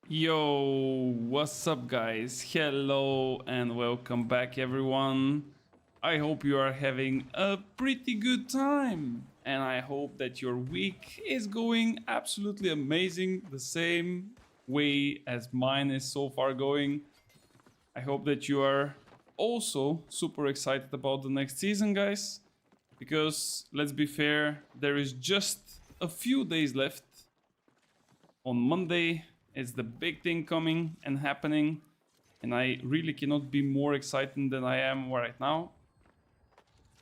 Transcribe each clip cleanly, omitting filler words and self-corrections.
Yo, what's up, guys? Hello and welcome back, everyone. I hope you are having a pretty good time, and I hope that your week is going absolutely amazing, the same way as mine is so far going. I hope that you are also super excited about the next season, guys, because let's be fair, there is just a few days left. On Monday is the big thing coming and happening, and I really cannot be more excited than I am right now.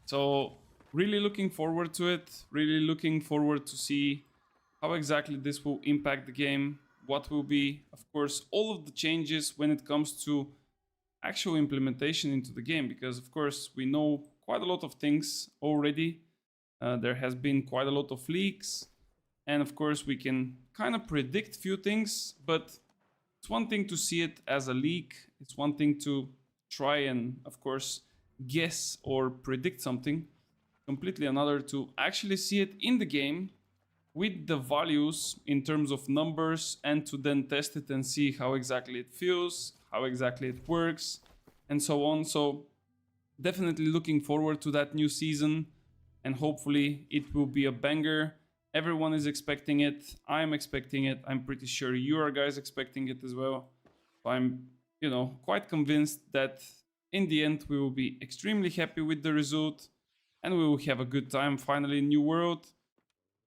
So really looking forward to it, really looking forward to see how exactly this will impact the game, what will be, of course, all of the changes when it comes to actual implementation into the game, because of course we know quite a lot of things already. There has been quite a lot of leaks, and of course we can kind of predict few things, but it's one thing to see it as a leak, it's one thing to try and of course guess or predict something, completely another to actually see it in the game with the values in terms of numbers, and to then test it and see how exactly it feels, how exactly it works, and so on. So definitely looking forward to that new season, and hopefully it will be a banger. Everyone is expecting it. I'm expecting it. I'm pretty sure you are guys expecting it as well. So I'm, quite convinced that in the end we will be extremely happy with the result, and we will have a good time finally in New World.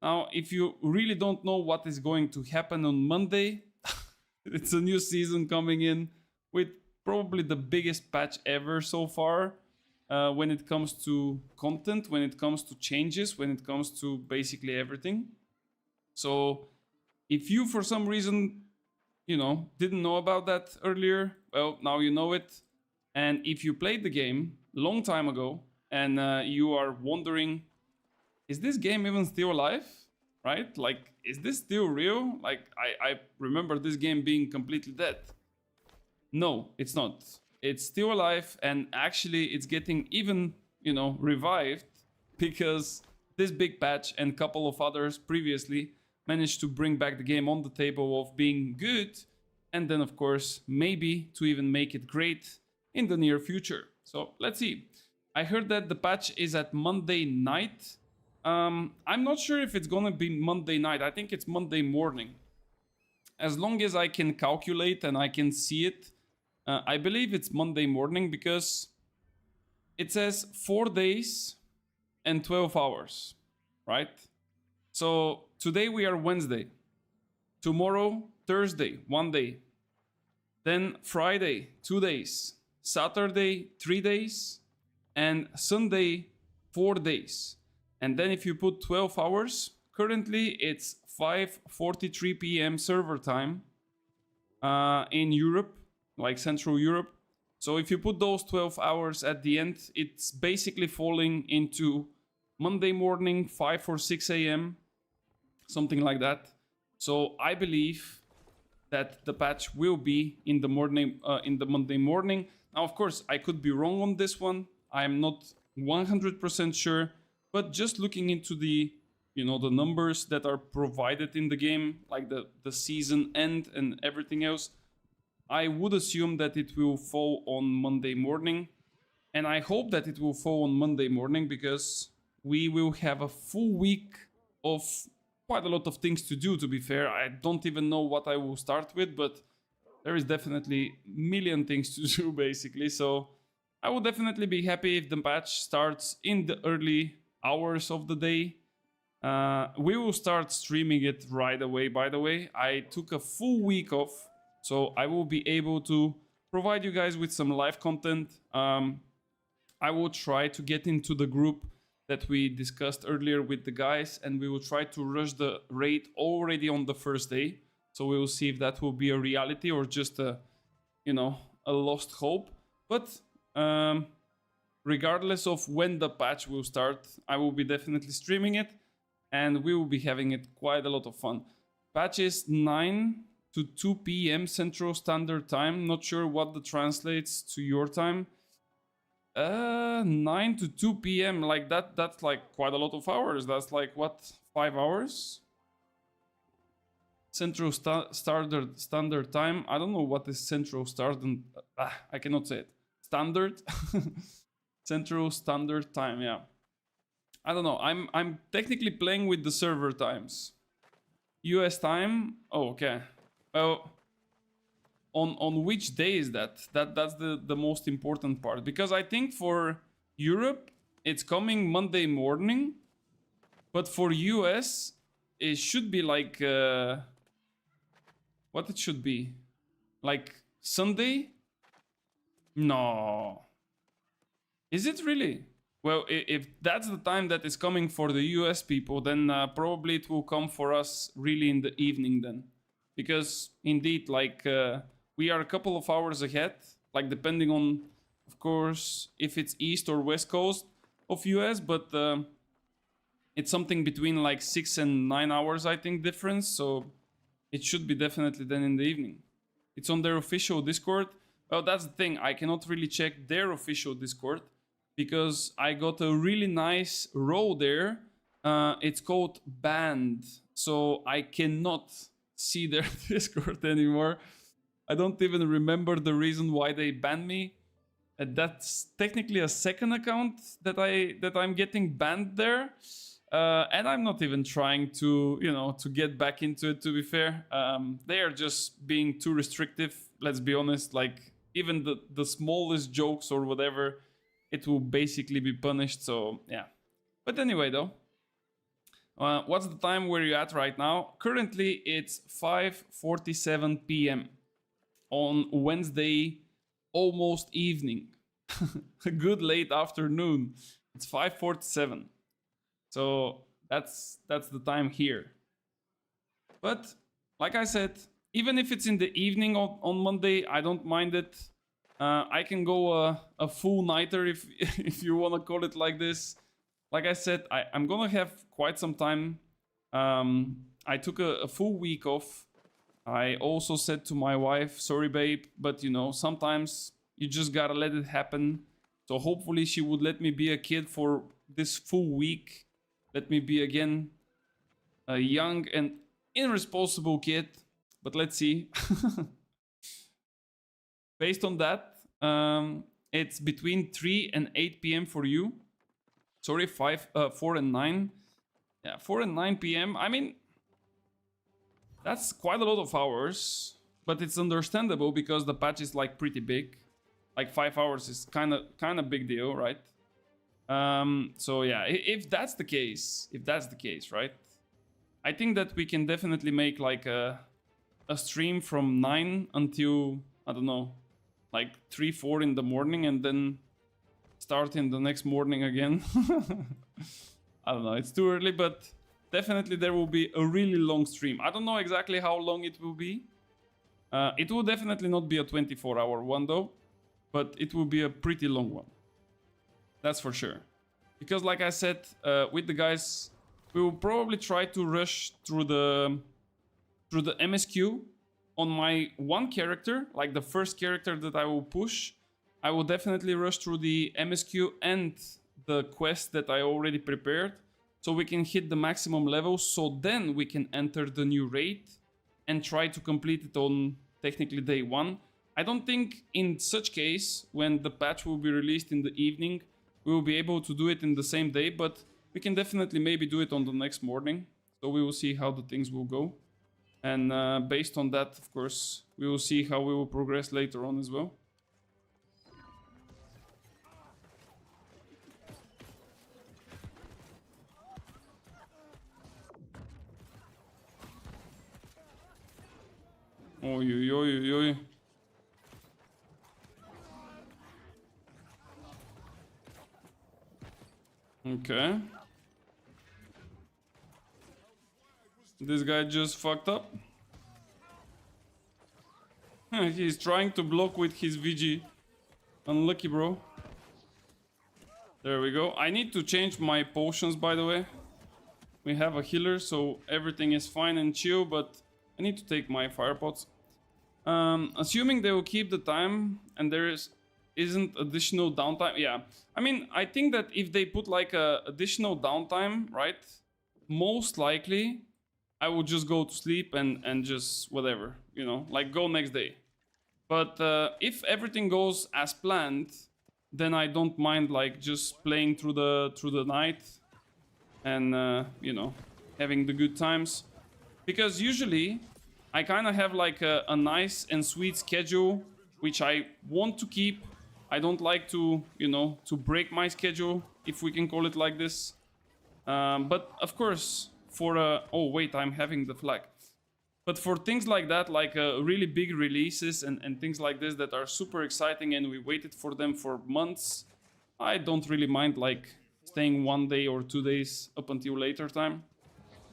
Now, if you really don't know what is going to happen on Monday, it's a new season coming in with probably the biggest patch ever so far, when it comes to content, when it comes to changes, when it comes to basically everything. So if you for some reason, didn't know about that earlier, well, now you know it. And if you played the game a long time ago and you are wondering, is this game even still alive? Right? Like, is this still real? Like, I remember this game being completely dead. No, it's not. It's still alive, and actually it's getting even, revived, because this big patch and couple of others previously managed to bring back the game on the table of being good, and then of course maybe to even make it great in the near future. So let's see. I heard that the patch is at Monday night. I'm not sure if it's gonna be Monday night. I think it's Monday morning. As long as I can calculate and I can see it, I believe it's Monday morning, because it says 4 days and 12 hours, right? So today we are Wednesday. Tomorrow, Thursday, 1 day. Then Friday, 2 days. Saturday, 3 days. And Sunday, 4 days. And then if you put 12 hours, currently it's 5:43 p.m. server time in Europe, like Central Europe. So if you put those 12 hours at the end, it's basically falling into Monday morning, 5 or 6 a.m., something like that. So I believe that the patch will be in the morning, in the Monday morning. Now, of course, I could be wrong on this one. I'm not 100% sure, but just looking into the, the numbers that are provided in the game, like the season end and everything else, I would assume that it will fall on Monday morning. And I hope that it will fall on Monday morning, because we will have a full week of quite a lot of things to do, to be fair. I don't even know what I will start with, but there is definitely a million things to do, basically. So I will definitely be happy if the patch starts in the early hours of the day. We will start streaming it right away, by the way. I took a full week off, so I will be able to provide you guys with some live content. I will try to get into the group that we discussed earlier with the guys, and we will try to rush the raid already on the first day. So we will see if that will be a reality or just a lost hope. But regardless of when the patch will start, I will be definitely streaming it, and we will be having it quite a lot of fun. Patch is 9 to 2 p.m. Central Standard Time. Not sure what that translates to your time. 9 to 2 p.m. like that's like quite a lot of hours. That's like, what, 5 hours? Central Standard Time. I don't know what is Central Standard. I cannot say it. Standard. Central Standard Time. Yeah. I don't know. I'm technically playing with the server times. US time. Oh, okay. Well, on which day is that? That's the most important part, because I think for Europe it's coming Monday morning, but for US it should be like what it should be, like Sunday. No, is it really? Well, if that's the time that is coming for the US people, then probably it will come for us really in the evening then, because indeed, like we are a couple of hours ahead, like depending on, of course, if it's East or West Coast of US, but it's something between like 6 and 9 hours, I think, difference. So it should be definitely then in the evening. It's on their official Discord. Well, that's the thing. I cannot really check their official Discord because I got a really nice row there. It's called Banned. So I cannot see their Discord anymore. I don't even remember the reason why they banned me. That's technically a second account that I'm getting banned there. And I'm not even trying to, to get back into it, to be fair. They are just being too restrictive, let's be honest. Like, even the smallest jokes or whatever, it will basically be punished, so yeah. But anyway, though. What's the time where you're at right now? Currently, it's 5:47 p.m. on Wednesday, almost evening. A good late afternoon. It's 5:47. So that's the time here. But like I said, even if it's in the evening on Monday, I don't mind it. I can go a full nighter if if you want to call it like this. Like I said, I'm gonna have quite some time. I took a full week off. I also said to my wife, sorry babe, but sometimes you just gotta let it happen. So hopefully she would let me be a kid for this full week. Let me be again a young and irresponsible kid. But let's see. Based on that, it's between 3 and 8 p.m. for you. Sorry, 4 and 9. Yeah, 4 and 9 p.m. I mean, that's quite a lot of hours. But it's understandable because the patch is like pretty big. Like 5 hours is kind of big deal, right? So yeah, if that's the case, right? I think that we can definitely make like a stream from 9 until, I don't know, like 3, 4 in the morning, and then start in the next morning again. I don't know, it's too early, but definitely there will be a really long stream. I don't know exactly how long it will be. It will definitely not be a 24-hour one though, but it will be a pretty long one. That's for sure. Because like I said, with the guys, we will probably try to rush through the MSQ on my one character, like the first character that I will push. I will definitely rush through the MSQ and the quest that I already prepared, so we can hit the maximum level, so then we can enter the new raid and try to complete it on technically day 1. I don't think in such case, when the patch will be released in the evening, we will be able to do it in the same day, but we can definitely maybe do it on the next morning. So we will see how the things will go. And based on that, of course, we will see how we will progress later on as well. Oi, oi, oi, oi. Okay. This guy just fucked up. He's trying to block with his VG. Unlucky, bro. There we go. I need to change my potions, by the way. We have a healer, so everything is fine and chill, but I need to take my fire pots. Assuming they will keep the time and there isn't additional downtime. Yeah, I mean, I think that if they put like a additional downtime, right? Most likely I would just go to sleep and just whatever, you know, like go next day. But if everything goes as planned, then I don't mind like just playing through the night and you know, having the good times. Because usually I kind of have like a nice and sweet schedule, which I want to keep. I don't like to, you know, to break my schedule, if we can call it like this. But of course, for oh wait, I'm having the flag. But for things like that, like really big releases and things like this that are super exciting and we waited for them for months, I don't really mind like staying 1 day or 2 days up until later time.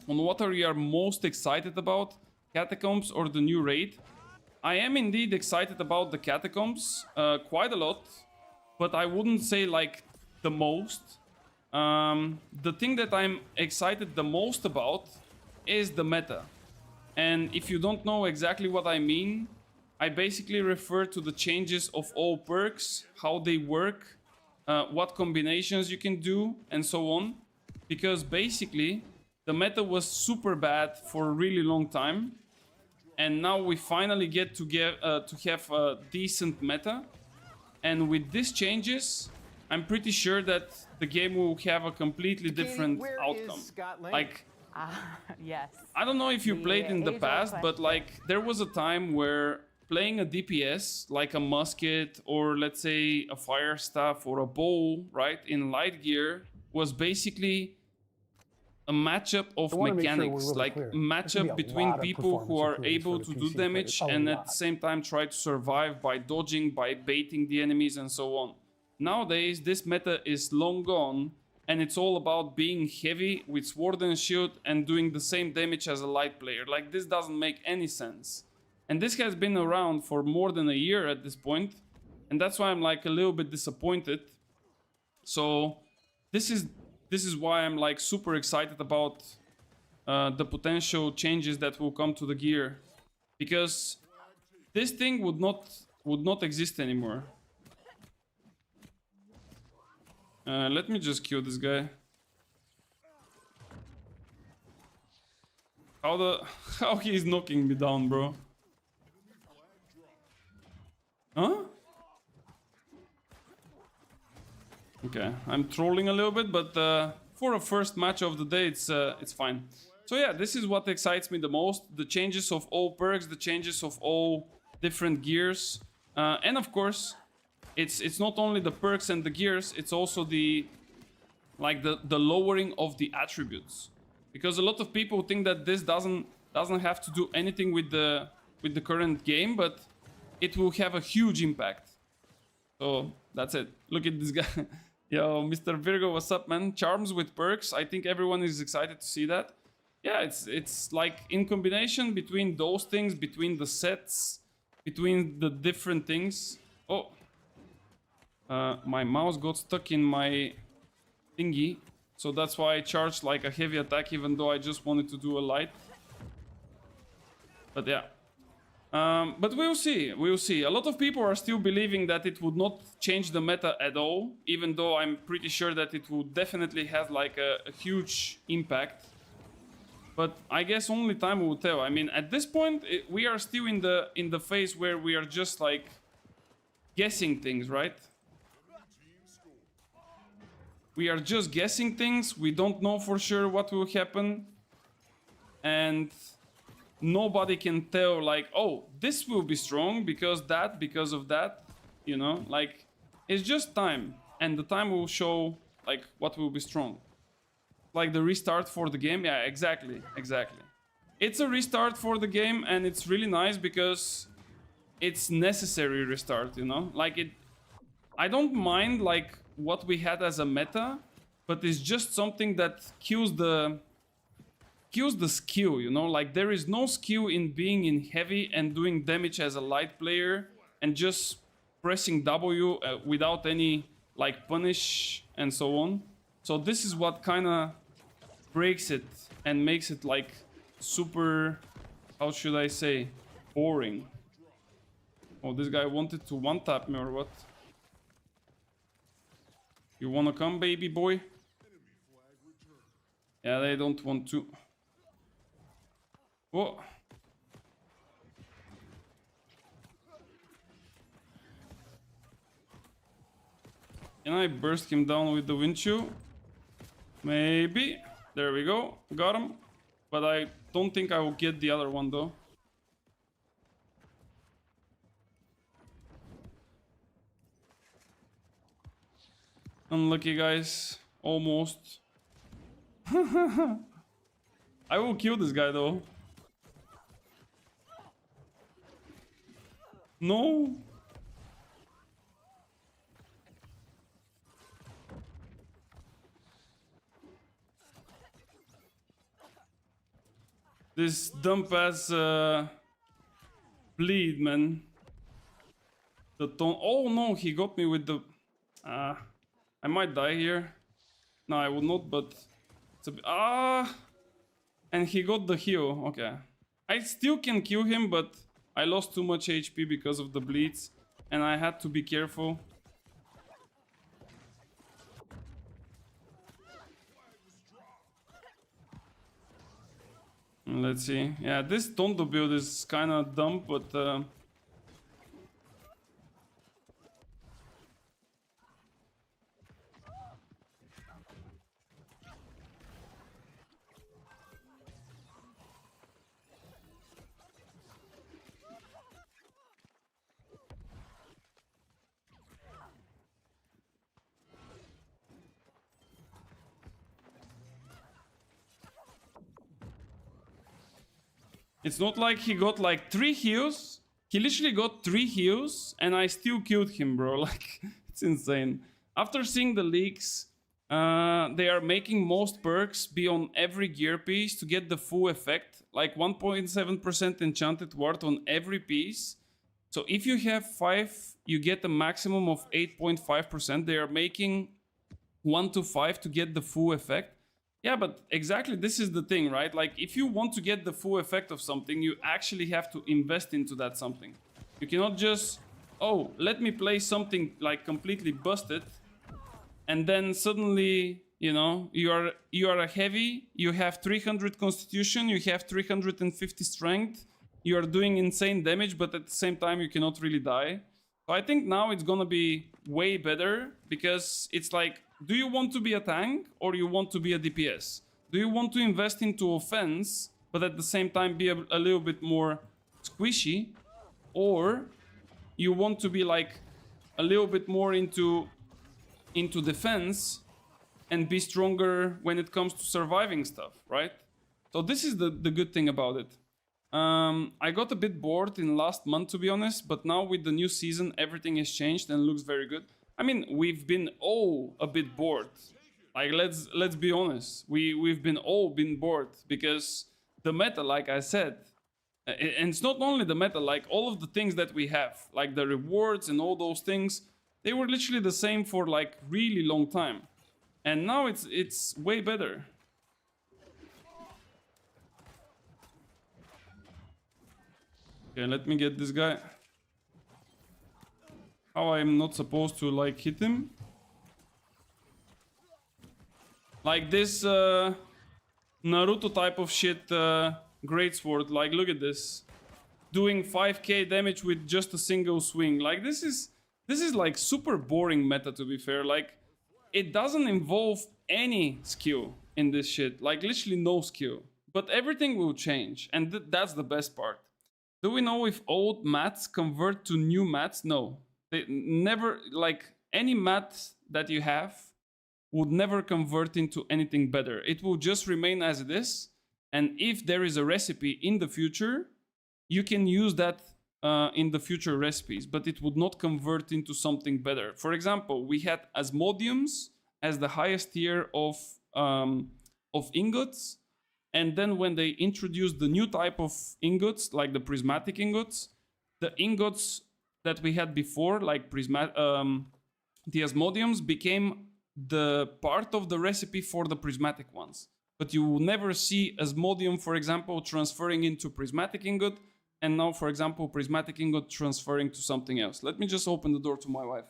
On what are you most excited about? Catacombs or the new raid? I am indeed excited about the Catacombs, quite a lot, but I wouldn't say like the most. The thing that I'm excited the most about is the meta. And if you don't know exactly what I mean, I basically refer to the changes of all perks, how they work, what combinations you can do, and so on. Because basically, the meta was super bad for a really long time. And now we finally get to have a decent meta. And with these changes, I'm pretty sure that the game will have a completely different outcome. Like, Yes. I don't know if you played in the past, but like there was a time where playing a DPS, like a musket or let's say a fire staff or a bow, right, in light gear, was basically a matchup of mechanics, like matchup between people who are able to do damage and at the same time try to survive by dodging, by baiting the enemies and so on. Nowadays, this meta is long gone and it's all about being heavy with sword and shield and doing the same damage as a light player. Like, this doesn't make any sense. And this has been around for more than a year at this point, and that's why I'm like a little bit disappointed. So this is why I'm like super excited about the potential changes that will come to the gear, because this thing would not exist anymore. Let me just kill this guy. How he is knocking me down, bro? Huh? Okay, I'm trolling a little bit, but for a first match of the day, it's fine. So yeah, this is what excites me the most: the changes of all perks, the changes of all different gears, and of course, it's not only the perks and the gears; it's also the lowering of the attributes, because a lot of people think that this doesn't have to do anything with the current game, but it will have a huge impact. So that's it. Look at this guy. Yo, Mr. Virgo, what's up, man? Charms with perks. I think everyone is excited to see that. Yeah, it's like in combination between those things, between the sets, between the different things. Oh, my mouse got stuck in my thingy, so that's why I charged like a heavy attack, even though I just wanted to do a light. But yeah. But we'll see, we'll see. A lot of people are still believing that it would not change the meta at all, even though I'm pretty sure that it would definitely have like a huge impact. But I guess only time will tell. I mean, at this point, we are still in the phase where we are just like guessing things, right? We are just guessing things. We don't know for sure what will happen. And nobody can tell like, oh, this will be strong because of that, you know, like it's just time, and the time will show like what will be strong. Like the restart for the game. Yeah, exactly. It's a restart for the game, and it's really nice because it's necessary restart, you know, like I don't mind like what we had as a meta, but it's just something that kills the skill, you know, like there is no skill in being in heavy and doing damage as a light player and just pressing W without any like punish and so on. So this is what kind of breaks it and makes it like super, how should I say, boring. Oh, this guy wanted to one-tap me or what? You wanna come, baby boy? Yeah, they don't want to. Whoa. Can I burst him down with the wind chill? Maybe. There we go. Got him. But I don't think I will get the other one though. Unlucky, guys. Almost. I will kill this guy though. No. This dump ass bleed, man. The tone. Oh no, he got me with the. I might die here. No, I would not, but it's a bit. And he got the heal. Okay. I still can kill him, but I lost too much HP because of the bleeds, and I had to be careful. Let's see. Yeah, this Tondo build is kind of dumb, but it's not like he got like 3 heals. He literally got 3 heals and I still killed him, bro. Like, it's insane. After seeing the leaks, they are making most perks be on every gear piece to get the full effect. Like 1.7% enchanted ward on every piece. So if you have 5, you get a maximum of 8.5%. They are making 1 to 5 to get the full effect. Yeah, but exactly this is the thing, right? Like, if you want to get the full effect of something, you actually have to invest into that something. You cannot just, oh, let me play something like completely busted, and then suddenly, you know, you are a heavy, you have 300 constitution, you have 350 strength, you are doing insane damage, but at the same time you cannot really die. So I think now it's gonna be way better, because it's like, do you want to be a tank or you want to be a DPS? Do you want to invest into offense, but at the same time be a little bit more squishy? Or you want to be like a little bit more into defense and be stronger when it comes to surviving stuff, right? So this is the good thing about it. I got a bit bored in last month, to be honest, but now with the new season, everything has changed and looks very good. I mean, we've been all a bit bored. Like, let's be honest. We've been bored because the meta, like I said, and it's not only the meta, like all of the things that we have, like the rewards and all those things, they were literally the same for like really long time. And now it's way better. Okay, let me get this guy. How I'm not supposed to like hit him? Like this Naruto type of shit greatsword. Like, look at this, doing 5k damage with just a single swing. Like, this is like super boring meta, to be fair. Like, it doesn't involve any skill in this shit. Like, literally no skill. But everything will change, and that's the best part. Do we know if old mats convert to new mats? No. They never, like, any mat that you have would never convert into anything better. It will just remain as it is. And if there is a recipe in the future, you can use that in the future recipes, but it would not convert into something better. For example, we had Asmodiums as the highest tier of ingots. And then when they introduced the new type of ingots, like the prismatic ingots, the ingots that we had before, like the Asmodiums, became the part of the recipe for the prismatic ones. But you will never see Asmodium, for example, transferring into prismatic ingot, and now, for example, prismatic ingot transferring to something else. Let me just open the door to my wife.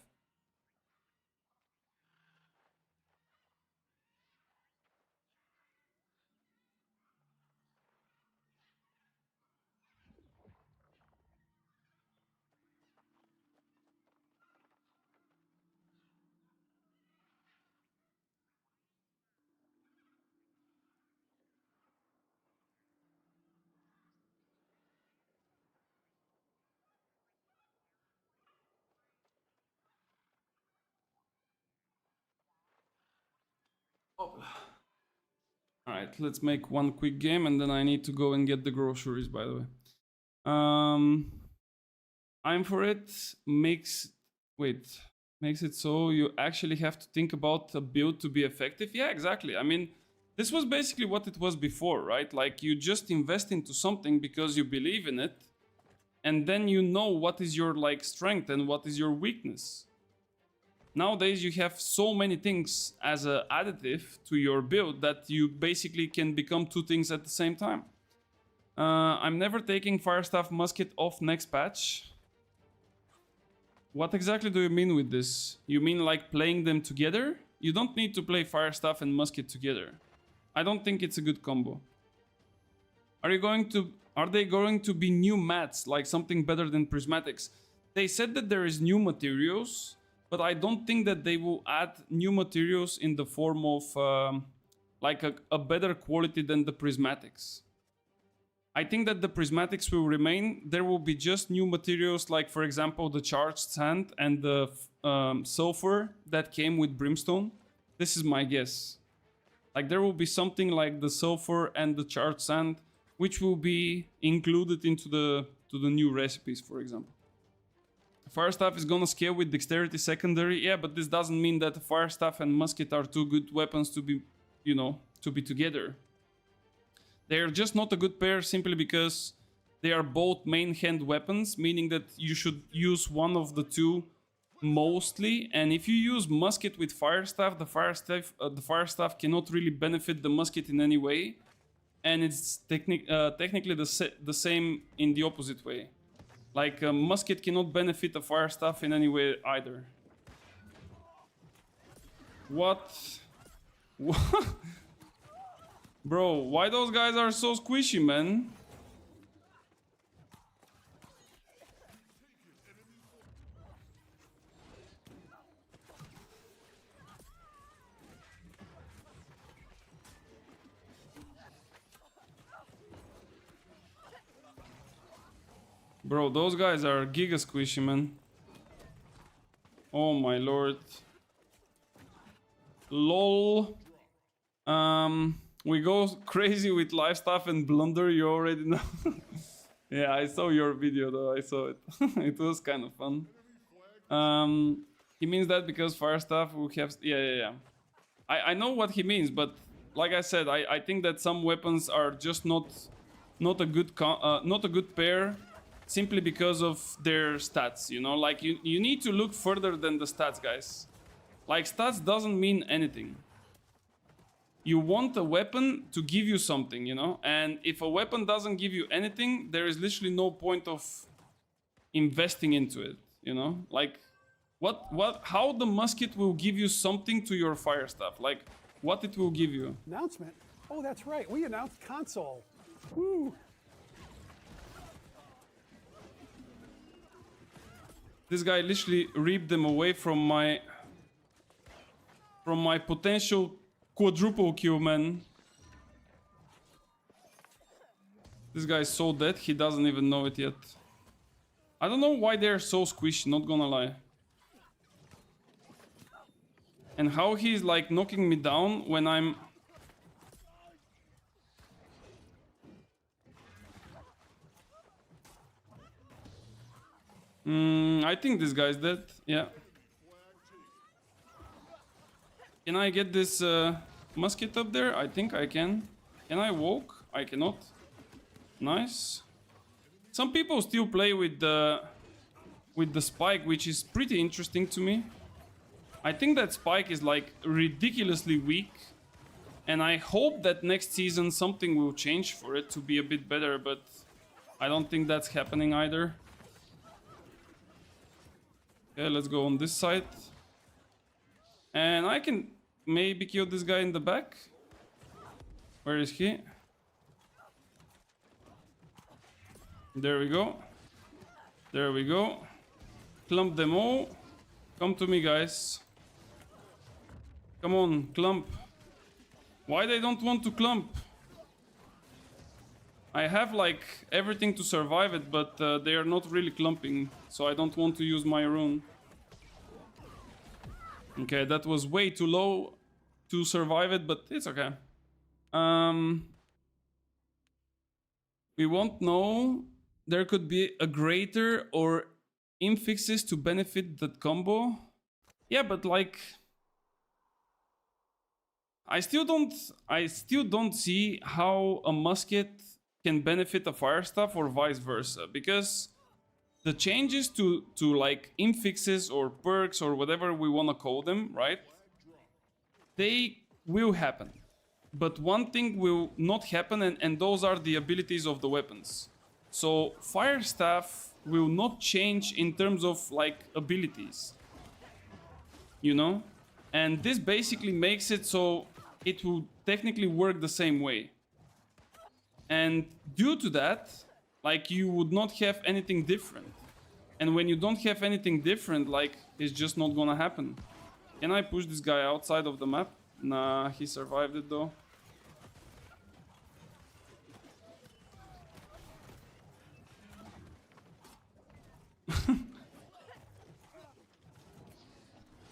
Alright, let's make one quick game and then I need to go and get the groceries, by the way. I'm for it. Makes it so you actually have to think about a build to be effective. Yeah, exactly. I mean, this was basically what it was before, right? Like you just invest into something because you believe in it, and then you know what is your like strength and what is your weakness. Nowadays you have so many things as an additive to your build that you basically can become two things at the same time. I'm never taking Firestaff Musket off next patch. What exactly do you mean with this? You mean like playing them together? You don't need to play Firestaff and Musket together. I don't think it's a good combo. Are they going to be new mats, like something better than prismatics? They said that there is new materials, but I don't think that they will add new materials in the form of like a better quality than the prismatics. I think that the prismatics will remain. There will be just new materials, like for example the charged sand and the sulfur that came with brimstone. This is my guess. Like there will be something like the sulfur and the charged sand, which will be included into the new recipes, for example. Firestaff is gonna scale with dexterity secondary. Yeah, but this doesn't mean that Firestaff and musket are two good weapons to be, you know, to be together. They're just not a good pair simply because they are both main hand weapons, meaning that you should use one of the two mostly. And if you use musket with Firestaff, the Firestaff cannot really benefit the musket in any way. And it's technically the same in the opposite way. Like a musket cannot benefit a Firestaff in any way either. What? What? Bro, why those guys are so squishy, man? Bro, those guys are giga squishy, man. Oh my lord. LOL. We go crazy with live stuff and blunder, you already know. Yeah, I saw your video though, I saw it. It was kind of fun. He means that because Firestaff will have... Yeah. I know what he means, but like I said, I think that some weapons are just not a good pair simply because of their stats, you know? Like you need to look further than the stats, guys. Like stats doesn't mean anything. You want a weapon to give you something, you know? And if a weapon doesn't give you anything, there is literally no point of investing into it, you know? Like, how the musket will give you something to your Firestaff? Like, what it will give you? Announcement? Oh, that's right. We announced console. Woo! This guy literally ripped them away from my potential quadruple kill, man. This guy is so dead, he doesn't even know it yet. I don't know why they're so squishy, not gonna lie. And how he's like knocking me down when I'm... I think this guy's dead, yeah. Can I get this musket up there? I think I can. Can I walk? I cannot. Nice. Some people still play with the spike, which is pretty interesting to me. I think that spike is like ridiculously weak. And I hope that next season something will change for it to be a bit better, but I don't think that's happening either. Okay, let's go on this side. And I can maybe kill this guy in the back. Where is he? There we go. There we go. Clump them all. Come to me, guys. Come on, clump. Why they don't want to clump? I have like everything to survive it, but they are not really clumping, so I don't want to use my rune. Okay, that was way too low. to survive it, but it's okay. We won't know. There could be a greater or infixes to benefit that combo. Yeah, but like I still don't see how a musket can benefit a fire staff or vice versa, because the changes to like infixes or perks or whatever we want to call them, right? They will happen. But one thing will not happen, and those are the abilities of the weapons. So fire staff will not change in terms of like abilities, you know? And this basically makes it so it will technically work the same way. And due to that, like you would not have anything different. And when you don't have anything different, like it's just not gonna happen. Can I push this guy outside of the map? Nah, he survived it though.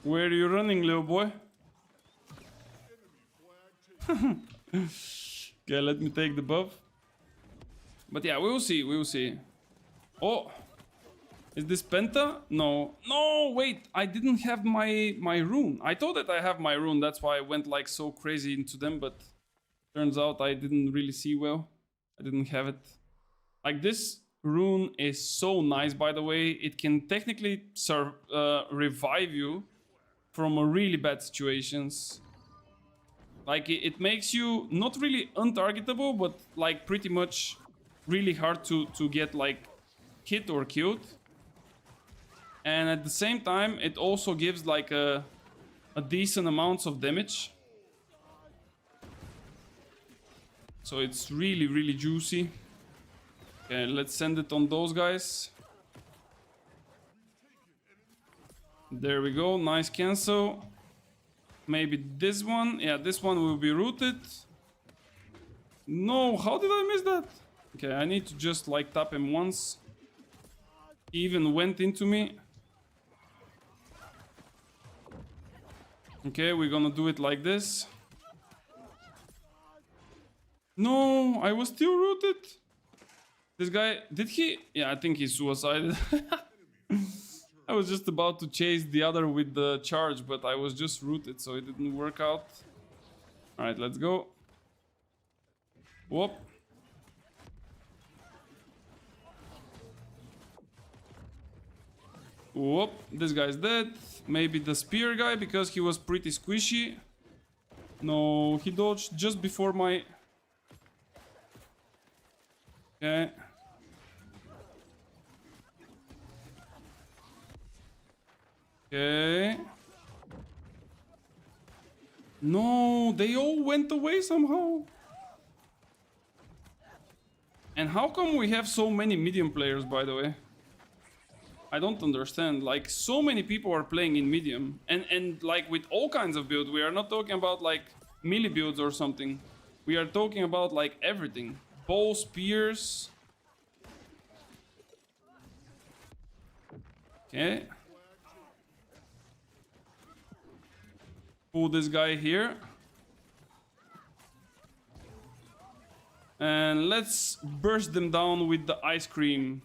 Where are you running, little boy? Okay, let me take the buff. But yeah, we will see, we will see. Oh, is this Penta? No, no, wait, I didn't have my rune. I thought that I have my rune, that's why I went like so crazy into them, but turns out I didn't really see well. I didn't have it. Like this rune is so nice, by the way. It can technically revive you from a really bad situations. Like it makes you not really untargetable, but like pretty much really hard to get like hit or killed. And at the same time, it also gives like a decent amounts of damage. So it's really, really juicy. Okay, let's send it on those guys. There we go, nice cancel. Maybe this one. Yeah, this one will be rooted. No, how did I miss that? Okay, I need to just like tap him once. He even went into me. Okay, we're gonna do it like this. No, I was still rooted. This guy, did he? Yeah, I think he suicided. I was just about to chase the other with the charge, but I was just rooted, so it didn't work out. Alright, let's go. Whoop. Whoop, this guy's dead. Maybe the spear guy, because he was pretty squishy. No, he dodged just before my... Okay. Okay. No, they all went away somehow. And how come we have so many medium players, by the way? I don't understand. Like, so many people are playing in medium. And like, with all kinds of builds. We are not talking about, like, melee builds or something. We are talking about, like, everything. Bow, spears. Okay. Pull this guy here. And let's burst them down with the ice cream.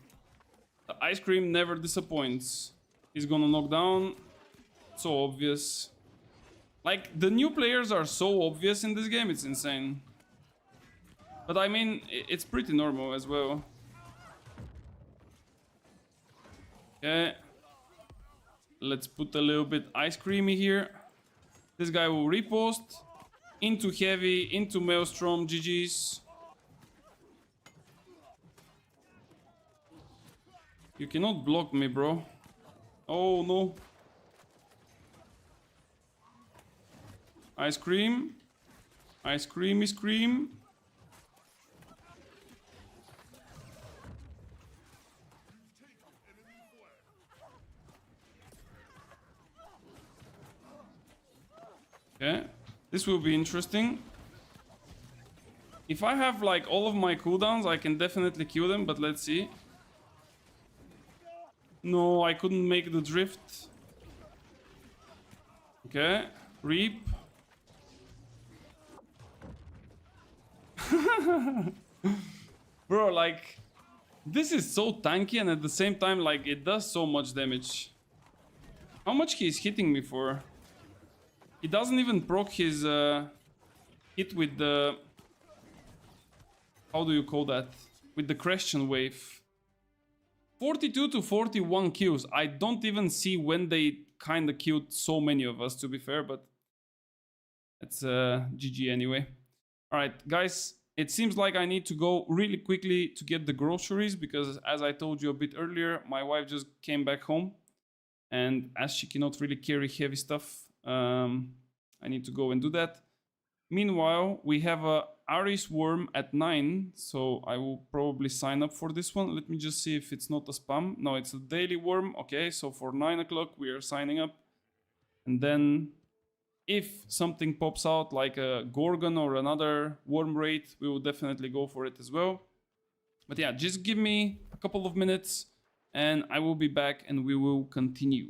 The ice cream never disappoints. He's gonna knock down. So obvious. Like, the new players are so obvious in this game, it's insane. But I mean, it's pretty normal as well. Okay. Let's put a little bit ice creamy here. This guy will repost. Into heavy, into maelstrom, GG's. You cannot block me, bro. Oh no. Ice cream. Ice creamy scream. Okay, this will be interesting. If I have like all of my cooldowns, I can definitely kill them, but let's see. No, I couldn't make the drift. Okay, reap. Bro, like, this is so tanky and at the same time, like, it does so much damage. How much he is hitting me for? He doesn't even proc his hit with the... How do you call that? With the Christian wave. 42 to 41 kills. I don't even see when they kind of killed so many of us, to be fair, but it's GG anyway. Alright, guys, it seems like I need to go really quickly to get the groceries because, as I told you a bit earlier, my wife just came back home. And as she cannot really carry heavy stuff, I need to go and do that. Meanwhile, we have a Aris worm at 9, so I will probably sign up for this one. Let me just see if it's not a spam. No, it's a daily worm. Okay, so for 9 o'clock we are signing up. And then if something pops out like a Gorgon or another worm raid, we will definitely go for it as well. But yeah, just give me a couple of minutes and I will be back and we will continue.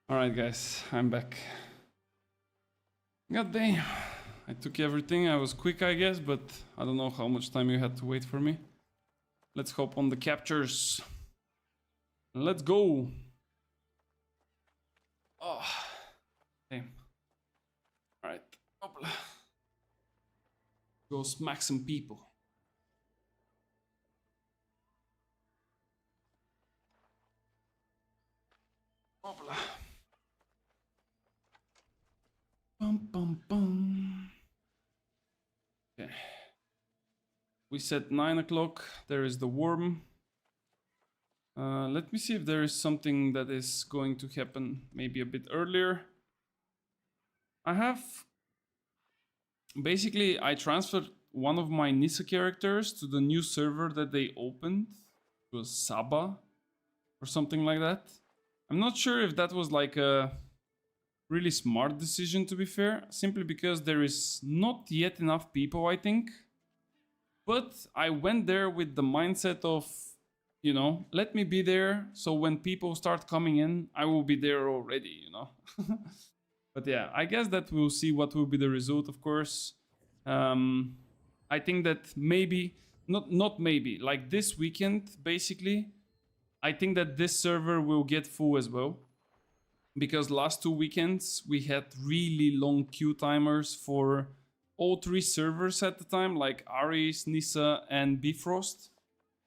Alright guys, I'm back. God damn. I took everything. I was quick, I guess, but I don't know how much time you had to wait for me. Let's hop on the captures. Let's go. Oh, damn. Alright. Go smack some people. Hopla. Bum, bum, bum. Okay. We said 9 o'clock. There is the worm. Let me see if there is something that is going to happen maybe a bit earlier. Basically, I transferred one of my Nissa characters to the new server that they opened. It was Saba or something like that. I'm not sure if that was like a really smart decision, to be fair, simply because there is not yet enough people, I think. But I went there with the mindset of, you know, let me be there, so when people start coming in, I will be there already, you know. But yeah, I guess that we'll see what will be the result, of course. I think that maybe, not maybe, like this weekend, basically, I think that this server will get full as well. Because last 2 weekends, we had really long queue timers for all 3 servers at the time, like Ares, Nissa, and Bifrost.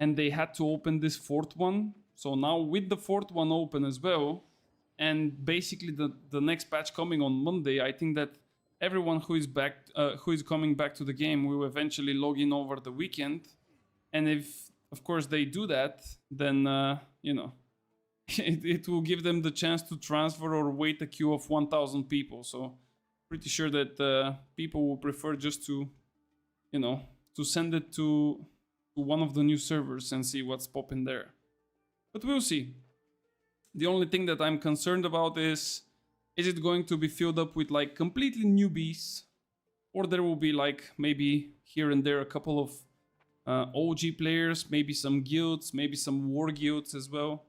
And they had to open this 4th one. So now with the 4th one open as well, and basically the next patch coming on Monday, I think that everyone who is coming back to the game will eventually log in over the weekend. And if, of course, they do that, then, you know, it will give them the chance to transfer or wait a queue of 1,000 people. So pretty sure that people will prefer just to, you know, to send it to one of the new servers and see what's popping there. But we'll see. The only thing that I'm concerned about is it going to be filled up with like completely newbies, or there will be like maybe here and there a couple of OG players, maybe some guilds, maybe some war guilds as well,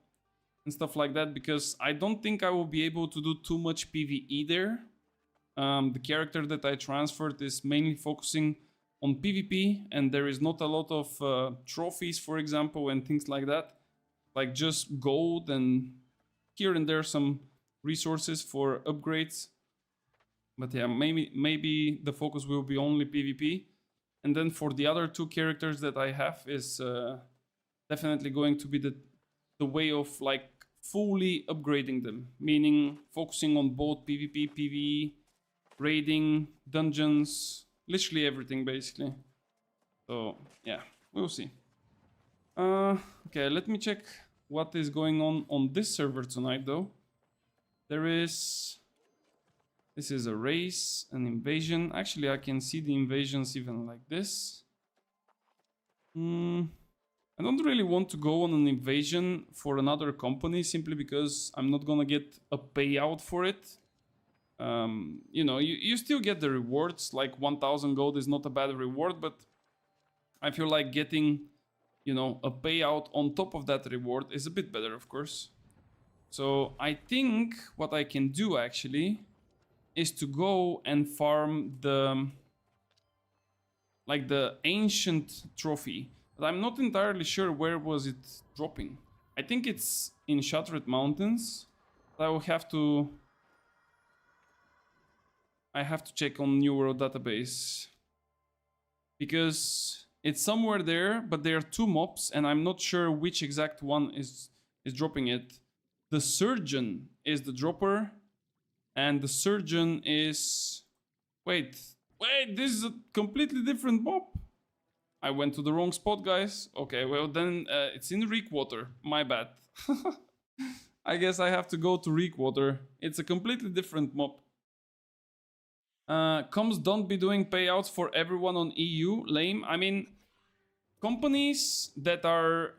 and stuff like that, because I don't think I will be able to do too much PvE there. The character that I transferred is mainly focusing on PvP, and there is not a lot of trophies, for example, and things like that. Like just gold and here and there some resources for upgrades. But yeah, maybe the focus will be only PvP. And then for the other 2 characters that I have is definitely going to be the way of like fully upgrading them. Meaning focusing on both PvP, PvE, raiding, dungeons, literally everything basically. So yeah, we'll see. Okay, let me check what is going on this server tonight though. This is a race, an invasion. Actually, I can see the invasions even like this. I don't really want to go on an invasion for another company simply because I'm not gonna get a payout for it. You know, you still get the rewards, like 1,000 gold is not a bad reward, but I feel like getting, you know, a payout on top of that reward is a bit better, of course. So I think what I can do actually is to go and farm the ancient trophy. But I'm not entirely sure where was it dropping. I think it's in Shattered Mountains. I will have to check on New World database. Because it's somewhere there, but there are 2 mobs and I'm not sure which exact one is dropping it. The Surgeon is the dropper, and the Surgeon is... Wait, this is a completely different mob. I went to the wrong spot, guys. Okay, well then it's in Reekwater. My bad. I guess I have to go to Reekwater. It's a completely different mob. Comms don't be doing payouts for everyone on EU. Lame. I mean, companies that are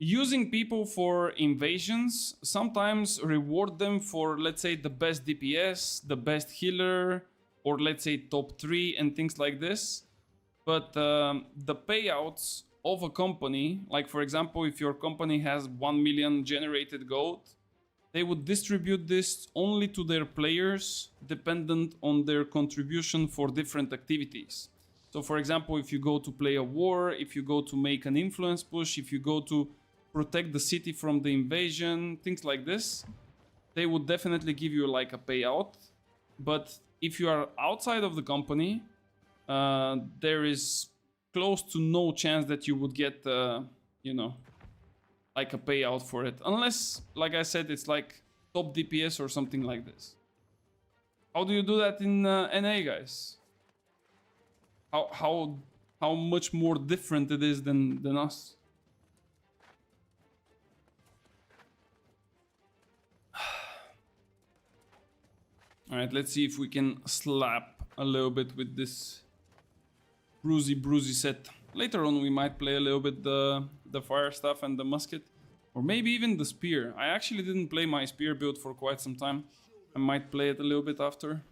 using people for invasions sometimes reward them for, let's say, the best DPS, the best healer, or let's say top 3 and things like this. But the payouts of a company, like for example, if your company has 1 million generated gold, they would distribute this only to their players dependent on their contribution for different activities. So for example, if you go to play a war, if you go to make an influence push, if you go to protect the city from the invasion, things like this, they would definitely give you like a payout. But if you are outside of the company, there is close to no chance that you would get, you know, like a payout for it. Unless, like I said, it's like top DPS or something like this. How do you do that in NA, guys? How much more different it is than us? Alright, let's see if we can slap a little bit with this bruisey set. Later on we might play a little bit the fire stuff and the musket. Or maybe even the spear. I actually didn't play my spear build for quite some time. I might play it a little bit after.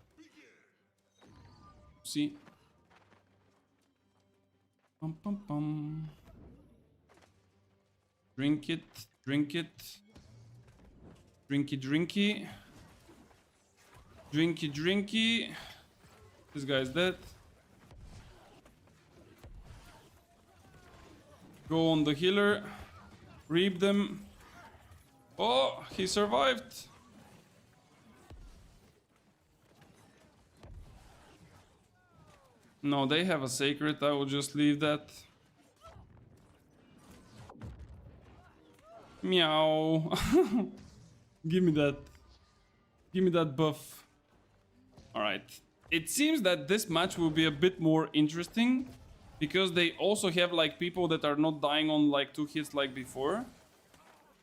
See? Pum pum pum. Drink it, drink it. Drinky drinky. Drinky drinky. This guy's dead. Go on the healer. Reap them. Oh, he survived. No, they have a sacred. I will just leave that. Meow. Give me that. Give me that buff. Alright. It seems that this match will be a bit more interesting, because they also have like people that are not dying on like 2 hits like before.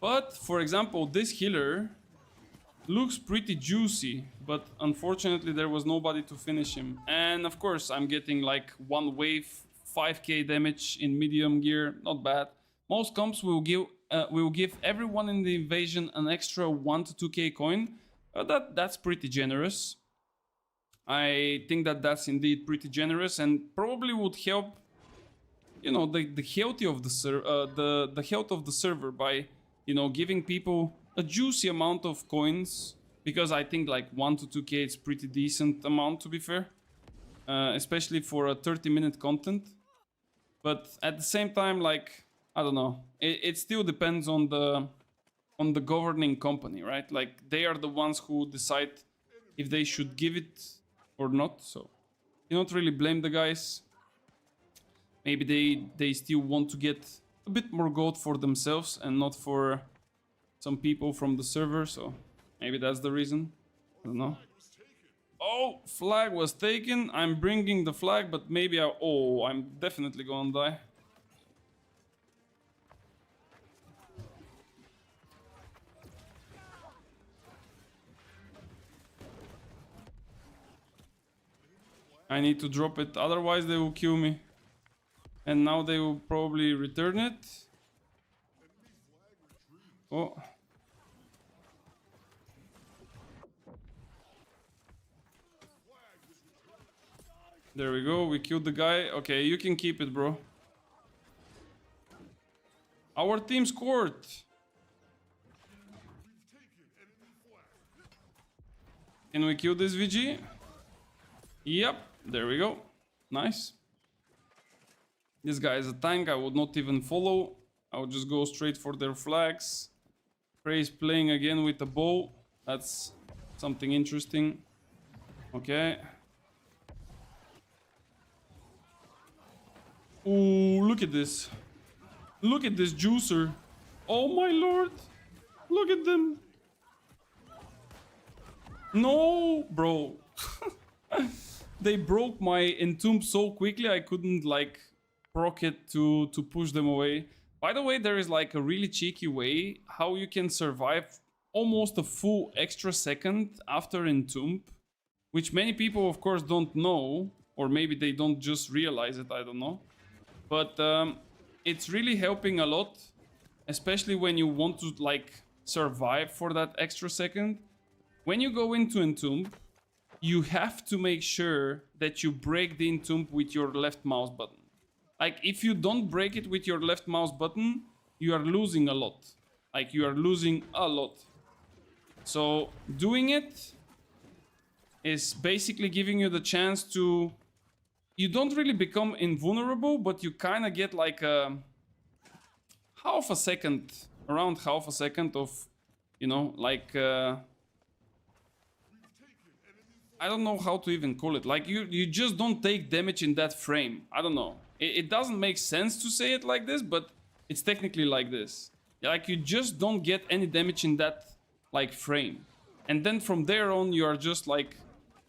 But for example, this healer looks pretty juicy, but unfortunately there was nobody to finish him. And of course I'm getting like 1 wave, 5k damage in medium gear, not bad. Most comps will give everyone in the invasion an extra 1 to 2k coin. That's pretty generous. I think that that's indeed pretty generous, and probably would help, you know, the health of the health of the server by, you know, giving people a juicy amount of coins, because I think like 1 to 2k is pretty decent amount, to be fair, especially for a 30-minute content. But at the same time, like, I don't know, it still depends on the governing company, right? Like, they are the ones who decide if they should give it or not. So you don't really blame the guys. Maybe they still want to get a bit more gold for themselves and not for some people from the server, so maybe that's the reason. I don't know. Oh, flag was taken. I'm bringing the flag, but maybe I'm definitely gonna die. I need to drop it, otherwise they will kill me. And now they will probably return it. Oh. There we go, we killed the guy. Okay, you can keep it, bro. Our team scored. Can we kill this VG? Yep, there we go. Nice. This guy is a tank. I would not even follow. I would just go straight for their flags. Prey's playing again with a bow. That's something interesting. Okay. Ooh, look at this. Look at this juicer. Oh my lord. Look at them. No, bro. They broke my entomb so quickly I couldn't like proc it to push them away. By the way, there is like a really cheeky way how you can survive almost a full extra second after entomb, which many people of course don't know, or maybe they don't just realize it, I don't know. But it's really helping a lot, especially when you want to like survive for that extra second. When you go into entomb, you have to make sure that you break the entomb with your left mouse button. Like, if you don't break it with your left mouse button, you are losing a lot. Like, you are losing a lot. So doing it is basically giving you the chance to... You don't really become invulnerable, but you kind of get like a half a second, around half a second of, you know, like... I don't know how to even call it. Like you just don't take damage in that frame. I don't know. It doesn't make sense to say it like this, but it's technically like this. Like you just don't get any damage in that like frame. And then from there on you are just like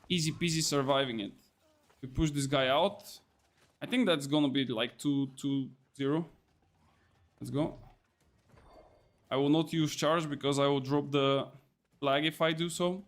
easy peasy surviving it. We push this guy out. I think that's gonna be like 2-2-0. Let's go. I will not use charge because I will drop the flag if I do so.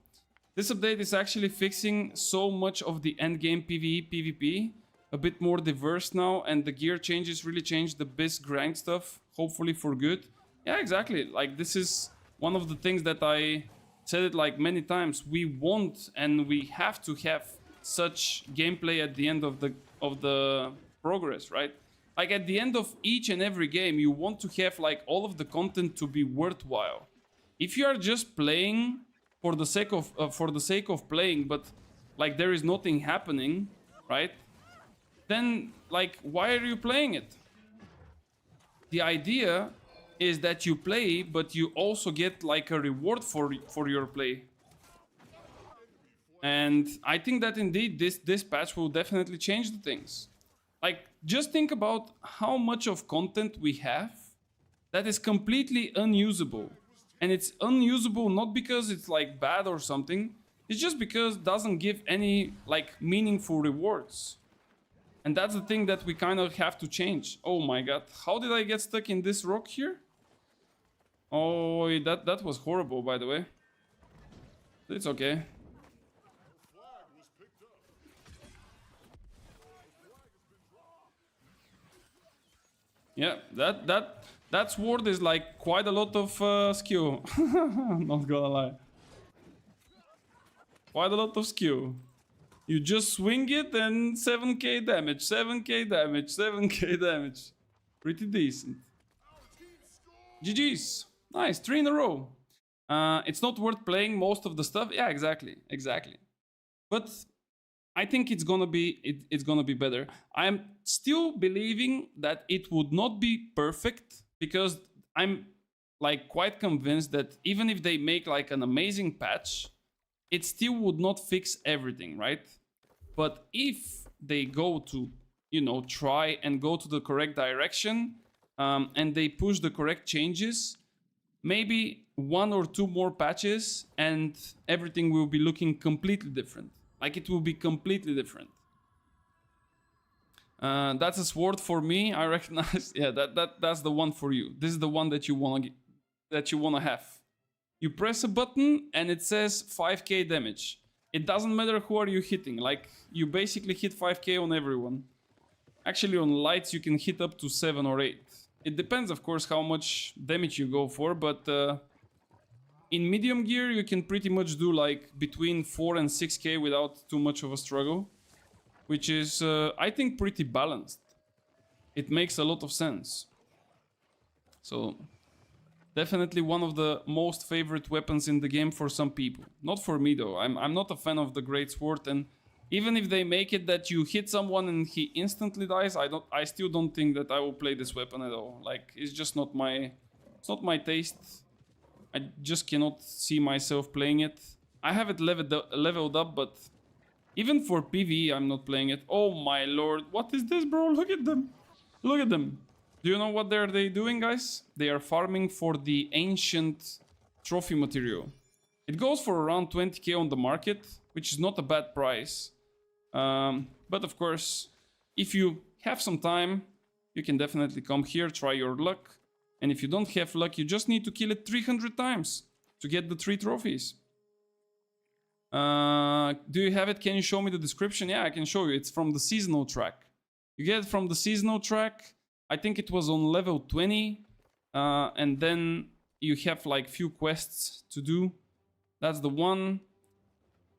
This update is actually fixing so much of the endgame PvE, PvP. A bit more diverse now, and the gear changes really changed the best grind stuff, hopefully for good. Yeah, exactly. Like, this is one of the things that I said it like many times. We want and we have to have such gameplay at the end of the progress, right? Like, at the end of each and every game, you want to have like all of the content to be worthwhile. If you are just playing for the sake of playing, but like there is nothing happening, right? Then like, why are you playing it? The idea is that you play, but you also get like a reward for your play. And I think that indeed this patch will definitely change the things. Like, just think about how much of content we have that is completely unusable. And it's unusable not because it's like bad or something. It's just because it doesn't give any like meaningful rewards. And that's the thing that we kind of have to change. Oh my god, how did I get stuck in this rock here? Oh, that was horrible, by the way. It's okay. Yeah, that sword is like quite a lot of skill. Not gonna lie. Quite a lot of skill. You just swing it and 7k damage, 7k damage, 7k damage. Pretty decent. GG's. Nice, 3 in a row. It's not worth playing most of the stuff. Yeah, exactly. But I think it's gonna be better. I'm still believing that it would not be perfect, because I'm like quite convinced that even if they make like an amazing patch, it still would not fix everything, right? But if they go to, you know, try and go to the correct direction, and they push the correct changes, maybe 1 or 2 more patches and everything will be looking completely different. Like, it will be completely different. That's a sword for me. I recognize. Yeah, that's the one for you. This is the one that you wanna have. You press a button and it says 5k damage. It doesn't matter who are you hitting. Like, you basically hit 5k on everyone. Actually, on lights you can hit up to 7 or 8. It depends, of course, how much damage you go for, but in medium gear you can pretty much do like between 4 and 6k without too much of a struggle, which is, I think, pretty balanced. It makes a lot of sense. So, definitely one of the most favorite weapons in the game for some people. Not for me though. I'm not a fan of the Great Sword, and even if they make it that you hit someone and he instantly dies, I still don't think that I will play this weapon at all. Like, it's just not my... It's not my taste. I just cannot see myself playing it. I have it leveled up, but even for PvE, I'm not playing it. Oh my lord, what is this, bro? Look at them. Look at them. Do you know what they doing, guys? They are farming for the ancient trophy material. It goes for around 20k on the market, which is not a bad price. But of course, if you have some time, you can definitely come here, try your luck. And if you don't have luck, you just need to kill it 300 times to get the 3 trophies. Do you have it? Can you show me the description? Yeah, I can show you. It's from the seasonal track. You get it from the seasonal track. I think it was on level 20. And then you have like few quests to do. That's the one.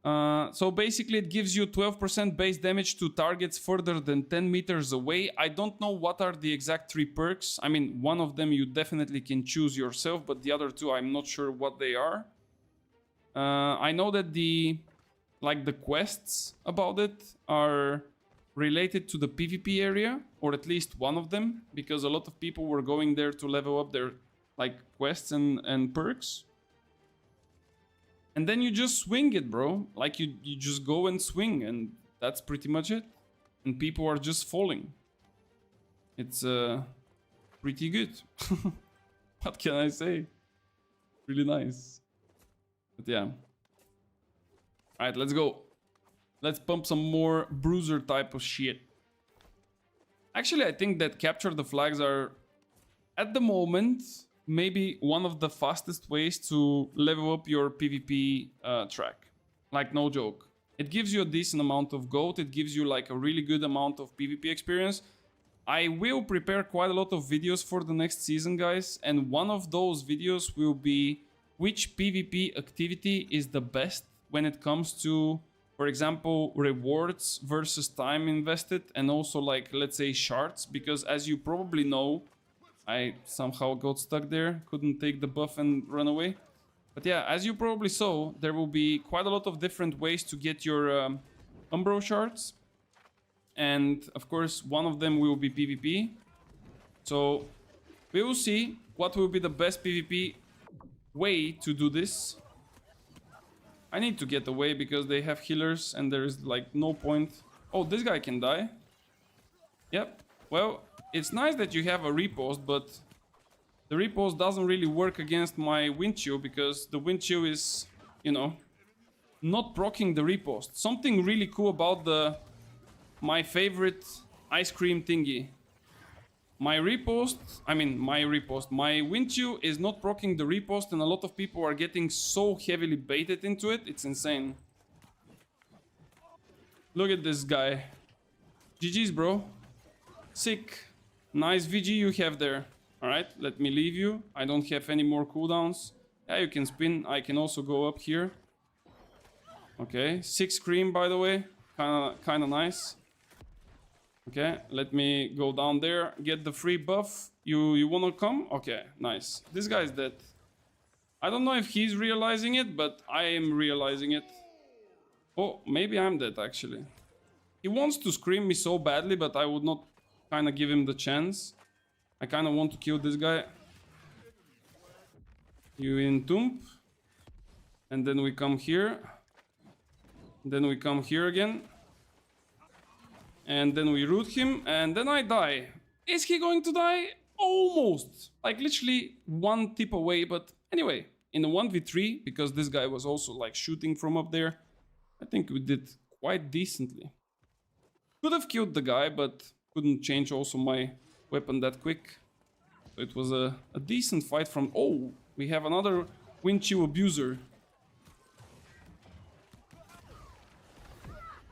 So basically it gives you 12% base damage to targets further than 10 meters away. I don't know what are the exact 3 perks. I mean, one of them you definitely can choose yourself, but the other 2 I'm not sure what they are. I know that the quests about it are related to the PvP area, or at least one of them, because a lot of people were going there to level up their like quests and perks. And then you just swing it, bro. Like you just go and swing, and that's pretty much it. And people are just falling. It's pretty good. What can I say? Really nice. But yeah. Alright, let's go. Let's pump some more bruiser type of shit. Actually, I think that capture the flags are, at the moment, maybe one of the fastest ways to level up your PvP track. Like, no joke. It gives you a decent amount of gold. It gives you like a really good amount of PvP experience. I will prepare quite a lot of videos for the next season, guys. And one of those videos will be which PvP activity is the best when it comes to, for example, rewards versus time invested, and also like, let's say, shards. Because as you probably know, I somehow got stuck there, couldn't take the buff and run away. But yeah, as you probably saw, there will be quite a lot of different ways to get your Umbro shards. And of course, one of them will be PvP. So we will see what will be the best PvP way to do this. I need to get away because they have healers and there is like no point. Oh, this guy can die. Yep. Well, it's nice that you have a repost, but the repost doesn't really work against my wind chill because the wind chill is, you know, not proccing the repost. Something really cool about my favorite ice cream thingy. My wind chill is not proccing the repost, and a lot of people are getting so heavily baited into it. It's insane. Look at this guy. GG's, bro. Sick. Nice VG you have there. Alright, let me leave you. I don't have any more cooldowns. Yeah, you can spin. I can also go up here. Okay, 6 cream, by the way. Kinda nice. Okay, let me go down there, get the free buff. You wanna come? Okay, nice. This guy's dead. I don't know if he's realizing it, but I am realizing it. Oh, maybe I'm dead, actually. He wants to scream me so badly, but I would not kinda give him the chance. I kinda want to kill this guy. You in Tomb. And then we come here. Then we come here again. And then we root him, and then I die. Is he going to die? Almost. Like literally one tip away, but anyway, in a 1v3, because this guy was also like shooting from up there, I think we did quite decently. Could have killed the guy, but couldn't change also my weapon that quick. So it was a decent fight from... Oh, we have another wind chill abuser.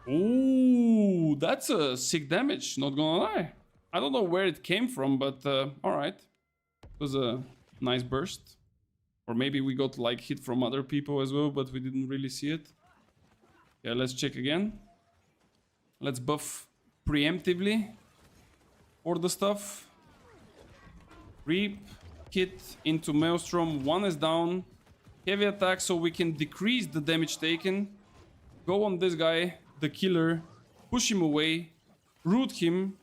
Ooh, that's a sick damage, not gonna lie. I don't know where it came from, but alright. It was a nice burst. Or maybe we got like hit from other people as well, but we didn't really see it. Yeah, let's check again. Let's buff preemptively for the stuff. Reap, hit into Maelstrom. One is down. Heavy attack so we can decrease the damage taken. Go on this guy, the killer. Push him away. Root him.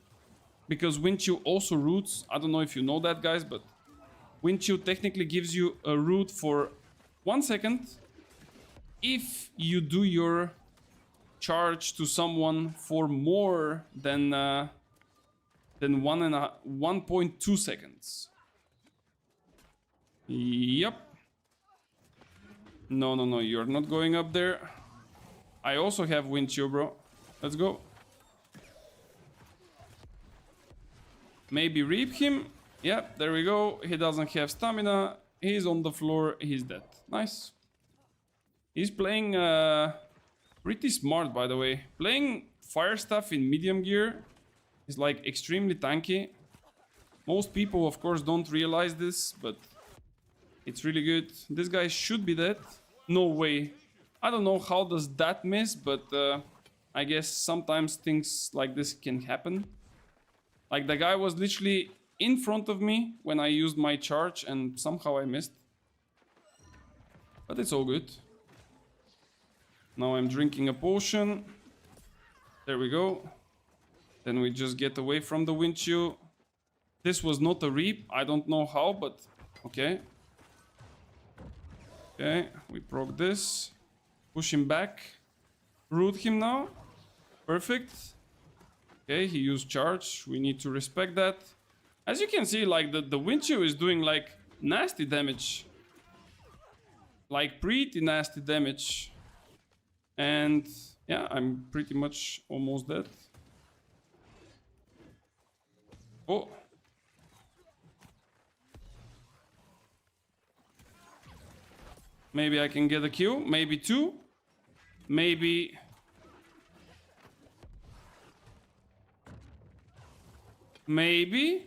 Because Wind Chill also roots. I don't know if you know that, guys, but Wind Chill technically gives you a root for 1 second. If you do your charge to someone for more than 1.2 seconds. Yep. No, you're not going up there. I also have Wind Chill, bro. Let's go. Maybe reap him. Yep, there we go. He doesn't have stamina. He's on the floor. He's dead. Nice. He's playing pretty smart, by the way. Playing fire stuff in medium gear is like extremely tanky. Most people, of course, don't realize this, but it's really good. This guy should be dead. No way. I don't know how does that miss, but I guess sometimes things like this can happen. Like the guy was literally in front of me when I used my charge and somehow I missed. But it's all good. Now I'm drinking a potion. There we go. Then we just get away from the wind chill. This was not a reap. I don't know how, but okay. Okay, we proc this. Push him back. Root him now. Perfect. Okay, he used charge. We need to respect that. As you can see, like the wind chill is doing like nasty damage. Like pretty nasty damage. And yeah, I'm pretty much almost dead. Oh. Maybe I can get a kill. Maybe two. Maybe. Maybe.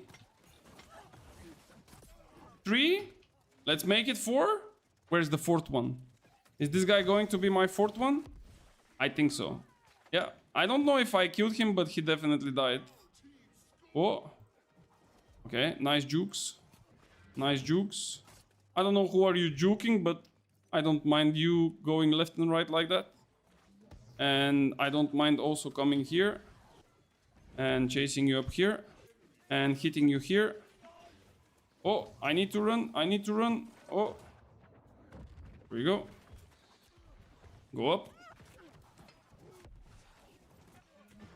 Three. Let's make it four. Where's the fourth one? Is this guy going to be my fourth one? I think so. Yeah. I don't know if I killed him, but he definitely died. Oh. Okay. Nice jukes. Nice jukes. I don't know who are you juking, but I don't mind you going left and right like that. And I don't mind also coming here. And chasing you up here. And hitting you here. Oh, I need to run. I need to run. Oh. Here we go. Go up.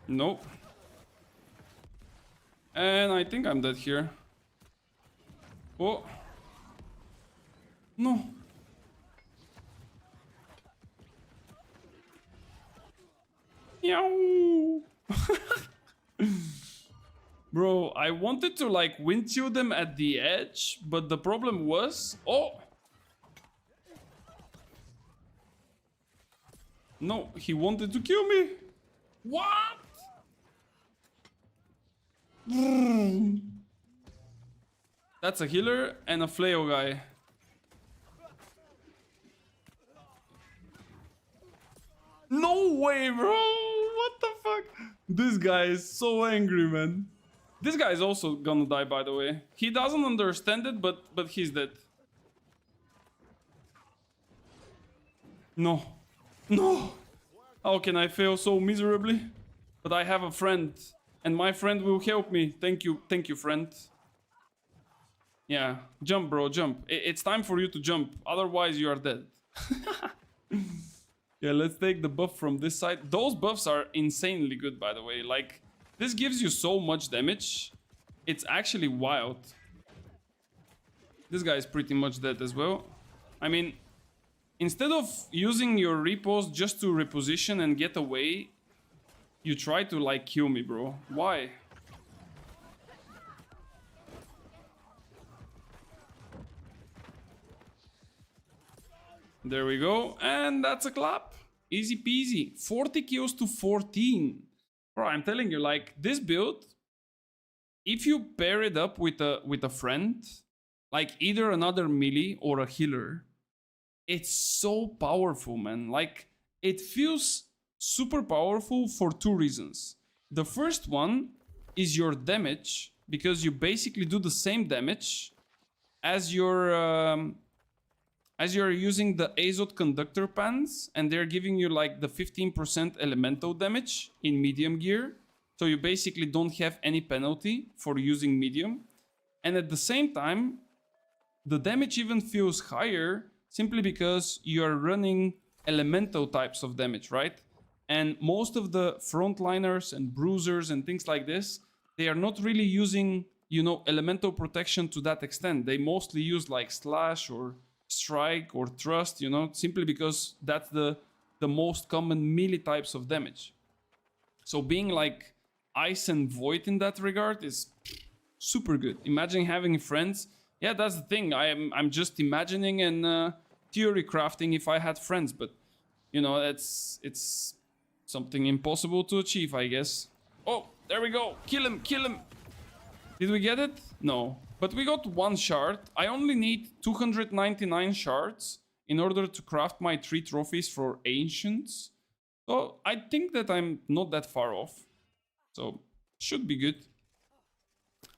No. And I think I'm dead here. Oh. No. Meow. Bro, I wanted to like wind chill them at the edge, but the problem was... Oh! No, he wanted to kill me. What? That's a healer and a flail guy. No way, bro! What the fuck? This guy is so angry, man. This guy is also gonna die, by the way. He doesn't understand it, but he's dead. No. No! How can I fail so miserably? But I have a friend, and my friend will help me. Thank you, friend. Yeah, jump, bro, jump. It's time for you to jump, otherwise you are dead. Yeah, let's take the buff from this side. Those buffs are insanely good, by the way. Like, this gives you so much damage. It's actually wild. This guy is pretty much dead as well. I mean, instead of using your repos just to reposition and get away, you try to, like, kill me, bro. Why? There we go. And that's a clap. Easy peasy. 40 kills to 14. Bro, I'm telling you, like, this build, if you pair it up with a friend, like either another melee or a healer, it's so powerful, man. Like, it feels super powerful for two reasons. The first one is your damage, because you basically do the same damage as you're using the Azot conductor pans, and they're giving you like the 15% elemental damage in medium gear. So you basically don't have any penalty for using medium. And at the same time, the damage even feels higher simply because you are running elemental types of damage, right? And most of the frontliners and bruisers and things like this, they are not really using, you know, elemental protection to that extent. They mostly use like slash or strike or thrust, you know, simply because that's the most common melee types of damage. So being like ice and void in that regard is super good. Imagine having friends. Yeah, that's the thing. I'm just imagining and theory crafting if I had friends, but you know, it's something impossible to achieve, I guess. Oh, there we go. Kill him, kill him. Did we get it? No. But we got one shard. I only need 299 shards in order to craft my 3 trophies for ancients. So I think that I'm not that far off. So should be good.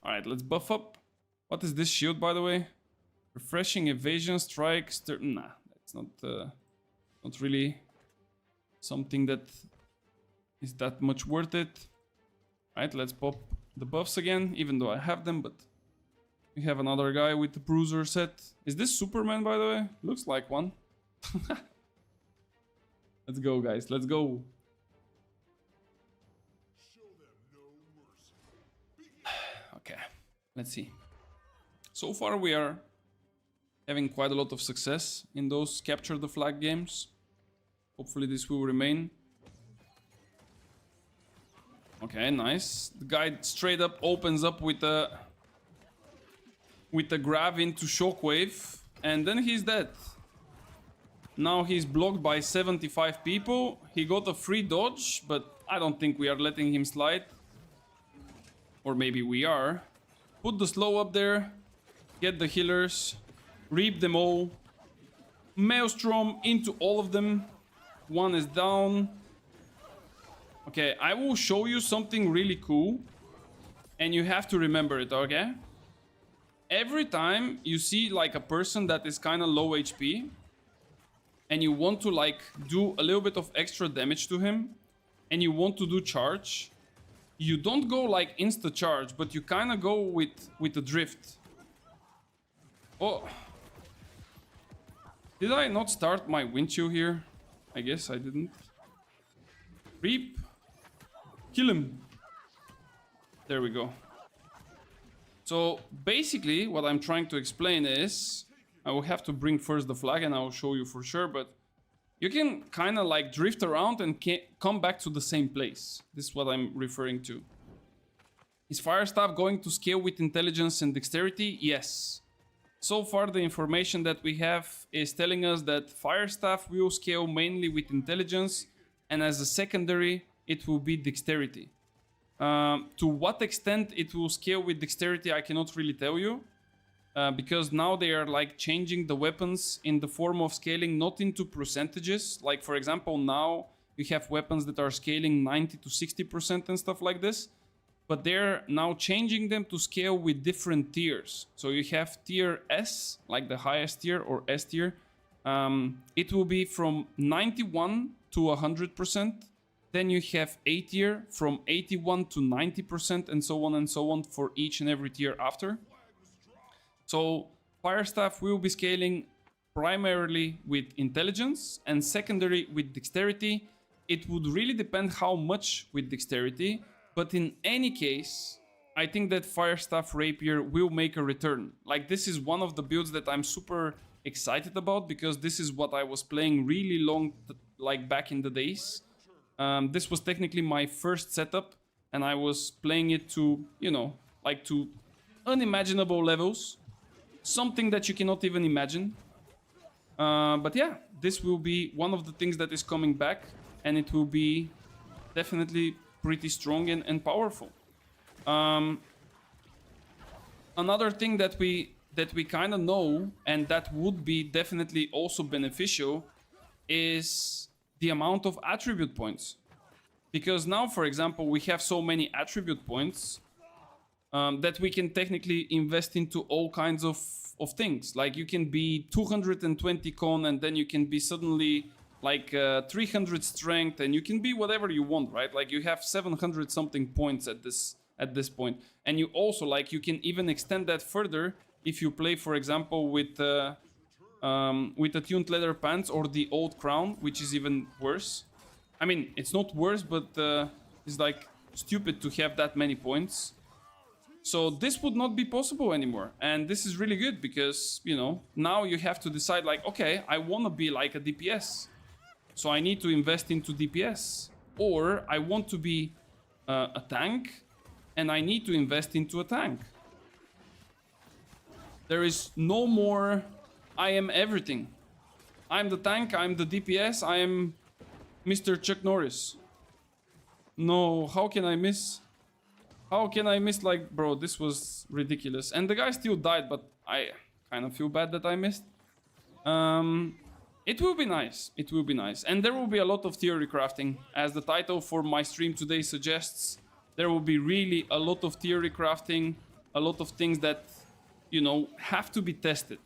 Alright, let's buff up. What is this shield, by the way? Refreshing evasion, strike, nah, that's not really something that is that much worth it. Right, let's pop the buffs again, even though I have them, but we have another guy with the bruiser set. Is this Superman, by the way? Looks like one. Let's go, guys. Let's go. Okay, let's see. So far, we are having quite a lot of success in those capture the flag games. Hopefully, this will remain. Okay, nice. The guy straight up opens up with a grab into Shockwave, and then he's dead. Now he's blocked by 75 people. He got a free dodge, but I don't think we are letting him slide. Or maybe we are. Put the slow up there. Get the healers. Reap them all. Maelstrom into all of them. One is down. Okay, I will show you something really cool. And you have to remember it, okay? Every time you see like a person that is kind of low HP and you want to like do a little bit of extra damage to him and you want to do charge, you don't go like insta charge, but you kind of go with the drift. Oh. Did I not start my wind chill here? I guess I didn't. Reap. Kill him. There we go. So basically what I'm trying to explain is, I will have to bring first the flag and I will show you for sure, but you can kind of like drift around and come back to the same place. This is what I'm referring to. Is Fire Staff going to scale with intelligence and dexterity? Yes. So far the information that we have is telling us that Fire Staff will scale mainly with intelligence, and as a secondary it will be dexterity. To what extent it will scale with dexterity, I cannot really tell you. Because now they are like changing the weapons in the form of scaling not into percentages. Like for example, now you have weapons that are scaling 90 to 60% and stuff like this. But they're now changing them to scale with different tiers. So you have tier S, like the highest tier, or S tier. It will be from 91 to 100%. Then you have A tier from 81 to 90% and so on for each and every tier after. So Fire Staff will be scaling primarily with intelligence and secondary with dexterity. It would really depend how much with dexterity, but in any case, I think that Fire Staff Rapier will make a return. Like this is one of the builds that I'm super excited about because this is what I was playing really long, like back in the days. This was technically my first setup and I was playing it to, you know, like to unimaginable levels. Something that you cannot even imagine. But yeah, this will be one of the things that is coming back and it will be definitely pretty strong and powerful. Another thing that we kind of know and that would be definitely also beneficial is the amount of attribute points. Because now, for example, we have so many attribute points that we can technically invest into all kinds of things. Like you can be 220 con and then you can be suddenly like 300 strength and you can be whatever you want, right? Like you have 700 something points at this point. And you also like you can even extend that further if you play, for example, with the tuned leather pants or the old crown, which is even worse. I mean, it's not worse, but it's like stupid to have that many points. So this would not be possible anymore. And this is really good because, you know, now you have to decide like, okay, I want to be like a DPS. So I need to invest into DPS. Or I want to be a tank and I need to invest into a tank. There is no more, I am everything. I'm the tank, I'm the DPS, I am Mr. Chuck Norris. No, how can I miss? How can I miss? Like, bro, this was ridiculous. And the guy still died, but I kind of feel bad that I missed. It will be nice. It will be nice. And there will be a lot of theory crafting. As the title for my stream today suggests, there will be really a lot of theory crafting, a lot of things that, you know, have to be tested.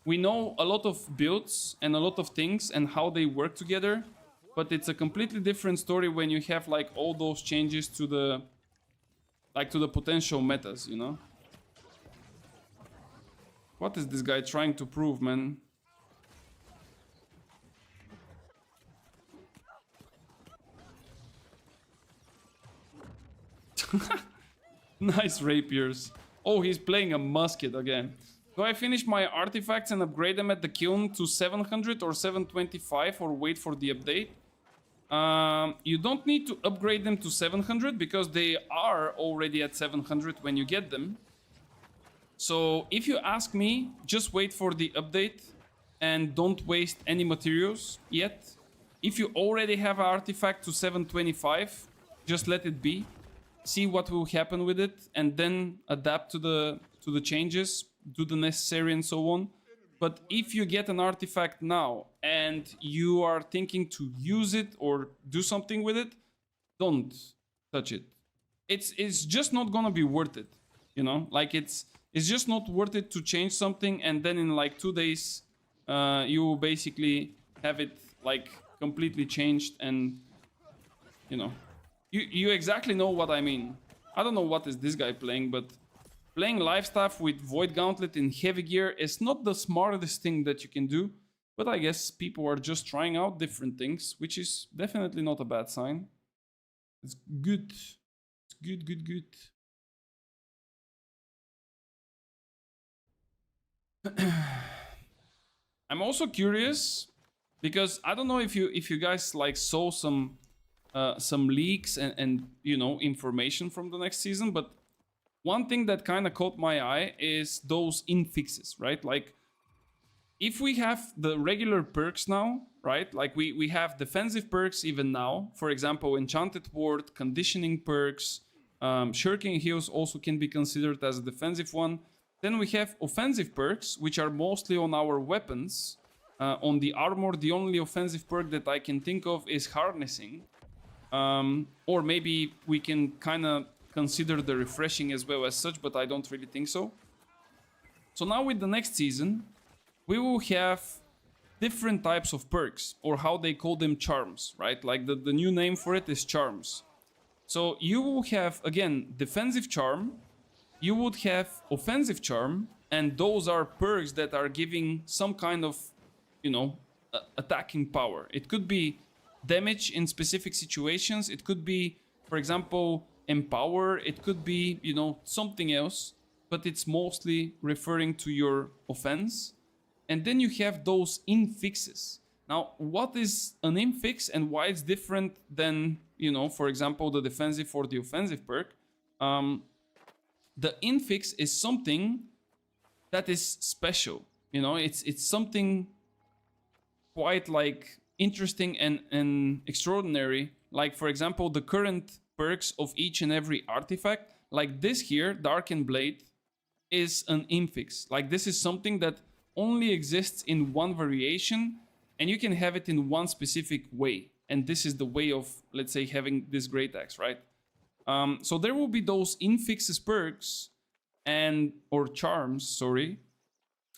We know a lot of builds and a lot of things and how they work together. but it's a completely different story when you have like all those changes to the potential metas, you know? What is this guy trying to prove, man? Nice rapiers. Oh, he's playing a musket again. Do I finish my artifacts and upgrade them at the kiln to 700 or 725 or wait for the update? You don't need to upgrade them to 700 because they are already at 700 when you get them. So if you ask me, just wait for the update and don't waste any materials yet. If you already have an artifact to 725, just let it be. See what will happen with it and then adapt to the changes, do the necessary and so on. But if you get an artifact now and you are thinking to use it or do something with it, don't touch it. It's just not gonna be worth it, you know? Like it's just not worth it to change something and then in like 2 days you will basically have it like completely changed and, you know. You exactly know what I mean. I don't know what is this guy playing, but playing life staff with Void Gauntlet in heavy gear is not the smartest thing that you can do. But I guess people are just trying out different things, which is definitely not a bad sign. It's good. It's good, good, good. I'm also curious because I don't know if you guys like saw some leaks and you know information from the next season, but one thing that kind of caught my eye is those infixes, right? Like if we have the regular perks now, right? Like we have defensive perks even now, for example, Enchanted Ward, conditioning perks, shirking heals also can be considered as a defensive one. Then we have offensive perks, which are mostly on our weapons. On the armor, the only offensive perk that I can think of is harnessing. Or maybe we can kind of consider the refreshing as well as such, but I don't really think so. So now with the next season, we will have different types of perks, or how they call them, charms, right? Like the new name for it is charms. So you will have, again, defensive charm, you would have offensive charm, and those are perks that are giving some kind of, you know, attacking power. It could be damage in specific situations, it could be, for example, empower, it could be, you know, something else, but it's mostly referring to your offense. And then you have those infixes. Now, what is an infix and why it's different than, you know, for example, the defensive or the offensive perk? The infix is something that is special, you know, it's something quite like interesting and extraordinary. Like, for example, the current perks of each and every artifact, like this here, Darkened Blade, is an infix. Like, this is something that only exists in one variation, and you can have it in one specific way. And this is the way of, let's say, having this great axe, right? So there will be those infixes perks or charms, sorry,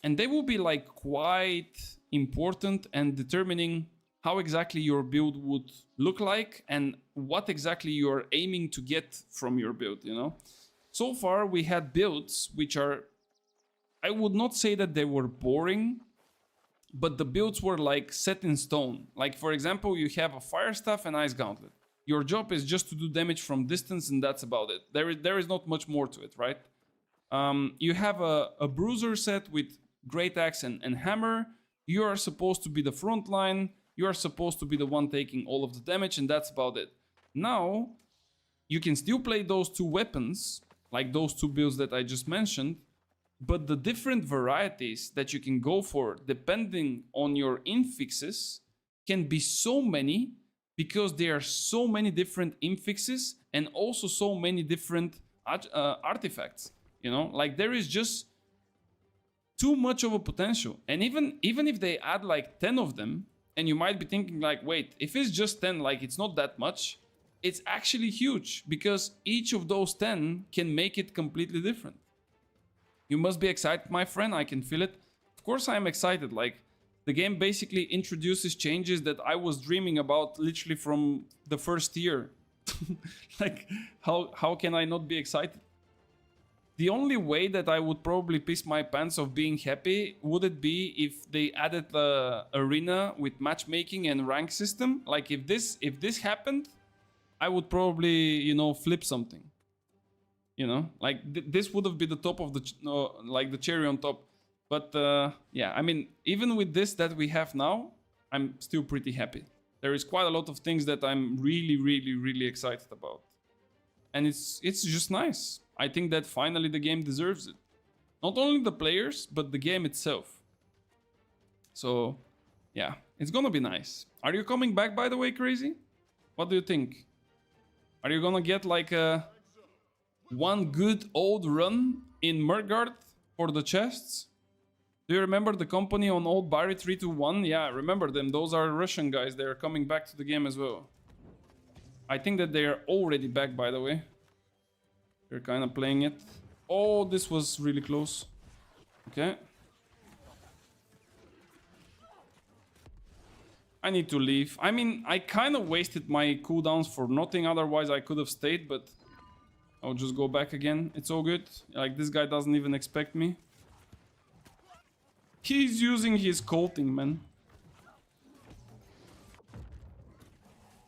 and they will be like quite important and determining how exactly your build would look like and what exactly you're aiming to get from your build, you know? So far we had builds which are, I would not say that they were boring, but the builds were like set in stone. Like, for example, you have a Fire Staff and Ice Gauntlet. Your job is just to do damage from distance, and that's about it. There is not much more to it, right? You have a Bruiser set with Great Axe and Hammer. You are supposed to be the front line. You are supposed to be the one taking all of the damage, and that's about it. Now, you can still play those two weapons, like those two builds that I just mentioned, but the different varieties that you can go for, depending on your infixes, can be so many, because there are so many different infixes and also so many different artifacts. You know, like there is just too much of a potential. And even if they add like 10 of them, and you might be thinking like, wait, if it's just 10, like it's not that much, it's actually huge, because each of those 10 can make it completely different. You must be excited, my friend. I can feel it. Of course I'm excited. Like, the game basically introduces changes that I was dreaming about literally from the first year. Like, how can I not be excited? The only way that I would probably piss my pants of being happy would it be if they added the arena with matchmaking and rank system. Like if this happened, I would probably, you know, flip something. You know, like this would have been the top of the like the cherry on top. But yeah, I mean, even with this that we have now, I'm still pretty happy. There is quite a lot of things that I'm really excited about. And it's just nice. I think that finally the game deserves it. Not only the players, but the game itself. So, yeah, it's gonna be nice. Are you coming back, by the way, Crazy? What do you think? Are you gonna get like a one good old run in Murgard for the chests? Do you remember the company on old Barry 321? Yeah, I remember them. Those are Russian guys. They're coming back to the game as well. I think that they are already back, by the way. They're kind of playing it. Oh, this was really close. Okay. I need to leave. I mean, I kind of wasted my cooldowns for nothing. Otherwise, I could have stayed, but I'll just go back again. It's all good. Like, this guy doesn't even expect me. He's using his colting, man.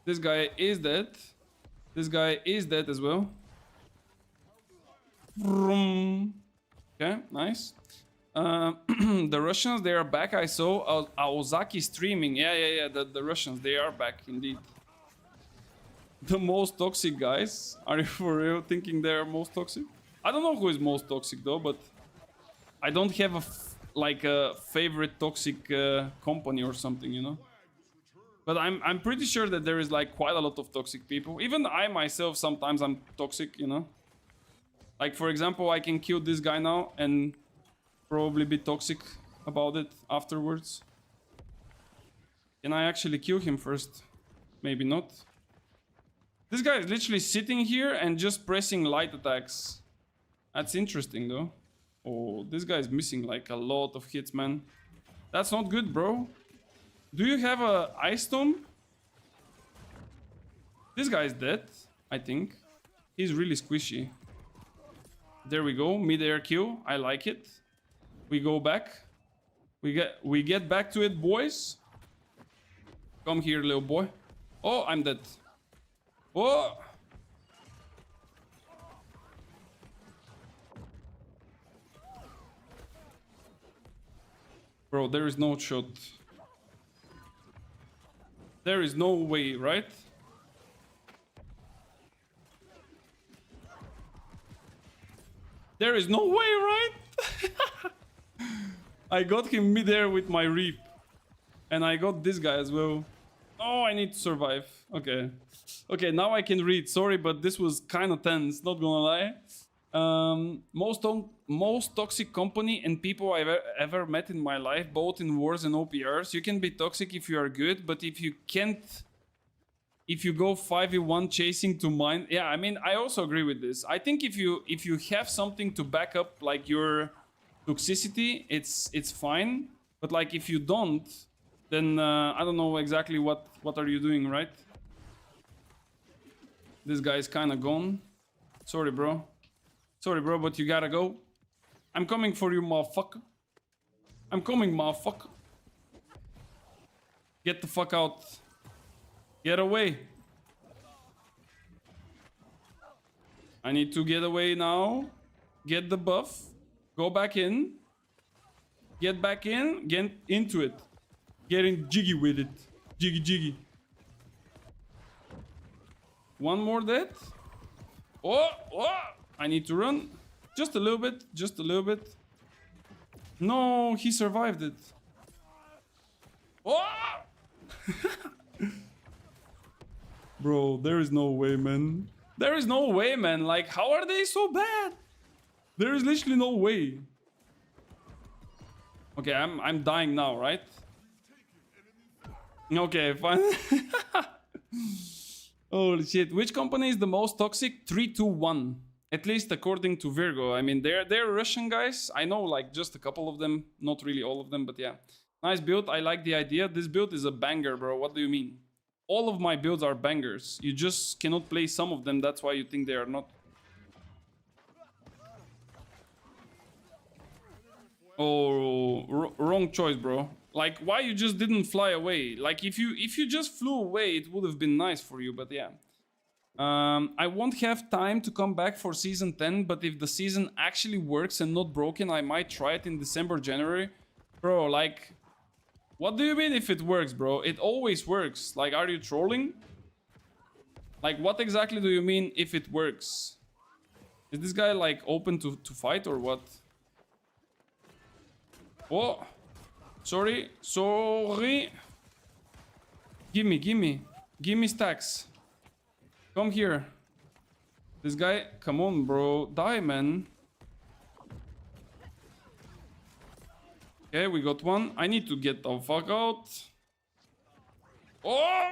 This guy is dead. This guy is dead as well. Okay, nice. The Russians, they are back. I saw Aozaki streaming. Yeah. The Russians, they are back indeed. The most toxic guys. Are you for real thinking they are most toxic? I don't know who is most toxic though, but I don't have a favorite toxic company or something, you know. But I'm pretty sure that there is like quite a lot of toxic people. Even I myself sometimes I'm toxic, you know. Like, for example, I can kill this guy now and probably be toxic about it afterwards. Can I actually kill him first? Maybe not. This guy is literally sitting here and just pressing light attacks. That's interesting, though. Oh, this guy is missing like a lot of hits, man. That's not good, bro. Do you have a Ice Stone? This guy is dead, I think. He's really squishy. There we go, mid-air kill. I like it. We go back. We get back to it, boys. Come here, little boy. Oh, I'm dead. Oh! Bro, there is no shot. There is no way, right? There is no way, right? I got him mid-air with my Reap. And I got this guy as well. Oh, I need to survive. Okay. Okay, now I can read. Sorry, but this was kind of tense, not gonna lie. Most toxic company and people I've ever met in my life, both in wars and OPRs. You can be toxic if you are good, but if you can't... If you go 5v1 chasing to mine... Yeah, I mean, I also agree with this. I think if you have something to back up, like, your toxicity, it's fine. But, like, if you don't, then I don't know exactly what are you doing, right? This guy is kind of gone. Sorry, bro. Sorry, bro, but you gotta go. I'm coming for you, motherfucker. I'm coming, motherfucker. Get the fuck out. Get away. I need to get away now. Get the buff. Go back in. Get back in. Get into it. Getting jiggy with it. Jiggy, jiggy. One more dead. Oh, oh. I need to run. Just a little bit. Just a little bit. No, he survived it. Oh! Bro, there is no way, man. There is no way, man. Like, how are they so bad? There is literally no way. Okay, I'm dying now, right? Okay, fine. Holy shit. Which company is the most toxic? 321. At least according to Virgo. I mean, they're Russian guys. I know, like, just a couple of them. Not really all of them, but yeah. Nice build. I like the idea. This build is a banger, bro. What do you mean? All of my builds are bangers. You just cannot play some of them. That's why you think they are not. Oh, wrong choice, bro. Like, why you just didn't fly away? Like, if you just flew away, it would have been nice for you. But yeah. I won't have time to come back for season 10, but if the season actually works and not broken, I might try it in December, January. Bro, like, what do you mean if it works, bro? It always works. Like, are you trolling? Like, what exactly do you mean if it works? Is this guy, like, open to fight or what? Oh, sorry. Give me stacks. Come here. This guy, come on, bro. Die, man. Okay, we got one. I need to get the fuck out. Oh!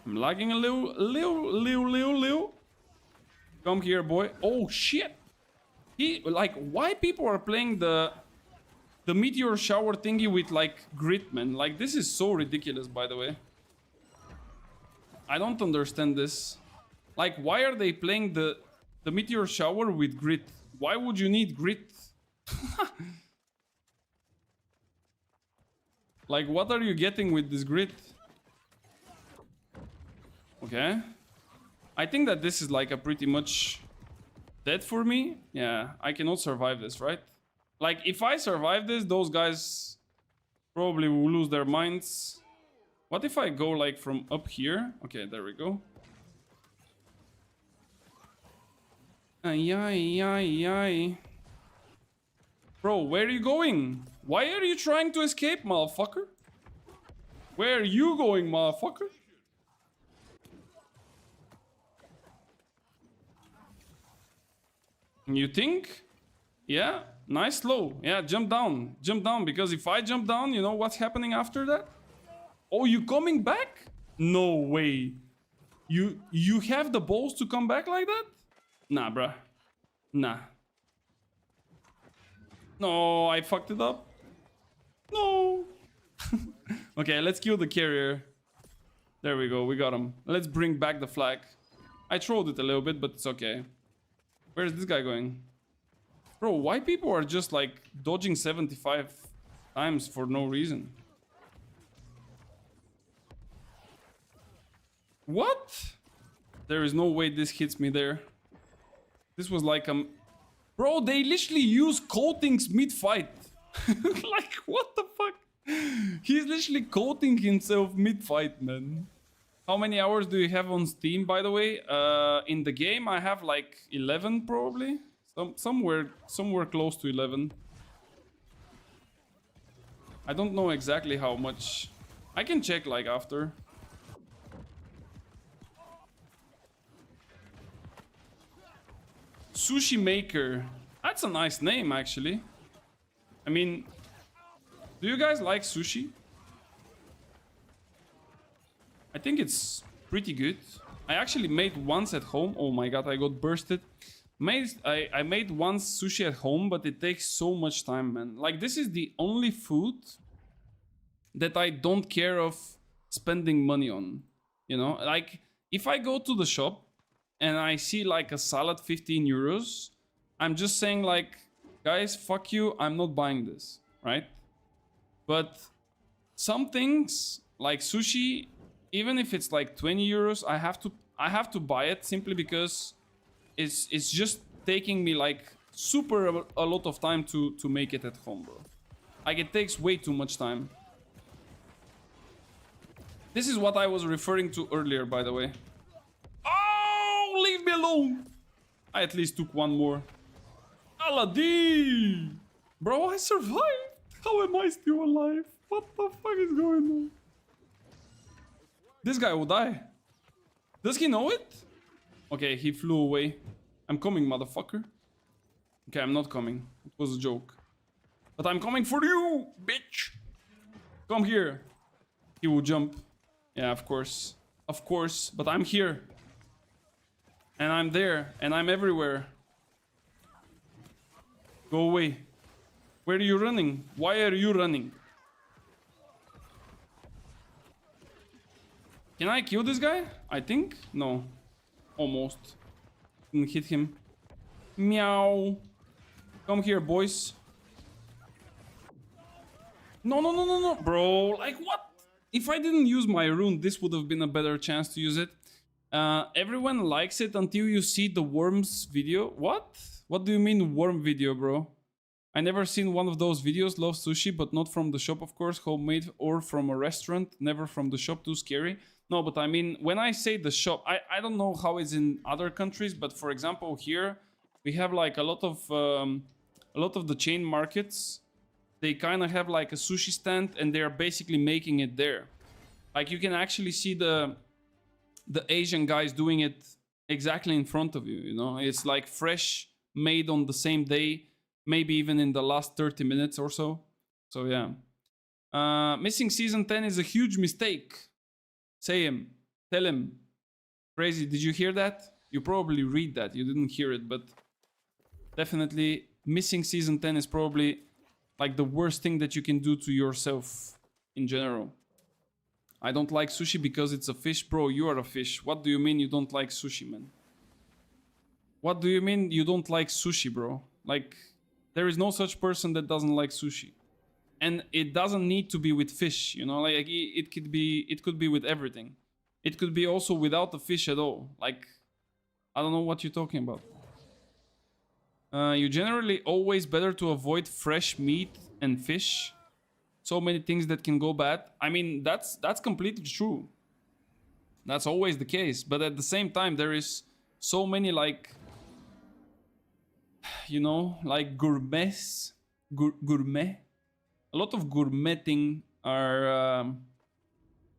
I'm lagging a little. Come here, boy. Oh, shit. Like, why people are playing the meteor shower thingy with, like, grit, man? Like, this is so ridiculous, by the way. I don't understand this. Like, why are they playing the meteor shower with grit? Why would you need grit? Like, what are you getting with this grit? Okay. I think that this is like a pretty much dead for me. Yeah, I cannot survive this, right? Like, if I survive this, those guys probably will lose their minds. What if I go, like, from up here? Okay, there we go. Ay. Bro, where are you going? Why are you trying to escape, motherfucker? Where are you going, motherfucker? You think? Yeah, nice slow. Yeah, jump down. Jump down, because if I jump down, you know what's happening after that? Oh, you coming back? No way. You have the balls to come back like that? Nah, bruh. Nah. No, I fucked it up. No. Okay, let's kill the carrier. There we go, we got him. Let's bring back the flag. I trolled it a little bit, but it's okay. Where's this guy going? Bro, why people are just like dodging 75 times for no reason? What? There is no way this hits me there. This was like a... Bro, they literally use coatings mid-fight. Like, what the fuck? He's literally coating himself mid-fight, man. How many hours do you have on Steam, by the way? In the game, I have like 11, probably. Somewhere close to 11. I don't know exactly how much. I can check, like, after. Sushi Maker. That's a nice name, actually. I mean, do you guys like sushi? I think it's pretty good. I actually made once at home. Oh my god, I got bursted. I made once sushi at home, but it takes so much time, man. Like, this is the only food that I don't care of spending money on. You know, like, if I go to the shop and I see like a salad 15 euros, I'm just saying, like, guys, fuck you, I'm not buying this, right? But some things like sushi, even if it's like 20 euros, I have to buy it simply because it's just taking me like a lot of time to make it at home, bro. Like, it takes way too much time. This is what I was referring to earlier, by the way. Oh, leave me alone. I at least took one more. Aladdin! Bro, I survived. How am I still alive? What the fuck is going on? This guy will die. Does he know it? Okay, he flew away. I'm coming, motherfucker. Okay, I'm not coming. It was a joke. But I'm coming for you, bitch. Come here. He will jump. Yeah, of course. Of course. But I'm here. And I'm there. And I'm everywhere. Go away. Where are you running? Why are you running? Can I kill this guy? I think? No. Almost. Didn't hit him. Meow. Come here, boys. No, no, no, no, no. Bro, like what? If I didn't use my rune, this would have been a better chance to use it. Everyone likes it until you see the worms video. What? What do you mean worm video, bro? I never seen one of those videos. Love sushi, but not from the shop, of course. Homemade or from a restaurant. Never from the shop. Too scary. No, but I mean, when I say the shop, I don't know how it's in other countries, but for example, here we have like a lot of the chain markets. They kind of have like a sushi stand, and they are basically making it there. Like you can actually see the Asian guys doing it exactly in front of you. You know, it's like fresh, made on the same day, maybe even in the last 30 minutes or so. So yeah, missing season 10 is a huge mistake. Say him. Tell him. Crazy, did you hear that? You probably read that. You didn't hear it, but definitely missing season 10 is probably like the worst thing that you can do to yourself in general. I don't like sushi because it's a fish. Bro, you are a fish. What do you mean you don't like sushi, man? What do you mean you don't like sushi, bro? Like, there is no such person that doesn't like sushi. And it doesn't need to be with fish, you know, like it could be with everything. It could be also without the fish at all. Like, I don't know what you're talking about. You generally always better to avoid fresh meat and fish. So many things that can go bad. I mean, that's completely true. That's always the case. But at the same time, there is so many like, you know, like gourmet. A lot of gourmeting are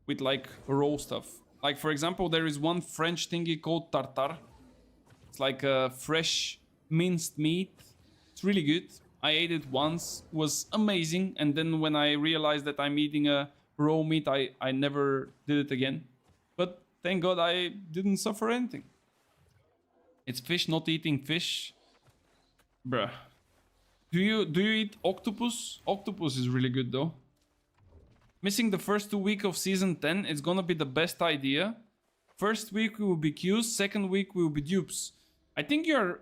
with like raw stuff. Like for example, there is one French thingy called tartare. It's like a fresh minced meat. It's really good. I ate it once, was amazing. And then when I realized that I'm eating a raw meat, I never did it again. But thank God I didn't suffer anything. It's fish not eating fish. Bruh. Do you eat octopus? Octopus is really good though. Missing the first 2 weeks of season 10, it's gonna be the best idea. First week we will be Qs, second week we will be dupes. I think you're...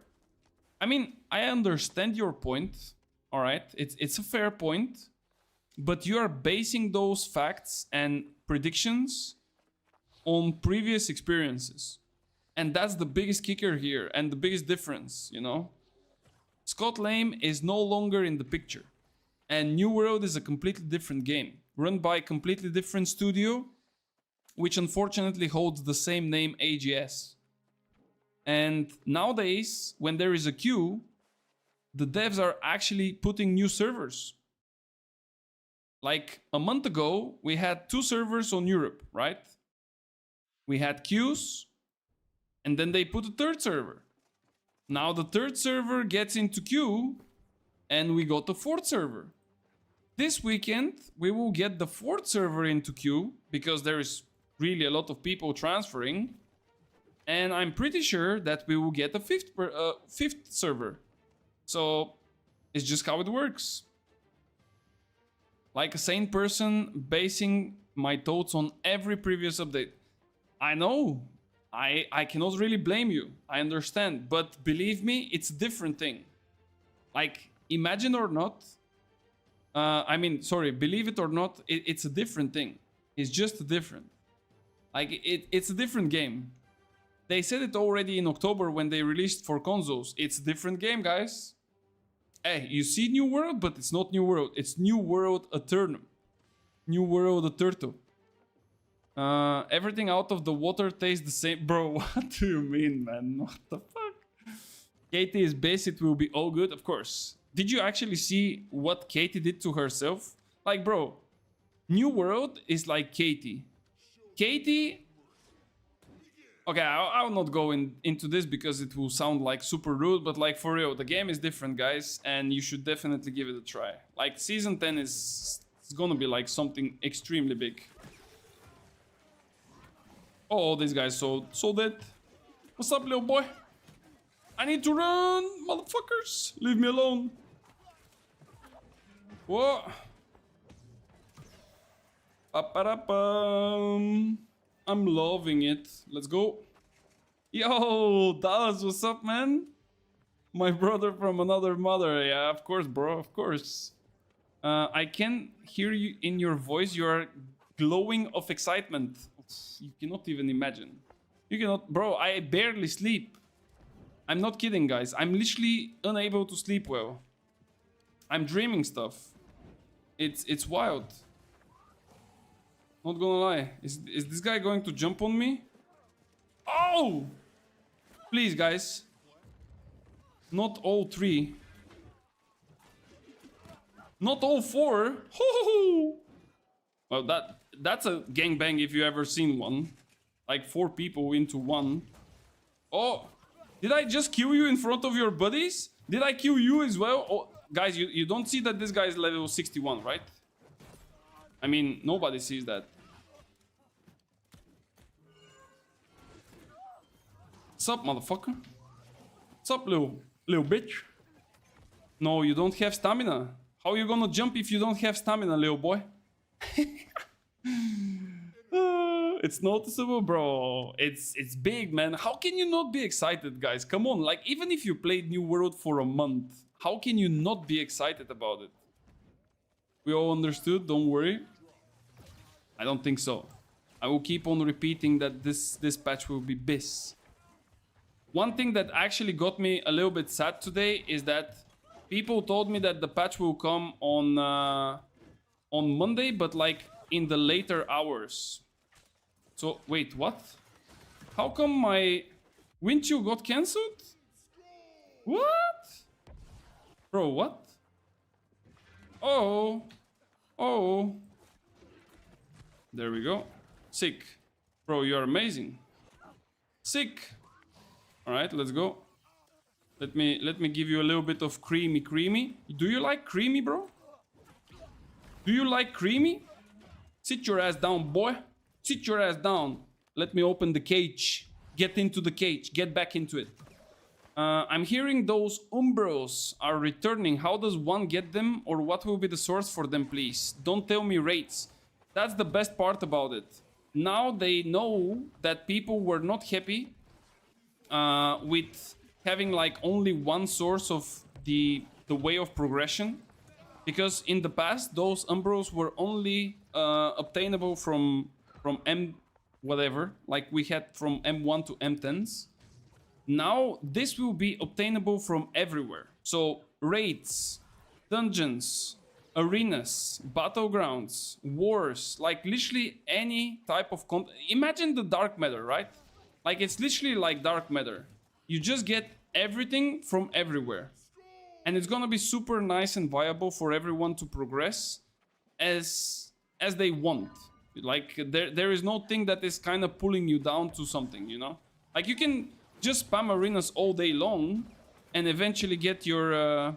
I mean, I understand your point. Alright, it's a fair point. But you are basing those facts and predictions on previous experiences. And that's the biggest kicker here and the biggest difference, you know? Scott Lame is no longer in the picture. And New World is a completely different game, run by a completely different studio, which unfortunately holds the same name, AGS. And nowadays, when there is a queue, the devs are actually putting new servers. Like a month ago, we had 2 servers on Europe, right? We had queues, and then they put a 3rd server. Now the 3rd server gets into queue, and we got the 4th server. This weekend, we will get the 4th server into queue, because there is really a lot of people transferring. And I'm pretty sure that we will get a 5th server. So, it's just how it works. Like a sane person, basing my thoughts on every previous update. I know. I cannot really blame you. I understand. But believe me, it's a different thing. Like, imagine or not. Believe it or not, it's a different thing. It's just different. Like, it's a different game. They said it already in October when they released for consoles. It's a different game, guys. Hey, you see New World, but it's not New World. It's New World Eternum. New World Eterno. Everything out of the water tastes the same. Bro, what do you mean, man? What the fuck? Katie is base, it will be all good, of course. Did you actually see what Katie did to herself? Like, bro, New World is like Katie. Katie... Okay, I'll not go into this because it will sound like super rude, but like for real, the game is different, guys, and you should definitely give it a try. Like, Season 10 is it's gonna be like something extremely big. Oh, this guy's so dead. What's up, little boy? I need to run, motherfuckers. Leave me alone. Whoa. Ba-ba-da-bum. I'm loving it. Let's go. Yo, Dallas, what's up, man? My brother from another mother. Yeah, of course, bro, of course. I can hear you in your voice. You are glowing of excitement. You cannot even imagine. You cannot, bro. I barely sleep. I'm not kidding, guys. I'm literally unable to sleep well. I'm dreaming stuff. It's wild. Not gonna lie. Is this guy going to jump on me? Oh! Please, guys. Not all three. Not all four. Ho-ho-ho! Well, that's a gangbang if you ever seen one. Like 4 people into one. Oh! Did I just kill you in front of your buddies? Did I kill you as well? Oh, guys, you don't see that this guy is level 61, right? I mean, nobody sees that. What's up, motherfucker? What's up, little bitch? No, you don't have stamina. How are you gonna jump if you don't have stamina, little boy? It's noticeable, bro. It's big, man. How can you not be excited, guys? Come on, like, even if you played New World for a month, how can you not be excited about it? We all understood, don't worry. I don't think so. I will keep on repeating that this patch will be bis. One thing that actually got me a little bit sad today is that people told me that the patch will come on Monday, but like in the later hours. So wait, what? How come my Windchill got cancelled? What? Bro, what? Oh. Oh. There we go. Sick. Bro, you're amazing. Sick. Alright, let's go. Let me give you a little bit of creamy. Do you like creamy, bro? Do you like creamy? Sit your ass down, boy. Sit your ass down. Let me open the cage. Get into the cage. Get back into it. I'm hearing those Umbros are returning. How does one get them? Or what will be the source for them, please? Don't tell me rates. That's the best part about it. Now they know that people were not happy with having like only one source of the way of progression. Because in the past, those Umbros were only obtainable from M whatever. Like we had from M1 to M10s. Now this will be obtainable from everywhere. So raids, dungeons, arenas, battlegrounds, wars, like literally any type of content. Imagine the dark matter, right? Like it's literally like dark matter. You just get everything from everywhere. And it's gonna be super nice and viable for everyone to progress as they want. Like there is no thing that is kind of pulling you down to something, you know? Like you can just spam arenas all day long and eventually get your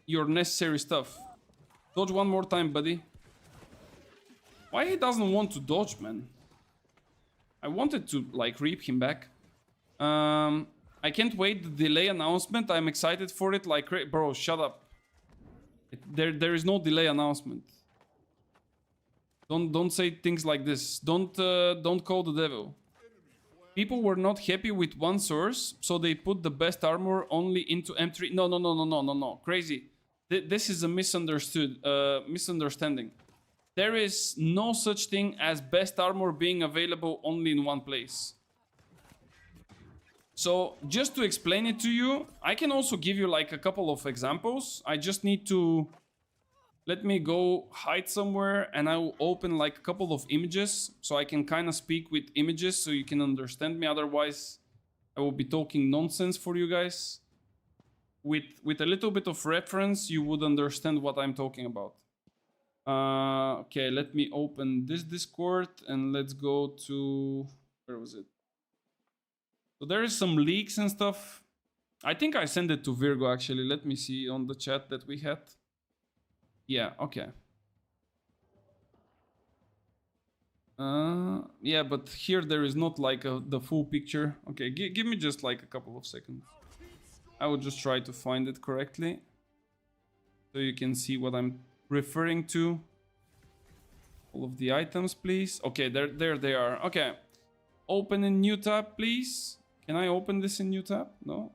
necessary stuff. Dodge one more time, buddy. Why he doesn't want to dodge, man? I wanted to like reap him back. I can't wait the delay announcement. I'm excited for it. Like, bro, shut up. There is no delay announcement. Don't say things like this. Don't call the devil. People were not happy with one source, so they put the best armor only into M3. No. Crazy. This is a misunderstanding. There is no such thing as best armor being available only in one place. So just to explain it to you, I can also give you like a couple of examples. I just need to let me go hide somewhere and I will open like a couple of images so I can kind of speak with images so you can understand me. Otherwise, I will be talking nonsense for you guys. With a little bit of reference, you would understand what I'm talking about. Okay, let me open this Discord and let's go to... Where was it? So there is some leaks and stuff. I think I sent it to Virgo actually. Let me see on the chat that we had. Yeah, okay. Yeah, but here there is not like the full picture. Okay, give me just like a couple of seconds. I will just try to find it correctly. so you can see what I'm referring to. All of the items, please. Okay, there they are. Okay. Open in new tab, please. Can I open this in new tab? No.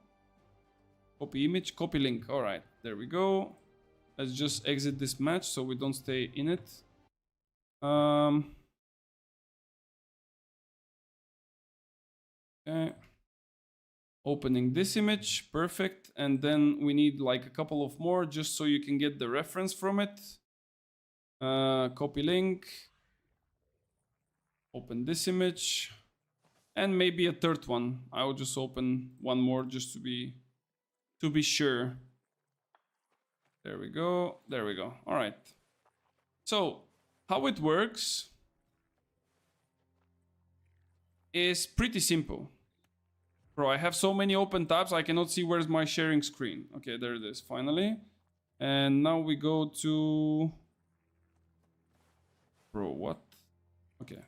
Copy image, copy link. All right, there we go. Let's just exit this match so we don't stay in it. Okay. Opening this image, perfect. And then we need like a couple of more just so you can get the reference from it. Copy link. Open this image. And maybe a third one. I will just open one more just to be sure. There we go. There we go. All right. So how it works is pretty simple. Bro, I have so many open tabs, I cannot see where's my sharing screen. Okay, there it is, finally. And now we go to... Bro, what? Okay.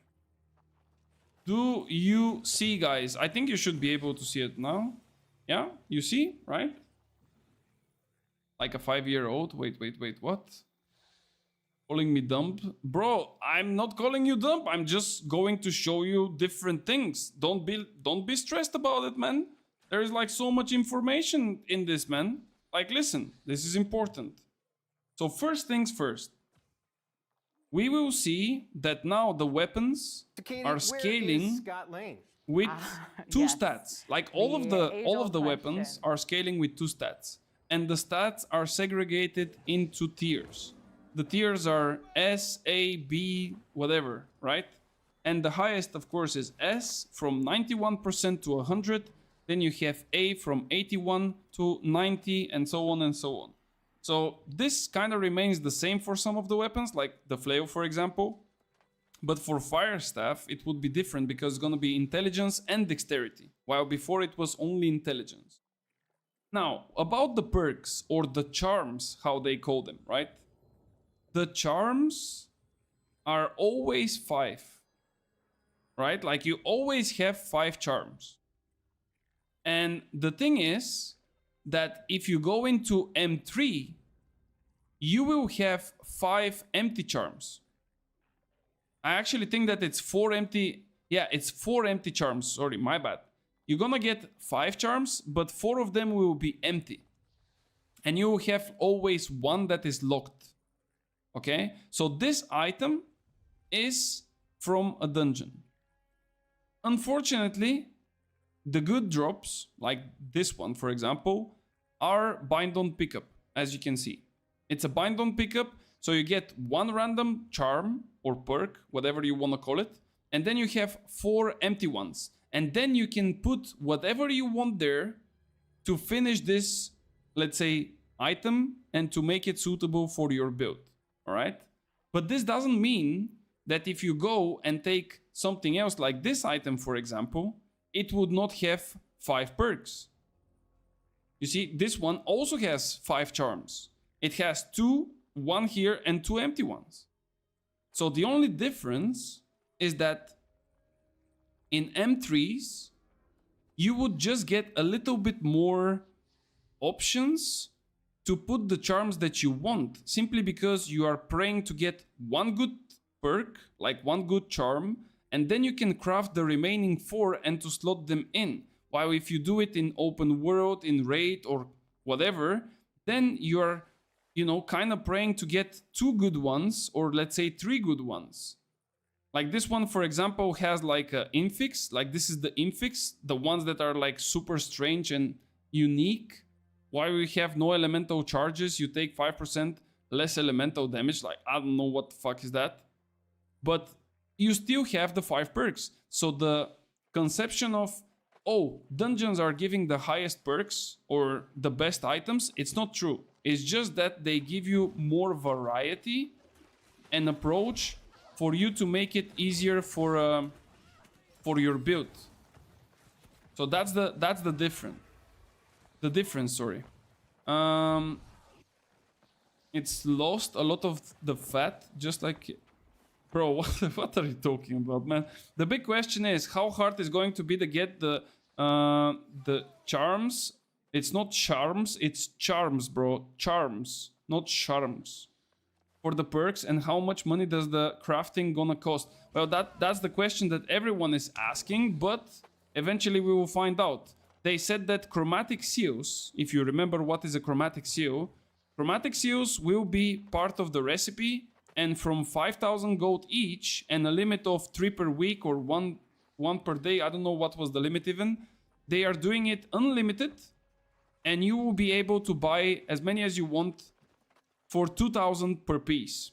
Do you see, guys? I think you should be able to see it now. Yeah, you see, right? Like a 5-year-old. Wait, what? Calling me dumb? Bro, I'm not calling you dumb. I'm just going to show you different things. Don't be stressed about it, man. There's like so much information in this, man. Like, listen, this is important. So first things first. We will see that now the weapons are scaling with two stats. Like all of the weapons are scaling with two stats. And the stats are segregated into tiers. The tiers are S, A, B, whatever, right? And the highest, of course, is S from 91% to 100. Then you have A from 81 to 90 and so on and so on. So this kind of remains the same for some of the weapons, like the flail, for example. But for fire staff, it would be different because it's going to be intelligence and dexterity, while before it was only intelligence. Now, about the perks or the charms, how they call them, right? The charms are always 5, right? Like you always have 5 charms. And the thing is that if you go into M3, you will have 5 empty charms. I actually think that it's 4 empty. Yeah, it's 4 empty charms. Sorry, my bad. You're gonna get 5 charms, but 4 of them will be empty. And you will have always one that is locked. Okay, so this item is from a dungeon. Unfortunately, the good drops, like this one, for example, are bind on pickup, as you can see. It's a bind on pickup, so you get one random charm or perk, whatever you want to call it, and then you have 4 empty ones. And then you can put whatever you want there to finish this, let's say, item and to make it suitable for your build. All right, but this doesn't mean that if you go and take something else like this item, for example, it would not have 5 perks. You see, this one also has 5 charms. It has 2, 1 here and 2 empty ones. So the only difference is that in M3s, you would just get a little bit more options to put the charms that you want, simply because you are praying to get one good perk, like one good charm, and then you can craft the remaining 4 and to slot them in. While if you do it in open world, in raid or whatever, then you're, you know, kind of praying to get 2 good ones or let's say 3 good ones. Like this one, for example, has like a infix, like this is the infix, the ones that are like super strange and unique. While we have no elemental charges, you take 5% less elemental damage. Like, I don't know what the fuck is that. But you still have the 5 perks. So the conception of, oh, dungeons are giving the highest perks or the best items, it's not true. It's just that they give you more variety and approach for you to make it easier for your build. So that's the difference. The difference, sorry. It's lost a lot of the fat, just like... Bro, what are you talking about, man? The big question is, how hard is going to be to get the charms? It's not charms, it's charms, bro. Charms. not charms. For the perks, and how much money does the crafting gonna cost? Well, that's the question that everyone is asking, but eventually we will find out. They said that chromatic seals, if you remember what is a chromatic seals will be part of the recipe, and from 5,000 gold each and a limit of 3 per week or one per day, I don't know what was the limit even, they are doing it unlimited, and you will be able to buy as many as you want for 2,000 per piece.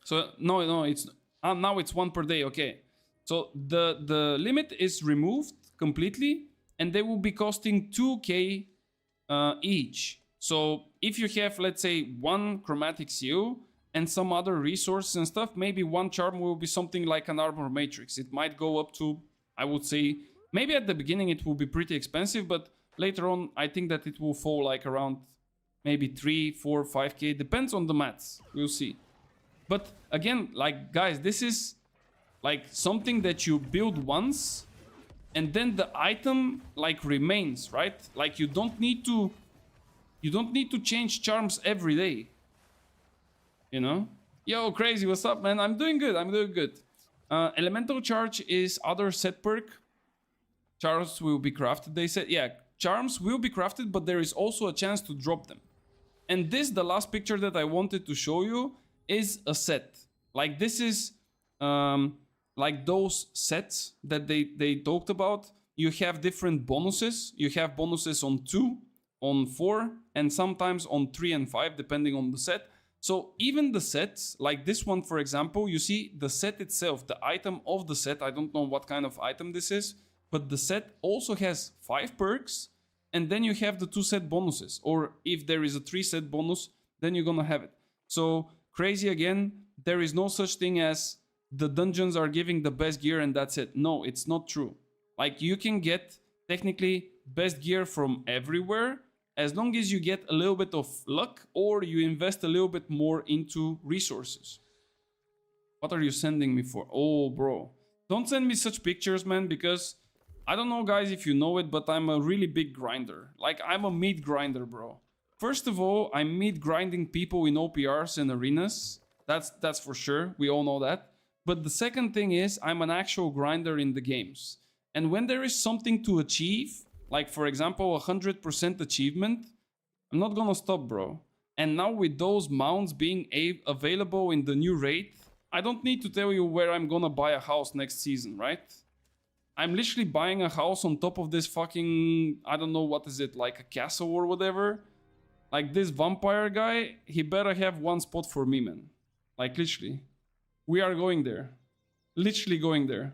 So no, it's now it's 1 per day. Okay, so the limit is removed completely, and they will be costing 2k each. So if you have, let's say, one chromatic seal and some other resources and stuff, maybe one charm will be something like an armor matrix. It might go up to, I would say, maybe at the beginning it will be pretty expensive, but later on I think that it will fall like around maybe 3, 4, 5k, depends on the maths, we'll see. But again, like, guys, this is like something that you build once and then the item like remains, right? Like you don't need to change charms every day, you know? Yo, Crazy, what's up, man? I'm doing good. Elemental charge is other set perk. Charms will be crafted, they said. Yeah, charms will be crafted, but there is also a chance to drop them. And this, the last picture that I wanted to show you, is a set. Like this is like those sets that they talked about. You have different bonuses. You have bonuses on 2, on 4, and sometimes on 3 and 5, depending on the set. So even the sets, like this one, for example, you see the set itself, the item of the set. I don't know what kind of item this is, but the set also has 5 perks. And then you have the 2 set bonuses. Or if there is a 3 set bonus, then you're gonna have it. So, Crazy again, there is no such thing as the dungeons are giving the best gear and that's it. No, it's not true. Like, you can get, technically, best gear from everywhere, as long as you get a little bit of luck or you invest a little bit more into resources. What are you sending me for? Oh, bro. Don't send me such pictures, man, because I don't know, guys, if you know it, but I'm a really big grinder. Like, I'm a meat grinder, bro. First of all, I'm meat grinding people in OPRs and arenas. That's for sure. We all know that. But the second thing is, I'm an actual grinder in the games. And when there is something to achieve, like, for example, 100% achievement, I'm not gonna stop, bro. And now with those mounts being available in the new raid, I don't need to tell you where I'm gonna buy a house next season, right? I'm literally buying a house on top of this fucking, I don't know, what is it, like a castle or whatever. Like this vampire guy, he better have one spot for me, man. Like literally. We are going there. Literally going there.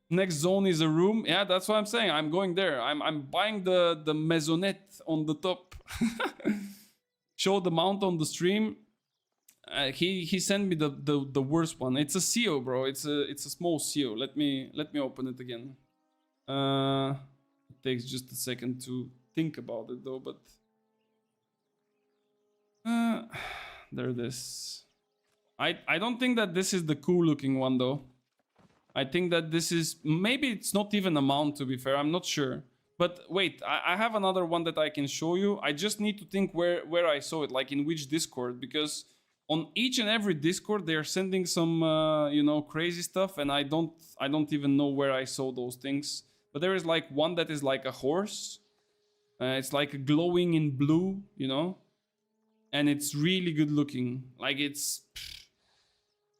Next zone is a room. Yeah, that's what I'm saying. I'm going there. I'm buying the maisonette on the top. Show the mount on the stream. He sent me the worst one. It's a seal, bro. It's a small seal. Let me open it again. It takes just a second to think about it though, but there it is. I don't think that this is the cool looking one though. I think that this is, maybe it's not even a mount, to be fair. I'm not sure. But wait, I have another one that I can show you. I just need to think where I saw it, like in which Discord, because on each and every Discord, they are sending some, you know, crazy stuff, and I don't even know where I saw those things. But there is like one that is like a horse. It's like glowing in blue, you know, and it's really good looking. Like it's,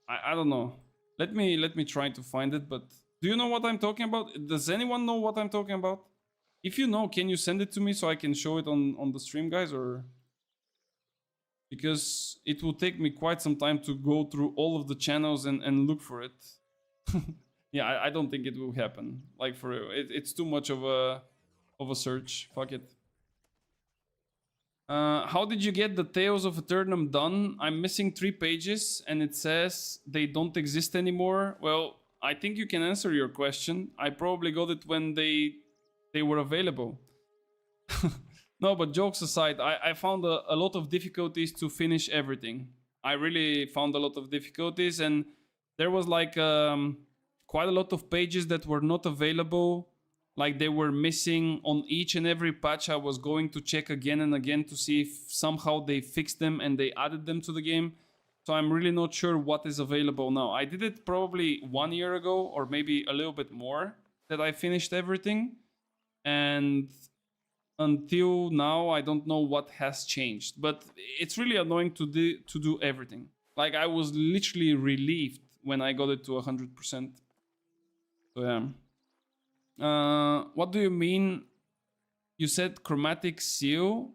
I don't know. Let me try to find it. But do you know what I'm talking about? Does anyone know what I'm talking about? If you know, can you send it to me so I can show it on the stream, guys, or? Because it will take me quite some time to go through all of the channels and look for it. Yeah, I don't think it will happen. Like for real, it's too much of a search. Fuck it. How did you get the Tales of Eternum done? I'm missing 3 pages and it says they don't exist anymore. Well, I think you can answer your question. I probably got it when they were available. No, but jokes aside, I found a lot of difficulties to finish everything. I really found a lot of difficulties, and there was like quite a lot of pages that were not available Like they were missing on each and every patch. I was going to check again and again to see if somehow they fixed them and they added them to the game. So I'm really not sure what is available now. I did it probably 1 year ago or maybe a little bit more that I finished everything. And until now, I don't know what has changed. But it's really annoying to do everything. Like I was literally relieved when I got it to 100%. So yeah. What do you mean? You said chromatic seal.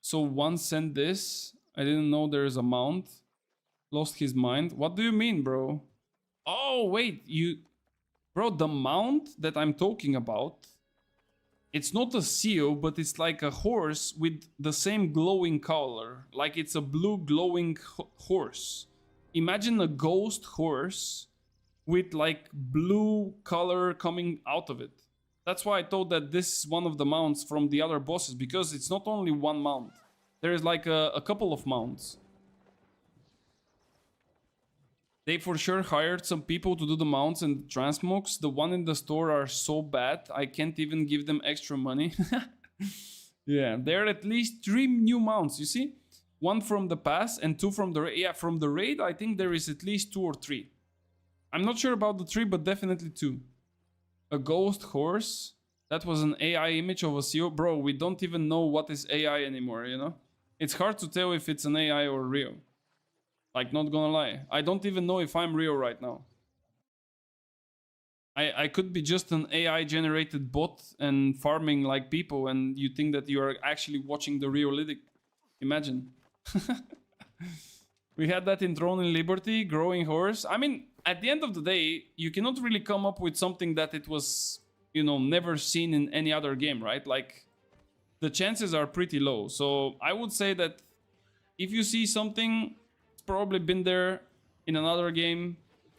So one sent this. I didn't know there's a mount. Lost his mind. What do you mean, bro? Oh, wait. Bro, the mount that I'm talking about, it's not a seal, but it's like a horse with the same glowing color. Like it's a blue glowing horse. Imagine a ghost horse with like blue color coming out of it. That's why I thought that this is one of the mounts from the other bosses, because it's not only one mount. There is like a couple of mounts. They for sure hired some people to do the mounts and the transmogs. The one in the store are so bad, I can't even give them extra money. Yeah, there are at least 3 new mounts, you see? 1 from the pass and 2 from the raid. Yeah, from the raid, I think there is at least 2 or 3. I'm not sure about the 3, but definitely 2. A ghost horse. That was an AI image of a CEO. Bro, we don't even know what is AI anymore, you know? It's hard to tell if it's an AI or real. Like, not gonna lie. I don't even know if I'm real right now. I could be just an AI-generated bot and farming like people, and you think that you are actually watching the realistic. Imagine. We had that in Throne in Liberty, growing horse. I mean, at the end of the day, you cannot really come up with something that it was, you know, never seen in any other game, right? Like, the chances are pretty low. So I would say that if you see something, it's probably been there in another game.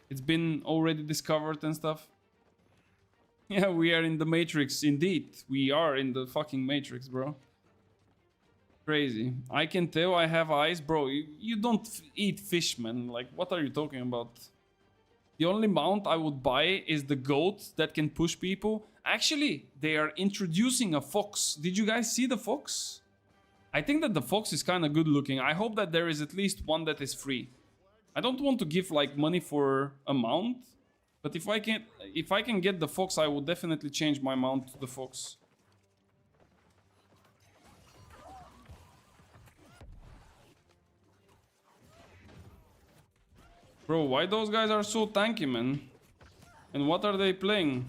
It's been already discovered and stuff. Yeah, we are in the Matrix. Indeed, we are in the fucking Matrix, bro. Crazy. I can tell I have eyes. Bro, you don't eat fish, man. Like, what are you talking about? The only mount I would buy is the goat that can push people. Actually, they are introducing a fox. Did you guys see the fox? I think that the fox is kind of good looking. I hope that there is at least one that is free. I don't want to give like money for a mount. But if I can get the fox, I will definitely change my mount to the fox. Bro, why those guys are so tanky, man? And what are they playing?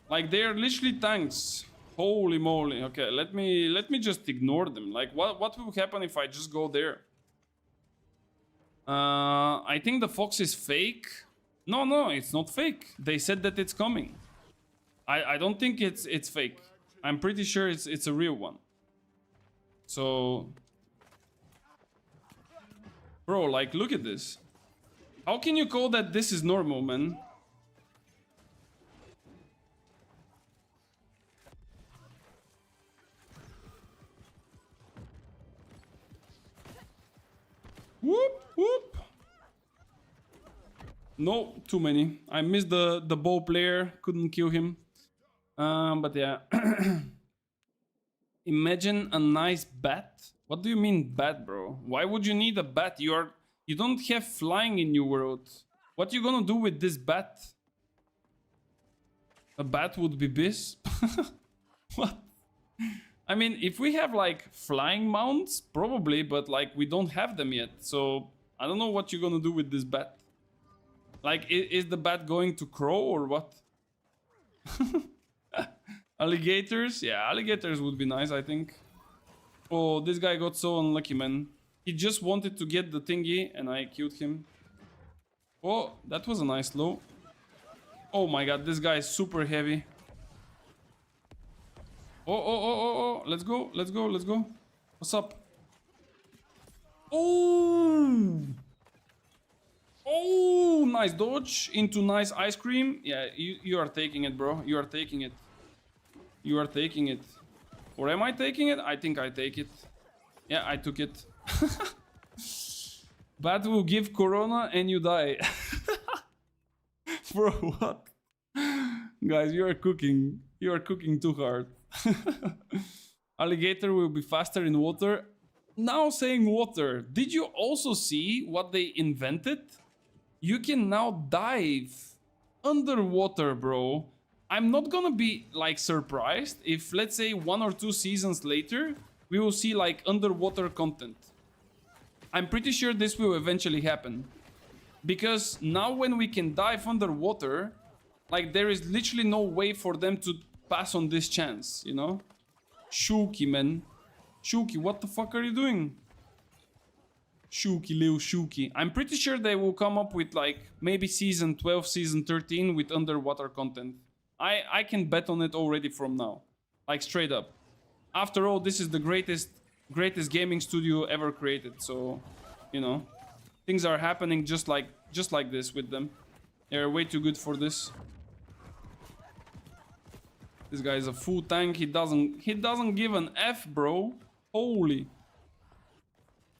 Like, they are literally tanks. Holy moly. Okay, let me just ignore them. Like, what will happen if I just go there? I think the fox is fake. No, it's not fake. They said that it's coming. I don't think it's fake. I'm pretty sure it's a real one. So, bro, like, look at this. How can you call that this is normal, man? Whoop, whoop. No, too many. I missed the bow player. Couldn't kill him. But yeah. Imagine a nice bat. What do you mean bat, bro? Why would you need a bat? You don't have flying in your world. What you gonna do with this bat? A bat would be this? What? I mean, if we have like flying mounts, probably, but like we don't have them yet. So I don't know what you're gonna do with this bat. Like, is the bat going to crow or what? Alligators? Yeah, alligators would be nice, I think. Oh, this guy got so unlucky, man. He just wanted to get the thingy and I killed him. Oh, that was a nice low. Oh my god, this guy is super heavy. Oh. Let's go. What's up? Oh! Oh, nice dodge into nice ice cream. Yeah, you are taking it, bro. You are taking it. You are taking it. Or am I taking it? I think I take it. Yeah, I took it. Bat will give corona and you die. Bro, what? Guys, you are cooking. You are cooking too hard. Alligator will be faster in water. Now saying water, did you also see what they invented? You can now dive underwater, bro. I'm not gonna be like surprised if, let's say, 1 or 2 seasons later, we will see like underwater content. I'm pretty sure this will eventually happen. Because now when we can dive underwater, like there is literally no way for them to pass on this chance, you know? Shuki, man. Shuki, what the fuck are you doing? Shuki, Lil Shuki. I'm pretty sure they will come up with like maybe season 12, season 13 with underwater content. I can bet on it already from now. Like straight up. After all, this is the greatest gaming studio ever created. So, you know, things are happening just like this with them. They're way too good for this. This guy is a full tank. He doesn't give an F, bro. Holy.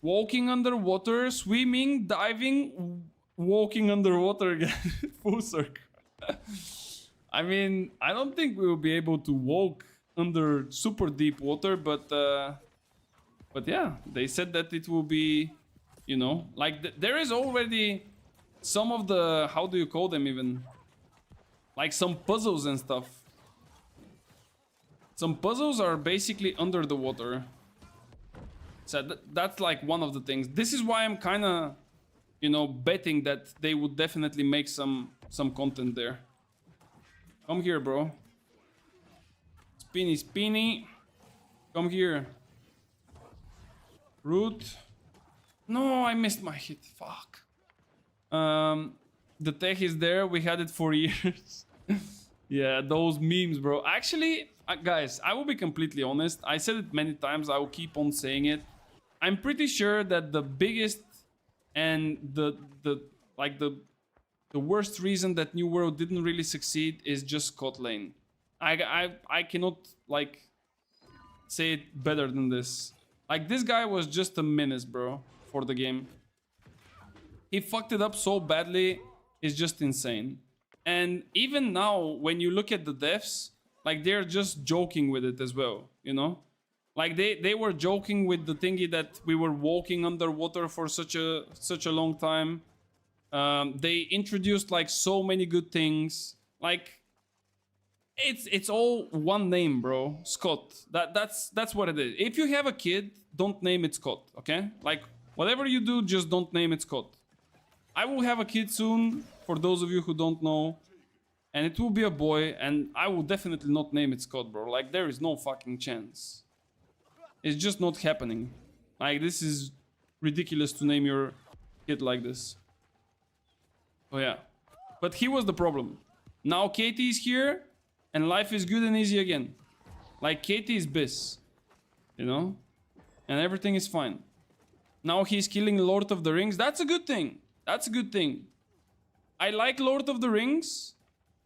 Walking underwater, swimming, diving, walking underwater again. Full circle. I mean, I don't think we will be able to walk under super deep water, but yeah, they said that it will be, you know, like there is already some of the, how do you call them even? Like some puzzles and stuff. Some puzzles are basically under the water. So that's like one of the things. This is why I'm kind of, you know, betting that they would definitely make some content there. Come here, bro. Spinny, spinny. Come here. Root. No, I missed my hit. Fuck. The tech is there. We had it for years. Yeah, those memes, bro. Actually, guys, I will be completely honest. I said it many times. I will keep on saying it. I'm pretty sure that the biggest and the worst reason that New World didn't really succeed is just Scott Lane. I cannot like say it better than this. Like this guy was just a menace, bro, for the game. He fucked it up so badly, it's just insane. And even now, when you look at the devs, like they're just joking with it as well, you know? Like they were joking with the thingy that we were walking underwater for such a long time. They introduced like so many good things. Like it's all one name, bro. Scott. That's what it is. If you have a kid, don't name it Scott, okay? Like whatever you do, just don't name it Scott. I will have a kid soon, for those of you who don't know. And it will be a boy, and I will definitely not name it Scott, bro. Like there is no fucking chance. It's just not happening. Like this is ridiculous to name your kid like this. Oh yeah. But he was the problem. Now Katie is here and life is good and easy again. Like Katie is biz. You know? And everything is fine. Now he's killing Lord of the Rings. That's a good thing. That's a good thing. I like Lord of the Rings,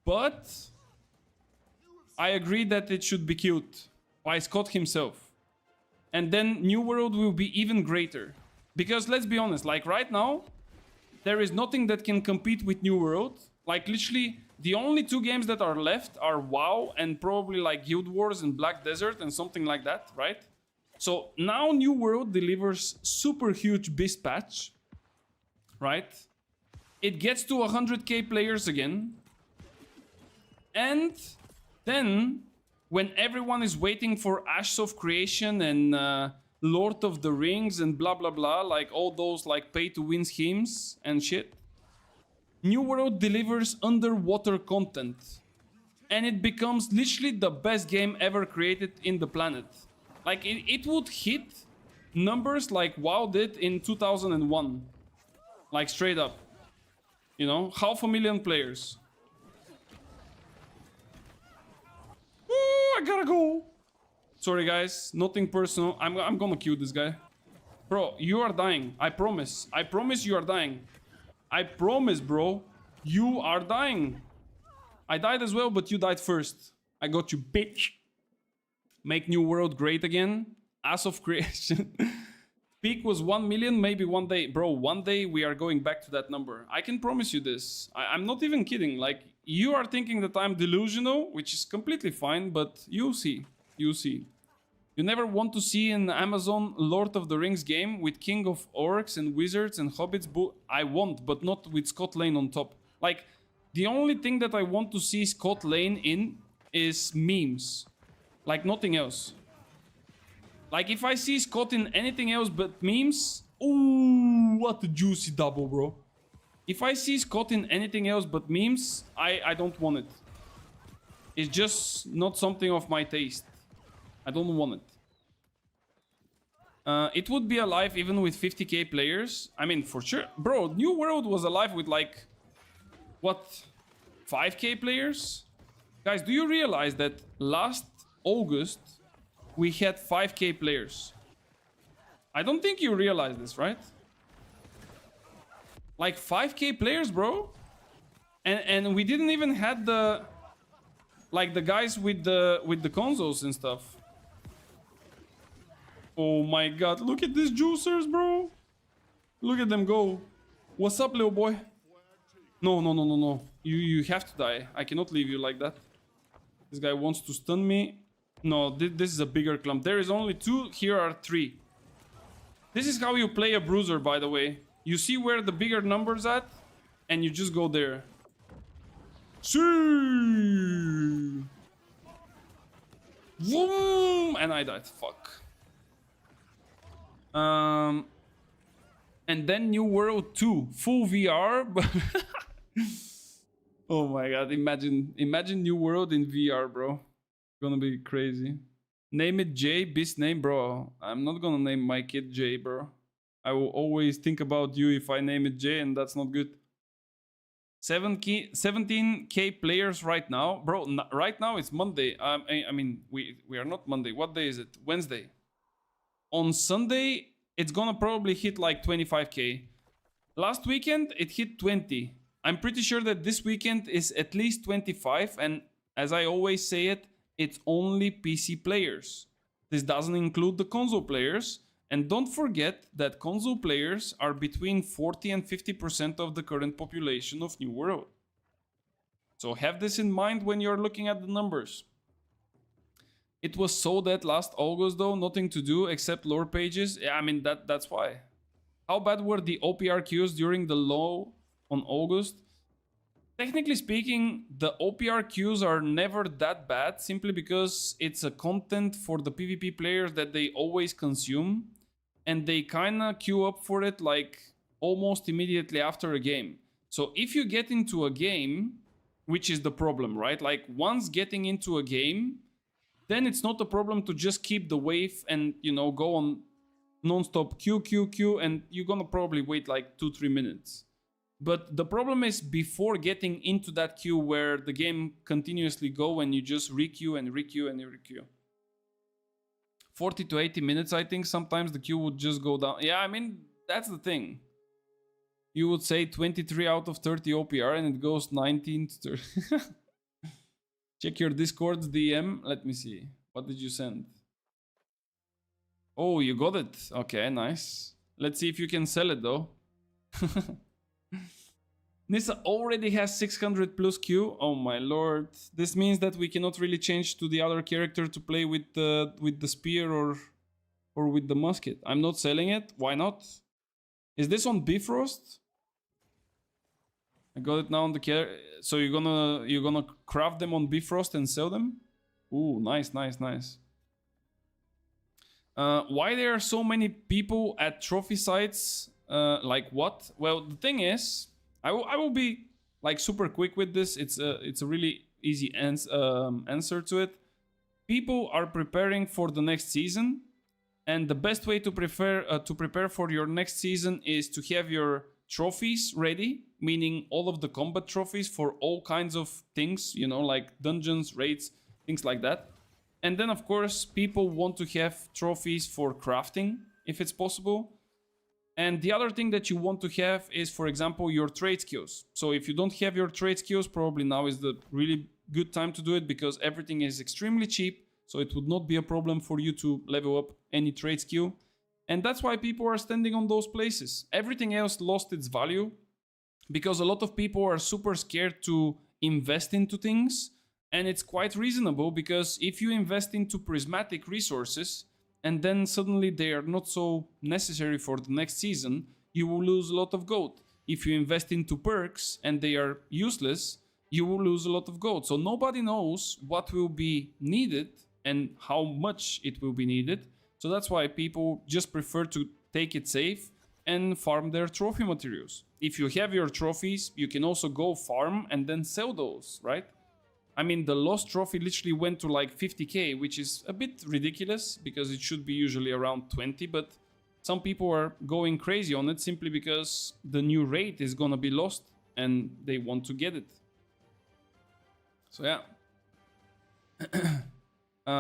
but I agree that it should be killed by Scott himself. And then New World will be even greater. Because let's be honest, like right now, there is nothing that can compete with New World. Like literally, the only 2 games that are left are WoW and probably like Guild Wars and Black Desert and something like that, right? So now New World delivers super huge beast patch, right? It gets to 100k players again. And then when everyone is waiting for Ashes of Creation and Lord of the Rings and blah blah blah, like all those like pay to win schemes and shit, New World delivers underwater content and it becomes literally the best game ever created in the planet. Like it would hit numbers like WoW did in 2001, like straight up, you know, 500,000 players. I gotta go. Sorry guys, nothing personal. I'm gonna kill this guy. Bro, you are dying. I promise. I promise you are dying. I promise, bro. You are dying. I died as well, but you died first. I got you, bitch. Make New World great again. Ass of Creation. Peak was 1 million, maybe one day. Bro, one day we are going back to that number. I can promise you this. I'm not even kidding. Like, you are thinking that I'm delusional, which is completely fine, but you'll see. You'll see. You never want to see an Amazon Lord of the Rings game with King of Orcs and Wizards and Hobbits. I want, but not with Scott Lane on top. Like, the only thing that I want to see Scott Lane in is memes. Like, nothing else. Like, if I see Scott in anything else but memes... Ooh, what a juicy double, bro. If I see Scott in anything else but memes, I don't want it. It's just not something of my taste. I don't want it. It would be alive even with 50k players. I mean, for sure. Bro, New World was alive with like... What? 5k players? Guys, do you realize that last August we had 5k players? I don't think you realize this, right? Like 5k players, bro. And we didn't even had the... Like the guys with the consoles and stuff. Oh my god, look at these juicers, bro. Look at them go. What's up, little boy? No, no, no, no, no. You have to die. I cannot leave you like that. This guy wants to stun me. No, this is a bigger clump. There is only 2, here are 3. This is how you play a bruiser, by the way. You see where the bigger number's at, and you just go there. See! Vroom! And I died. Fuck. And then New World 2, full VR. Oh my god, imagine New World in VR, bro. Gonna be crazy. Name it Jay, beast name, bro. I'm not gonna name my kid Jay, bro. I will always think about you if I name it Jay, and that's not good. 17k players right now, bro. Right now it's Monday. I mean, we are not Monday. What day is it? Wednesday. On Sunday, it's gonna probably hit like 25k. Last weekend, it hit 20. I'm pretty sure that this weekend is at least 25. And as I always say it, it's only PC players. This doesn't include the console players. And don't forget that console players are between 40 and 50% of the current population of New World. So have this in mind when you're looking at the numbers. It was so dead last August though, nothing to do except lore pages. Yeah, I mean, that's why. How bad were the OPR queues during the low on August? Technically speaking, the OPR queues are never that bad, simply because it's a content for the PvP players that they always consume, and they kinda queue up for it like almost immediately after a game. So if you get into a game, which is the problem, right? Like once getting into a game, then it's not a problem to just keep the wave and, you know, go on non-stop queue, and you're gonna probably wait like 2-3 minutes. But the problem is before getting into that queue where the game continuously go and you just requeue and requeue and requeue. 40 to 80 minutes, I think sometimes the queue would just go down. Yeah, I mean, that's the thing. You would say 23 out of 30 OPR and it goes 19 to 30. Check your Discord's DM. Let me see. What did you send? Oh, you got it. Okay, nice. Let's see if you can sell it though. Nissa already has 600 plus Q. Oh my lord. This means that we cannot really change to the other character to play with the spear or with the musket. I'm not selling it. Why not? Is this on Bifrost? I got it now on the character. So you're gonna craft them on Bifrost and sell them? Ooh, nice, nice, nice. Why there are so many people at trophy sites? Like what? Well, the thing is, I will be like super quick with this. It's a really easy answer to it. People are preparing for the next season, and the best way to prepare for your next season is to have your trophies ready, meaning all of the combat trophies for all kinds of things, you know, like dungeons, raids, things like that. And then of course people want to have trophies for crafting if it's possible. And the other thing that you want to have is, for example, your trade skills. So if you don't have your trade skills, probably now is the really good time to do it, because everything is extremely cheap. So it would not be a problem for you to level up any trade skill. And that's why people are standing on those places. Everything else lost its value because a lot of people are super scared to invest into things. And it's quite reasonable because if you invest into prismatic resources and then suddenly they are not so necessary for the next season, you will lose a lot of gold. If you invest into perks and they are useless, you will lose a lot of gold. So nobody knows what will be needed and how much it will be needed. So that's why people just prefer to take it safe and farm their trophy materials. If you have your trophies, you can also go farm and then sell those, right? I mean, the lost trophy literally went to like 50k, which is a bit ridiculous because it should be usually around 20, but some people are going crazy on it simply because the new raid is gonna be lost and they want to get it. So yeah.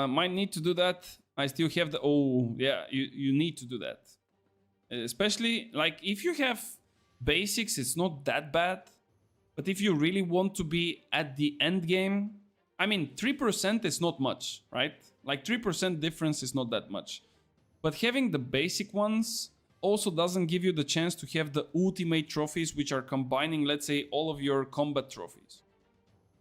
Might need to do that. I still have the... Oh, yeah, you need to do that. Especially, like, if you have basics, it's not that bad. But if you really want to be at the end game... I mean, 3% is not much, right? Like, 3% difference is not that much. But having the basic ones also doesn't give you the chance to have the ultimate trophies, which are combining, let's say, all of your combat trophies.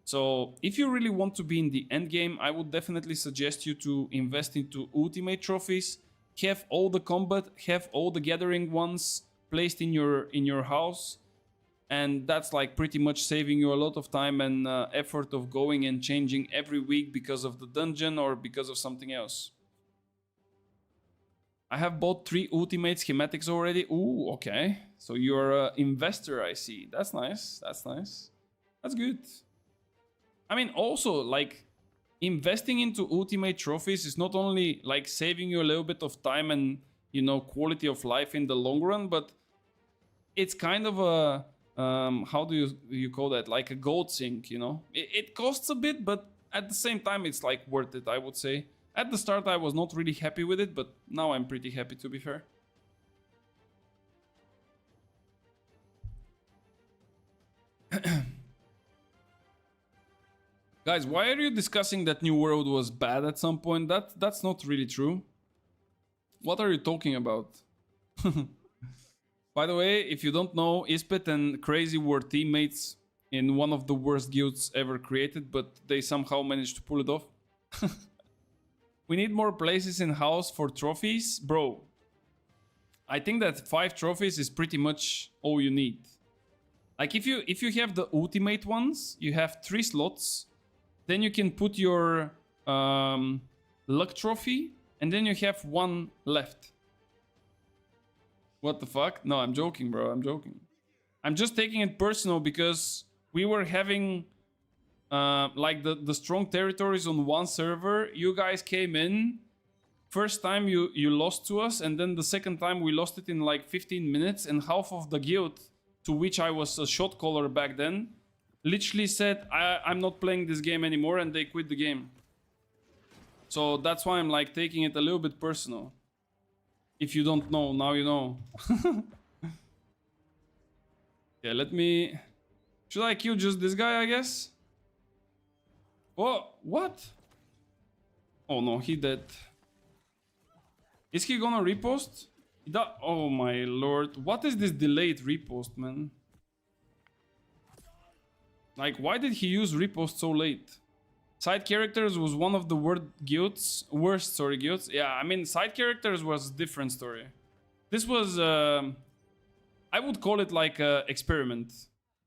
So if you really want to be in the end game, I would definitely suggest you to invest into ultimate trophies, have all the combat, have all the gathering ones placed in your house, and that's like pretty much saving you a lot of time and effort of going and changing every week because of the dungeon or because of something else. I have bought 3 ultimate schematics already. Ooh, okay. So you're an investor, I see. That's nice. That's nice. That's good. I mean, also, like, investing into ultimate trophies is not only, like, saving you a little bit of time and, you know, quality of life in the long run, but it's kind of a, how do you call that? Like a gold sink, you know? It costs a bit, but at the same time, it's, like, worth it, I would say. At the start, I was not really happy with it, but now I'm pretty happy, to be fair. Guys, why are you discussing that New World was bad at some point? That's not really true. What are you talking about? By the way, if you don't know, Ispet and Crazy were teammates in one of the worst guilds ever created, but they somehow managed to pull it off. We need more places in house for trophies. Bro, I think that 5 trophies is pretty much all you need. Like if you have the ultimate ones, you have 3 slots. Then you can put your luck trophy, and then you have 1 left. What the fuck? No, I'm joking, bro. I'm joking. I'm just taking it personal because we were having like the strong territories on one server. You guys came in. First time you lost to us, and then the second time we lost it in like 15 minutes, and half of the guild, to which I was a shot caller back then, literally said, I'm not playing this game anymore, and they quit the game. So that's why I'm like taking it a little bit personal. If you don't know, now you know. Okay, let me... Should I kill just this guy, I guess? Oh, what? Oh no, he dead. Is he gonna repost? Oh my lord. What is this delayed repost, man? Like, why did he use repost so late? Side characters was one of the worst guilds. Yeah, I mean, side characters was a different story. This was, I would call it like a experiment.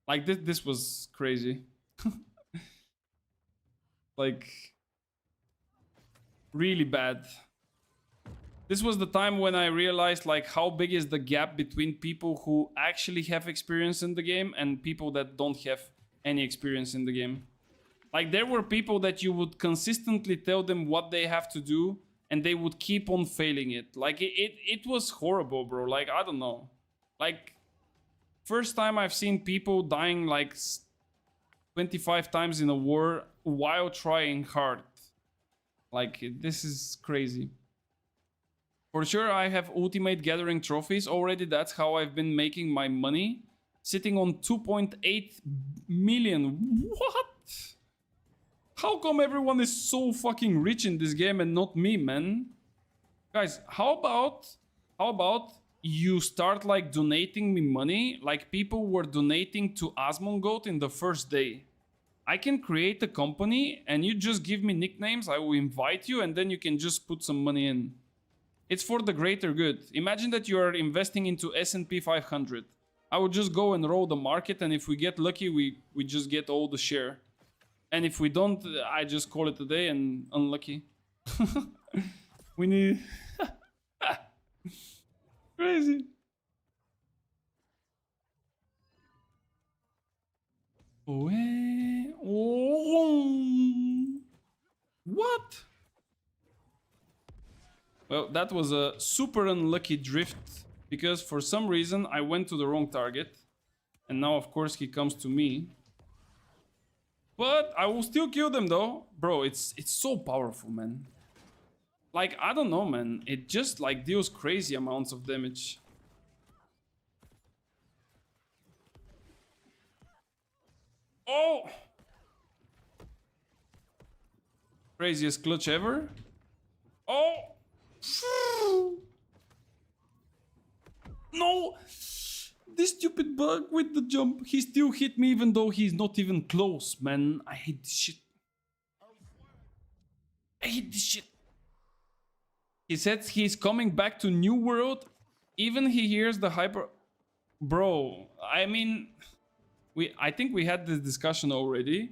Like, this was crazy. Like, really bad. This was the time when I realized, like, how big is the gap between people who actually have experience in the game and people that don't have any experience in the game. Like, there were people that you would consistently tell them what they have to do, and they would keep on failing it. Like, it was horrible, bro. Like, I don't know. Like, first time I've seen people dying, like, 25 times in a war while trying hard. Like, this is crazy. For sure, I have ultimate gathering trophies already. That's how I've been making my money. Sitting on 2.8 million. What? How come everyone is so fucking rich in this game and not me, man? Guys, how How about you start like donating me money like people were donating to Asmongold in the first day? I can create a company and you just give me nicknames, I will invite you, and then you can just put some money in. It's for the greater good. Imagine that you are investing into S&P 500. I would just go and roll the market, and if we get lucky, we just get all the share. And if we don't, I just call it a day and unlucky. We need... Crazy. What? Well, that was a super unlucky drift because for some reason I went to the wrong target. And now, of course, he comes to me. But I will still kill them, though. Bro, it's so powerful, man. Like, I don't know, man. It just, like, deals crazy amounts of damage. Oh! Craziest clutch ever. Oh! No! This stupid bug with the jump. He still hit me even though he's not even close, man. I hate this shit. I hate this shit. He says he's coming back to New World. Even he hears the hyper... Bro, I mean... I think we had this discussion already.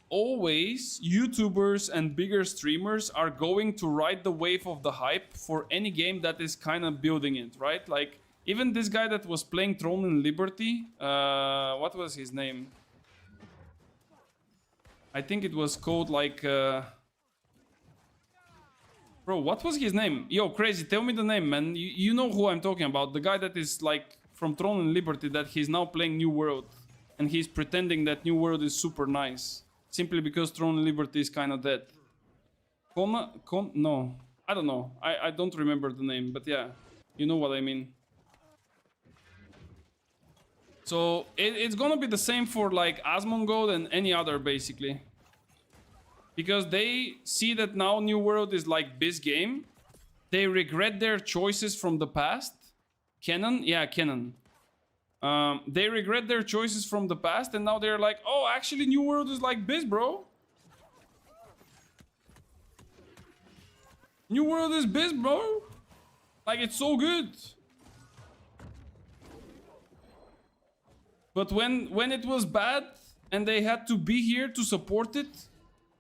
Always, YouTubers and bigger streamers are going to ride the wave of the hype for any game that is kind of building it, right? Like, even this guy that was playing Throne and Liberty, what was his name? I think it was called like... Bro, what was his name? Yo, Crazy, tell me the name, man. You know who I'm talking about. The guy that is like from Throne and Liberty that he's now playing New World. And he's pretending that New World is super nice. Simply because Throne and Liberty is kind of dead. No, I don't know. I don't remember the name, but yeah, you know what I mean. So it's gonna be the same for like Asmongold and any other basically. Because they see that now New World is like this game. They regret their choices from the past. Canon? Yeah, Canon. They regret their choices from the past and now they're like, oh, actually New World is like this, bro. New World is this, bro. Like, it's so good. But when it was bad and they had to be here to support it,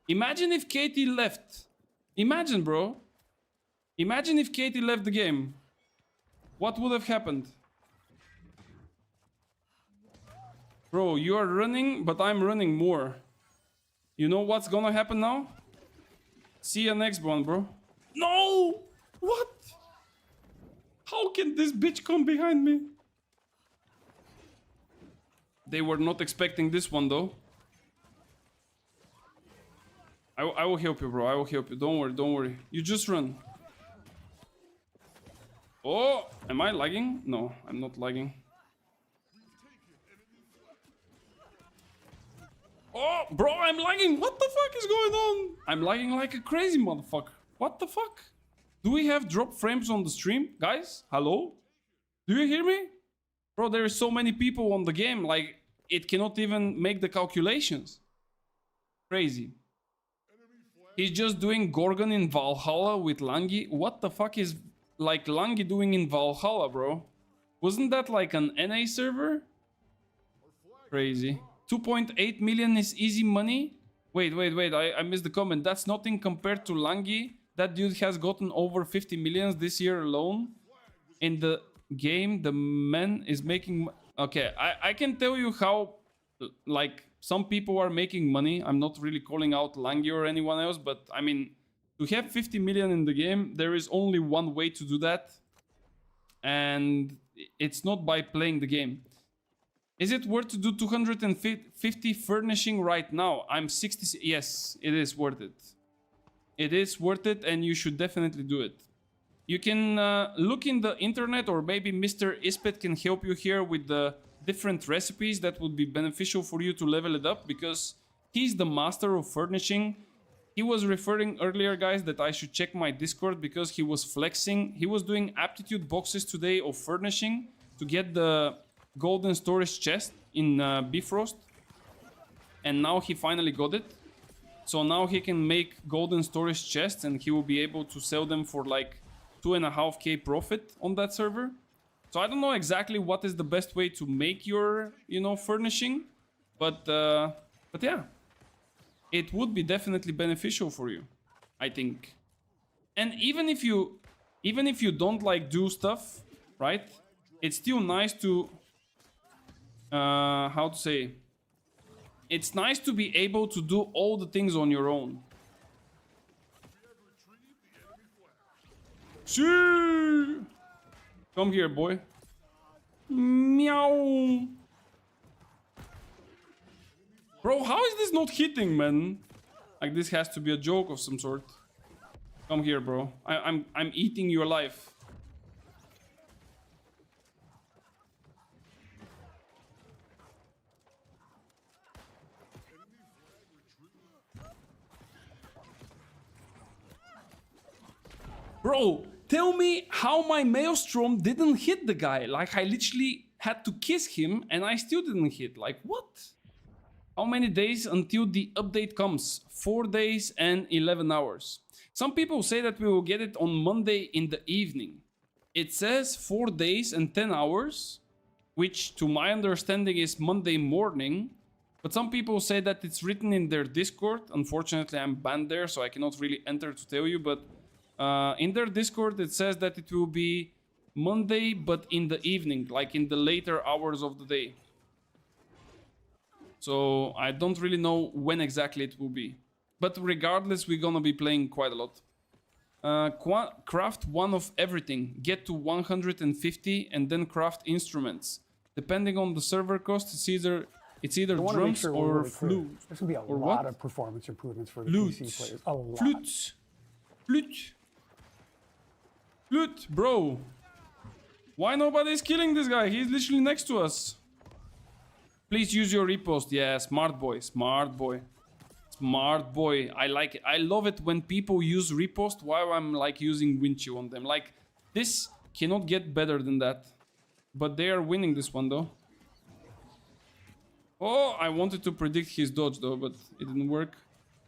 imagine if Katie left. Imagine, bro. Imagine if Katie left the game. What would have happened? Bro, you are running, but I'm running more. You know what's gonna happen now? See you next one, bro. No! What? How can this bitch come behind me? They were not expecting this one, though. I will help you, bro. I will help you. Don't worry, don't worry. You just run. Oh, am I lagging? No, I'm not lagging. Oh, bro, I'm lagging. What the fuck is going on? I'm lagging like a crazy motherfucker. What the fuck? Do we have drop frames on the stream? Guys, hello? Do you hear me? Bro, there are so many people on the game, like, it cannot even make the calculations. Crazy. He's just doing Gorgon in Valhalla with Langi. What the fuck is, like, Langi doing in Valhalla, bro? Wasn't that like an NA server? Crazy. 2.8 million is easy money? Wait, I missed the comment. That's nothing compared to Langi. That dude has gotten over 50 millions this year alone. In the game, the man is making... Okay, I can tell you how, like, some people are making money. I'm not really calling out Langi or anyone else, but, I mean, to have 50 million in the game, there is only one way to do that. And it's not by playing the game. Is it worth to do 250 furnishing right now? I'm 60... Yes, it is worth it. It is worth it, and you should definitely do it. You can look in the internet, or maybe Mr. Ispet can help you here with the different recipes that would be beneficial for you to level it up, because he's the master of furnishing. He was referring earlier, guys, that I should check my Discord because he was flexing. He was doing aptitude boxes today of furnishing to get the golden storage chest in Bifrost. And now he finally got it. So now he can make golden storage chests and he will be able to sell them for like 2.5k profit on that server. So I don't know exactly what is the best way to make your, you know, furnishing. But yeah. It would be definitely beneficial for you, I think. And even if you don't like do stuff, right? It's still nice to how to say, it's nice to be able to do all the things on your own. See! Come here, boy. Meow. Bro, how is this not hitting, man? Like, this has to be a joke of some sort. Come here, bro. I'm eating your life. Bro, tell me how my Maelstrom didn't hit the guy. Like, I literally had to kiss him and I still didn't hit. Like, what? How many days until the update comes? 4 days and 11 hours. Some people say that we will get it on Monday in the evening. It says 4 days and 10 hours, which to my understanding is Monday morning. But some people say that it's written in their Discord. Unfortunately, I'm banned there, so I cannot really enter to tell you. But in their Discord, it says that it will be Monday, but in the evening, like in the later hours of the day. So I don't really know when exactly it will be. But regardless, we're gonna be playing quite a lot. Craft one of everything. Get to 150 and then craft instruments. Depending on the server cost, it's either drums or flute. There's gonna be a lot of performance improvements for the PC players. A lot. Flute, bro. Why nobody's killing this guy? He's literally next to us. Please use your repost. Yeah, smart boy, smart boy. Smart boy. I like it. I love it when people use repost while I'm like using Winchill on them. Like, this cannot get better than that. But they are winning this one though. Oh, I wanted to predict his dodge though, but it didn't work.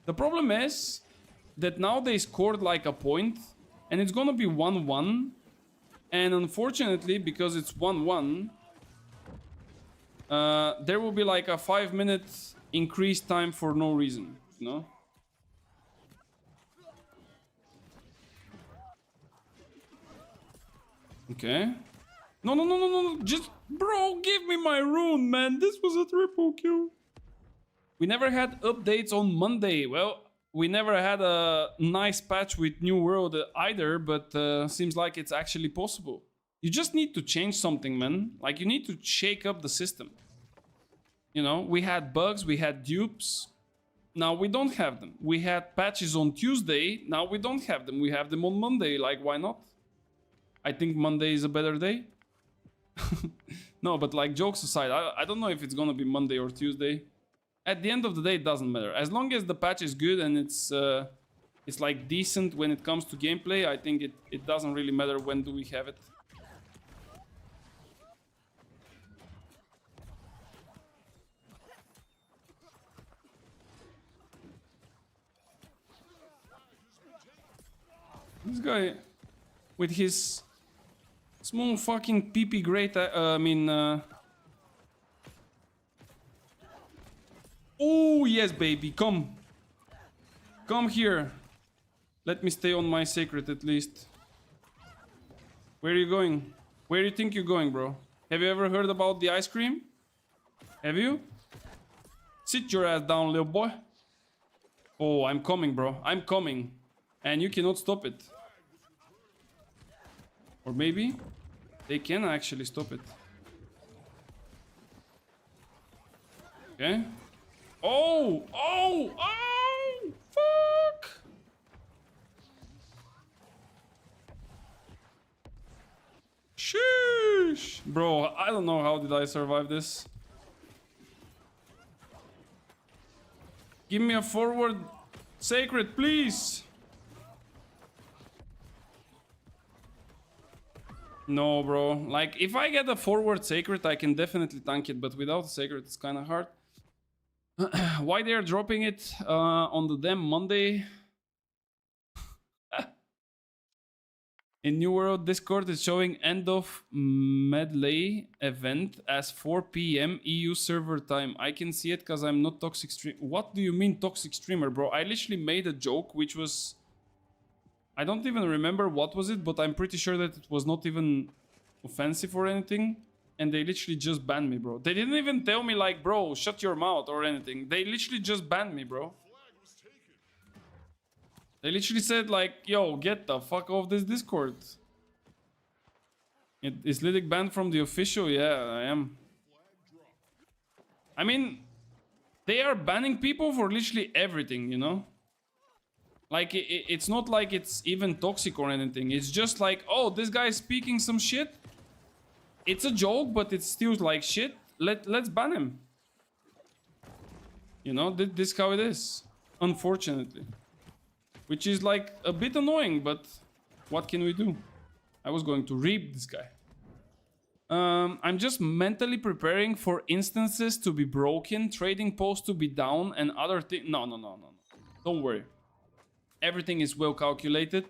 The problem is that now they scored like a point and it's gonna be 1-1. And unfortunately, because it's 1-1, there will be like a 5-minute increased time for no reason, you know? Okay. No, just, bro, give me my rune, man. This was a triple kill. We never had updates on Monday. Well, we never had a nice patch with New World either, but seems like it's actually possible. You just need to change something, man. Like, you need to shake up the system. You know, we had bugs, we had dupes. Now we don't have them. We had patches on Tuesday. Now we don't have them. We have them on Monday. Like, why not? I think Monday is a better day. No, but like, jokes aside, I don't know if it's gonna be Monday or Tuesday. At the end of the day, it doesn't matter. As long as the patch is good and it's like decent when it comes to gameplay, I think it doesn't really matter when do we have it. This guy with his small fucking pee-pee grate, oh, yes, baby, come. Come here. Let me stay on my sacred at least. Where are you going? Where do you think you're going, bro? Have you ever heard about the ice cream? Have you? Sit your ass down, little boy. Oh, I'm coming, bro. I'm coming. And you cannot stop it. Or maybe they can actually stop it. Okay. Oh! Oh! Oh! Fuck! Sheesh! Bro, I don't know how did I survive this. Give me a forward Sacred, please. No, bro. Like, if I get a forward Sacred, I can definitely tank it. But without a Sacred, it's kind of hard. Why they're dropping it on the damn Monday? In New World Discord, it's showing end of medley event as 4 p.m. EU server time. I can see it because I'm not toxic stream. What do you mean toxic streamer, bro? I literally made a joke which was... I don't even remember what was it, but I'm pretty sure that it was not even offensive or anything. And they literally just banned me, bro. They didn't even tell me like, bro, shut your mouth or anything. They literally just banned me, bro. They literally said like, yo, get the fuck off this Discord. Is Lydic banned from the official? Yeah, I am. I mean, they are banning people for literally everything, you know? Like, it's not like it's even toxic or anything. It's just like, oh, this guy is speaking some shit. It's a joke, but it's still like shit. Let's ban him. You know, this is how it is. Unfortunately. Which is like a bit annoying, but what can we do? I was going to reap this guy. I'm just mentally preparing for instances to be broken, trading posts to be down, and other things. No. Don't worry. Everything is well calculated,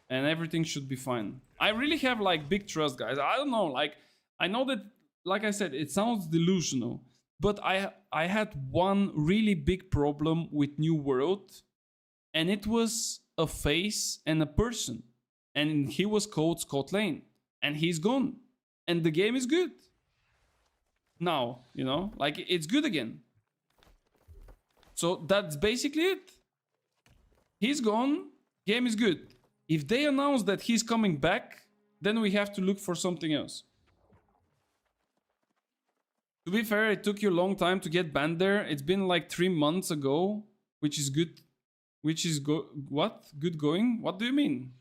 and everything should be fine. I really have like big trust, guys. I don't know, like, I know that, like I said, it sounds delusional, but I had one really big problem with New World. And it was a face and a person. And he was called Scott Lane. And he's gone. And the game is good. Now, you know, like, it's good again. So that's basically it. He's gone. Game is good. If they announce that he's coming back, then we have to look for something else. To be fair, it took you a long time to get banned there. It's been like 3 months ago, which is good. Which is what? Good going? What do you mean?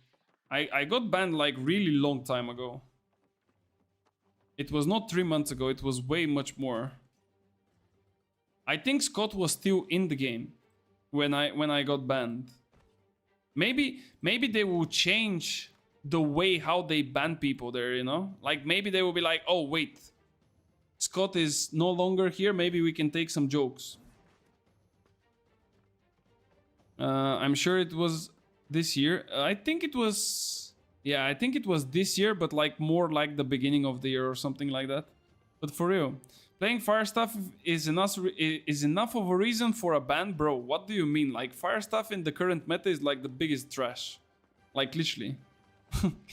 I got banned like really long time ago. It was not 3 months ago, it was way much more. I think Scott was still in the game when I got banned. Maybe they will change the way how they ban people there, you know? Like, maybe they will be like, oh wait, Scott is no longer here, maybe we can take some jokes. I'm sure it was this year. I think it was... Yeah, I think it was this year, but like more like the beginning of the year or something like that. But for real, playing fire stuff is enough of a reason for a ban, bro. What do you mean? Like, fire stuff in the current meta is like the biggest trash. Like, literally.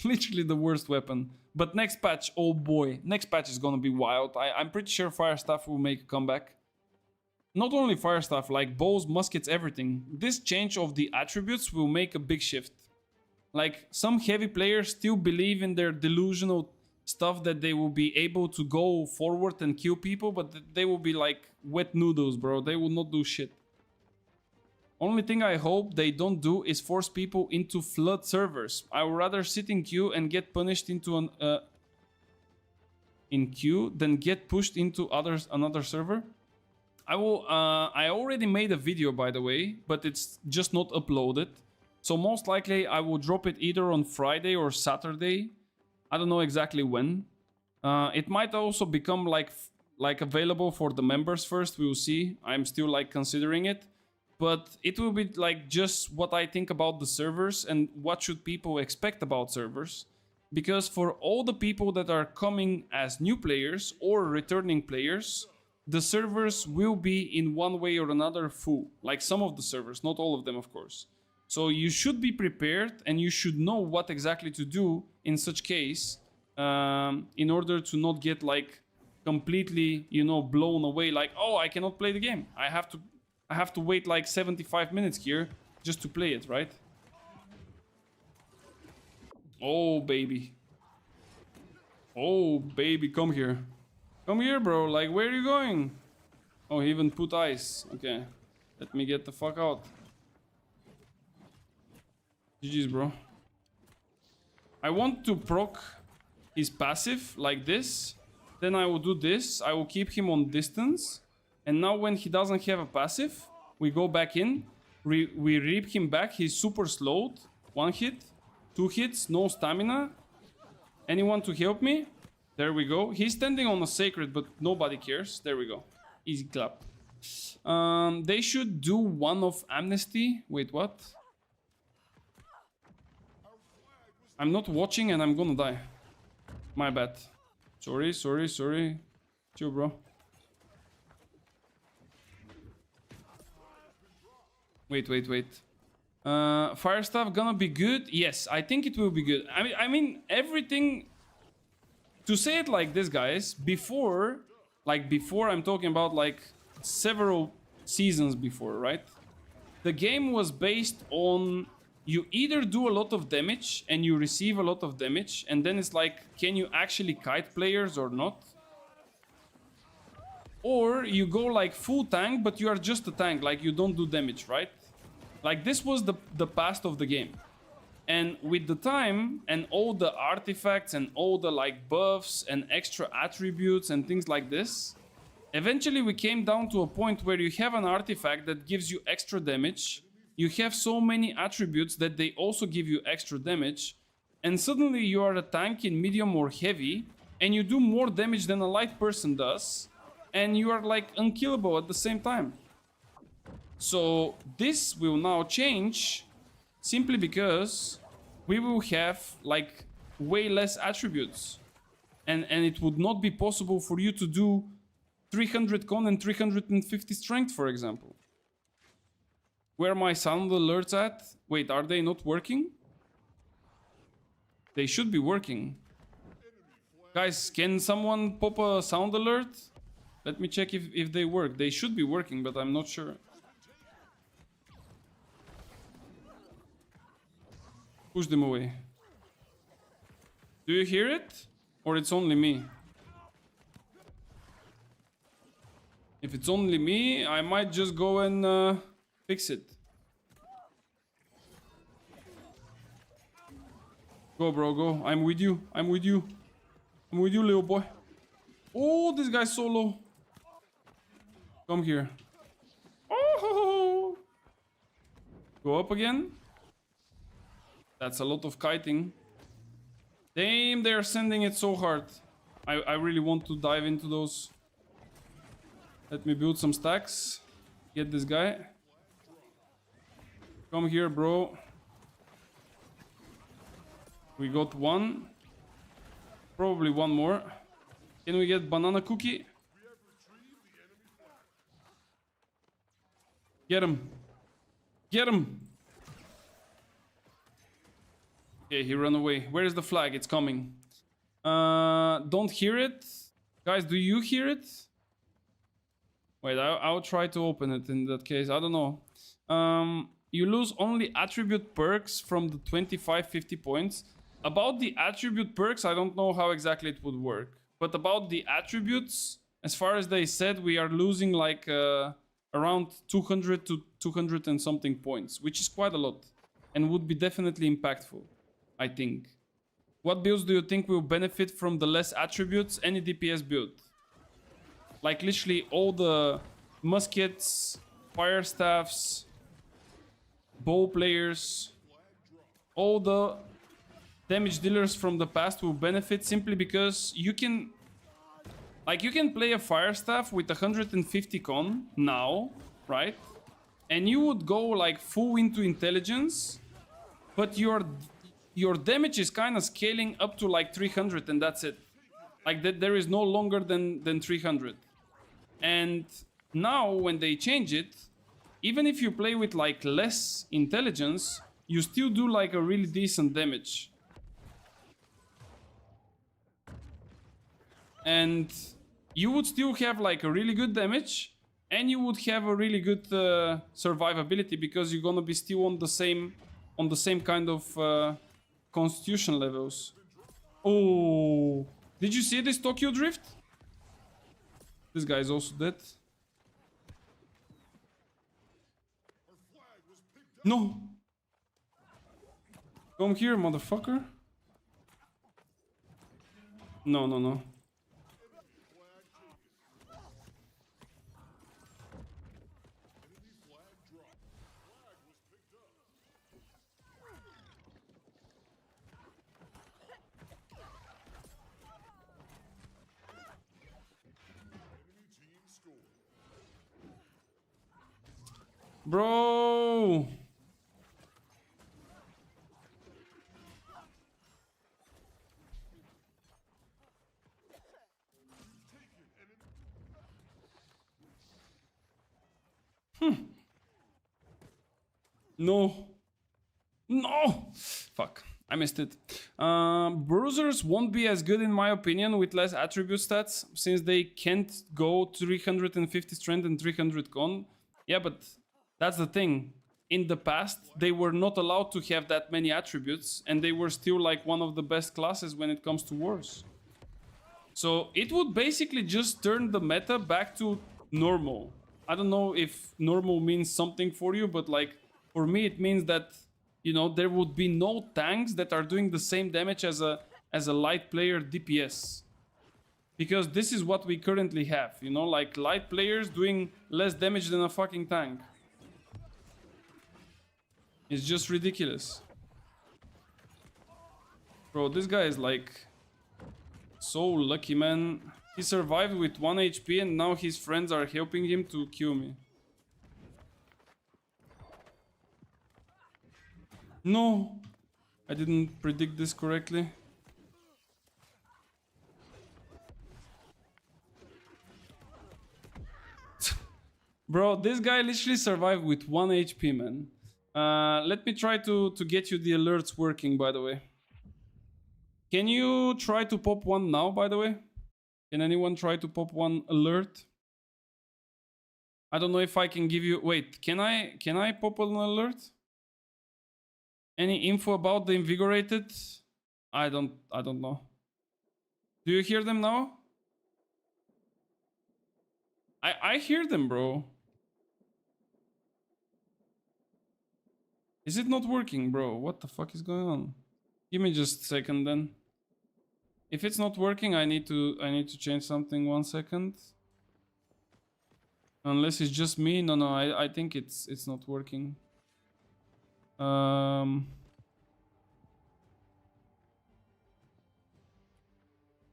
Literally the worst weapon. But next patch, oh boy. Next patch is gonna be wild. I'm pretty sure fire stuff will make a comeback. Not only fire stuff, like bows, muskets, everything. This change of the attributes will make a big shift. Like, some heavy players still believe in their delusional stuff that they will be able to go forward and kill people, but they will be like wet noodles, bro. They will not do shit. Only thing I hope they don't do is force people into flood servers. I would rather sit in queue and get punished into an in queue than get pushed into another server. I already made a video, by the way, but it's just not uploaded. So most likely I will drop it either on Friday or Saturday. I don't know exactly when. It might also become like available for the members first. We will see. I'm still like considering it. But it will be like just what I think about the servers and what should people expect about servers. Because for all the people that are coming as new players or returning players, the servers will be in one way or another full. Like some of the servers, not all of them, of course. So you should be prepared and you should know what exactly to do in such case in order to not get like completely, you know, blown away. Like, oh, I cannot play the game. I have to wait like 75 minutes here just to play it, right? Oh, baby. Oh, baby, come here. Come here, bro. Like, where are you going? Oh, he even put ice. Okay. Let me get the fuck out. GG's, bro. I want to proc his passive like this. Then I will do this. I will keep him on distance. And now when he doesn't have a passive, we go back in. We rip him back. He's super slowed. 1 hit, 2 hits, no stamina. Anyone to help me? There we go. He's standing on a sacred, but nobody cares. There we go. Easy clap. They should do 1 of amnesty. Wait, what? I'm not watching and I'm gonna die. My bad. Sorry. Chill, bro. Wait. Fire staff gonna be good? Yes, I think it will be good. I mean everything. To say it like this, guys, before I'm talking about like several seasons before, right? The game was based on you either do a lot of damage and you receive a lot of damage, and then it's like, can you actually kite players or not? Or you go like full tank, but you are just a tank, like you don't do damage, right? Like this was the past of the game. And with the time and all the artifacts and all the like buffs and extra attributes and things like this, eventually we came down to a point where you have an artifact that gives you extra damage. You have so many attributes that they also give you extra damage. And suddenly you are a tank in medium or heavy and you do more damage than a light person does. And you are like unkillable at the same time. So this will now change simply because we will have like way less attributes. And it would not be possible for you to do 300 con and 350 strength, for example. Where are my sound alerts at? Wait, are they not working? They should be working. Guys, can someone pop a sound alert? Let me check if they work. They should be working, but I'm not sure. Push them away. Do you hear it? Or it's only me? If it's only me, I might just go and fix it. Go, bro, go. I'm with you. I'm with you, little boy. Oh, this guy's so low. Come here. Oh! Go up again. That's a lot of kiting. Damn, they are sending it so hard. I really want to dive into those. Let me build some stacks. Get this guy. Come here, bro. We got 1. Probably 1 more. Can we get banana cookie? Get him. Get him. Okay, he ran away. Where is the flag? It's coming. Don't hear it. Guys, do you hear it? Wait, I'll try to open it in that case. I don't know. You lose only attribute perks from the 25-50 points. About the attribute perks, I don't know how exactly it would work. But about the attributes, as far as they said, we are losing like around 200 to 200 and something points, which is quite a lot and would be definitely impactful, I think. What builds do you think will benefit from the less attributes? Any DPS build. Like literally all the muskets, fire staffs, bow players, all the damage dealers from the past will benefit simply because you can play a fire staff with 150 con now, right? And you would go like full into intelligence, but your damage is kind of scaling up to like 300 and that's it. Like that, there is no longer than 300. And now when they change it, even if you play with like less intelligence, you still do like a really decent damage. And you would still have like a really good damage, and you would have a really good survivability because you're gonna be still on the same kind of constitution levels. Oh, did you see this Tokyo Drift? This guy is also dead. No. Come here, motherfucker. No. Bro! No. No! Fuck. I missed it. Bruisers won't be as good in my opinion with less attribute stats, since they can't go 350 strength and 300 con. Yeah, but that's the thing. In the past, they were not allowed to have that many attributes, and they were still like one of the best classes when it comes to wars. So it would basically just turn the meta back to normal. I don't know if normal means something for you, but like for me it means that, you know, there would be no tanks that are doing the same damage as a light player DPS. Because this is what we currently have, you know, like light players doing less damage than a fucking tank. It's just ridiculous. Bro, this guy is like so lucky, man. He survived with 1 HP and now his friends are helping him to kill me. No! I didn't predict this correctly. Bro, this guy literally survived with 1 HP, man. Let me try to get you the alerts working, by the way. Can you try to pop one now, by the way? Can anyone try to pop one alert? I don't know if I can give you... Wait, can I pop an alert? Any info about the invigorated? I don't know. Do you hear them now? I hear them, bro. Is it not working, bro? What the fuck is going on? Give me just a second then. If it's not working, I need to change something. 1 second. Unless it's just me. No, I think it's not working.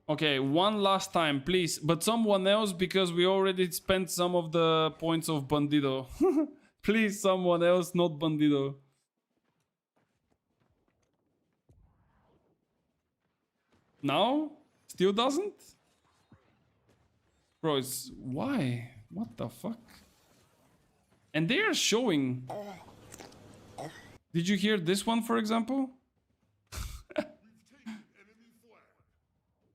Okay, one last time, please. But someone else, because we already spent some of the points of Bandido. Please, someone else, not Bandido. Now? Still doesn't? Bro, it's... Why? What the fuck? And they are showing... Did you hear this one, for example?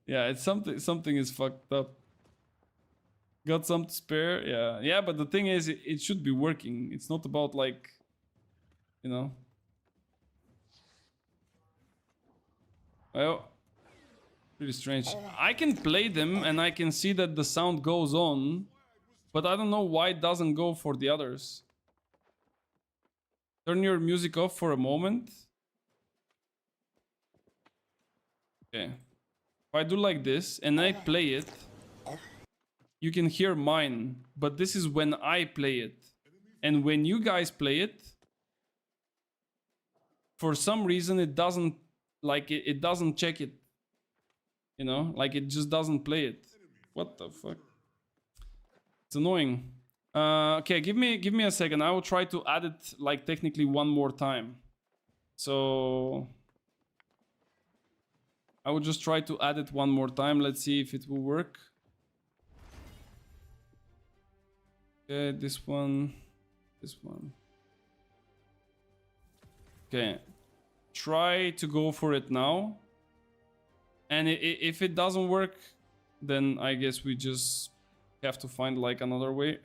Yeah, it's something is fucked up. Got some to spare? Yeah, but the thing is, it should be working. It's not about like, you know. Well, pretty strange. I can play them and I can see that the sound goes on, but I don't know why it doesn't go for the others. Turn your music off for a moment. Okay. If I do like this and I play it, you can hear mine, but this is when I play it. And when you guys play it, for some reason it doesn't, like, it doesn't check it. You know, like it just doesn't play it. What the fuck? It's annoying. Okay, give me a second. I will try to add it, like, technically one more time. So... I will just try to add it one more time. Let's see if it will work. Okay, this one. This one. Okay. Try to go for it now. And if it doesn't work, then I guess we just have to find like another way.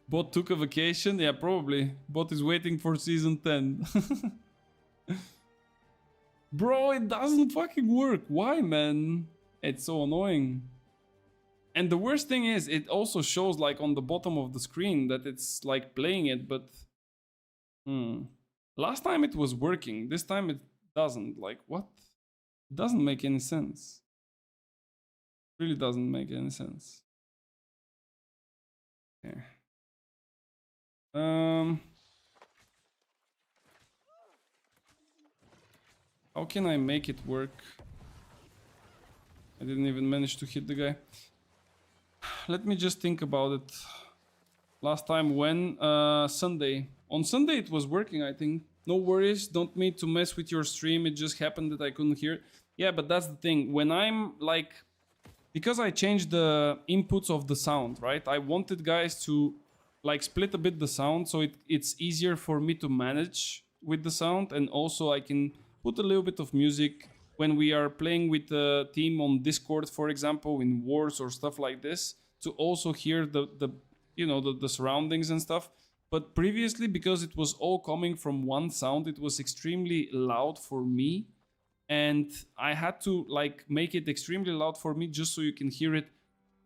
Bot took a vacation? Yeah, probably. Bot is waiting for season 10. Bro, it doesn't fucking work. Why, man? It's so annoying. And the worst thing is, it also shows like on the bottom of the screen that it's like playing it, but... Last time it was working. This time it doesn't. Like, what? It doesn't make any sense. It really doesn't make any sense. Okay. How can I make it work? I didn't even manage to hit the guy. Let me just think about it. Last time when? Sunday. On Sunday it was working, I think. No worries, don't mean to mess with your stream. It just happened that I couldn't hear it. Yeah, but that's the thing. When I'm like... Because I changed the inputs of the sound, right? I wanted guys to like split a bit the sound so it's easier for me to manage with the sound. And also I can put a little bit of music when we are playing with the team on Discord, for example, in wars or stuff like this, to also hear the you know, the surroundings and stuff. But previously, because it was all coming from one sound, it was extremely loud for me. And I had to like make it extremely loud for me just so you can hear it,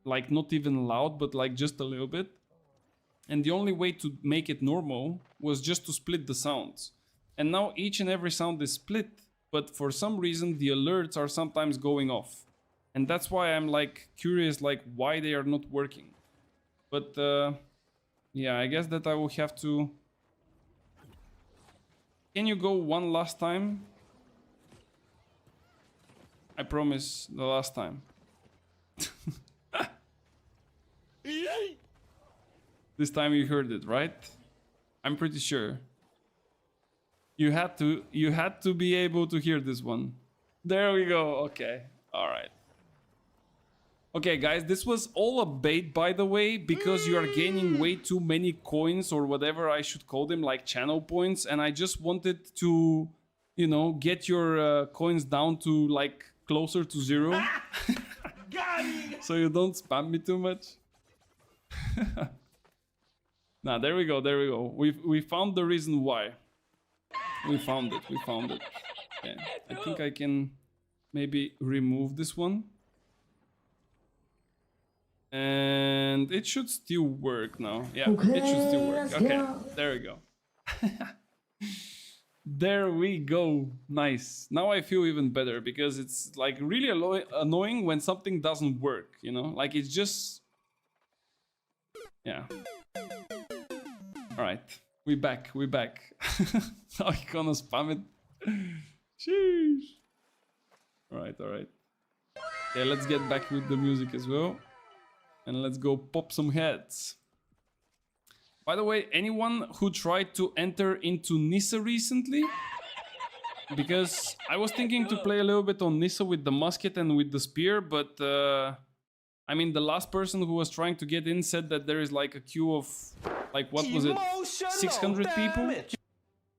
like not even loud, but like just a little bit. And the only way to make it normal was just to split the sounds. And now each and every sound is split, but for some reason the alerts are sometimes going off. And that's why I'm like curious like why they are not working. But yeah, I guess that I will have to... Can you go one last time? I promise, the last time. This time you heard it, right? I'm pretty sure. You had to be able to hear this one. There we go. Okay. All right. Okay, guys, this was all a bait, by the way, because you are gaining way too many coins or whatever I should call them, like channel points, and I just wanted to, you know, get your coins down to like closer to 0. So you don't spam me too much. Nah, there we go, there we go. We found the reason why. We found it. Okay. I think I can maybe remove this one. And it should still work now. Yeah, it should still work. Okay, there we go. There we go. Nice. Now I feel even better because it's like really annoying when something doesn't work, you know? Like it's just... Yeah. Alright. We back. Now I'm gonna spam it. Sheesh. Alright. Yeah, let's get back with the music as well. And let's go pop some heads. By the way, anyone who tried to enter into Nissa recently? Because I was thinking to play a little bit on Nissa with the musket and with the spear, but I mean, the last person who was trying to get in said that there is like a queue of, like, what was it? 600 people?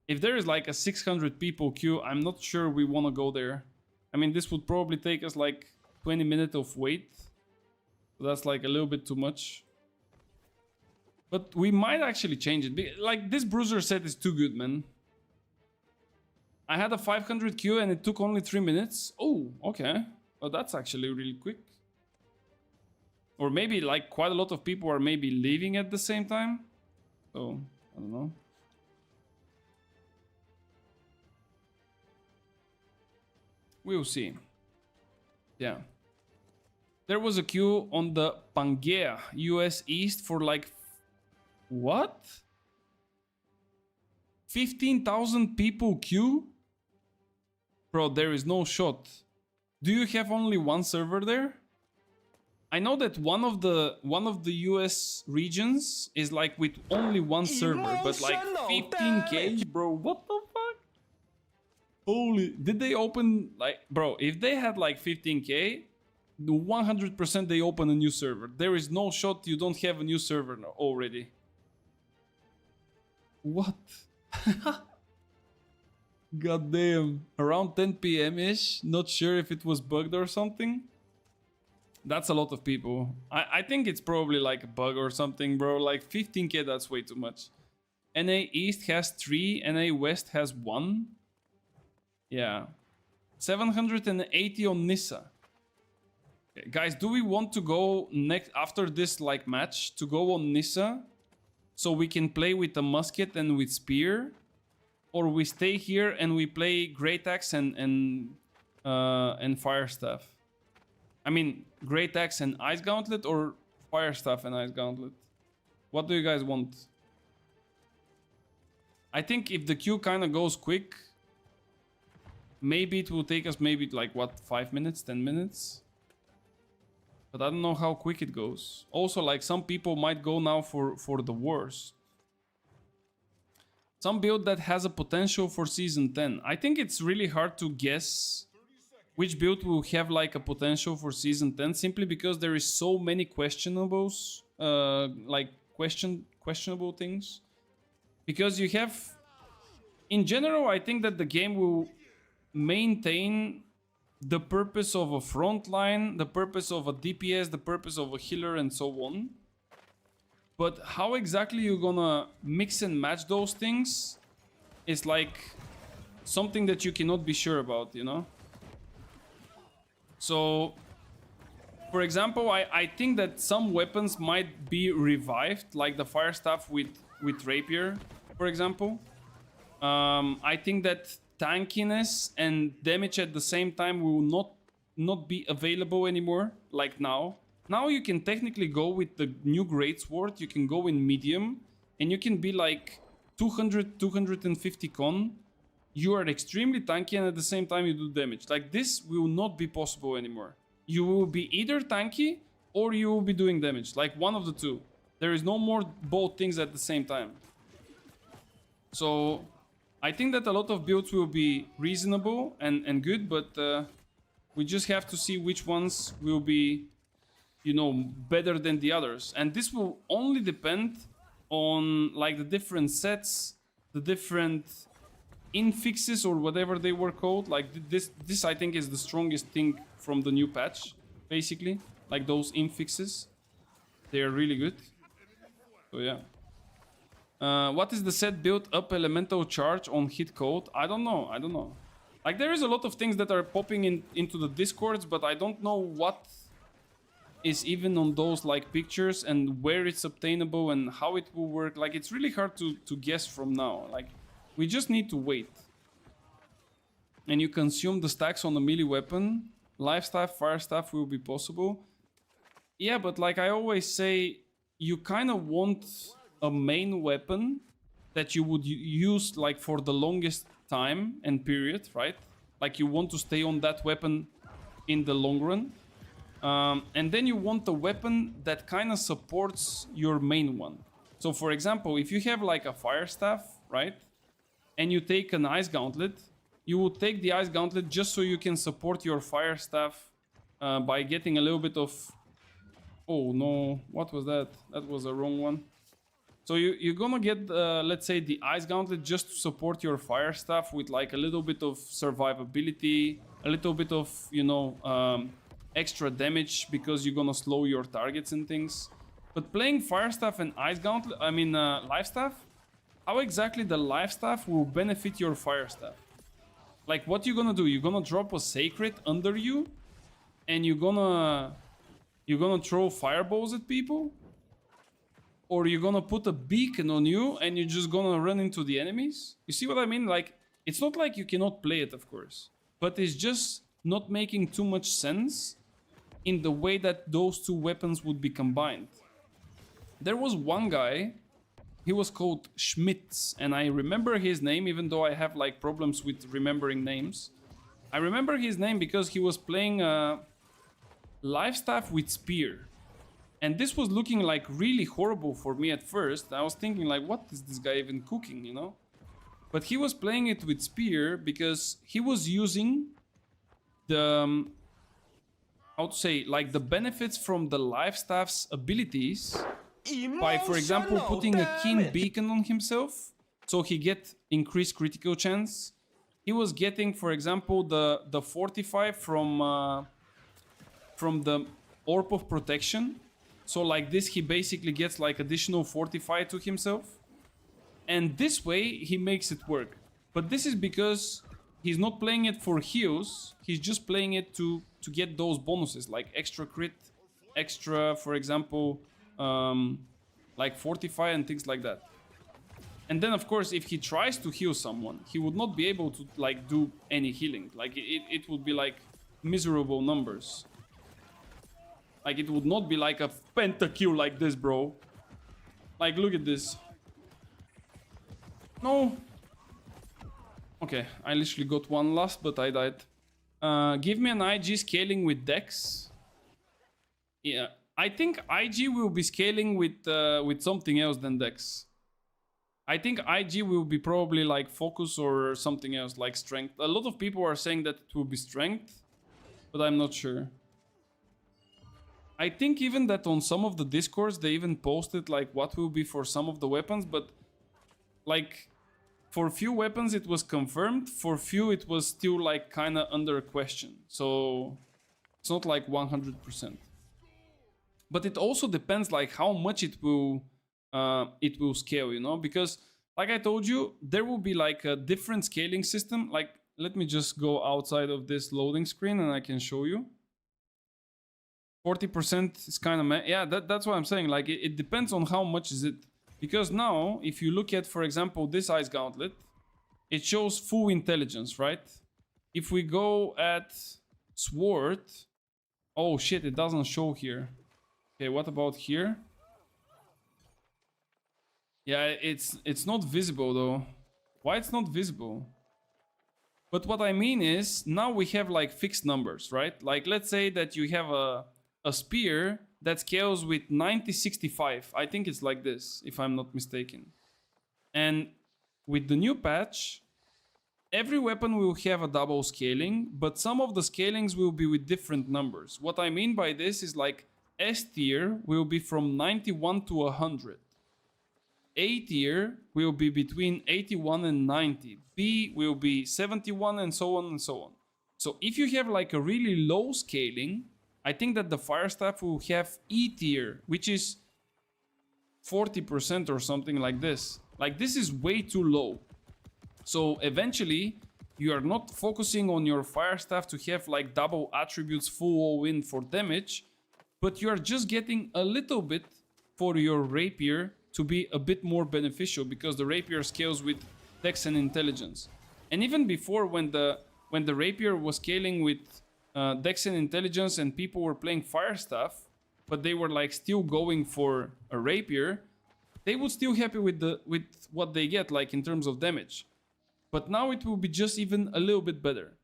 If there is like a 600 people queue, I'm not sure we want to go there. I mean, this would probably take us like 20 minutes of wait. So that's like a little bit too much. But we might actually change it. Like, this bruiser set is too good, man. I had a 500 queue and it took only 3 minutes. Oh, okay. Well, that's actually really quick. Or maybe like quite a lot of people are maybe leaving at the same time. So, I don't know. We'll see. Yeah. There was a queue on the Pangea, US East for like... What? 15,000 people queue? Bro, there is no shot. Do you have only one server there? I know that one of the US regions is like with only one server, but like 15k, bro, what the fuck? Holy, did they open like, bro, if they had like 15k, 100% they open a new server. There is no shot you don't have a new server already. What? God damn. Around 10 p.m.-ish. Not sure if it was bugged or something. That's a lot of people. I think it's probably like a bug or something, bro. Like 15k, that's way too much. NA East has 3. NA West has 1. Yeah. 780 on Nissa. Okay, guys, do we want to go next after this like match to go on Nissa? So we can play with the musket and with spear, or we stay here and we play great axe and fire staff. I mean, great axe and ice gauntlet, or fire staff and ice gauntlet. What do you guys want? I think if the queue kind of goes quick, maybe it will take us maybe like what, 5 minutes, 10 minutes. But I don't know how quick it goes. Also, like, some people might go now for the wars. Some build that has a potential for season 10. I think it's really hard to guess which build will have like a potential for season 10, simply because there is so many questionables, like questionable things. Because you have, in general, I think that the game will maintain the purpose of a front line, the purpose of a DPS, the purpose of a healer, and so on. But how exactly you're gonna mix and match those things is like something that you cannot be sure about, you know? So, for example, I think that some weapons might be revived, like the fire staff with rapier, for example. I think that tankiness and damage at the same time will not be available anymore, like now. Now you can technically go with the new greatsword, you can go in medium, and you can be like 200, 250 con. You are extremely tanky and at the same time you do damage. Like, this will not be possible anymore. You will be either tanky or you will be doing damage. Like, one of the two. There is no more both things at the same time. So I think that a lot of builds will be reasonable and good, but we just have to see which ones will be, you know, better than the others. And this will only depend on like the different sets, the different infixes or whatever they were called. Like this I think is the strongest thing from the new patch, basically. Like those infixes, they are really good. So yeah. What is the set build up elemental charge on hit code? I don't know. Like, there is a lot of things that are popping into the discords, but I don't know what is even on those like pictures and where it's obtainable and how it will work. Like, it's really hard to guess from now. Like, we just need to wait. And you consume the stacks on the melee weapon. Life staff, fire staff will be possible. Yeah, but like I always say, you kind of want a main weapon that you would use like for the longest time and period, right? Like, you want to stay on that weapon in the long run. And then you want a weapon that kind of supports your main one. So for example, if you have like a fire staff, right? And you take an ice gauntlet, you would take the ice gauntlet just so you can support your fire staff by getting a little bit of... Oh no, what was that? That was a wrong one. So you're gonna get, let's say, the ice gauntlet just to support your fire staff with like a little bit of survivability, a little bit of, you know, extra damage because you're gonna slow your targets and things. But playing fire staff and ice gauntlet, I mean life staff, how exactly the life staff will benefit your fire staff? Like, what you gonna do? You're gonna drop a sacred under you, and you're gonna throw fireballs at people? Or you're gonna put a beacon on you and you're just gonna run into the enemies? You see what I mean? Like, it's not like you cannot play it, of course, but it's just not making too much sense in the way that those two weapons would be combined. There was one guy, he was called Schmitz, and I remember his name even though I have like problems with remembering names. I remember his name because he was playing life staff with spear. And this was looking like really horrible for me at first. I was thinking like, what is this guy even cooking, you know? But he was playing it with spear because he was using the, how to say, like the benefits from the life staff's abilities by, for example, putting a keen beacon on himself, so he get increased critical chance. He was getting, for example, the fortify from the orb of protection. So like this, he basically gets like additional fortify to himself. And this way, he makes it work. But this is because he's not playing it for heals. He's just playing it to get those bonuses, like extra crit, extra, for example, like fortify and things like that. And then, of course, if he tries to heal someone, he would not be able to like do any healing. Like it would be like miserable numbers. Like, it would not be like a pentakill like this, bro. Like, look at this. No. Okay, I literally got one last, but I died. Give me an IG scaling with Dex. Yeah, I think IG will be scaling with something else than Dex. I think IG will be probably like focus or something else like strength. A lot of people are saying that it will be strength, but I'm not sure. I think even that on some of the discords they even posted like what will be for some of the weapons, but like for few weapons it was confirmed, for few it was still like kind of under question. So it's not like 100%. But it also depends like how much it will scale, you know, because like I told you, there will be like a different scaling system. Like let me just go outside of this loading screen and I can show you. 40% is kind of yeah, that's what I'm saying. Like it depends on how much is it, because now if you look at, for example, this ice gauntlet, it shows full intelligence, right? If we go at sword, oh shit, it doesn't show here. Okay, what about here? Yeah, it's not visible though. Why it's not visible? But what I mean is, now we have like fixed numbers, right? Like let's say that you have a spear that scales with 9065. I think it's like this, if I'm not mistaken. And with the new patch, every weapon will have a double scaling, but some of the scalings will be with different numbers. What I mean by this is like S tier will be from 91 to 100. A tier will be between 81 and 90. B will be 71 and so on and so on. So if you have like a really low scaling, I think that the fire staff will have E tier, which is 40% or something like this. Like this is way too low. So eventually you are not focusing on your fire staff to have like double attributes full all-in for damage, but you are just getting a little bit for your rapier to be a bit more beneficial, because the rapier scales with dex and intelligence. And even before, when the rapier was scaling with dex and intelligence and people were playing fire staff, but they were like still going for a rapier, they would still happy with what they get, like in terms of damage. But now it will be just even a little bit better.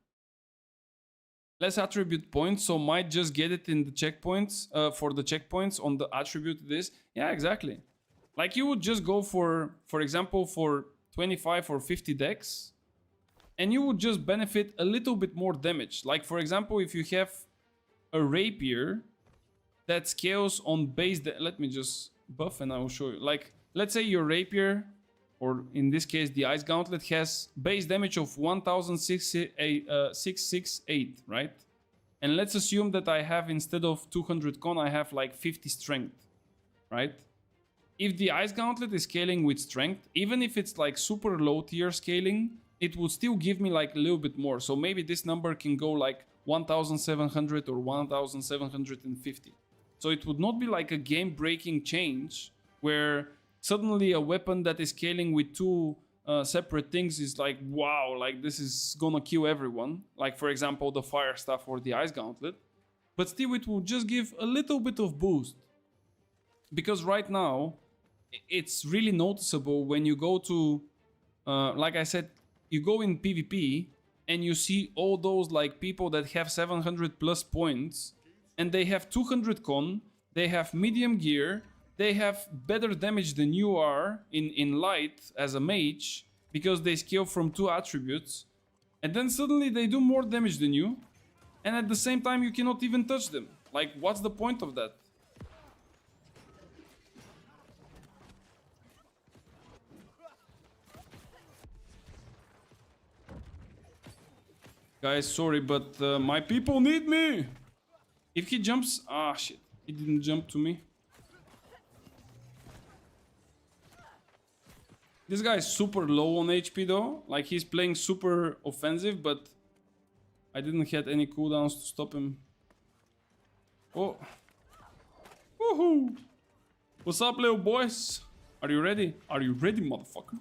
Less attribute points, so might just get it in the checkpoints, for the checkpoints on the attribute this. Yeah, exactly. Like you would just go for example, for 25 or 50 dex, and you would just benefit a little bit more damage. Like for example, if you have a rapier that scales on base, let me just buff and I will show you. Like let's say your rapier, or in this case the ice gauntlet, has base damage of 1668, right? And let's assume that I have, instead of 200 con, I have like 50 strength, right? If the ice gauntlet is scaling with strength, even if it's like super low tier scaling, it would still give me like a little bit more. So maybe this number can go like 1700 or 1750. So it would not be like a game breaking change where suddenly a weapon that is scaling with two separate things is like, wow, like this is gonna kill everyone. Like for example, the fire staff or the ice gauntlet. But still it will just give a little bit of boost. Because right now, it's really noticeable when you go to, like I said, you go in PvP and you see all those like people that have 700 plus points and they have 200 con, they have medium gear, they have better damage than you are in light as a mage, because they scale from 2 attributes, and then suddenly they do more damage than you, and at the same time you cannot even touch them. Like, what's the point of that? Guys, sorry, but my people need me! If he jumps... Ah, shit. He didn't jump to me. This guy is super low on HP though. Like, he's playing super offensive, but I didn't have any cooldowns to stop him. Oh. Woohoo! What's up, little boys? Are you ready? Are you ready, motherfucker?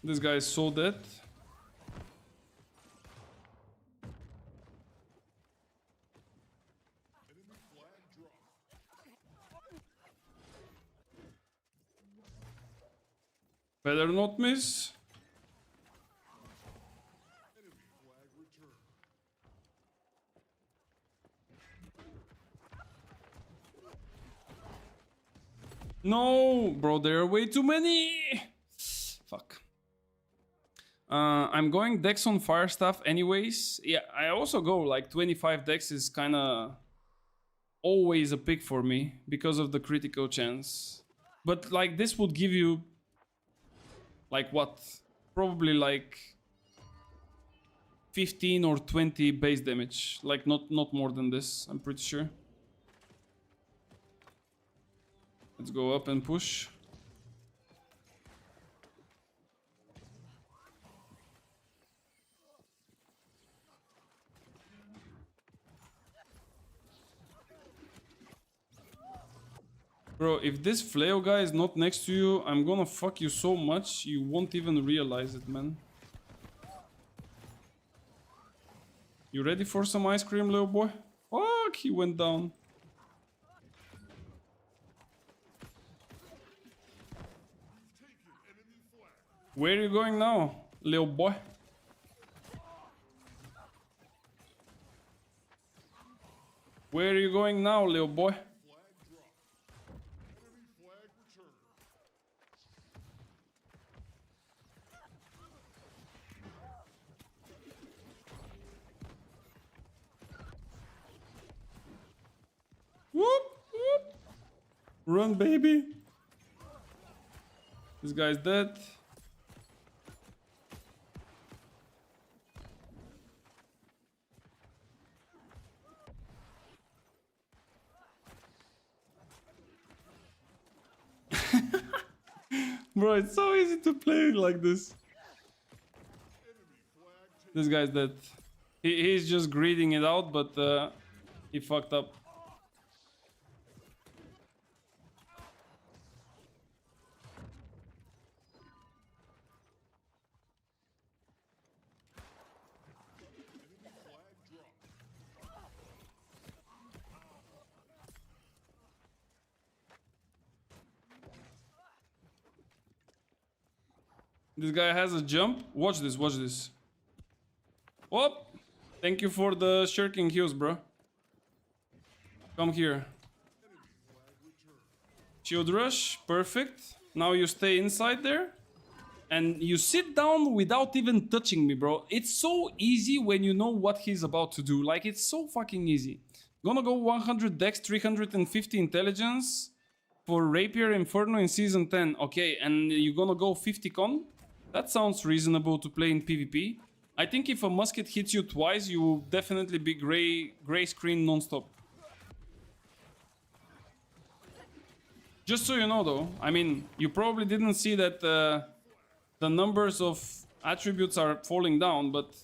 This guy is so dead. Better not miss. No, bro, there are way too many. Fuck. I'm going Dex on Fire Staff anyways. Yeah, I also go like 25 Dex is kind of always a pick for me because of the critical chance. But like this would give you like what? Probably like 15 or 20 base damage. Like not more than this, I'm pretty sure. Let's go up and push. Bro, if this flail guy is not next to you, I'm gonna fuck you so much you won't even realize it, man. You ready for some ice cream, little boy? Fuck, he went down. Where are you going now, little boy? Where are you going now, little boy? Whoop, whoop. Run, baby. This guy's dead. Bro, it's so easy to play like this. This guy's dead. He's just greeting it out, but he fucked up. This guy has a jump. Watch this, watch this. Whoop! Thank you for the shirking heals, bro. Come here. Shield rush, perfect. Now you stay inside there. And you sit down without even touching me, bro. It's so easy when you know what he's about to do. Like, it's so fucking easy. Gonna go 100 dex, 350 intelligence for Rapier Inferno in Season 10. Okay, and you're gonna go 50 con? That sounds reasonable to play in PvP. I think if a musket hits you twice, you will definitely be gray screen non-stop. Just so you know though, I mean, you probably didn't see that the numbers of attributes are falling down, but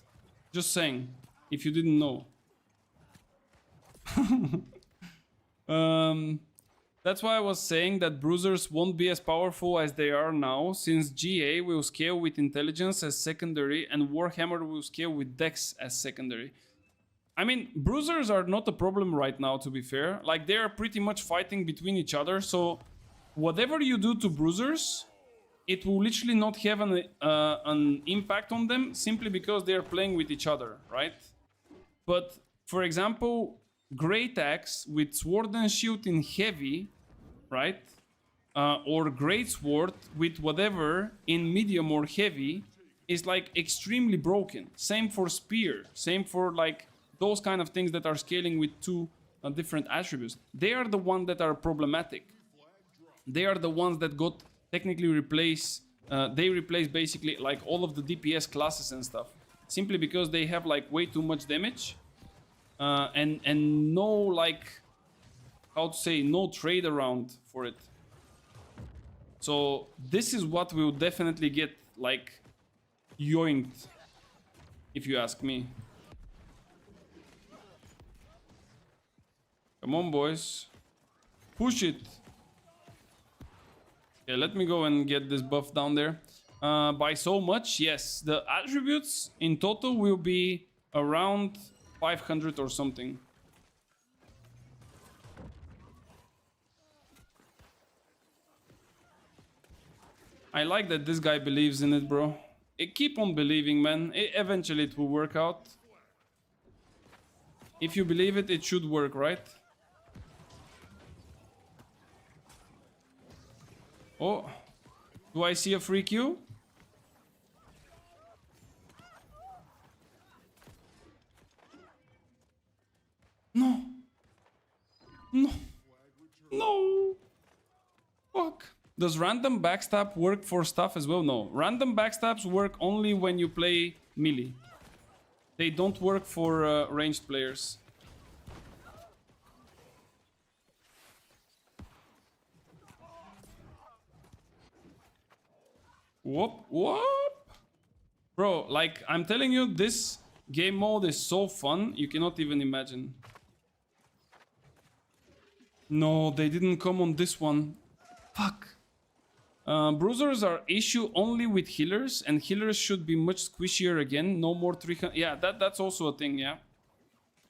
just saying, if you didn't know. That's why I was saying that bruisers won't be as powerful as they are now, since GA will scale with intelligence as secondary and Warhammer will scale with dex as secondary. I mean, bruisers are not a problem right now, to be fair. Like, they are pretty much fighting between each other, so whatever you do to bruisers, it will literally not have an impact on them simply because they are playing with each other, right? But, for example, Great Axe with Sword and Shield in heavy, right? Or Great Sword with whatever in medium or heavy is like extremely broken. Same for Spear, same for like those kind of things that are scaling with two different attributes. They are the ones that are problematic. They are the ones that got technically replaced. They replace basically like all of the DPS classes and stuff, simply because they have like way too much damage. And no, like, how to say, no trade around for it. So this is what will definitely get like yoinked, if you ask me. Come on, boys, push it. Yeah, let me go and get this buff down there. By so much, yes, the attributes in total will be around 500 or something. I like that this guy believes in it, bro. Keep on believing, man. Eventually it will work out. If you believe it, it should work, right? Oh, do I see a free Q? No. No. No. Fuck. Does random backstab work for stuff as well? No. Random backstabs work only when you play melee. They don't work for ranged players. Whoop, whoop. Bro, like, I'm telling you, this game mode is so fun, you cannot even imagine. No, they didn't come on this one. Fuck. Bruisers are issue only with healers, and healers should be much squishier again. No more 300. Yeah, that's also a thing, yeah.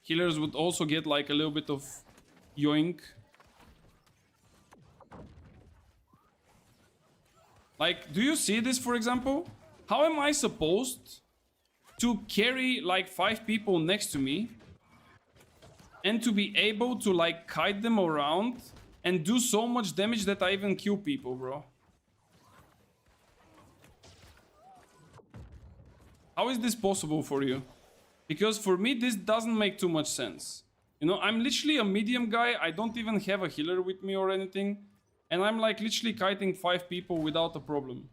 Healers would also get like a little bit of yoink. Like, do you see this, for example? How am I supposed to carry like 5 people next to me and to be able to like kite them around and do so much damage that I even kill people, bro? How is this possible for you? Because for me, this doesn't make too much sense. You know, I'm literally a medium guy. I don't even have a healer with me or anything. And I'm like literally kiting 5 people without a problem.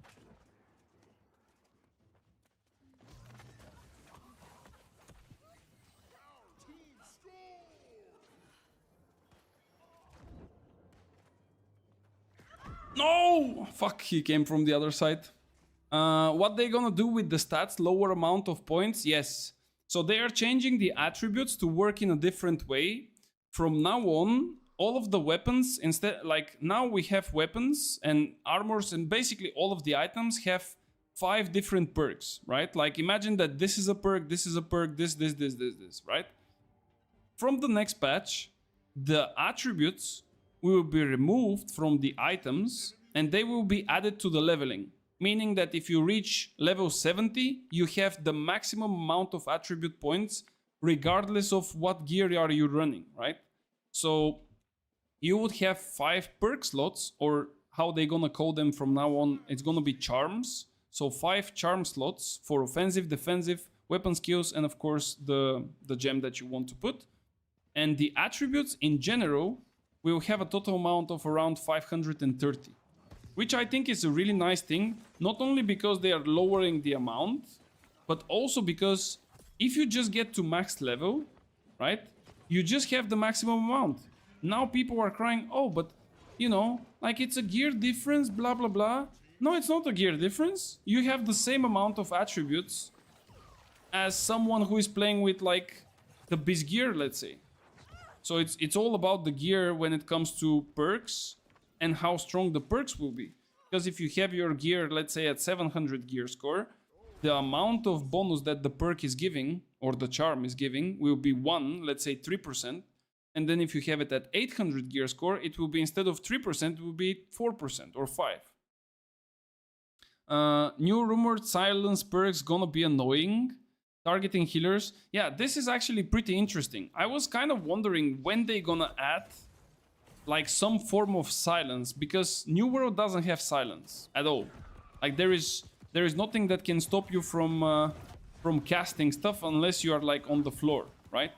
No! Fuck, he came from the other side. What they gonna do with the stats? Lower amount of points? Yes. So they are changing the attributes to work in a different way. From now on, all of the weapons, instead, like now we have weapons and armors, and basically all of the items have 5 different perks, right? Like imagine that this is a perk, this is a perk, this, right? From the next patch, the attributes will be removed from the items and they will be added to the leveling. Meaning that if you reach level 70, you have the maximum amount of attribute points regardless of what gear are you running, right? So you would have 5 perk slots, or how they gonna call them from now on, it's gonna be charms. So 5 charm slots for offensive, defensive, weapon skills, and of course the gem that you want to put. And the attributes in general will have a total amount of around 530. Which I think is a really nice thing, not only because they are lowering the amount, but also because if you just get to max level, right, you just have the maximum amount. Now people are crying, oh, but, you know, like it's a gear difference, blah, blah, blah. No, it's not a gear difference. You have the same amount of attributes as someone who is playing with, like, the base gear, let's say. So it's all about the gear when it comes to perks and how strong the perks will be. Because if you have your gear, let's say at 700 gear score, the amount of bonus that the perk is giving, or the charm is giving, will be 1, let's say 3%. And then if you have it at 800 gear score, it will be, instead of 3%, it will be 4% or 5. New rumored silence perks gonna be annoying. Targeting healers. Yeah, this is actually pretty interesting. I was kind of wondering when they gonna add like some form of silence, because New World doesn't have silence at all. Like there is nothing that can stop you from casting stuff unless you are like on the floor, right?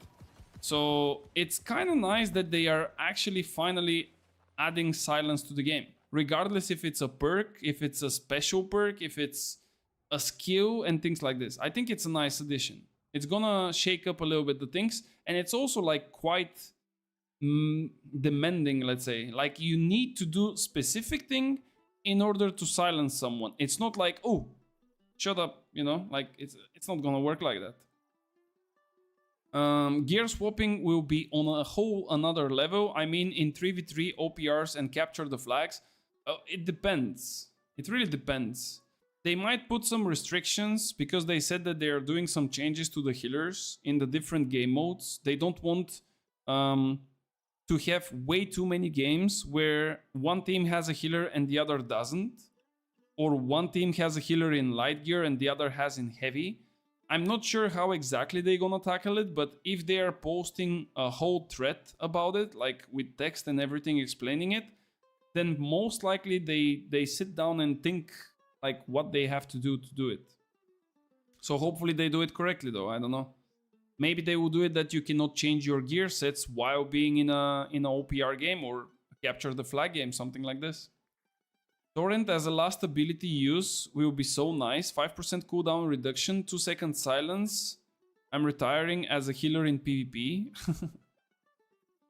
So it's kind of nice that they are actually finally adding silence to the game, regardless if it's a perk, if it's a special perk, if it's a skill and things like this. I think it's a nice addition. It's gonna shake up a little bit the things, and it's also like quite demanding, let's say. Like you need to do specific thing in order to silence someone. It's not like, oh, shut up, you know, like it's not gonna work like that. Gear swapping will be on a whole another level. I mean, in 3v3 OPRs and capture the flags, it depends. It really depends. They might put some restrictions because they said that they are doing some changes to the healers in the different game modes. They don't want to have way too many games where one team has a healer and the other doesn't. or one team has a healer in light gear and the other has in heavy. I'm not sure how exactly they're gonna tackle it, but if they are posting a whole thread about it, like with text and everything explaining it, then most likely they sit down and think like what they have to do it. So hopefully they do it correctly though, I don't know. Maybe they will do it that you cannot change your gear sets while being in a OPR game or capture the flag game, something like this. Torrent as a last ability use will be so nice. 5% cooldown reduction, 2-second silence. I'm retiring as a healer in PvP.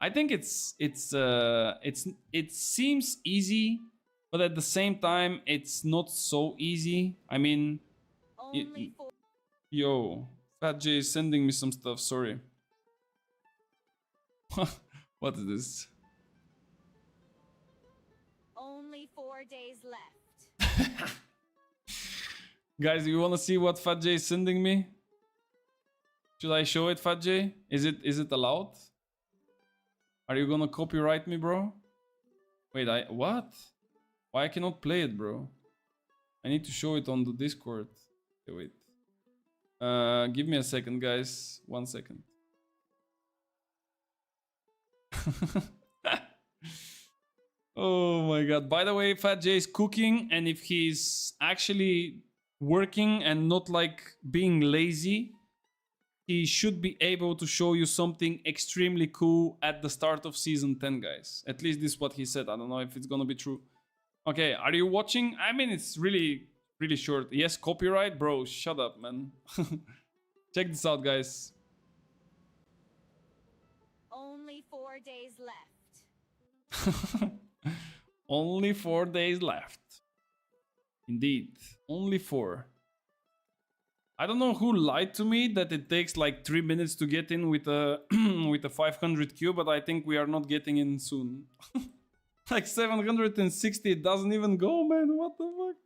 I think it seems easy, but at the same time it's not so easy. I mean, yo, Fat J is sending me some stuff. Sorry. What is this? Only 4 days left. Guys, you wanna see what Fat J is sending me? Should I show it, Fat J? Is it allowed? Are you gonna copyright me, bro? Wait, what? Why I cannot play it, bro? I need to show it on the Discord. Okay, wait. Give me a second, guys. 1 second. Oh my god. By the way, Fat J is cooking, and if he's actually working and not like being lazy, he should be able to show you something extremely cool at the start of season 10, guys. At least this is what he said. I don't know if it's gonna be true. Okay, are you watching? I mean, it's really short. Yes, copyright? Bro, shut up, man. Check this out, guys. Only 4 days left. Only 4 days left. Indeed, only 4. I don't know who lied to me that it takes like 3 minutes to get in with a with a 500 Q, but I think we are not getting in soon. Like 760, it doesn't even go, man. What the fuck?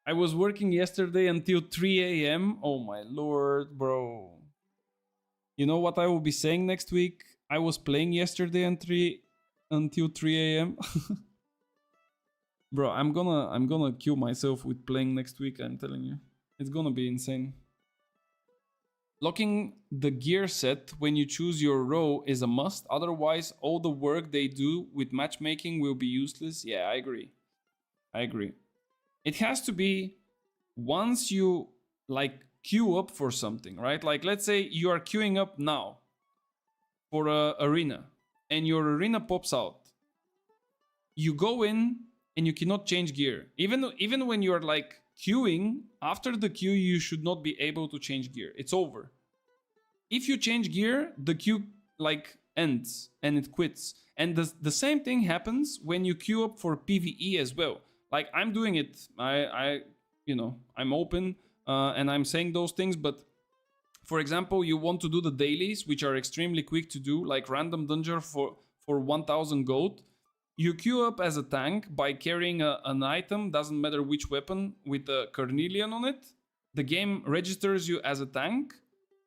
I was working yesterday until 3 a.m. Oh my lord, bro. You know what I will be saying next week? I was playing yesterday until 3 a.m. Bro, I'm gonna kill myself with playing next week, I'm telling you. It's gonna be insane. Locking the gear set when you choose your row is a must. Otherwise, all the work they do with matchmaking will be useless. Yeah, I agree. I agree. It has to be once you like queue up for something, right? Like let's say you are queuing up now for a arena and your arena pops out. You go in and you cannot change gear. Even when you're like queuing, after the queue you should not be able to change gear. It's over. If you change gear, the queue like ends and it quits. And the same thing happens when you queue up for PvE as well. Like I'm doing it, I'm open and I'm saying those things, but for example, you want to do the dailies, which are extremely quick to do, like random dungeon for 1000 gold. You queue up as a tank by carrying an item, doesn't matter which weapon, with a carnelian on it. The game registers you as a tank.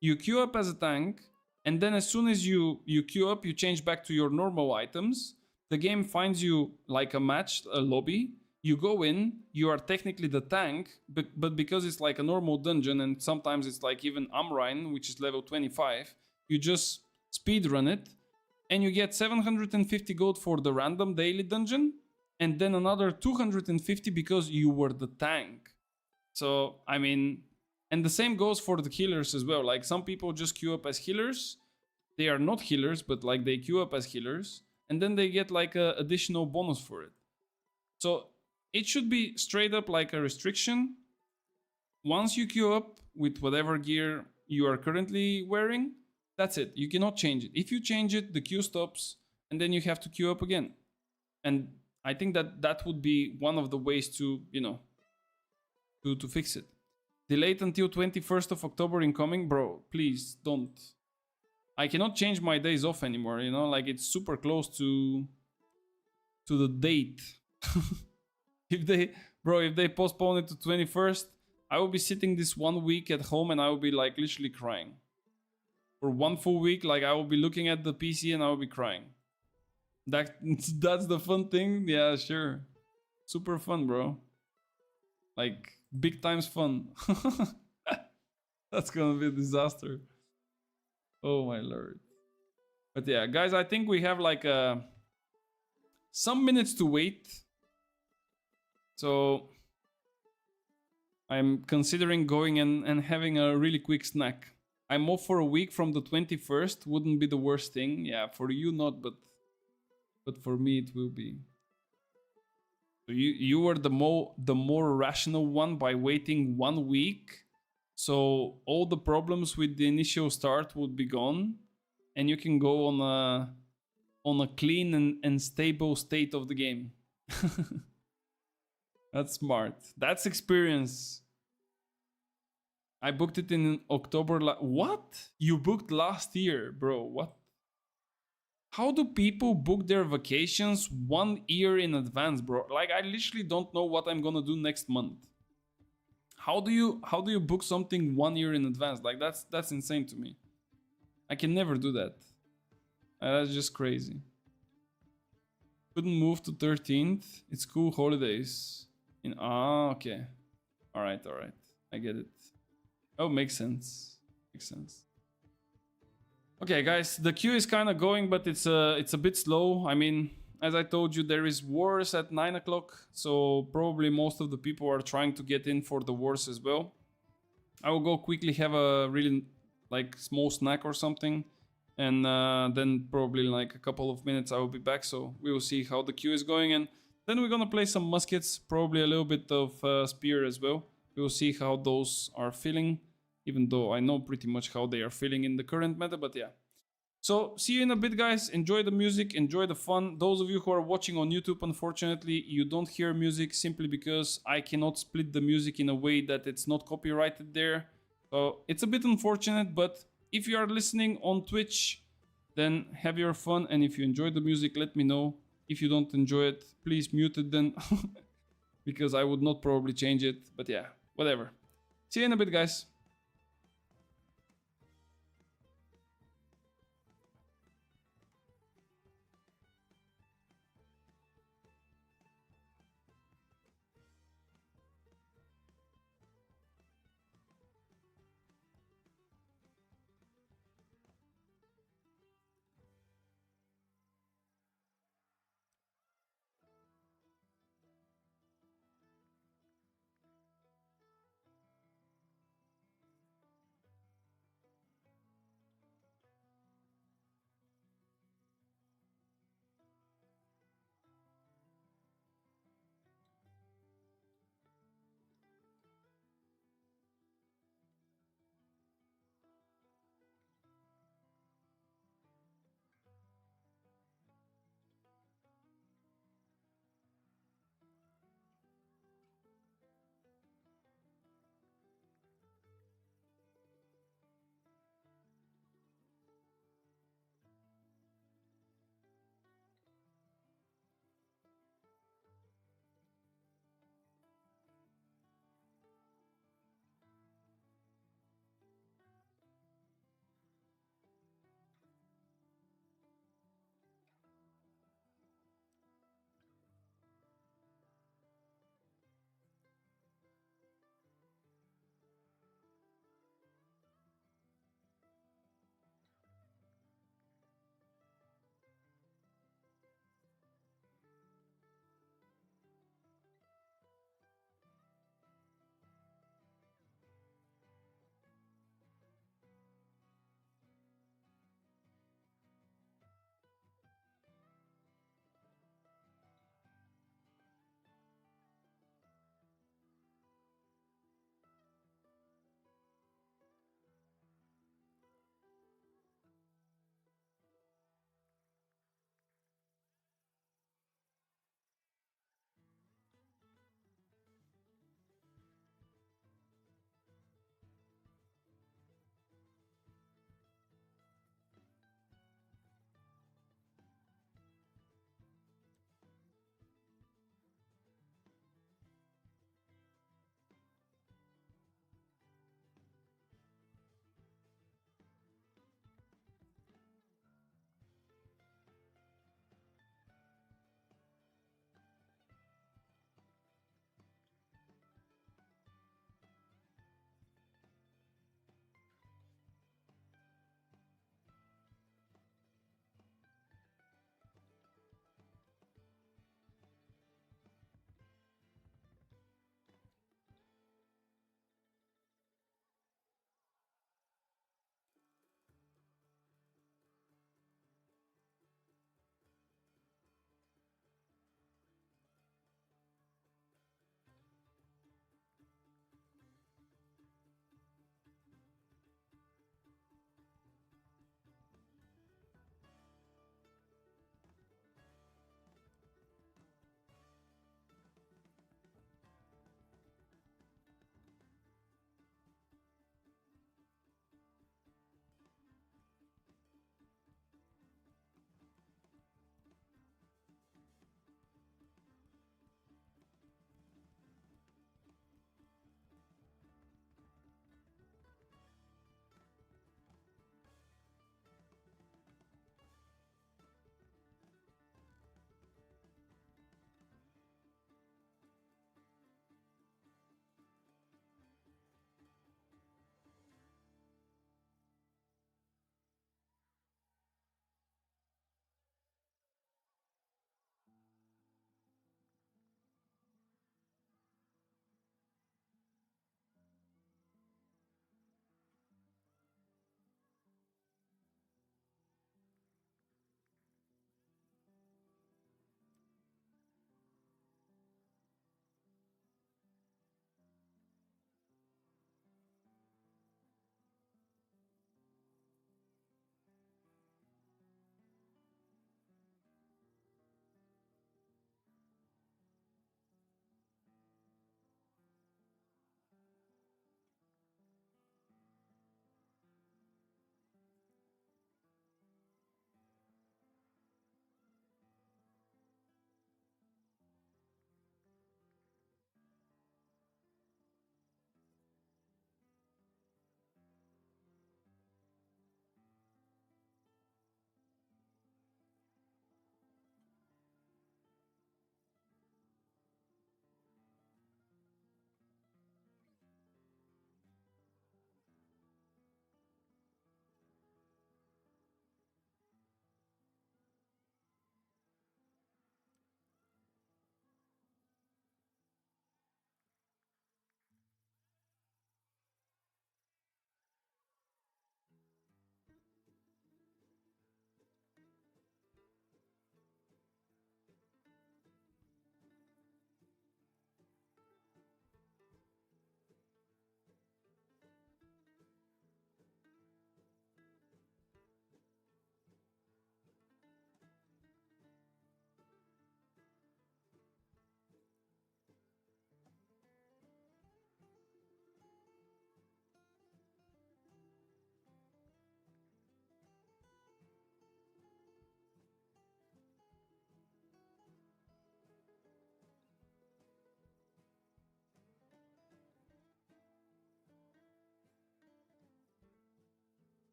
You queue up as a tank, and then as soon as you queue up, you change back to your normal items. The game finds you like a match, a lobby. You go in, you are technically the tank, but because it's like a normal dungeon, and sometimes it's like even Amrine, which is level 25, you just speedrun it, and you get 750 gold for the random daily dungeon, and then another 250 because you were the tank. So, I mean, and the same goes for the healers as well. Like some people just queue up as healers. They are not healers, but like they queue up as healers, and then they get like a additional bonus for it. So it should be straight up like a restriction. Once you queue up with whatever gear you are currently wearing, that's it. You cannot change it. If you change it, the queue stops, and then you have to queue up again. And I think that would be one of the ways to, to fix it. Delayed until 21st of October incoming? Bro, please don't. I cannot change my days off anymore, like it's super close to the date. If they postpone it to 21st, I will be sitting this 1 week at home and I will be like literally crying. For 1 full week, like I will be looking at the PC and I will be crying. That's the fun thing? Yeah, sure. Super fun, bro. Like big times fun. That's gonna be a disaster. Oh my lord. But yeah, guys, I think we have like some minutes to wait. So I'm considering going and having a really quick snack. I'm off for a week from the 21st. Wouldn't be the worst thing. Yeah, for you not, but for me it will be. So you were the more rational one by waiting 1 week. So all the problems with the initial start would be gone, and you can go on a clean and stable state of the game. That's smart. That's experience. I booked it in October. What? You booked last year, bro? What? How do people book their vacations 1 year in advance, bro? Like I literally don't know what I'm gonna do next month. How do you book something 1 year in advance? Like that's insane to me. I can never do that. That's just crazy. Couldn't move to 13th. It's school holidays. Okay. All right. I get it. Oh, makes sense. Makes sense. Okay, guys, the queue is kind of going, but it's a bit slow. I mean, as I told you, there is wars at 9 o'clock, so probably most of the people are trying to get in for the wars as well. I will go quickly have a really like small snack or something, and then probably like a couple of minutes I will be back. So we will see how the queue is going, and then we're gonna play some muskets, probably a little bit of spear as well. We will see how those are feeling, even though I know pretty much how they are feeling in the current meta, but yeah. So see you in a bit, guys. Enjoy the music, enjoy the fun. Those of you who are watching on YouTube, unfortunately, you don't hear music simply because I cannot split the music in a way that it's not copyrighted there. So it's a bit unfortunate, but if you are listening on Twitch, then have your fun. And if you enjoy the music, let me know. If you don't enjoy it, please mute it then, because I would not probably change it. But yeah, whatever. See you in a bit, guys.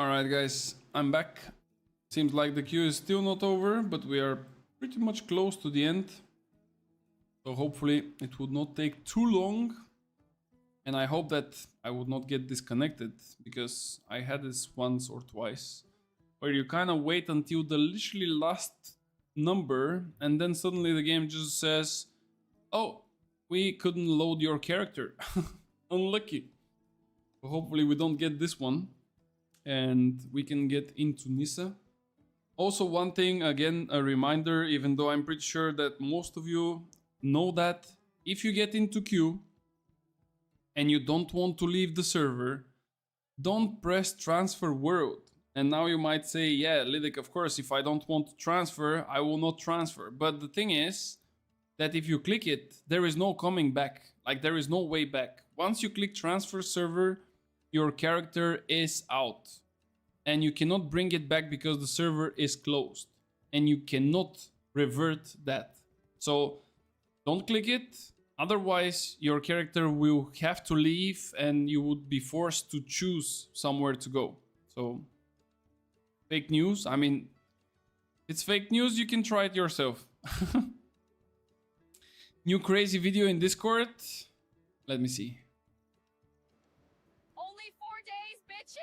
Alright guys, I'm back. Seems like the queue is still not over, but we are pretty much close to the end. So hopefully it would not take too long. And I hope that I would not get disconnected, because I had this once or twice, where you kind of wait until the literally last number and then suddenly the game just says, oh, we couldn't load your character. Unlucky. So hopefully we don't get this one and we can get into Nissa. Also, one thing, again, a reminder, even though I'm pretty sure that most of you know that, if you get into queue and you don't want to leave the server, don't press transfer world. And now you might say, yeah, Lidic, of course, if I don't want to transfer, I will not transfer. But the thing is that if you click it, there is no coming back. Like, there is no way back. Once you click transfer server, your character is out. And you cannot bring it back because the server is closed. And you cannot revert that. So don't click it. Otherwise, your character will have to leave and you would be forced to choose somewhere to go. So, fake news. I mean, it's fake news. You can try it yourself. New crazy video in Discord. Let me see. Only 4 days, bitches!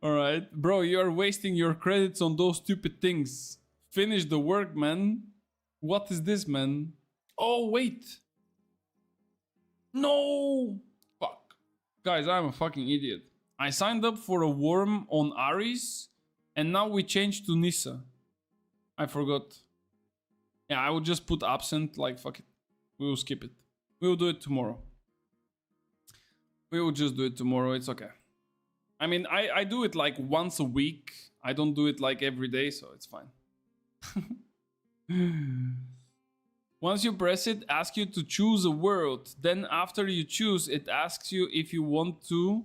Alright. Bro, you are wasting your credits on those stupid things. Finish the work, man. What is this, man? Oh, wait. No! Fuck. Guys, I'm a fucking idiot. I signed up for a worm on Ares, and now we changed to Nissa. I forgot. Yeah, I would just put absent, like, fuck it. We will skip it. We will do it tomorrow. We will just do it tomorrow, it's okay. I mean, I do it like once a week. I don't do it like every day, so it's fine. Once you press it, asks you to choose a world. Then after you choose, it asks you if you want to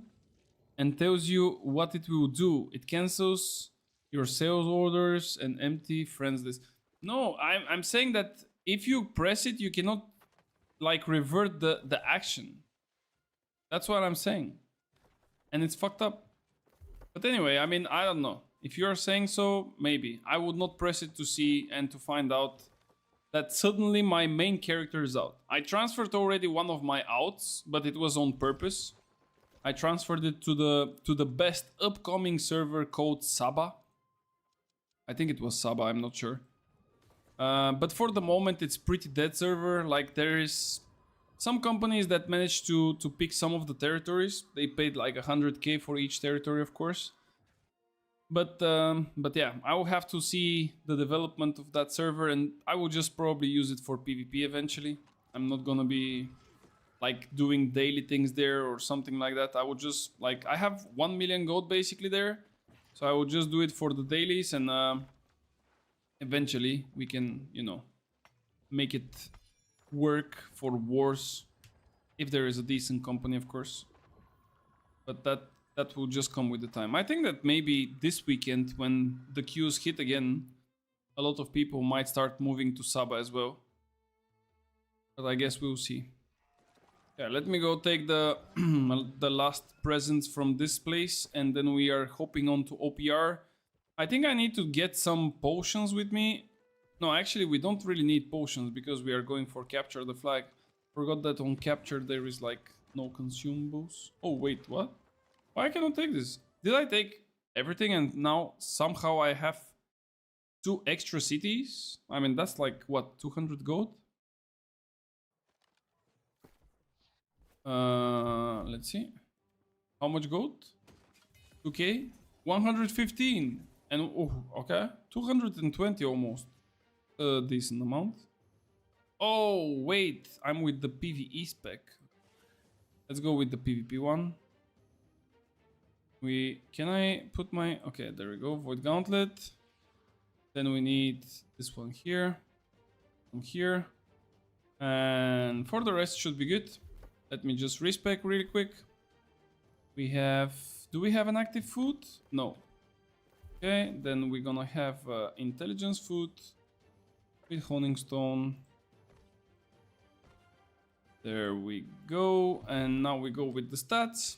and tells you what it will do. It cancels your sales orders and empty friends list. No, I'm saying that if you press it, you cannot like revert the action. That's what I'm saying. And it's fucked up. But anyway, I mean, I don't know. If you're saying so, maybe. I would not press it to see and to find out that suddenly my main character is out. I transferred already one of my outs, but it was on purpose. I transferred it to the best upcoming server called Saba. I think it was Saba, I'm not sure. But for the moment, it's pretty dead server. Like, there is some companies that managed to pick some of the territories. They paid like 100k for each territory, of course. But yeah, I will have to see the development of that server, and I will just probably use it for PvP eventually. I'm not gonna be like doing daily things there or something like that. I will just, like, I have 1 million gold basically there, so I will just do it for the dailies, and eventually we can, you know, make it work for wars if there is a decent company, of course. But that will just come with the time. I think that maybe this weekend, when the queues hit again, a lot of people might start moving to Saba as well. But I guess we'll see. Yeah, let me go take the the last presents from this place, and then we are hopping on to OPR. I think I need to get some potions with me. No, actually, we don't really need potions because we are going for capture the flag. Forgot that on capture there is like no consumables. Oh, wait, what? Why can't I take this? Did I take everything and now somehow I have 2 extra cities? I mean, that's like, what, 200 gold? Let's see. How much gold? 2k? 115. And, oh, okay. 220 almost. A decent amount. Oh, wait. I'm with the PvE spec. Let's go with the PvP one. Can I put my, okay, there we go, Void Gauntlet. Then we need this one here, and for the rest should be good. Let me just respec really quick. We have, do we have an active food? No. Okay, then we're gonna have intelligence food with honing stone. There we go, and now we go with the stats.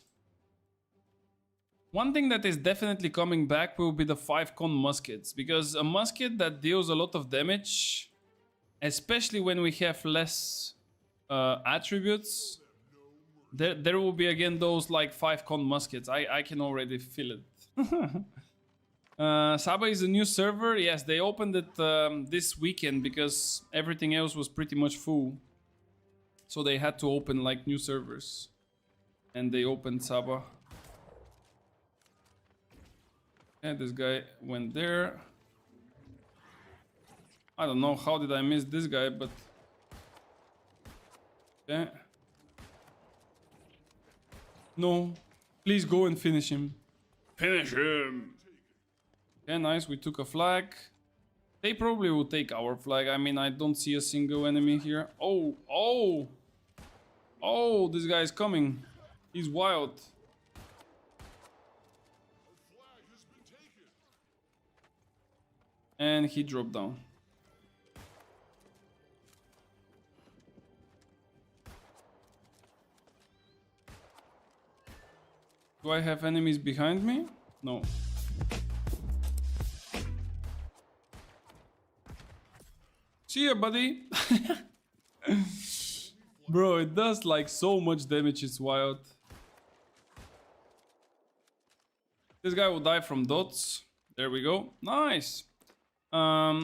One thing that is definitely coming back will be the 5-con muskets, because a musket that deals a lot of damage, especially when we have less attributes, there will be again those like 5-con muskets. I can already feel it. Saba is a new server. Yes, they opened it this weekend because everything else was pretty much full. So they had to open like new servers. And they opened Saba. And this guy went there. I don't know how did I miss this guy, but... Okay. No. Please go and finish him. Finish him! Okay, nice. We took a flag. They probably will take our flag. I mean, I don't see a single enemy here. Oh! Oh! Oh, this guy is coming. He's wild. And he dropped down. Do I have enemies behind me? No. See ya, buddy. Bro, it does like so much damage, it's wild. This guy will die from dots. There we go. Nice. I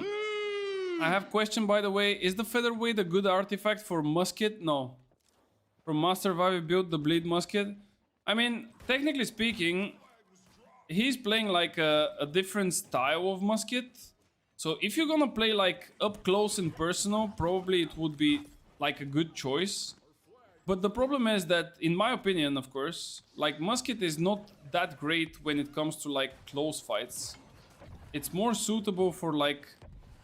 have a question, by the way. Is the featherweight a good artifact for musket? No. From Master Vivi built the bleed musket. I mean, technically speaking, he's playing like a different style of musket. So if you're gonna play like up close and personal, probably it would be like a good choice. But the problem is that, in my opinion, of course, like musket is not that great when it comes to like close fights. It's more suitable for like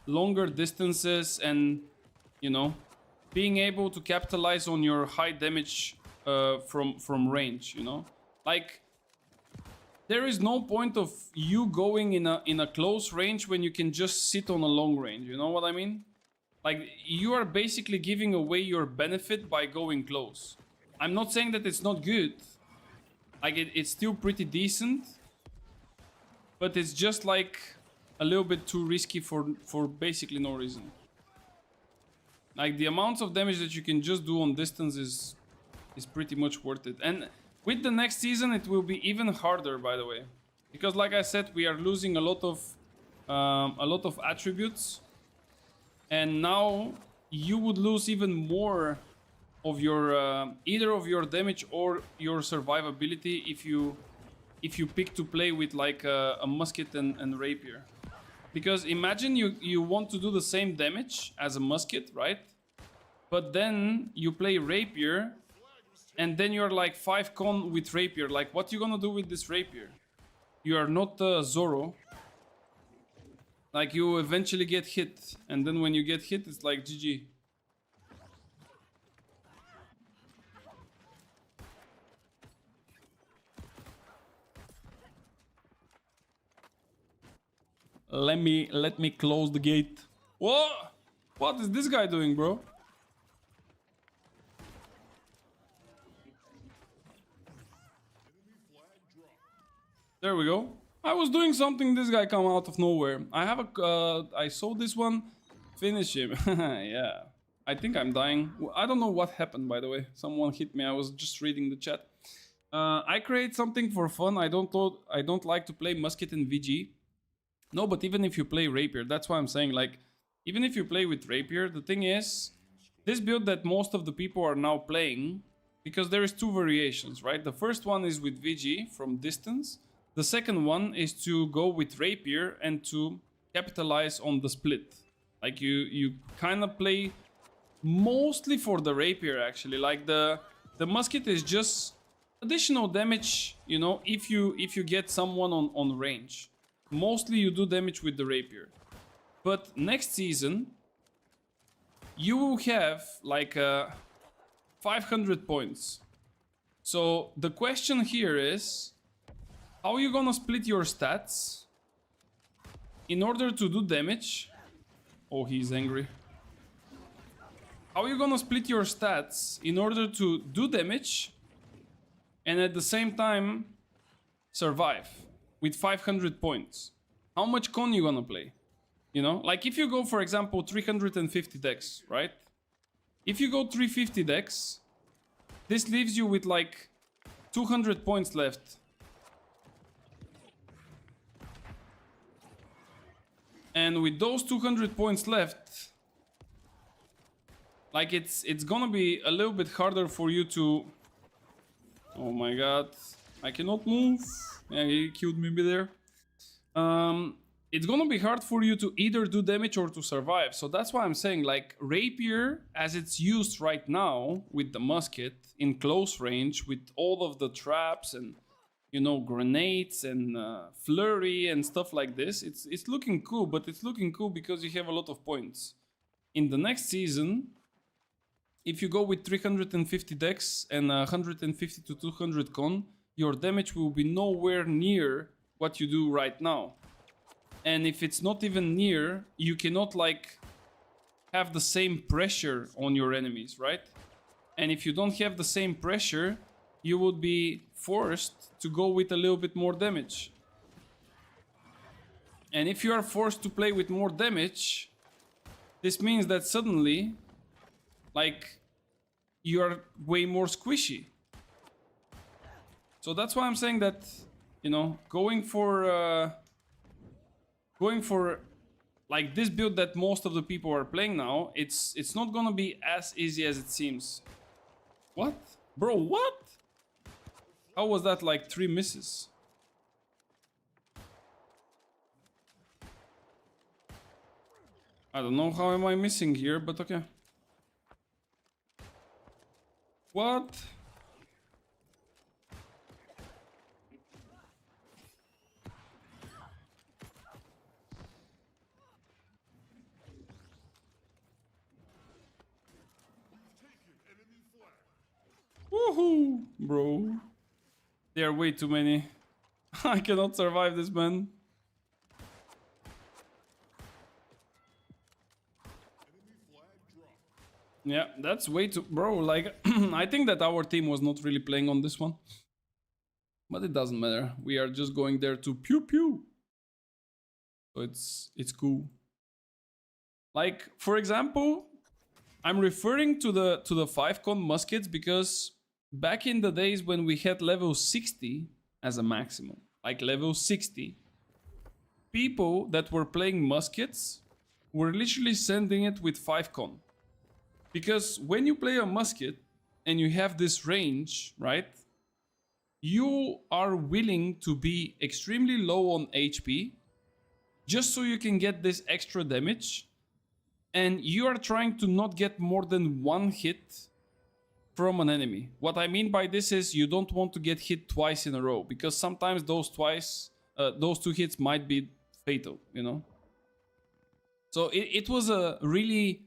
longer distances and, you know, being able to capitalize on your high damage from range, you know? Like, there is no point of you going in a close range when you can just sit on a long range, you know what I mean? Like, you are basically giving away your benefit by going close. I'm not saying that it's not good. Like, it's still pretty decent. But it's just like a little bit too risky for basically no reason. Like, the amounts of damage that you can just do on distance is pretty much worth it. And with the next season, it will be even harder, by the way. Because like I said, we are losing a lot of attributes. And now you would lose even more of your either of your damage or your survivability if you pick to play with like a musket and rapier. Because imagine you want to do the same damage as a musket, right? But then you play rapier and then you're like 5-con with rapier. Like, what you gonna do with this rapier? You are not Zoro. Like, you eventually get hit, and then when you get hit, it's like GG. Let me close the gate. What? What is this guy doing, bro? There we go. I was doing something, this guy come out of nowhere. I saw this one. Finish him. Yeah. I think I'm dying. I don't know what happened, by the way. Someone hit me. I was just reading the chat. I create something for fun. I don't like to play musket and VG. No, but even if you play rapier, that's why I'm saying, like, even if you play with rapier, the thing is, this build that most of the people are now playing, because there is two variations, right? The first one is with VG from distance. The second one is to go with rapier and to capitalize on the split. Like, you kind of play mostly for the rapier, actually. Like, the musket is just additional damage, you know, if you get someone on range. Mostly you do damage with the rapier. But next season, you will have like 500 points. So the question here is, how are you gonna split your stats in order to do damage? Oh, he's angry. How are you gonna split your stats in order to do damage and at the same time survive with 500 points, how much con you gonna play? You know, like if you go, for example, 350 decks, right? If you go 350 decks, this leaves you with like 200 points left. And with those 200 points left, like it's gonna be a little bit harder for you to... Oh my god, I cannot move. Yeah, he killed me there. It's gonna be hard for you to either do damage or to survive. So that's why I'm saying, like, Rapier, as it's used right now with the musket in close range, with all of the traps and, you know, grenades and flurry and stuff like this, it's looking cool. But it's looking cool because you have a lot of points. In the next season, if you go with 350 decks and 150 to 200 con, your damage will be nowhere near what you do right now. And if it's not even near, you cannot like have the same pressure on your enemies, right? And if you don't have the same pressure, you would be forced to go with a little bit more damage. And if you are forced to play with more damage, this means that suddenly, like, you are way more squishy. So that's why I'm saying that, you know, going for like this build that most of the people are playing now, it's not gonna be as easy as it seems. What? Bro, what? How was that like 3 misses? I don't know how am I missing here, but okay. What? Woohoo, bro. There are way too many. I cannot survive this, man. Yeah, that's way too... Bro, like, I think that our team was not really playing on this one. But it doesn't matter. We are just going there to pew pew. So it's cool. Like, for example, I'm referring to the 5-con muskets because back in the days when we had level 60 as a maximum, like level 60, people that were playing muskets were literally sending it with 5-con. Because when you play a musket and you have this range, right, you are willing to be extremely low on HP just so you can get this extra damage. And you are trying to not get more than 1 hit from an enemy. What I mean by this is you don't want to get hit twice in a row, because sometimes those 2 hits might be fatal, you know? So it was a really,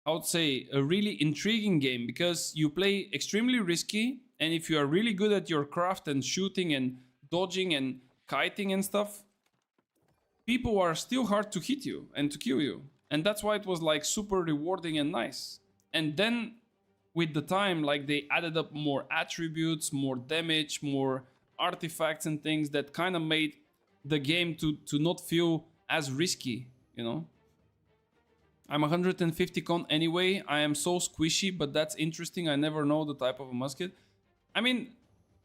I would say, a really intriguing game, because you play extremely risky, and if you are really good at your craft and shooting and dodging and kiting and stuff, people are still hard to hit you and to kill you. And that's why it was like super rewarding and nice. And then with the time, like, they added up more attributes, more damage, more artifacts and things that kind of made the game to not feel as risky, you know? I'm 150 con anyway. I am so squishy, but that's interesting. I never know the type of a musket. I mean,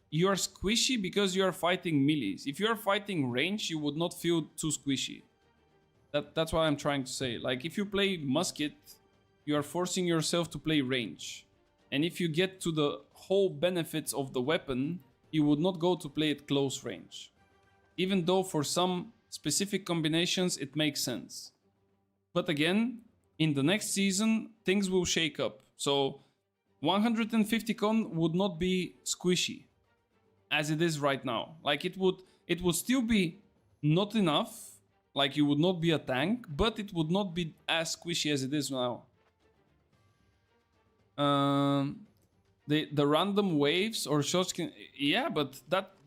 you're squishy because you're fighting melees. If you're fighting range, you would not feel too squishy. That's what I'm trying to say. Like, if you play musket, you are forcing yourself to play range. And if you get to the whole benefits of the weapon, you would not go to play it close range. Even though for some specific combinations it makes sense. But again, in the next season, things will shake up. So 150 con would not be squishy as it is right now. Like, it would still be not enough. Like, you would not be a tank, but it would not be as squishy as it is now. The random waves or shots can... Yeah, but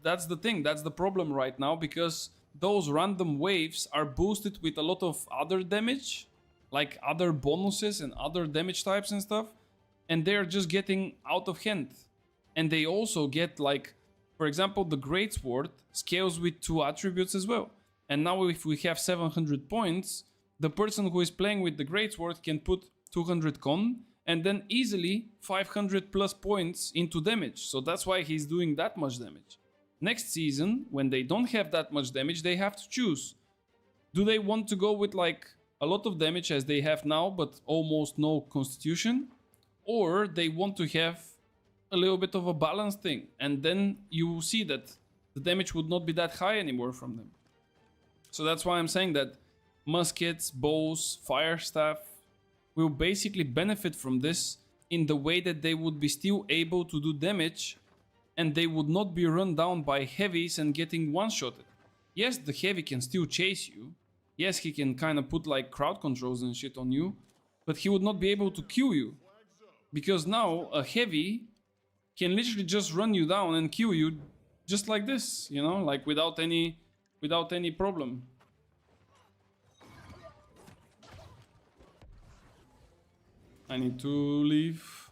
that's the thing. That's the problem right now, because those random waves are boosted with a lot of other damage, like other bonuses and other damage types and stuff, and they're just getting out of hand. And they also get like For example, the Greatsword scales with 2 attributes as well. And now if we have 700 points, the person who is playing with the Greatsword can put 200 con and then easily 500 plus points into damage. So that's why he's doing that much damage. Next season, when they don't have that much damage, they have to choose. Do they want to go with like a lot of damage as they have now, but almost no constitution? Or they want to have a little bit of a balanced thing. And then you will see that the damage would not be that high anymore from them. So that's why I'm saying that muskets, bows, fire staff will basically benefit from this in the way that they would be still able to do damage and they would not be run down by heavies and getting one-shotted. Yes, the heavy can still chase you. Yes, he can kind of put like crowd controls and shit on you, but he would not be able to kill you. Because now a heavy can literally just run you down and kill you just like this, you know, like without any problem. I need to leave.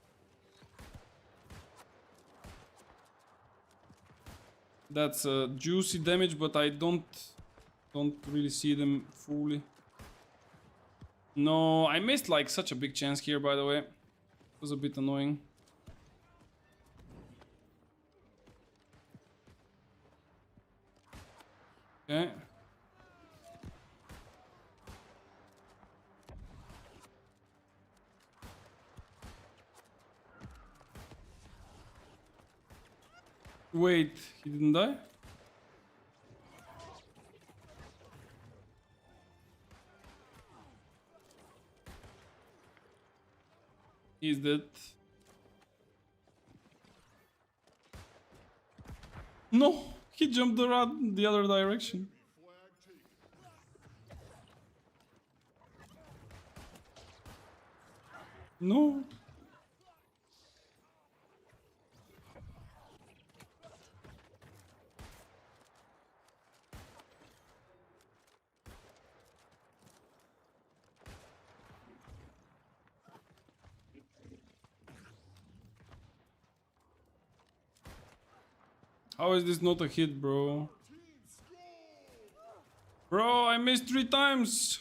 That's a juicy damage, but I don't really see them fully. No, I missed like such a big chance here, by the way. It was a bit annoying. Okay. Wait, he didn't die? He's dead. No, he jumped around the other direction. No. How is this not a hit, bro? Bro, I missed 3 times.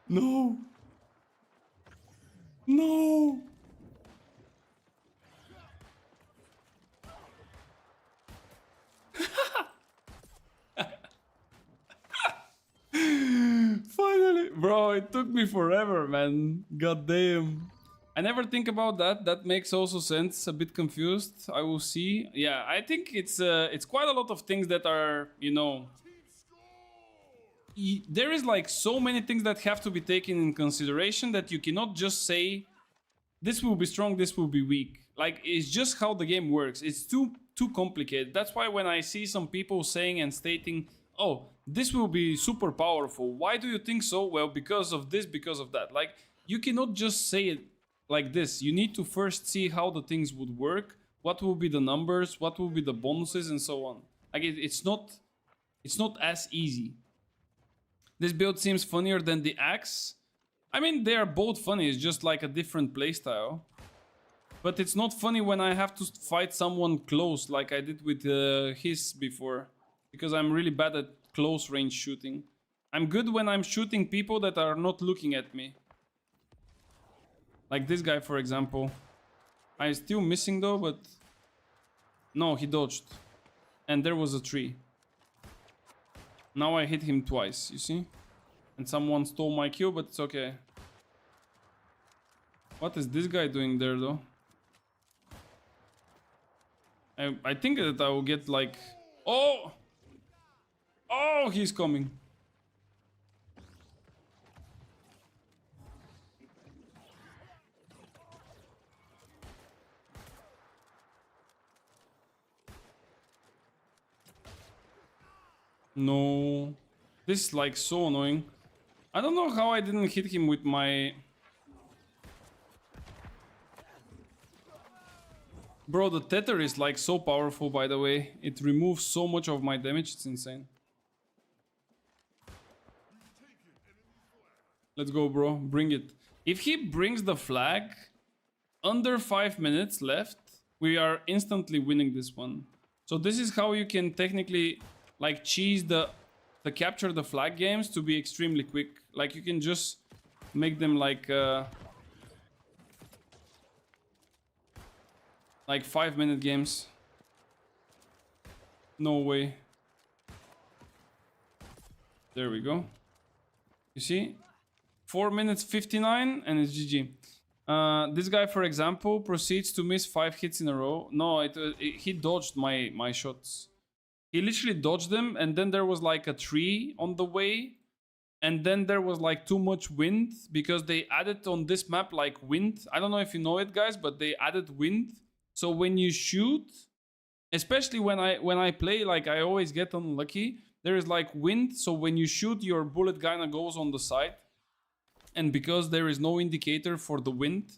No. No. Finally. Bro, it took me forever, man. God damn. I never think about that. That makes also sense. A bit confused. I will see. Yeah, I think it's quite a lot of things that are, you know, there is like so many things that have to be taken in consideration that you cannot just say this will be strong, this will be weak. Like, it's just how the game works. It's too complicated. That's why when I see some people saying and stating, oh, this will be super powerful, why do you think so? Well, because of this, because of that. Like, you cannot just say it like this. You need to first see how the things would work, what will be the numbers, what will be the bonuses, and so on. Like, it's not as easy. This build seems funnier than the axe. I mean, they are both funny, it's just like a different playstyle. But it's not funny when I have to fight someone close, like I did with his before. Because I'm really bad at close range shooting. I'm good when I'm shooting people that are not looking at me. Like this guy, for example. I'm still missing though, but... No, he dodged. And there was a tree. Now I hit him twice, you see? And someone stole my kill, but it's okay. What is this guy doing there, though? I think that I will get, like... Oh! Oh, he's coming. No. This is like so annoying. I don't know how I didn't hit him with my... Bro, the tether is like so powerful, by the way. It removes so much of my damage, it's insane. Let's go, bro. Bring it. If he brings the flag, under 5 minutes left, we are instantly winning this one. So this is how you can technically like cheese the capture the flag games to be extremely quick. Like you can just make them like 5-minute games. No way. There we go. You see? 4 minutes 59 and it's GG. This guy, for example, proceeds to miss 5 hits in a row. No, he dodged my shots. He literally dodged them, and then there was like a tree on the way, and then there was like too much wind because they added on this map like wind. I don't know if you know it, guys, but they added wind. So when you shoot, especially when I play, like I always get unlucky. There is like wind, so when you shoot, your bullet kinda goes on the side. And because there is no indicator for the wind,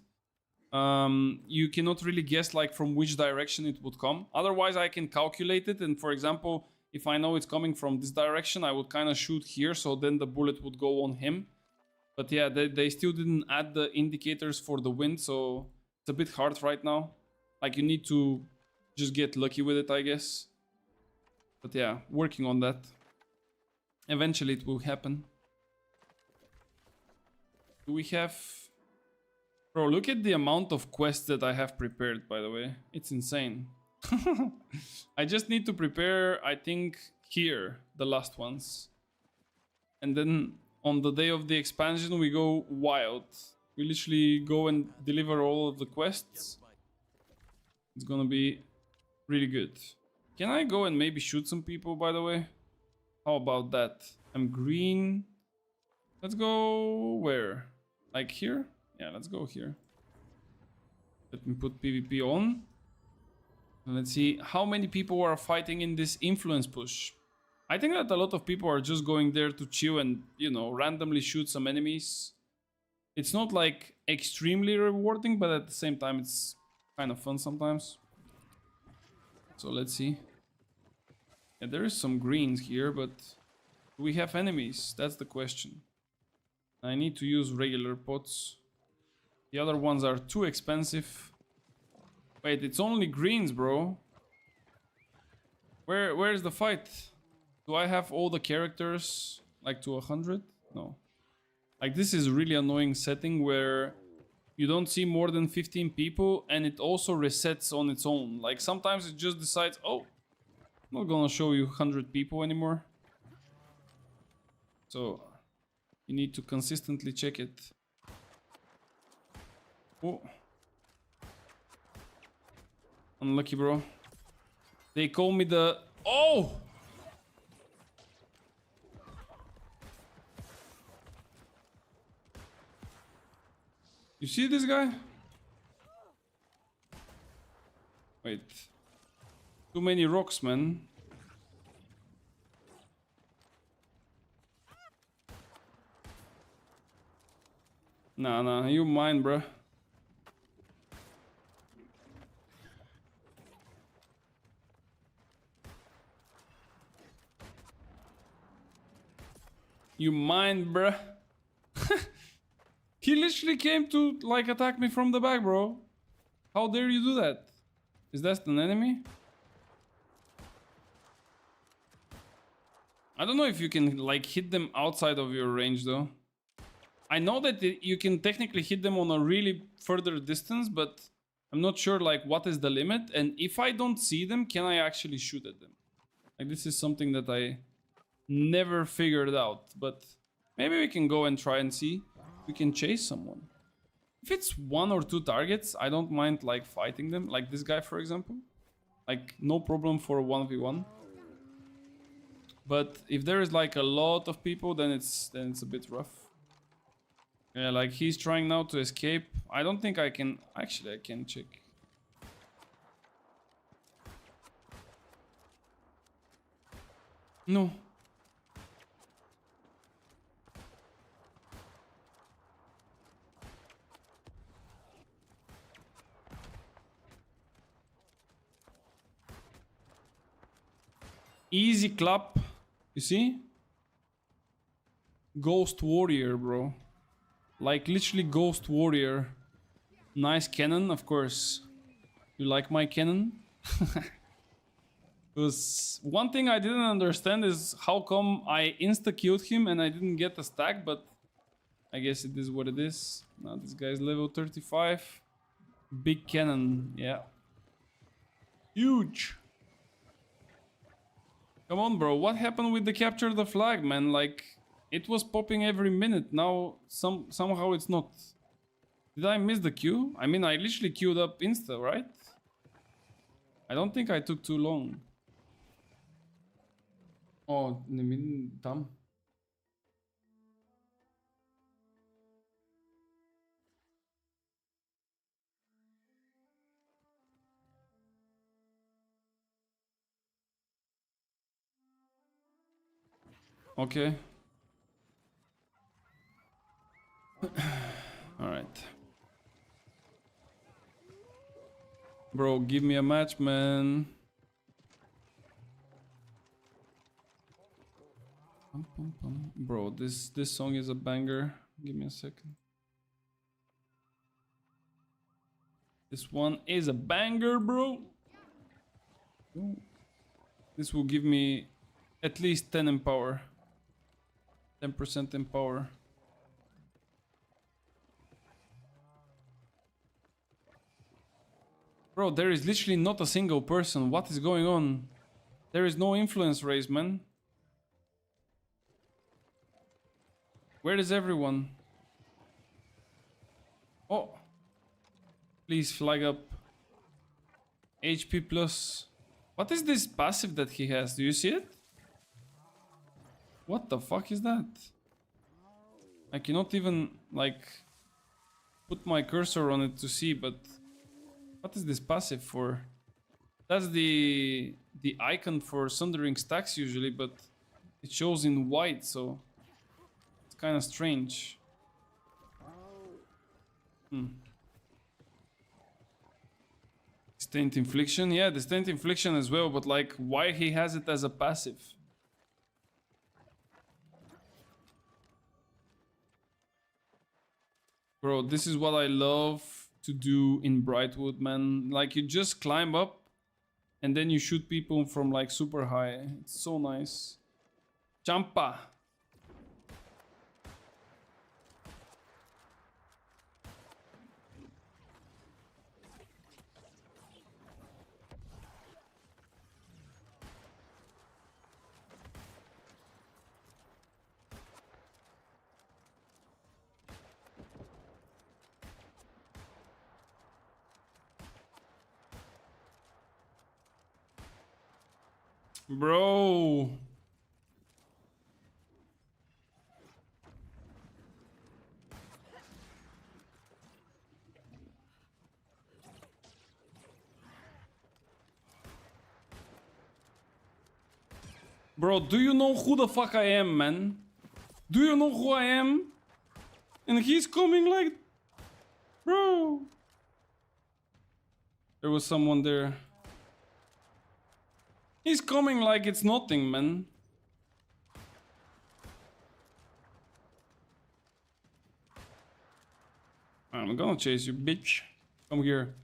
you cannot really guess like from which direction it would come. Otherwise, I can calculate it. And for example, if I know it's coming from this direction, I would kind of shoot here. So then the bullet would go on him. But yeah, they still didn't add the indicators for the wind. So it's a bit hard right now. Like you need to just get lucky with it, I guess. But yeah, working on that. Eventually it will happen. Do we have... Bro, look at the amount of quests that I have prepared, by the way. It's insane. I just need to prepare, I think, here, the last ones. And then on the day of the expansion, we go wild. We literally go and deliver all of the quests. It's gonna be really good. Can I go and maybe shoot some people, by the way? How about that? I'm green. Let's go... where? Like here? Yeah, let's go here. Let me put PvP on. And let's see how many people are fighting in this influence push. I think that a lot of people are just going there to chill and, you know, randomly shoot some enemies. It's not like extremely rewarding, but at the same time it's kind of fun sometimes. So let's see. Yeah, there is some greens here, but do we have enemies? That's the question. I need to use regular pots. The other ones are too expensive. Wait, it's only greens, bro. Where's the fight? Do I have all the characters like to 100? No. Like this is a really annoying setting where you don't see more than 15 people and it also resets on its own. Like sometimes it just decides, oh, I'm not gonna show you 100 people anymore. So you need to consistently check it. Oh. Unlucky, bro. They call me the... Oh! You see this guy? Wait. Too many rocks, man. Nah, you mine, bro. You mine, bruh. He literally came to like attack me from the back, bro. How dare you do that? Is that an enemy? I don't know if you can like hit them outside of your range though. I know that you can technically hit them on a really further distance, but I'm not sure like what is the limit. And if I don't see them, can I actually shoot at them? Like this is something that I never figured out, but maybe we can go and try and see. We can chase someone. If it's 1 or 2 targets, I don't mind like fighting them. Like this guy, for example. Like no problem for a 1v1. But if there is like a lot of people, then it's a bit rough. Yeah, like he's trying now to escape. I don't think I can... Actually, I can check. No. Easy clap. You see? Ghost Warrior, bro. Like literally Ghost Warrior. Nice cannon, of course. You like my cannon? Because one thing I didn't understand is how come I insta-killed him and I didn't get a stack, but I guess it is what it is. Now this guy's level 35. Big cannon, yeah. Huge. Come on, bro. What happened with the capture the flag, man? Like, it was popping every minute. Now, somehow it's not. Did I miss the queue? I mean, I literally queued up insta, right? I don't think I took too long. Oh, ne bileyim, tam. Okay. All right. Bro, give me a match, man. Bro, this song is a banger. Give me a second. This one is a banger, bro. Ooh. This will give me at least 10 in power. 10% in power. Bro, there is literally not a single person. What is going on? There is no influence race, man. Where is everyone? Oh. Please flag up. HP plus. What is this passive that he has? Do you see it? What the fuck is that? I cannot even, like, put my cursor on it to see, but what is this passive for? That's the icon for sundering stacks usually, but it shows in white, so it's kind of strange. Distant infliction, yeah, distant infliction as well, but like, why he has it as a passive? Bro, this is what I love to do in Brightwood, man. Like, you just climb up and then you shoot people from like super high. It's so nice. Champa. Bro. Bro, do you know who the fuck I am, man? Do you know who I am? And he's coming like... Bro. There was someone there. He's coming like it's nothing, man. I'm gonna chase you, bitch. Come here.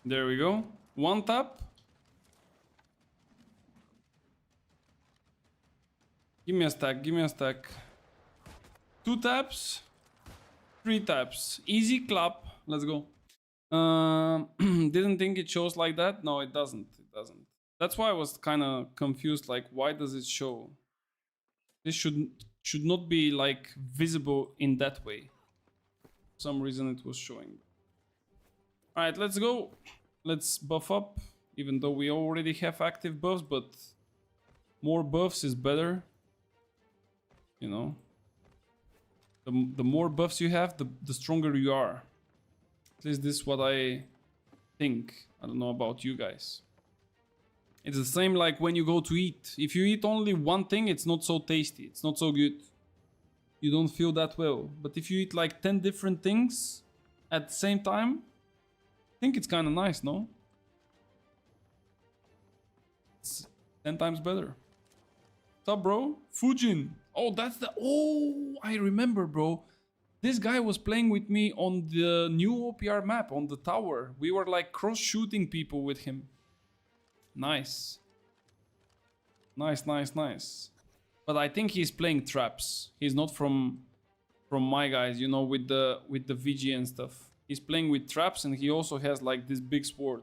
There we go. One tap. Give me a stack, give me a stack. 2 taps. 3 taps. Easy clap. Let's go. Didn't think it shows like that. No, it doesn't. It doesn't. That's why I was kind of confused. Like, why does it show? This should not be like visible in that way. For some reason it was showing. All right, let's go. Let's buff up. Even though we already have active buffs, but more buffs is better. You know. The more buffs you have, the stronger you are. At least this is what I think. I don't know about you guys. It's the same like when you go to eat. If you eat only one thing, it's not so tasty. It's not so good. you don't feel that well. But if you eat like 10 different things at the same time, I think it's kind of nice, no? It's 10 times better. What's up, bro? Fujin. Oh, that's the... Oh, I remember, bro. This guy was playing with me on the new OPR map, on the tower. We were like cross-shooting people with him. Nice. Nice, nice, nice. But I think he's playing traps. He's not from my guys, you know, with the VG and stuff. He's playing with traps and he also has like this big sword.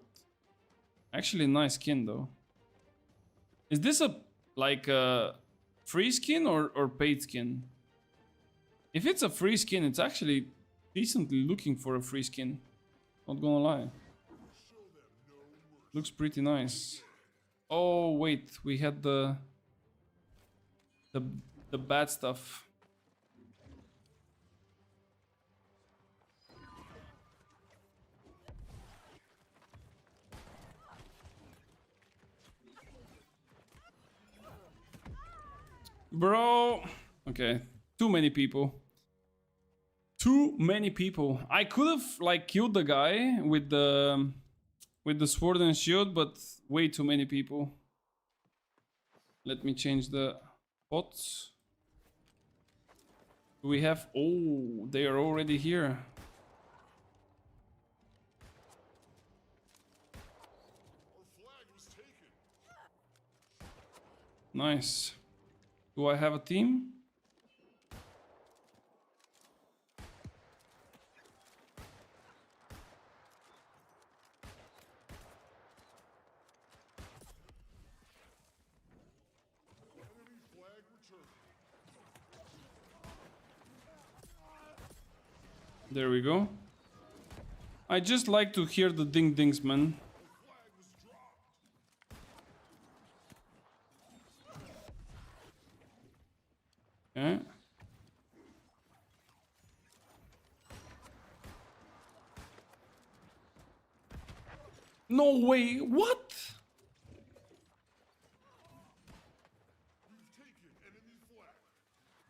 Actually, nice skin though. Is this a like a free skin or paid skin? If it's a free skin, it's actually decently looking for a free skin. Not gonna lie. Looks pretty nice. Oh wait, we had the bad stuff. Bro, okay, too many people. Too many people. I could have like killed the guy with the sword and shield, but way too many people. Let me change the pots. Do we have... Oh, they are already here. Nice. Do I have a team? There we go. I just like to hear the ding dings, man. Okay. No way, what?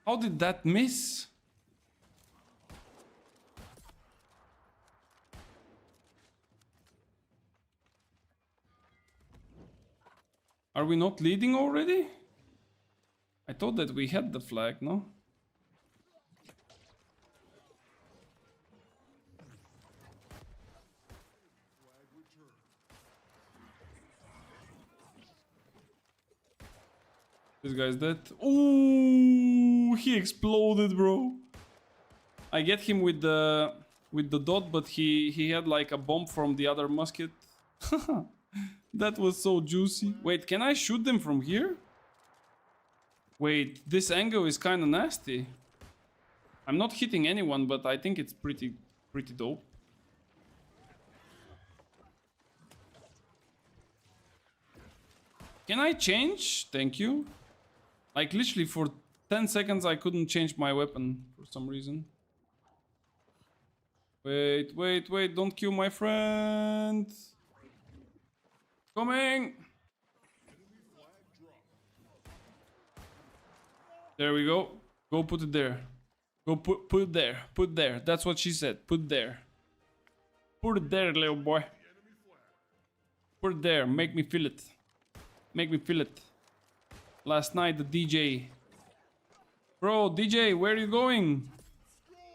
How did that miss? Are we not leading already? I thought that we had the flag, no? This guy's dead. Ooh, he exploded, bro. I get him with the dot, but he had like a bomb from the other musket. That was so juicy. Wait, can I shoot them from here? Wait, this angle is kind of nasty. I'm not hitting anyone, but I think it's pretty dope. Can I change? Thank you. Like literally for 10 seconds I couldn't change my weapon for some reason. Wait, wait, wait, don't kill my friend. Coming! There we go. Go put it there. Go put it there. Put it there. That's what she said. Put it there. Put it there, little boy. Put it there. Make me feel it. Make me feel it. Last night the DJ. Bro, DJ, where are you going?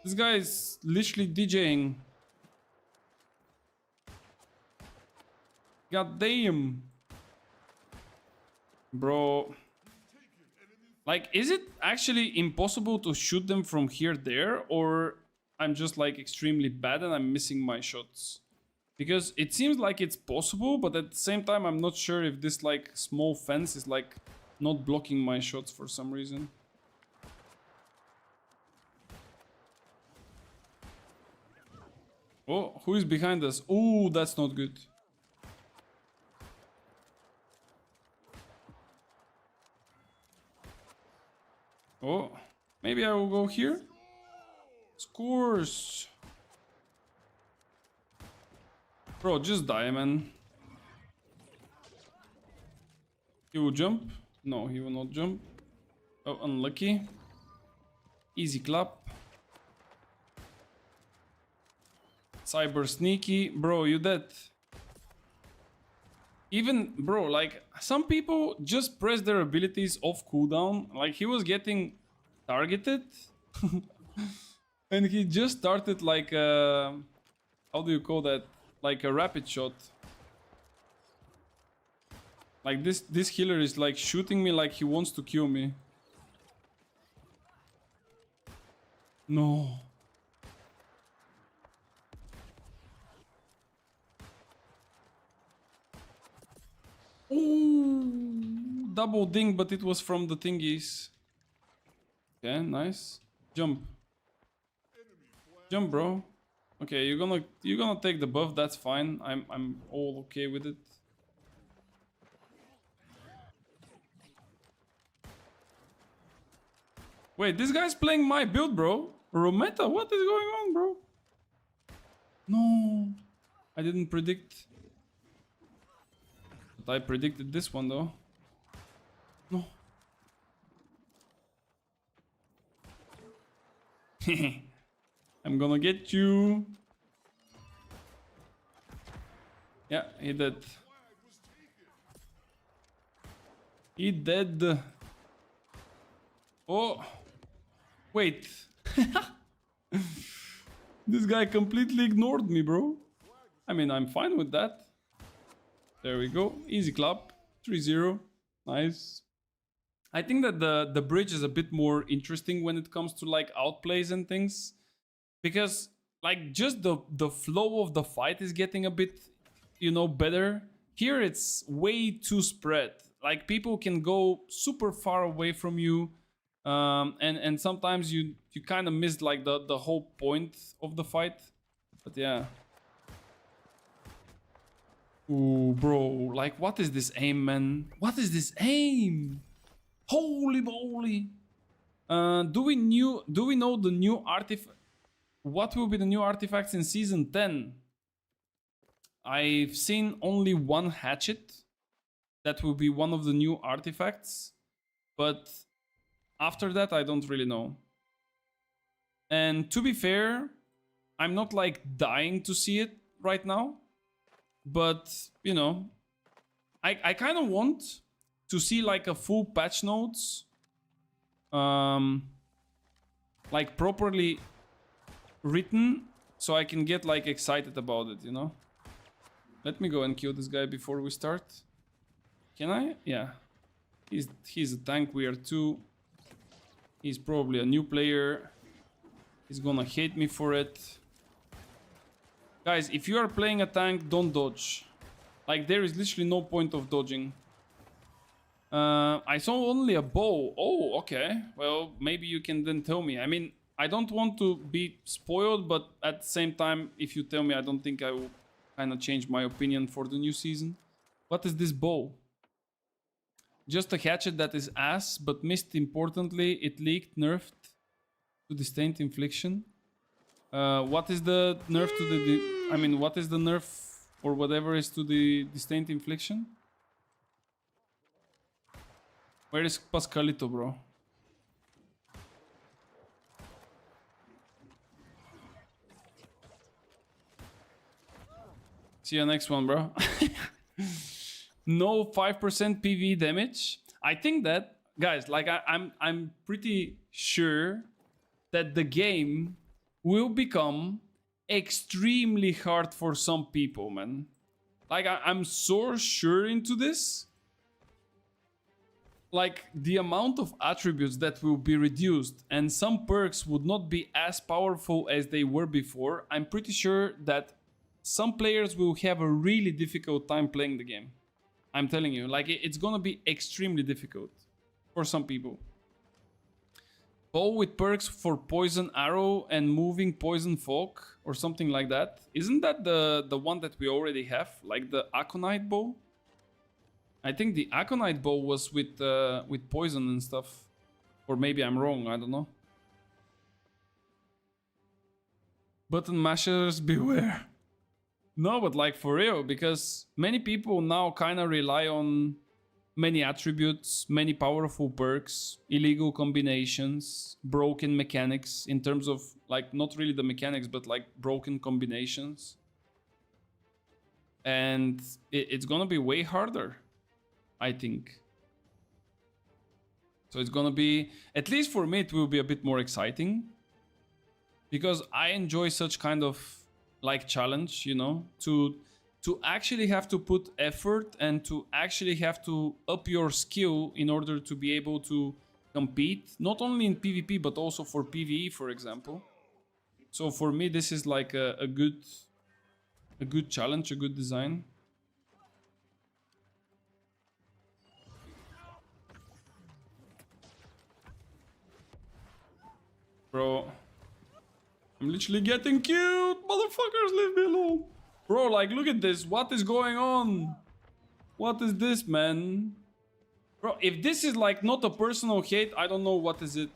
This guy is literally DJing. God damn. Bro. Like, is it actually impossible to shoot them from here there? Or I'm just like extremely bad and I'm missing my shots? Because it seems like it's possible, but at the same time I'm not sure if this like small fence is like not blocking my shots for some reason. Oh, who is behind us? Oh, that's not good. Oh, maybe I will go here. Scores. Bro, just die, man. He will jump. No, he will not jump. Oh, unlucky. Easy clap. Cyber sneaky. Bro, you dead. Even, bro, like, some people just press their abilities off cooldown. Like, he was getting targeted. And he just started like a... How do you call that? Like a rapid shot. Like, this healer is like shooting me like he wants to kill me. No. Ooh, double ding, but it was from the thingies. Okay, nice. Jump. Jump, bro. Okay, you're gonna take the buff. That's fine. I'm all okay with it. Wait, this guy's playing my build, bro. Rometa, what is going on, bro? No, I didn't predict. But I predicted this one, though. No. I'm gonna get you. Yeah, he dead. He dead. Oh. Wait. This guy completely ignored me, bro. I mean, I'm fine with that. There we go. Easy clap. 3-0. Nice. I think that the bridge is a bit more interesting when it comes to like outplays and things. Because like just the flow of the fight is getting a bit, you know, better. Here it's way too spread. Like people can go super far away from you. And sometimes you kind of miss like the whole point of the fight. But yeah. Ooh, bro, like what is this aim, man? What is this aim? Holy moly. Do we know the new artifact? What will be the new artifacts in season 10? I've seen only one hatchet. That will be one of the new artifacts. But after that, I don't really know. And to be fair, I'm not like dying to see it right now. But, you know, I kind of want to see like a full patch notes. Like properly written. So I can get like excited about it, you know. Let me go and kill this guy before we start. Can I? Yeah. He's a tank. We are too. He's probably a new player. He's gonna hate me for it. Guys, if you are playing a tank, don't dodge. Like, there is literally no point of dodging. I saw only a bow. Oh, okay. Well, maybe you can then tell me. I mean, I don't want to be spoiled, but at the same time, if you tell me, I don't think I will kind of change my opinion for the new season. What is this bow? Just a hatchet that is ass, but missed importantly, it leaked, nerfed to disdained infliction. What is the nerf to the... I mean, what is the nerf or whatever is to the disdained infliction? Where is Pascalito, bro? See you next one, bro. No 5% PV damage. I think that, guys, like I'm pretty sure that the game will become extremely hard for some people, man. Like I'm so sure into this. Like the amount of attributes that will be reduced and some perks would not be as powerful as they were before. I'm pretty sure that some players will have a really difficult time playing the game. I'm telling you, like it's gonna be extremely difficult for some people. Bow with perks for poison arrow and moving poison fog or something like that. Isn't that the one that we already have? Like the Aconite bow? I think the Aconite bow was with poison and stuff. Or maybe I'm wrong, I don't know. Button mashers beware. No, but like for real, because many people now kind of rely on many attributes, many powerful perks, illegal combinations, broken mechanics in terms of like not really the mechanics, but like broken combinations. And it's gonna be way harder, I think. So it's gonna be, at least for me, it will be a bit more exciting. Because I enjoy such kind of like challenge, you know, to actually have to put effort and to actually have to up your skill in order to be able to compete, not only in PvP, but also for PvE, for example. So for me, this is like a good challenge, a good design. Bro, I'm literally getting killed! Motherfuckers, leave me alone! Bro, like, look at this. What is going on? What is this, man? Bro, if this is like not a personal hate, I don't know what is it.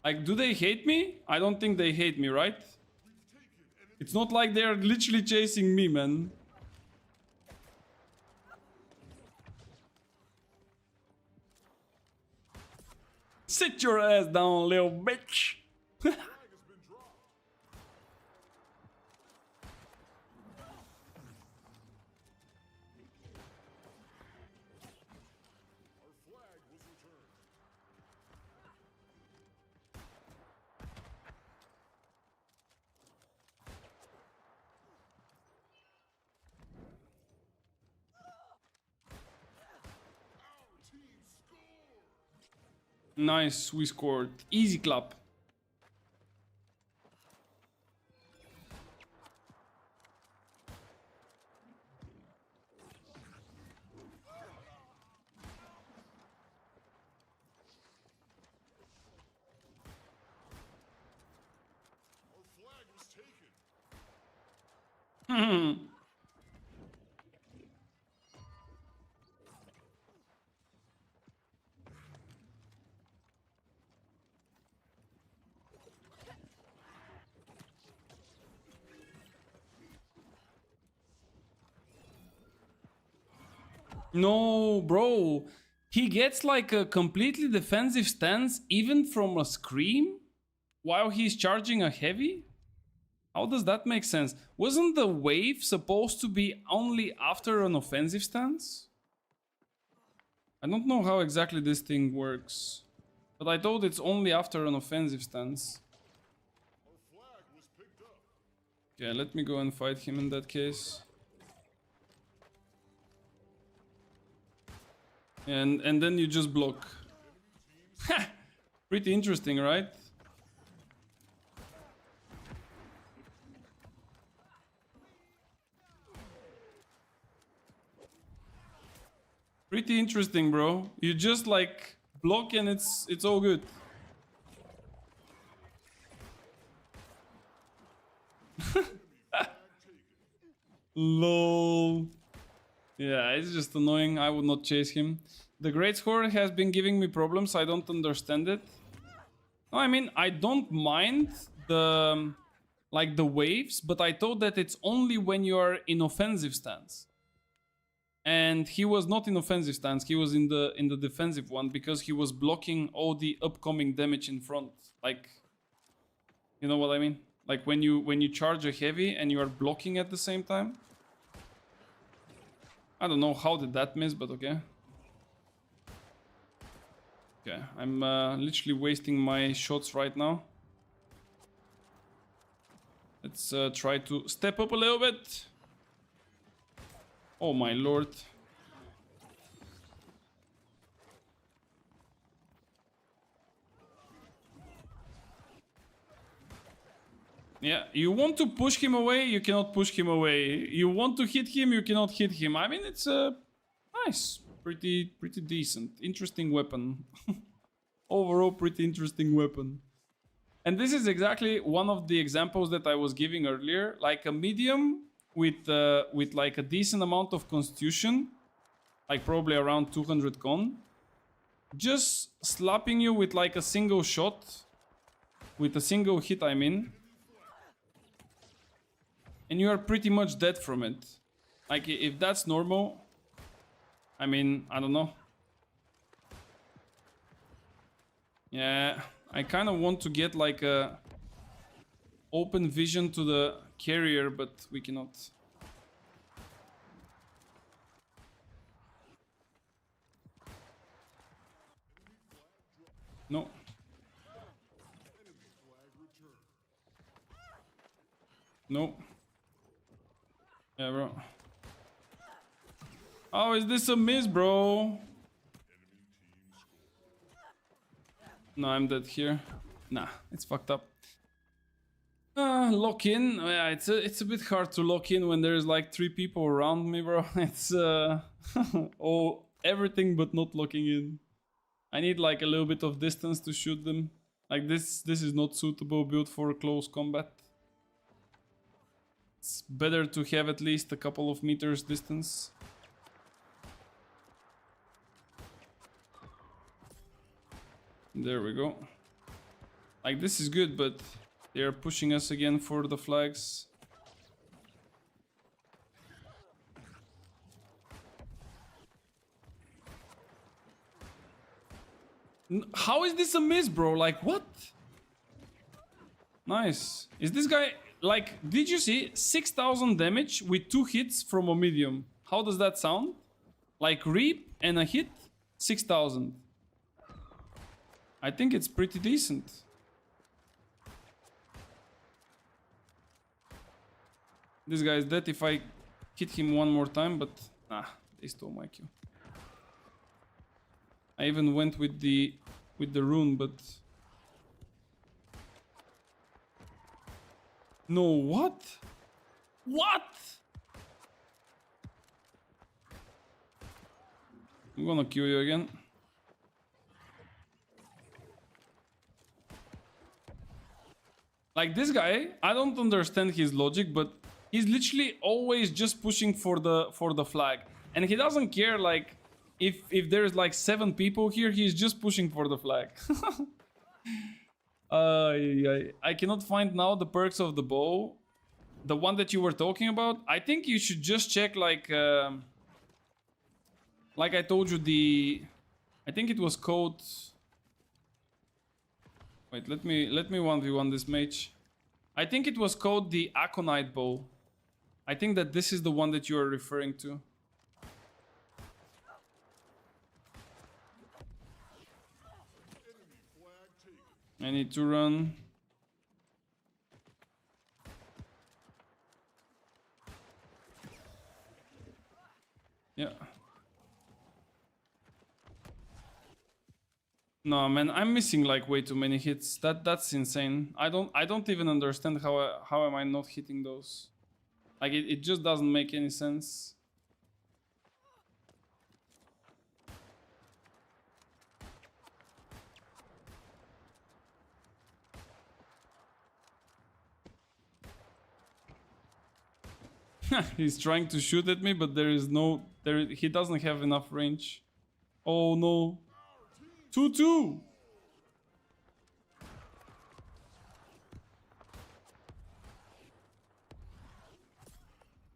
Like, do they hate me? I don't think they hate me, right? It's not like they're literally chasing me, man. Sit your ass down, little bitch. Nice, we scored. Easy clap. No, bro. He gets like a completely defensive stance even from a scream while he's charging a heavy? How does that make sense? Wasn't the wave supposed to be only after an offensive stance? I don't know how exactly this thing works, but I thought it's only after an offensive stance. Okay, let me go and fight him in that case. And then you just block. Pretty interesting, right? Pretty interesting, bro. You just like block and it's all good. Lol. Yeah, it's just annoying. I would not chase him. The great score has been giving me problems. I don't understand it. No, I mean, I don't mind the like the waves, but I thought that it's only when you are in offensive stance. And he was not in offensive stance. He was in the defensive one because he was blocking all the upcoming damage in front. Like, you know what I mean? Like when you charge a heavy and you are blocking at the same time. I don't know how did that miss, but okay. Okay, I'm literally wasting my shots right now. Let's try to step up a little bit. Oh my lord. Yeah, you want to push him away, you cannot push him away. You want to hit him, you cannot hit him. I mean, it's nice. Pretty decent. Interesting weapon. Overall, pretty interesting weapon. And this is exactly one of the examples that I was giving earlier. Like a medium with like a decent amount of constitution. Like probably around 200 con. Just slapping you with like a single shot. With a single hit, I mean. And you are pretty much dead from it. Like, if that's normal, I mean, I don't know. Yeah, I kind of want to get like a open vision to the carrier, but we cannot. No. No. Yeah, bro. Oh, is this a miss, bro? No, I'm dead here. Nah, it's fucked up. Lock in. Yeah, it's a bit hard to lock in when there's like 3 people around me, bro. It's oh, everything but not locking in. I need like a little bit of distance to shoot them. Like this is not suitable build for close combat. It's better to have at least a couple of meters distance. There we go. Like this is good, but they are pushing us again for the flags. How is this a miss, bro? Like, what? Nice. Is this guy... Like, did you see 6,000 damage with 2 hits from a medium? How does that sound? Like, reap and a hit, 6,000. I think it's pretty decent. This guy is dead if I hit him one more time, but... Nah, they stole my kill. I even went with the rune, but... No, what? What? I'm gonna kill you again. Like this guy, I don't understand his logic, but he's literally always just pushing for the flag. And he doesn't care, like, if there's like 7 people here, he's just pushing for the flag. I cannot find now the perks of the bow. The one that you were talking about. I think you should just check like I told you, I think it was code. Wait, let me 1v1 this mage. I think it was called the Aconite bow. I think that this is the one that you are referring to. I need to run. Yeah. No, man, I'm missing like way too many hits. That's insane. I don't even understand how am I not hitting those. Like it just doesn't make any sense. He's trying to shoot at me, but he doesn't have enough range. Oh no. 2-2.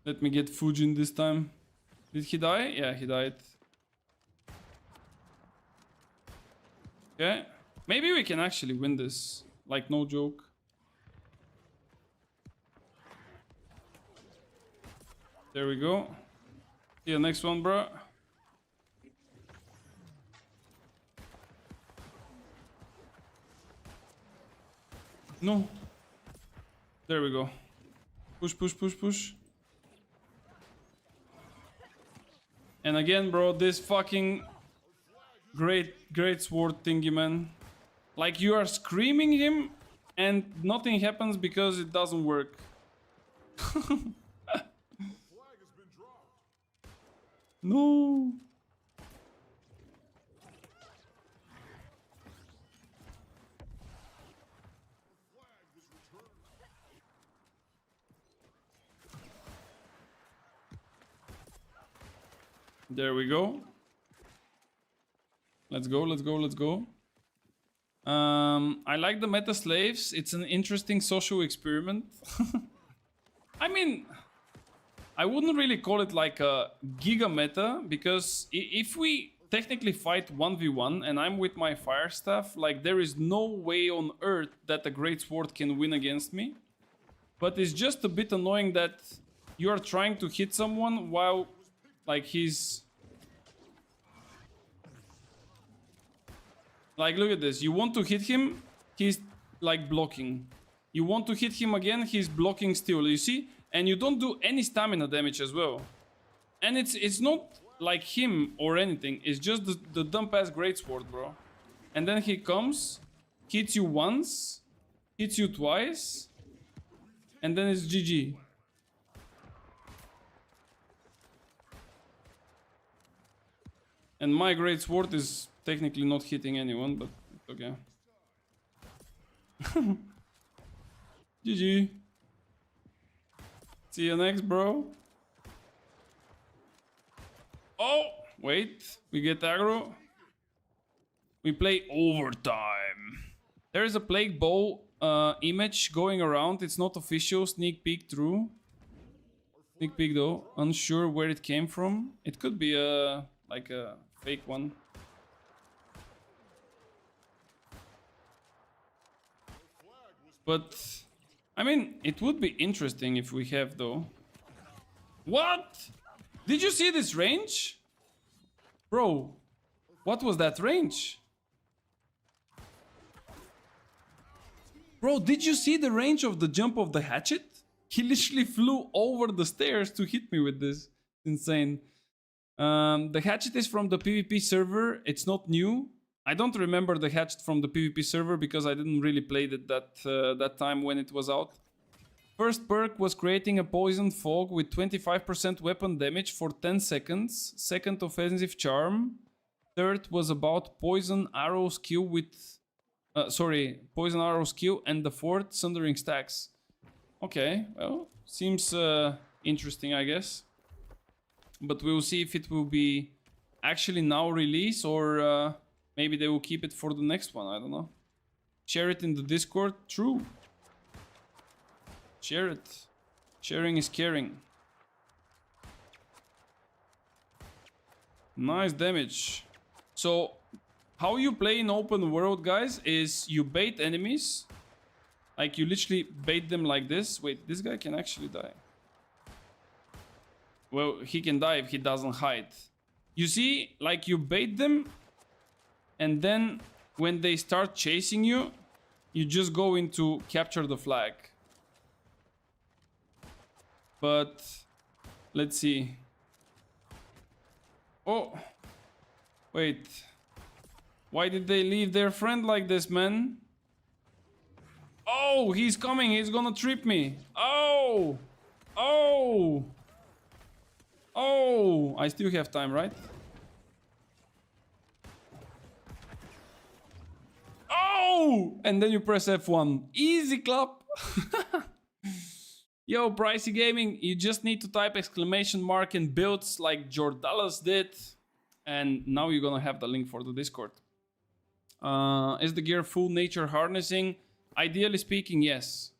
Let me get Fujin this time. Did he die? Yeah, he died. Okay. Maybe we can actually win this. Like, no joke. There we go. See you next one, bro. No. There we go. Push, push, push, push. And again, bro, this fucking great sword thingy, man. Like, you are screaming him and nothing happens because it doesn't work. No. There we go. Let's go, let's go, let's go. I like the meta slaves. It's an interesting social experiment. I mean, I wouldn't really call it like a giga meta, because if we technically fight 1v1 and I'm with my fire staff, like there is no way on earth that a great sword can win against me. But it's just a bit annoying that you are trying to hit someone while like he's... Like, look at this. You want to hit him, he's like blocking. You want to hit him again, he's blocking still, you see? And you don't do any stamina damage as well. And it's not like him or anything. It's just the dumb-ass greatsword, bro. And then he comes, hits you once, hits you twice, and then it's GG. And my greatsword is technically not hitting anyone, but okay. GG. See you next, bro. Oh, wait. We get aggro. We play overtime. There is a plague bow image going around. It's not official. Sneak peek through. Sneak peek though. Unsure where it came from. It could be like a fake one. But I mean, it would be interesting if we have though. What? Did you see this range? Bro, what was that range? Bro, did you see the range of the jump of the hatchet? He literally flew over the stairs to hit me with this. Insane. The hatchet is from the PvP server. It's not new. I don't remember the hatchet from the PvP server because I didn't really play it that time when it was out. First perk was creating a poison fog with 25% weapon damage for 10 seconds. Second, offensive charm. Third was about poison arrow skill with... poison arrow skill. And the fourth, sundering stacks. Okay, well, seems interesting, I guess. But we'll see if it will be actually now release or maybe they will keep it for the next one, I don't know. Share it in the Discord, true. Share it. Sharing is caring. Nice damage. So, how you play in open world, guys, is you bait enemies. Like, you literally bait them like this. Wait, this guy can actually die. Well, he can die if he doesn't hide. You see, like, you bait them. And then, when they start chasing you, you just go into capture the flag. But, let's see. Oh. Wait. Why did they leave their friend like this, man? Oh, he's coming. He's gonna trip me. Oh. Oh. Oh. I still have time, right? Oh. And then you press F1. Easy clap. Yo, Pricey Gaming, you just need to type exclamation mark and builds like Jordalas did. And now you're gonna have the link for the Discord. Is the gear full nature harnessing? Ideally speaking, yes.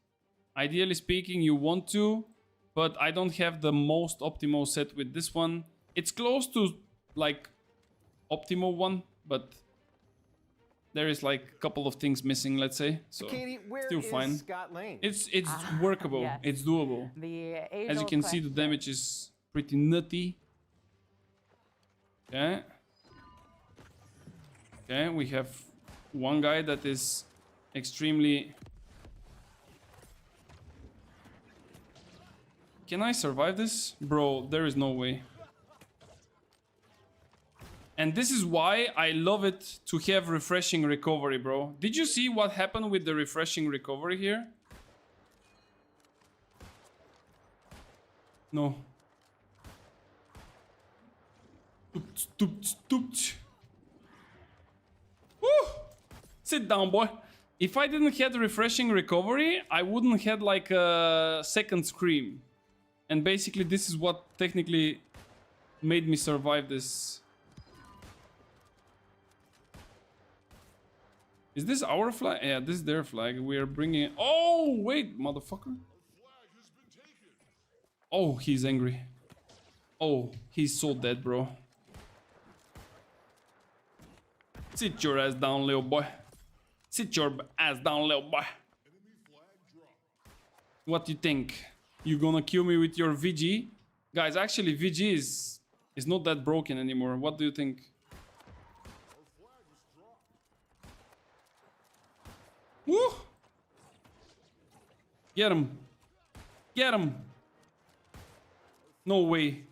Ideally speaking, you want to, but I don't have the most optimal set with this one. It's close to like optimal one, but there is like a couple of things missing, let's say. So Katie, where still is fine. Scott Lane? It's workable. Yes. It's doable. As you can see, the damage is pretty nutty. Okay. Okay, we have one guy that is extremely... Can I survive this? Bro, there is no way. And this is why I love it to have refreshing recovery, bro. Did you see what happened with the refreshing recovery here? No. Woo! Sit down, boy. If I didn't have refreshing recovery, I wouldn't have like a second scream. And basically this is what technically made me survive this. Is this our flag? Yeah, this is their flag. We are bringing it. Oh, wait, motherfucker. Oh, he's angry. Oh, he's so dead, bro. Sit your ass down, little boy. Sit your ass down, little boy. What do you think? You gonna kill me with your VG? Guys, actually VG is not that broken anymore. What do you think? Woo! Get him. Get him. No way.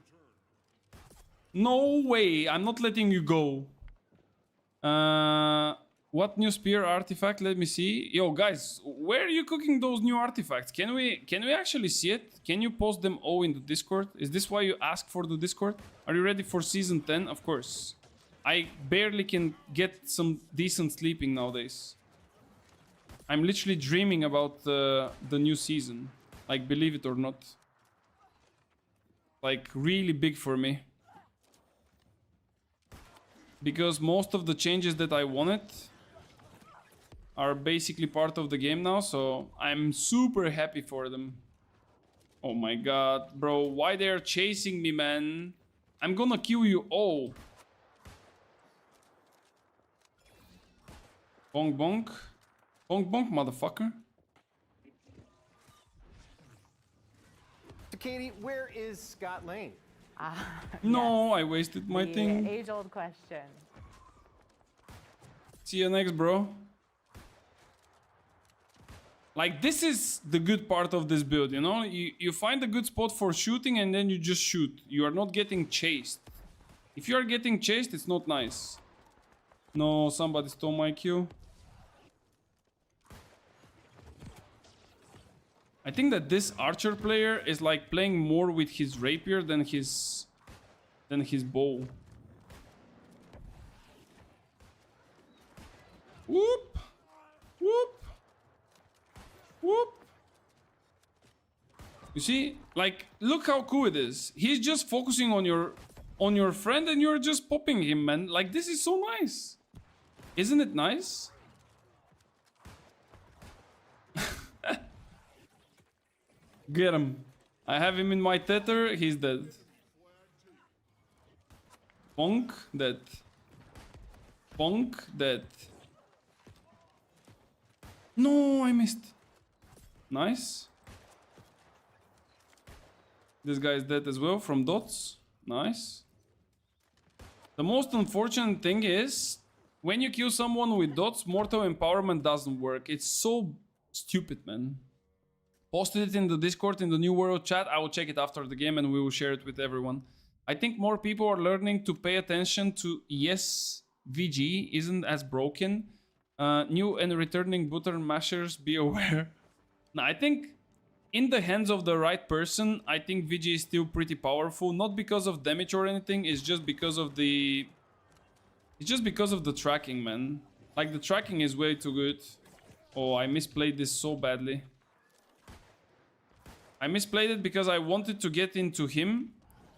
No way. I'm not letting you go. What new spear artifact? Let me see. Yo, guys, where are you cooking those new artifacts? Can we actually see it? Can you post them all in the Discord? Is this why you asked for the Discord? Are you ready for season 10? Of course. I barely can get some decent sleeping nowadays. I'm literally dreaming about the new season. Like, believe it or not. Like, really big for me. Because most of the changes that I wanted are basically part of the game now, so I'm super happy for them. Oh my god, bro, why they're chasing me, man? I'm gonna kill you all. Bonk bonk. Bonk bonk, motherfucker. So Katie, where is Scott Lane? No, I wasted my thing. Age-old question. See you next, bro. Like, this is the good part of this build, you know? You find a good spot for shooting and then you just shoot. You are not getting chased. If you are getting chased, it's not nice. No, somebody stole my kill. I think that this archer player is like playing more with his rapier than his bow. Whoop! Whoop! Whoop! You see? Like, look how cool it is. He's just focusing on your friend and you're just popping him, man. Like, this is so nice. Isn't it nice? Get him. I have him in my tether. He's dead. Bonk. Dead. Bonk. Dead. No, I missed. Nice. This guy is dead as well from dots. Nice. The most unfortunate thing is when you kill someone with dots, mortal empowerment doesn't work. It's so stupid, man. Posted it in the Discord, in the New World chat. I will check it after the game and we will share it with everyone. I think more people are learning to pay attention to, yes, VG isn't as broken. New and returning button mashers, be aware. Now, I think in the hands of the right person, I think VG is still pretty powerful. Not because of damage or anything, it's just because of the... It's just because of the tracking, man. Like, the tracking is way too good. Oh, I misplayed this so badly. I misplayed it because I wanted to get into him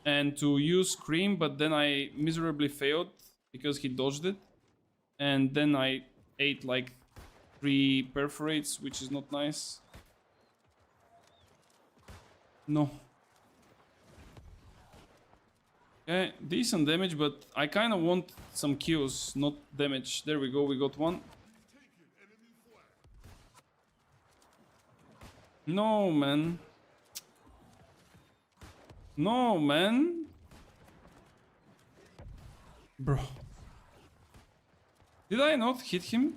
and to use Scream, but then I miserably failed because he dodged it. And then I ate like 3 perforates, which is not nice. No. Okay, decent damage, but I kind of want some kills, not damage. There we go, we got one. No, man. No, man. Bro. Did I not hit him?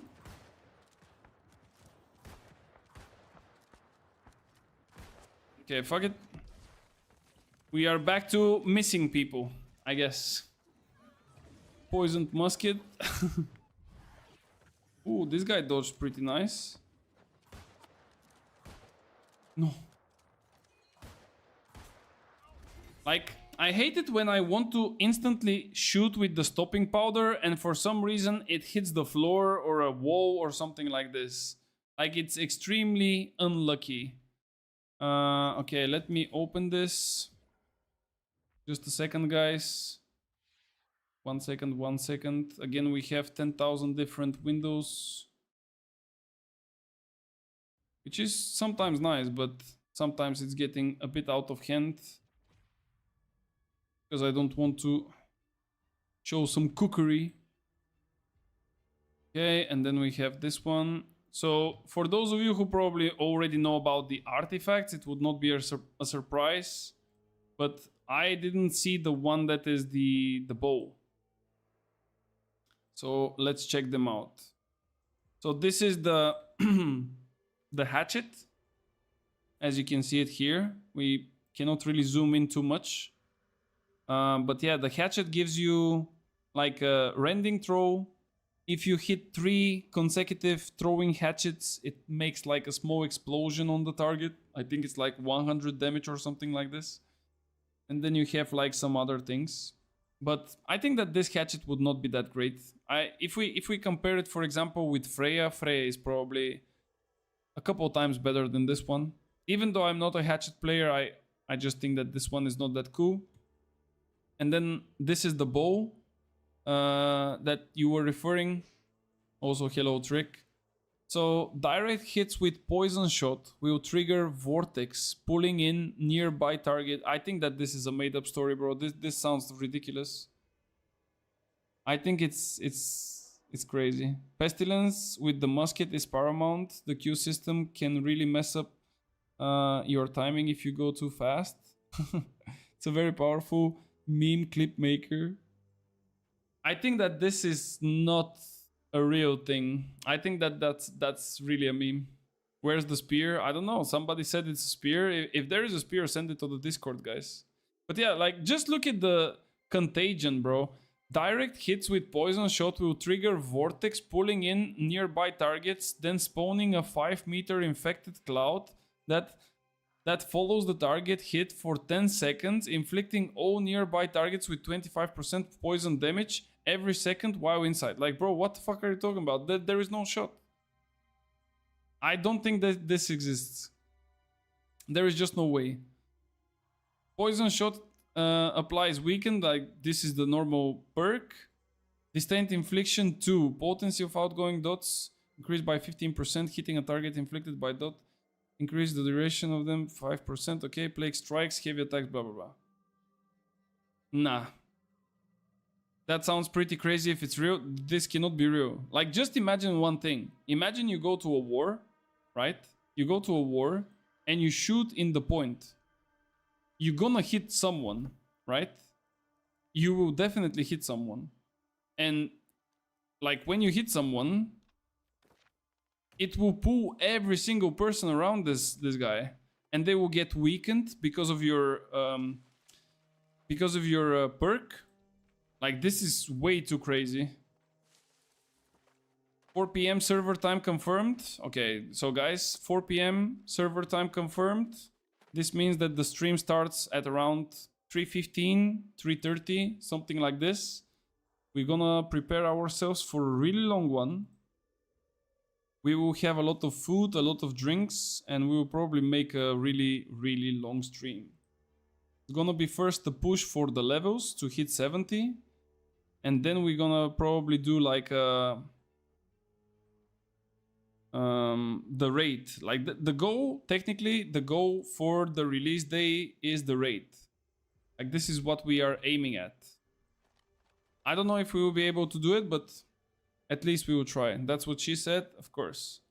Okay, fuck it. We are back to missing people, I guess. Poisoned musket. Ooh, this guy dodged pretty nice. No. Like, I hate it when I want to instantly shoot with the stopping powder and for some reason it hits the floor or a wall or something like this. Like, it's extremely unlucky. Okay, let me open this. Just a second, guys. 1 second, 1 second. Again, we have 10,000 different windows. Which is sometimes nice, but Sometimes it's getting a bit out of hand because I don't want to show some cookery. Okay, and then we have this one. So for those of you who probably already know about the artifacts, it would not be a surprise, but I didn't see the one that is the bow. So let's check them out. So this is the the hatchet. As you can see it here, we cannot really zoom in too much. But yeah, the hatchet gives you like a rending throw. If you hit 3 consecutive throwing hatchets, it makes like a small explosion on the target. I think it's like 100 damage or something like this. And then you have like some other things. But I think that this hatchet would not be that great. If we compare it, for example, with Freya is probably a couple times better than this one. Even though I'm not a hatchet player, I just think that this one is not that cool. And then this is the bow that you were referring. Also, hello, Trick. So direct hits with poison shot will trigger vortex, pulling in nearby target. I think that this is a made-up story, bro. This sounds ridiculous. I think it's crazy. Pestilence with the musket is paramount. The Q system can really mess up your timing if you go too fast. It's a very powerful meme clip maker. I think that this is not a real thing. I think that that's really a meme. Where's the spear? I don't know. Somebody said it's a spear. If there is a spear, send it to the Discord, guys. But yeah, like just look at the contagion, bro. Direct hits with poison shot will trigger vortex, pulling in nearby targets, then spawning a 5-meter infected cloud that follows the target hit for 10 seconds, inflicting all nearby targets with 25% poison damage every second while inside. Like, bro, what the fuck are you talking about? There is no shot. I don't think that this exists. There is just no way. Poison shot applies weakened, like this is the normal perk. Distant infliction 2. Potency of outgoing dots increased by 15%, hitting a target inflicted by dot. Increase the duration of them 5%. Okay, plague strikes, heavy attacks, blah blah blah. Nah. That sounds pretty crazy if it's real. This cannot be real. Like, just imagine one thing. Imagine you go to a war, right? You go to a war and you shoot in the point. You're gonna hit someone, right? You will definitely hit someone. And like when you hit someone, it will pull every single person around this guy, and they will get weakened because of your perk. Like, this is way too crazy. 4 p.m. server time confirmed. Okay, so guys, 4 p.m. server time confirmed. This means that the stream starts at around 3:15, 3:30, something like this. We're gonna prepare ourselves for a really long one. We will have a lot of food, a lot of drinks, and we will probably make a really, really long stream. It's gonna be first the push for the levels to hit 70. And then we're gonna probably do like the raid. Like the goal, technically, the goal for the release day is the raid. Like, this is what we are aiming at. I don't know if we will be able to do it, but at least we will try. That's what she said, of course.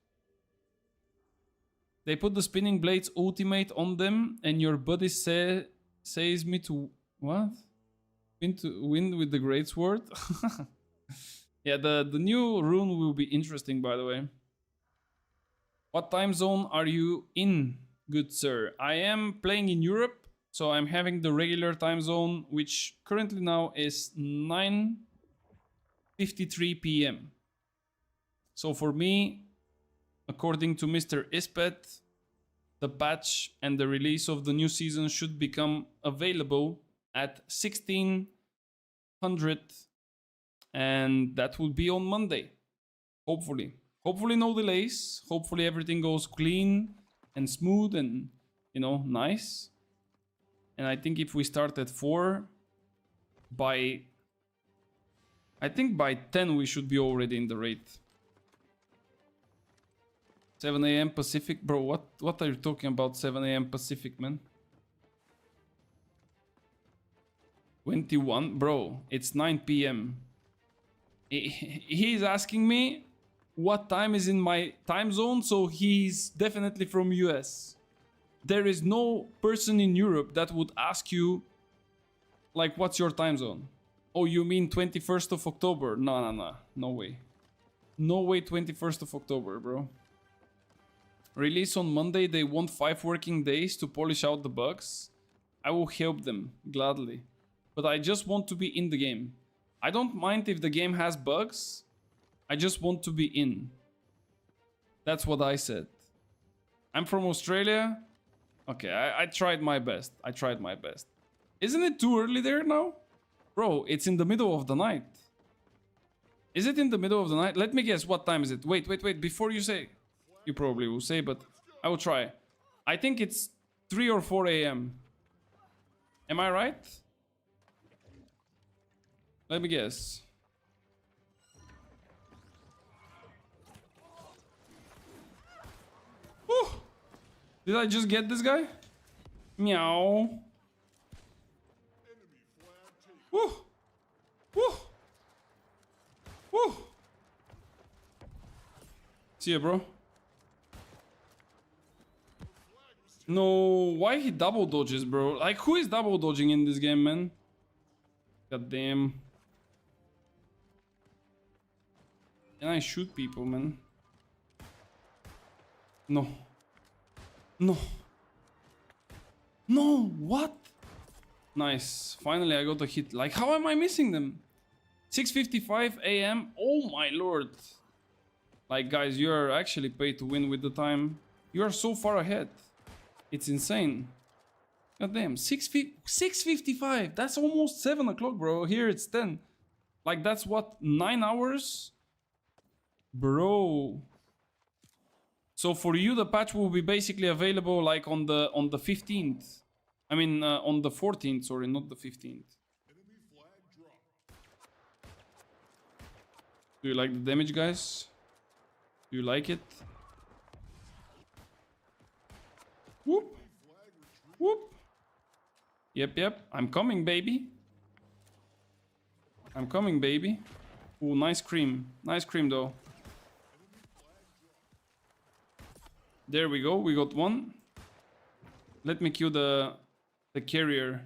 They put the spinning blades ultimate on them, and your buddy says me to what? Win with the great sword. Yeah, the new rune will be interesting, by the way. What time zone are you in, good sir? I am playing in Europe, so I'm having the regular time zone, which currently now is 9:53 p.m. So for me, according to Mr. Ispet, the patch and the release of the new season should become available at 1600, and that will be on Monday. Hopefully no delays. Hopefully everything goes clean and smooth and, you know, nice. And I think if we start at 4, I think by 10 we should be already in the raid. 7 a.m. Pacific? Bro, what are you talking about 7 a.m. Pacific, man? 21? Bro, it's 9 p.m. He's asking me what time is in my time zone, so he's definitely from US. There is no person in Europe that would ask you, like, what's your time zone? Oh, you mean 21st of October? No. No way. No way 21st of October, bro. Release on Monday, they want 5 working days to polish out the bugs. I will help them, gladly. But I just want to be in the game. I don't mind if the game has bugs. I just want to be in. That's what I said. I'm from Australia. Okay, I tried my best. I tried my best. Isn't it too early there now? Bro, it's in the middle of the night. Is it in the middle of the night? Let me guess, what time is it? Wait. Before you say... You probably will say, but I will try. I think it's 3 or 4 a.m. Am I right? Let me guess. Whew. Did I just get this guy? Meow. Woo. Woo. Woo. See ya, bro. No, why he double dodges, bro? Like, who is double dodging in this game, man? God damn. Can I shoot people, man? No. No. No, what? Nice. Finally, I got a hit. Like, how am I missing them? 6:55 a.m. Oh my lord. Like, guys, you're actually paid to win with the time. You are so far ahead. It's insane. God damn, 6:55. That's almost 7 o'clock, bro. Here it's 10. Like, that's what, 9 hours? Bro. So for you, the patch will be basically available like on the 15th. I mean, on the 14th, sorry, not the 15th. Do you like the damage, guys? Do you like it? Whoop. Whoop. Yep. I'm coming, baby. I'm coming, baby. Ooh, nice cream. Nice cream, though. There we go. We got one. Let me kill the carrier.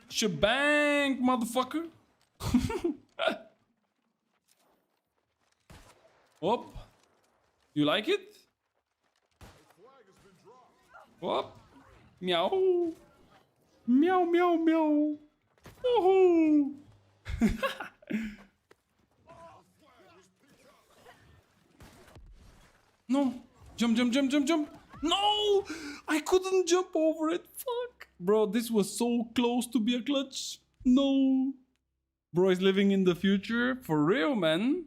Shebang, motherfucker. Whoop. You like it? Whoop. Meow. Meow, meow, meow. Woohoo. No. Jump. No! I couldn't jump over it. Fuck. Bro, this was so close to be a clutch. No. Bro is living in the future. For real, man.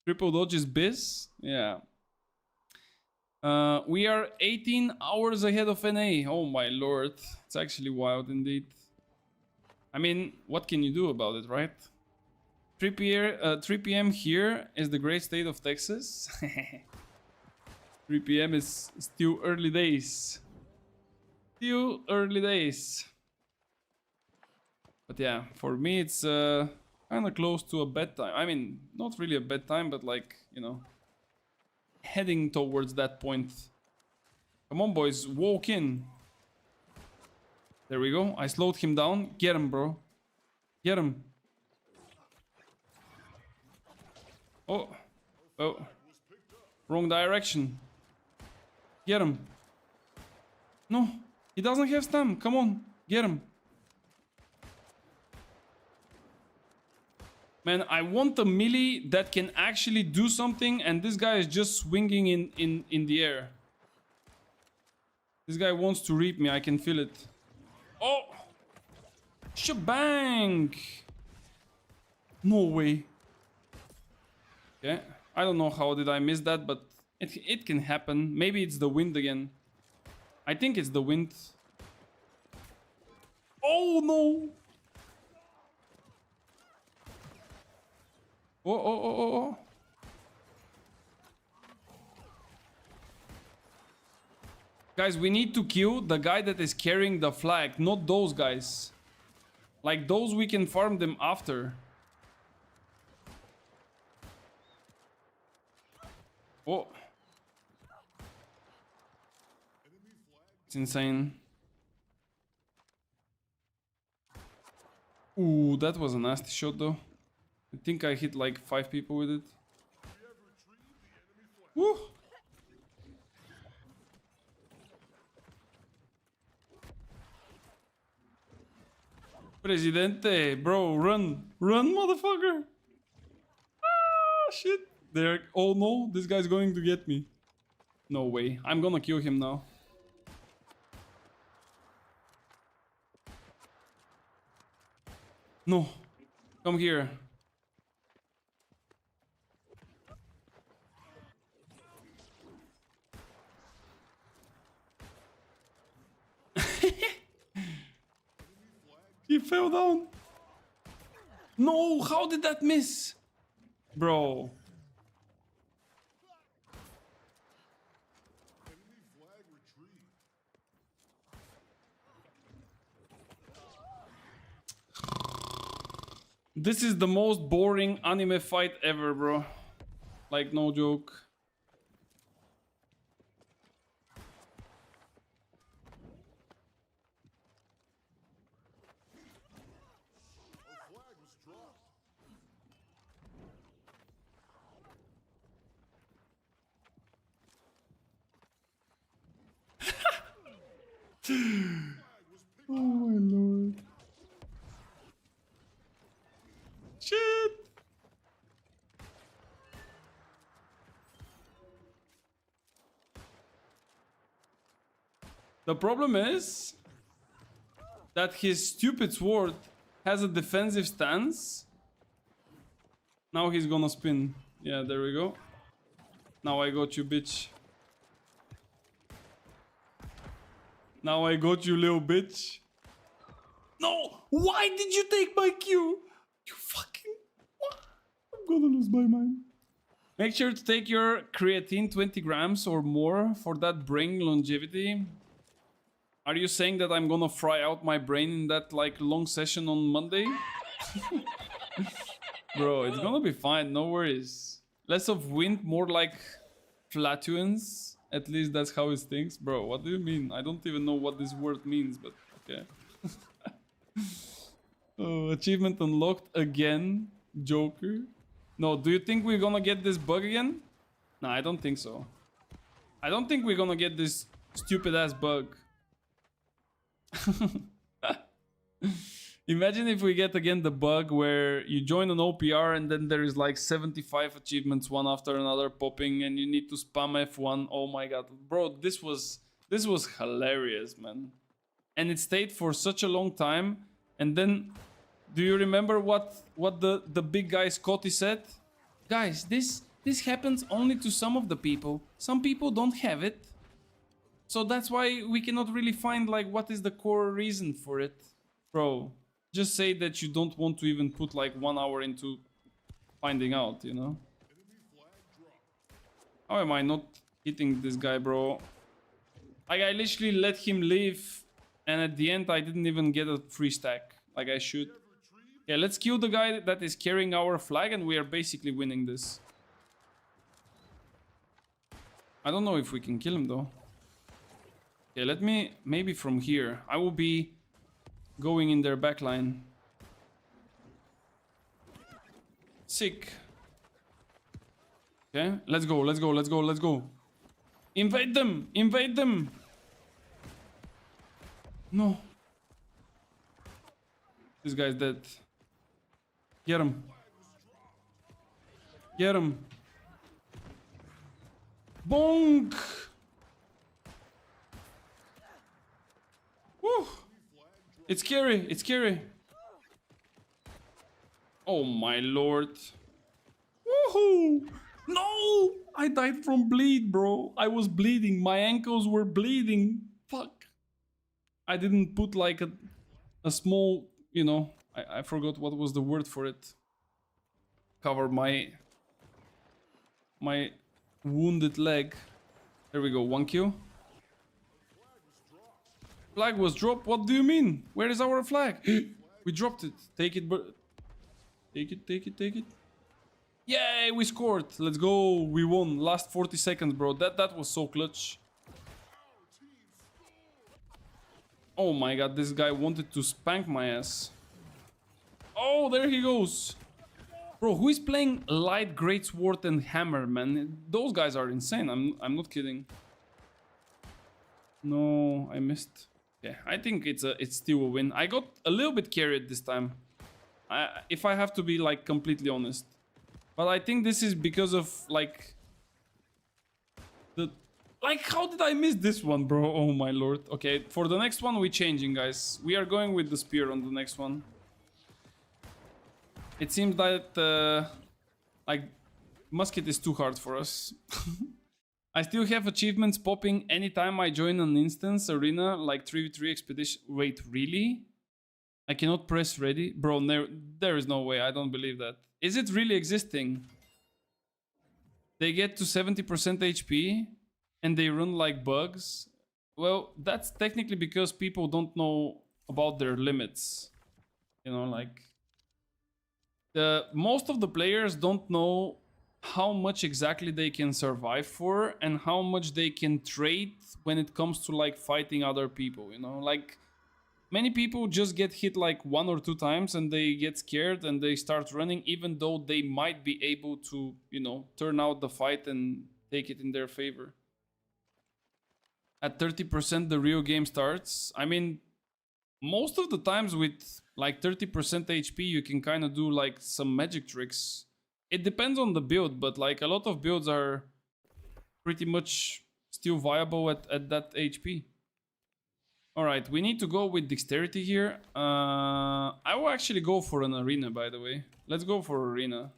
Triple dodge is biz. Yeah. We are 18 hours ahead of NA. Oh my lord. It's actually wild indeed. I mean, what can you do about it, right? 3 p.m. here is the great state of Texas. 3 p.m. is still early days. Still early days. But yeah, for me it's kind of close to a bedtime. I mean, not really a bedtime, but like, you know, heading towards that point. Come on, boys, walk in. There we go. I slowed him down. Get him, bro. Get him. Oh. Wrong direction. Get him. No, he doesn't have stam. Come on, get him. Man, I want a melee that can actually do something, and this guy is just swinging in the air. This guy wants to reap me, I can feel it. Oh! Shebang! No way. Okay, I don't know how did I miss that, but it can happen. Maybe it's the wind again. I think it's the wind. Oh no! Oh. Guys, we need to kill the guy that is carrying the flag, not those guys. Like, those we can farm them after. Oh. It's insane. Ooh, that was a nasty shot though. I think I hit like 5 people with it. Woo! Presidente, bro, run! Run, motherfucker! Ah, shit! There. Oh no, this guy's going to get me. No way. I'm gonna kill him now. No. Come here. He fell down. No, how did that miss? Bro. This is the most boring anime fight ever, bro. Like, no joke. Oh my lord. Shit. The problem is that his stupid sword has a defensive stance. Now he's gonna spin. Yeah, there we go. Now I got you, bitch. Now I got you, little bitch. No! Why did you take my Q? You fucking... I'm gonna lose my mind. Make sure to take your creatine 20 grams or more for that brain longevity. Are you saying that I'm gonna fry out my brain in that like long session on Monday? Bro, it's gonna be fine, no worries. Less of wind, more like flatulence. At least that's how it thinks. Bro, what do you mean? I don't even know what this word means, but okay. Oh, achievement unlocked again, Joker. No, do you think we're gonna get this bug again? No, I don't think so. I don't think we're gonna get this stupid ass bug. Imagine if we get again the bug where you join an OPR and then there is like 75 achievements one after another popping and you need to spam F1. Oh my god. Bro, this was hilarious, man. And it stayed for such a long time. And then do you remember what the big guy Scotty said? Guys, this happens only to some of the people. Some people don't have it. So that's why we cannot really find like what is the core reason for it. Bro, just say that you don't want to even put like 1 hour into finding out, you know? How am I not hitting this guy, bro? Like, I literally let him leave, and at the end I didn't even get a free stack, like I should. Yeah, let's kill the guy that is carrying our flag, and we are basically winning this. I don't know if we can kill him, though. Okay, let me... maybe from here. I will be going in their backline. Sick. Okay, let's go, let's go, let's go, let's go. Invade them! Invade them! No. This guy's dead. Get him. Get him. Bonk! Woo! It's scary, it's scary. Oh my lord. Woohoo! No! I died from bleed, bro. I was bleeding. My ankles were bleeding. Fuck. I didn't put like a small, you know, I forgot what was the word for it. Cover my wounded leg. There we go, 1 kill. Flag was dropped. What do you mean? Where is our flag? We dropped it. Take it, bro. Take it, take it, take it. Yay, we scored. Let's go. We won. Last 40 seconds, bro. That was so clutch. Oh my god, this guy wanted to spank my ass. Oh, there he goes. Bro, who is playing light greatsword and hammer, man? Those guys are insane. I'm not kidding. No, I missed. Yeah, I think it's still a win. I got a little bit carried this time. If I have to be like completely honest. But I think this is because of like how did I miss this one, bro? Oh my lord. Okay, for the next one we're changing, guys. We are going with the spear on the next one. It seems that like musket is too hard for us. I still have achievements popping anytime I join an instance arena like 3v3 expedition. Wait, really? I cannot press ready? Bro, there is no way. I don't believe that. Is it really existing? They get to 70% HP and they run like bugs. Well, that's technically because people don't know about their limits. You know, like most of the players don't know how much exactly they can survive for and how much they can trade when it comes to like fighting other people, you know? Like many people just get hit like 1 or 2 times and they get scared and they start running even though they might be able to, you know, turn out the fight and take it in their favor. At 30% the real game starts. I mean, most of the times with like 30% HP you can kind of do like some magic tricks. It depends on the build, but like a lot of builds are pretty much still viable at that HP. Alright, we need to go with dexterity here. I will actually go for an arena, by the way. Let's go for arena.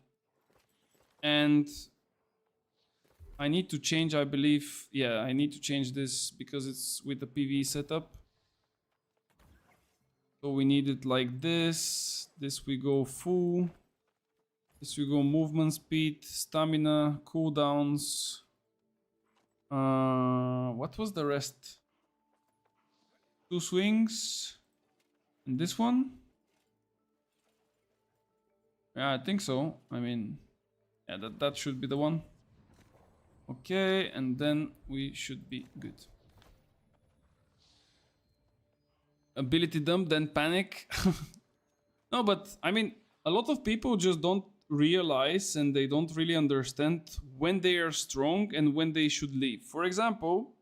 And I need to change, I believe. Yeah, I need to change this because it's with the PvE setup. So we need it like this. This we go full. This we go movement speed, stamina, cooldowns. What was the rest? 2 swings. And this one? Yeah, I think so. I mean, yeah, that should be the one. Okay, and then we should be good. Ability dump, then panic. No, but I mean, a lot of people just don't realize and they don't really understand when they are strong and when they should leave. For example,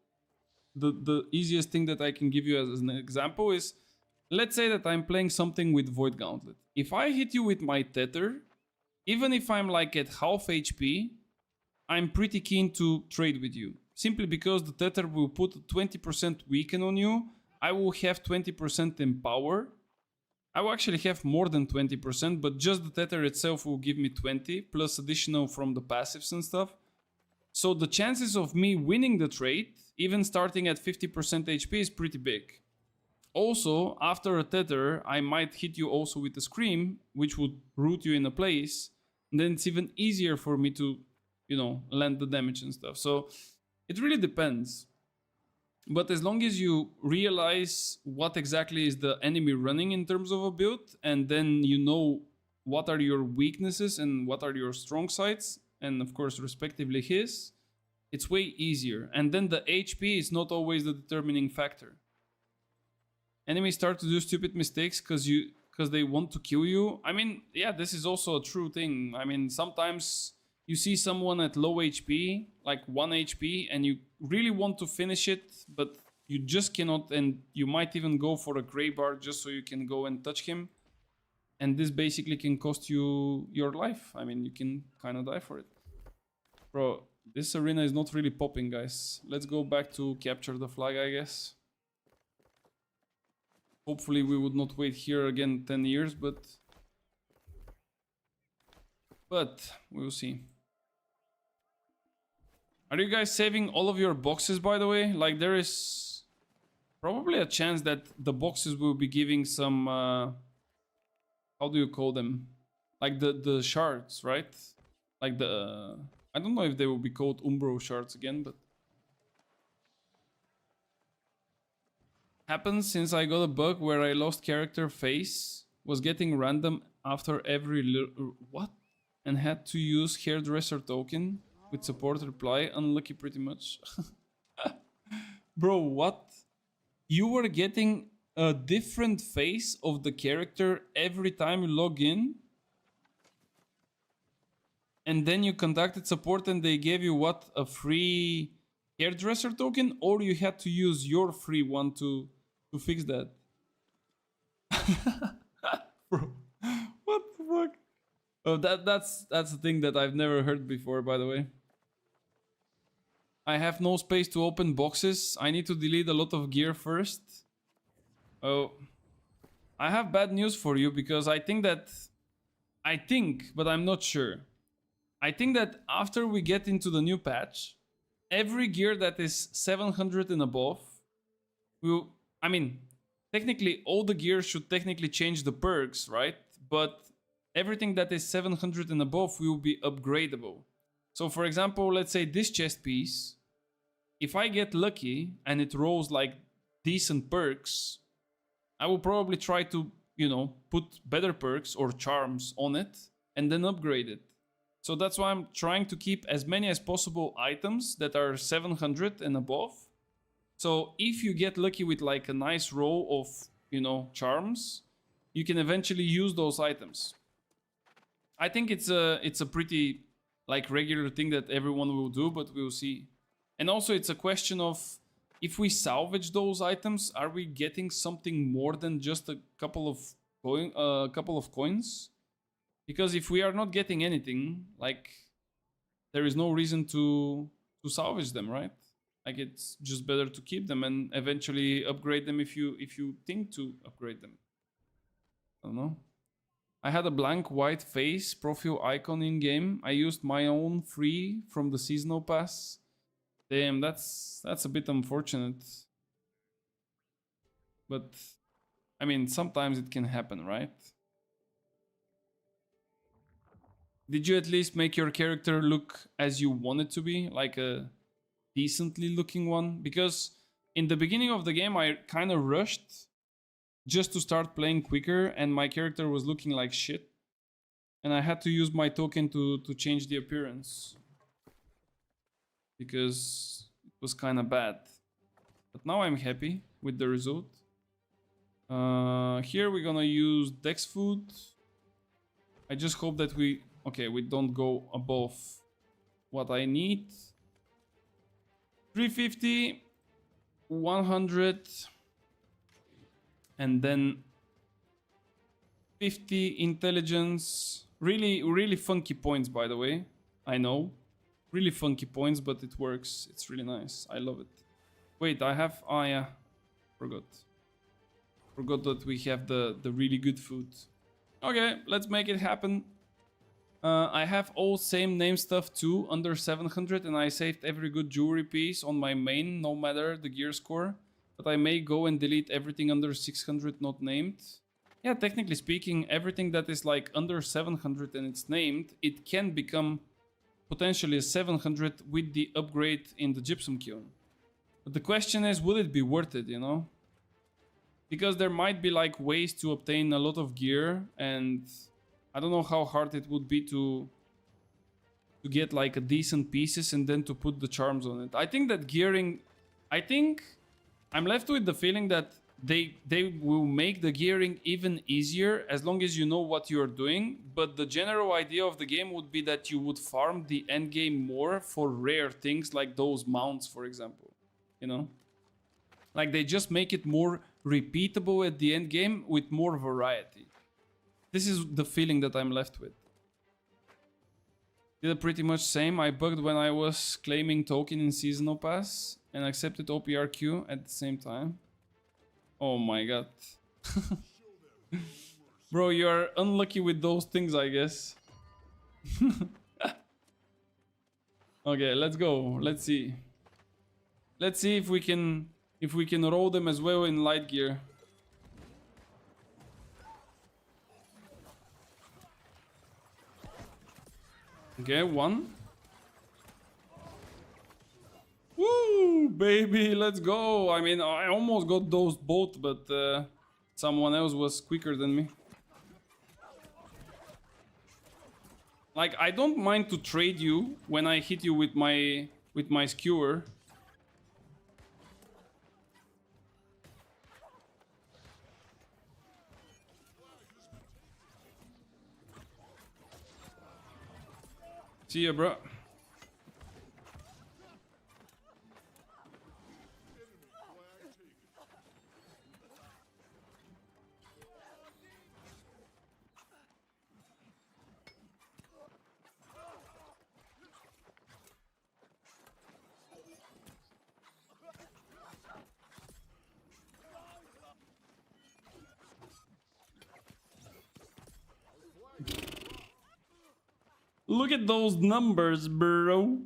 the easiest thing that I can give you as an example is, let's say that I'm playing something with Void Gauntlet. If I hit you with my tether, even if I'm like at half HP, I'm pretty keen to trade with you. Simply because the tether will put 20% weaken on you. I will have 20% in power. I will actually have more than 20%, but just the tether itself will give me 20, plus additional from the passives and stuff. So the chances of me winning the trade, even starting at 50% HP, is pretty big. Also, after a tether, I might hit you also with a scream, which would root you in a place. And then it's even easier for me to, you know, land the damage and stuff. So it really depends. But as long as you realize what exactly is the enemy running in terms of a build, and then you know what are your weaknesses and what are your strong sides, and of course respectively his, it's way easier. And then the HP is not always the determining factor. Enemies start to do stupid mistakes because they want to kill you. I mean, yeah, this is also a true thing. I mean, sometimes you see someone at low HP, like 1 HP, and you really want to finish it, but you just cannot, and you might even go for a gray bar just so you can go and touch him. And this basically can cost you your life. I mean, you can kind of die for it. Bro, this arena is not really popping, guys. Let's go back to capture the flag, I guess. Hopefully we would not wait here again 10 years, but we'll see. Are you guys saving all of your boxes, by the way? Like, there is probably a chance that the boxes will be giving some, how do you call them? Like the shards, right? Like the, I don't know if they will be called Umbro shards again, but Happened since I got a bug where I lost character face, was getting random after every what? And had to use hairdresser token with support reply. Unlucky pretty much. Bro, what? You were getting a different face of the character every time you log in? And then you contacted support and they gave you what? A free hairdresser token? Or you had to use your free one to fix that? Bro, what the fuck? Oh, that's a thing that I've never heard before, by the way. I have no space to open boxes. I need to delete a lot of gear first. Oh, I have bad news for you because I think, but I'm not sure. I think that after we get into the new patch, every gear that is 700 and above will, I mean, technically all the gear should technically change the perks, right? But everything that is 700 and above will be upgradable. So for example, let's say this chest piece, if I get lucky and it rolls like decent perks, I will probably try to, you know, put better perks or charms on it and then upgrade it. So that's why I'm trying to keep as many as possible items that are 700 and above. So if you get lucky with like a nice row of, you know, charms, you can eventually use those items. I think it's a pretty like regular thing that everyone will do, but we'll see. And also it's a question of, if we salvage those items, are we getting something more than just a couple of coins? Because if we are not getting anything, like, there is no reason to salvage them, right? Like, it's just better to keep them and eventually upgrade them if you think to upgrade them. I don't know. I had a blank white face profile icon in game. I used my own free from the seasonal pass. Damn, that's a bit unfortunate. But I mean, sometimes it can happen, right? Did you at least make your character look as you want it to be? Like a decently looking one? Because in the beginning of the game, I kind of rushed just to start playing quicker, and my character was looking like shit. And I had to use my token to change the appearance. Because it was kind of bad. But now I'm happy with the result. Here we're gonna use Dex food. I just hope that we don't go above what I need. 350, 100, and then 50 intelligence. Really funky points, by the way. I know. Really funky points, but it works. It's really nice. I love it. Wait, I have... Oh, yeah. Forgot that we have the really good food. Okay, let's make it happen. I have all same name stuff too, under 700, and I saved every good jewelry piece on my main, no matter the gear score. But I may go and delete everything under 600 not named. Yeah, technically speaking, everything that is like under 700 and it's named, it can become potentially a 700 with the upgrade in the gypsum kiln. But the question is, will it be worth it, you know? Because there might be like ways to obtain a lot of gear, and I don't know how hard it would be to get like a decent pieces and then to put the charms on it. I think that gearing... I'm left with the feeling that they will make the gearing even easier as long as you know what you're doing. But the general idea of the game would be that you would farm the end game more for rare things like those mounts, for example. You know? Like, they just make it more repeatable at the end game with more variety. This is the feeling that I'm left with. Did pretty much same. I bugged when I was claiming token in seasonal pass and accepted OPRQ at the same time. Oh my god. Bro, you are unlucky with those things, I guess. Okay, let's go. Let's see. Let's see if we can roll them as well in light gear. Okay, one. Woo, baby, let's go. I mean, I almost got those both, but someone else was quicker than me. Like, I don't mind to trade you when I hit you with my skewer. See ya, bro. Look at those numbers, bro.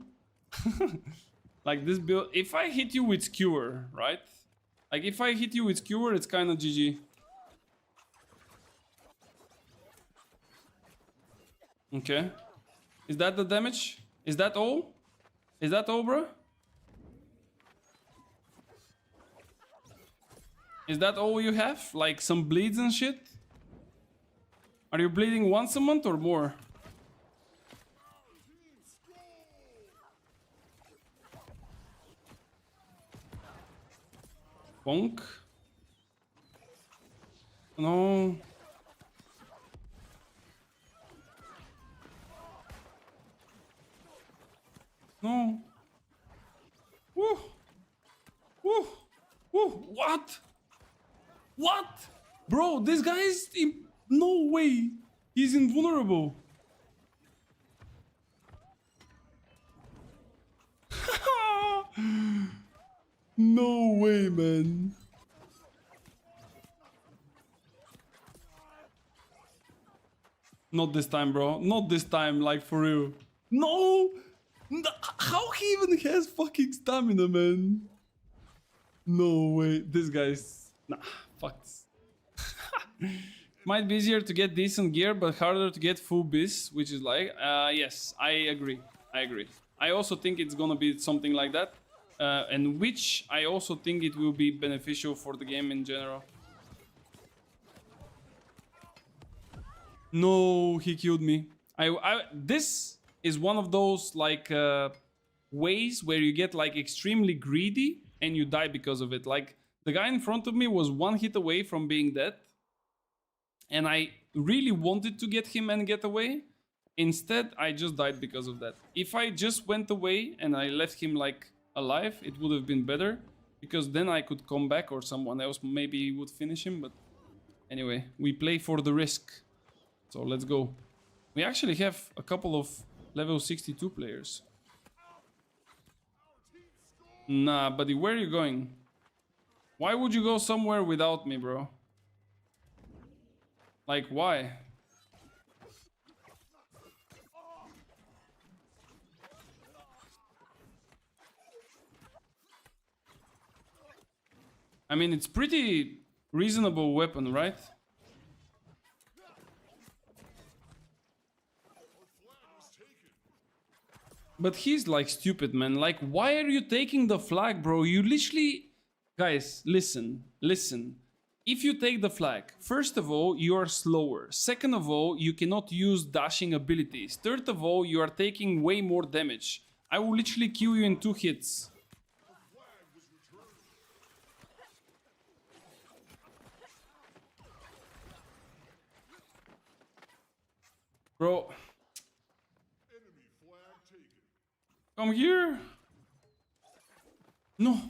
Like this build, if I hit you with skewer, right? Like if I hit you with skewer, it's kind of GG. Okay. Is that the damage? Is that all? Is that all, bro? Is that all you have? Like some bleeds and shit? Are you bleeding once a month or more? Bonk. No. No. Woo. Woo. Woo. What? What? Bro, this guy is in no way. He's invulnerable. No way, man. Not this time, bro. Not this time, like for real. No! How he even has fucking stamina, man? No way. This guy's... Nah, fuck this. Might be easier to get decent gear, but harder to get full bis, which is like... yes, I agree. I agree. I also think it's gonna be something like that. And which I also think it will be beneficial for the game in general. No, he killed me. This is one of those like ways where you get like extremely greedy and you die because of it. Like the guy in front of me was one hit away from being dead, and I really wanted to get him and get away. Instead, I just died because of that. If I just went away and I left him like alive, it would have been better, because then I could come back or someone else maybe would finish him. But anyway, we play for the risk. So let's go. We actually have a couple of level 62 players. Nah, buddy, where are you going? Why would you go somewhere without me, bro? Like, why? I mean, it's pretty reasonable weapon, right? But he's like stupid, man. Like, why are you taking the flag, bro? You literally... Guys, listen, listen. If you take the flag, first of all, you are slower. Second of all, you cannot use dashing abilities. Third of all, you are taking way more damage. I will literally kill you in 2 hits. Bro. Come here. No.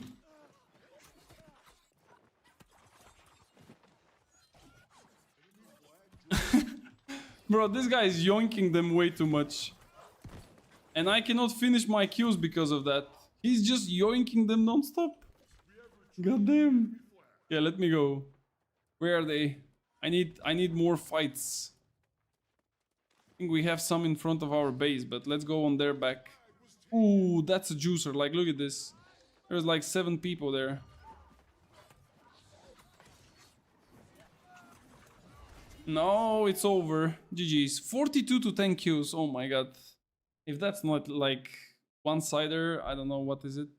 Bro, this guy is yoinking them way too much. And I cannot finish my kills because of that. He's just yoinking them non-stop. God damn. Yeah, let me go. Where are they? I need more fights. I think we have some in front of our base, but let's go on their back. Ooh, that's a juicer. Like, look at this. There's like 7 people there. No, it's over. GG's. 42 to 10 kills. Oh my god. If that's not like one-sider, I don't know what is it.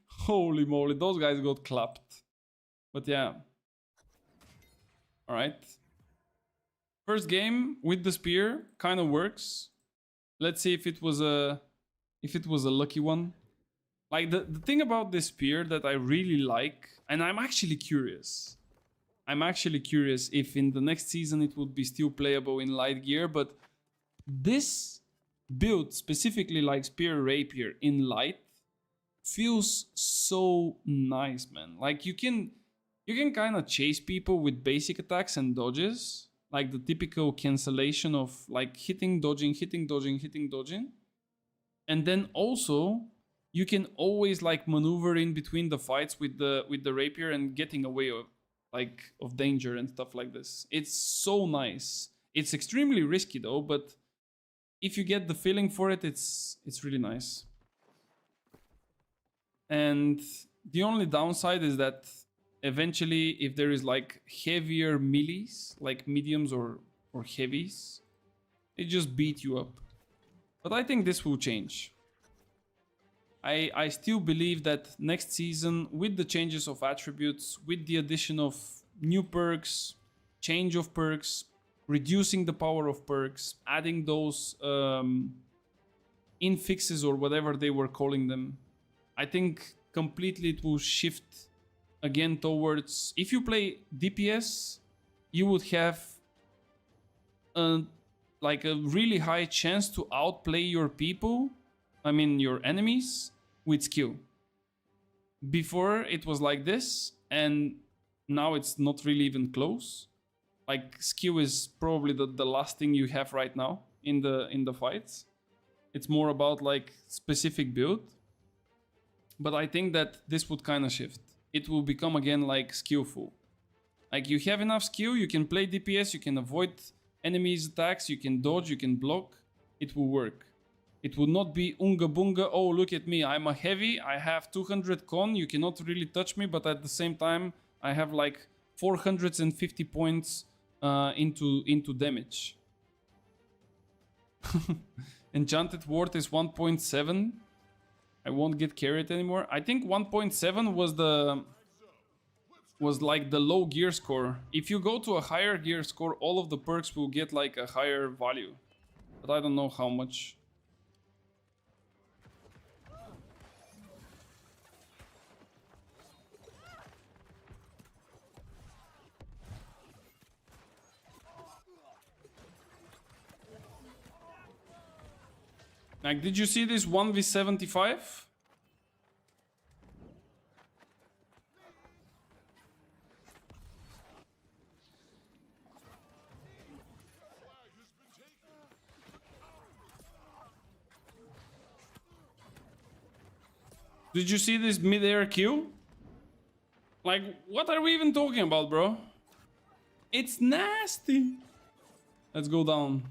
Holy moly, those guys got clapped. But yeah. Alright. First game with the spear kind of works. Let's see if it was a lucky one. Like the thing about this spear that I really like, and I'm actually curious. I'm actually curious if in the next season it would be still playable in light gear, but this build, specifically like spear rapier in light, feels so nice, man. Like you can kind of chase people with basic attacks and dodges, like the typical cancellation of like hitting, dodging, hitting, dodging, hitting, dodging. And then also you can always like maneuver in between the fights with the rapier and getting away of danger and stuff like this. It's so nice. It's extremely risky though, but if you get the feeling for it, it's really nice. And the only downside is that eventually if there is like heavier melees, like mediums or heavies, they just beat you up. But I think this will change. I still believe that next season, with the changes of attributes, with the addition of new perks, change of perks, reducing the power of perks, adding those infixes or whatever they were calling them, I think completely it will shift again towards, if you play DPS, you would have like a really high chance to outplay your people, I mean your enemies, with skill. Before it was like this, and now it's not really even close. Like skill is probably the last thing you have right now in the fights. It's more about like specific build. But I think that this would kind of shift. It will become again like skillful. Like you have enough skill, you can play DPS, you can avoid enemies' attacks, you can dodge, you can block. It will work. It will not be unga bunga, oh look at me, I'm a heavy, I have 200 con, you cannot really touch me, but at the same time I have like 450 points into damage. Enchanted Ward is 1.7. I won't get carried anymore. I think 1.7 was like the low gear score. If you go to a higher gear score, all of the perks will get like a higher value. But I don't know how much. Like, did you see this 1v75? Did you see this mid-air kill? Like, what are we even talking about, bro? It's nasty. Let's go down.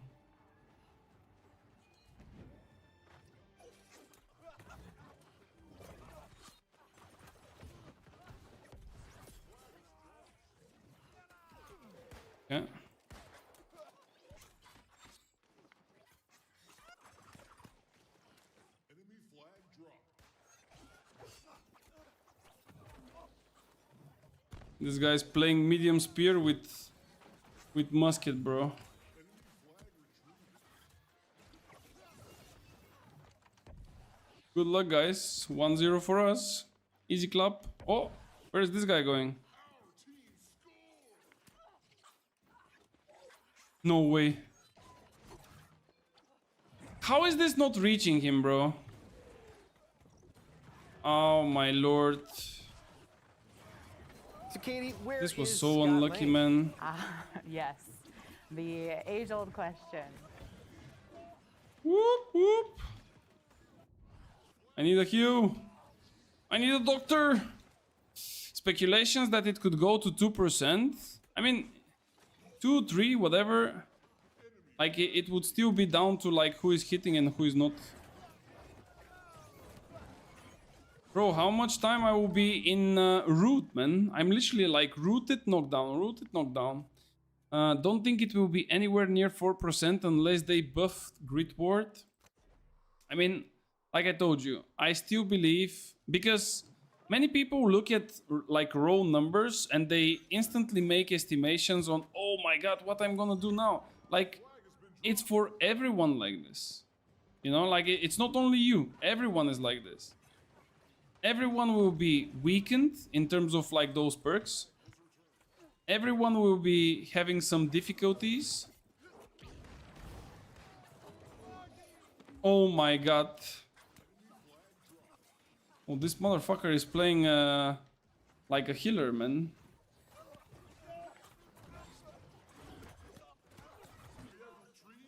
Yeah. This guy's playing medium spear with musket, bro. Good luck, guys. 1-0 for us. Easy clap. Oh, where's this guy going? No way. How is this not reaching him, bro? Oh my lord. So Katie, where This was is so Scott unlucky, Lane? man. Yes, the age-old question. Whoop, whoop. I need a heal. I need a doctor. Speculations that it could go to 2%. I mean, 2, 3, whatever. Like, it would still be down to, like, who is hitting and who is not. Bro, how much time I will be in root, man? I'm literally, like, rooted, knockdown, rooted, knockdown. Don't think it will be anywhere near 4% unless they buff Grid Ward. I mean, like I told you, I still believe, because many people look at like raw numbers and they instantly make estimations on, oh my god, what I'm gonna do now. Like, it's for everyone like this. You know, like it's not only you, everyone is like this. Everyone will be weakened in terms of like those perks. Everyone will be having some difficulties. Oh my god. Oh, this motherfucker is playing like a healer, man.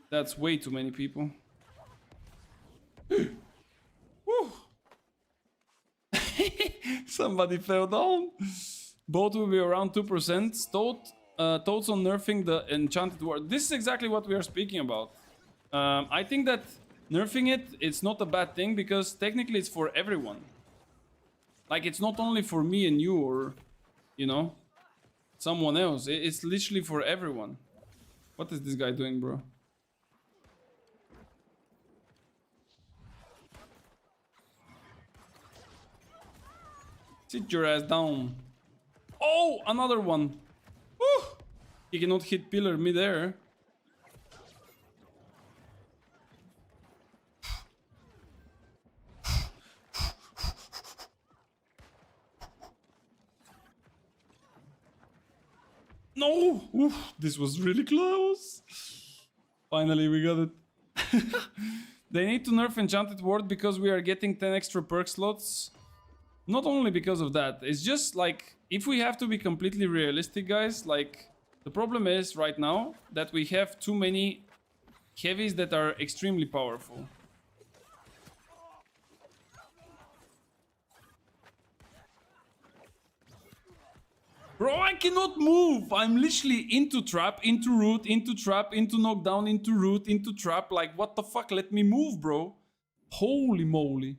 That's way too many people. Woo. Somebody fell down. Both will be around 2%. Thoughts on nerfing the enchanted word. This is exactly what we are speaking about. I think that nerfing it's not a bad thing, because technically it's for everyone. Like, it's not only for me and you, or, you know, someone else. It's literally for everyone. What is this guy doing, bro? Sit your ass down. Oh, another one. Woo! He cannot hit pillar mid-air. No! Oof, this was really close. Finally, we got it. They need to nerf Enchanted Ward because we are getting 10 extra perk slots. Not only because of that, it's just like, if we have to be completely realistic, guys, like, the problem is right now that we have too many heavies that are extremely powerful. Bro, I cannot move. I'm literally into trap, into root, into trap, into knockdown, into root, into trap. Like, what the fuck? Let me move, bro. Holy moly.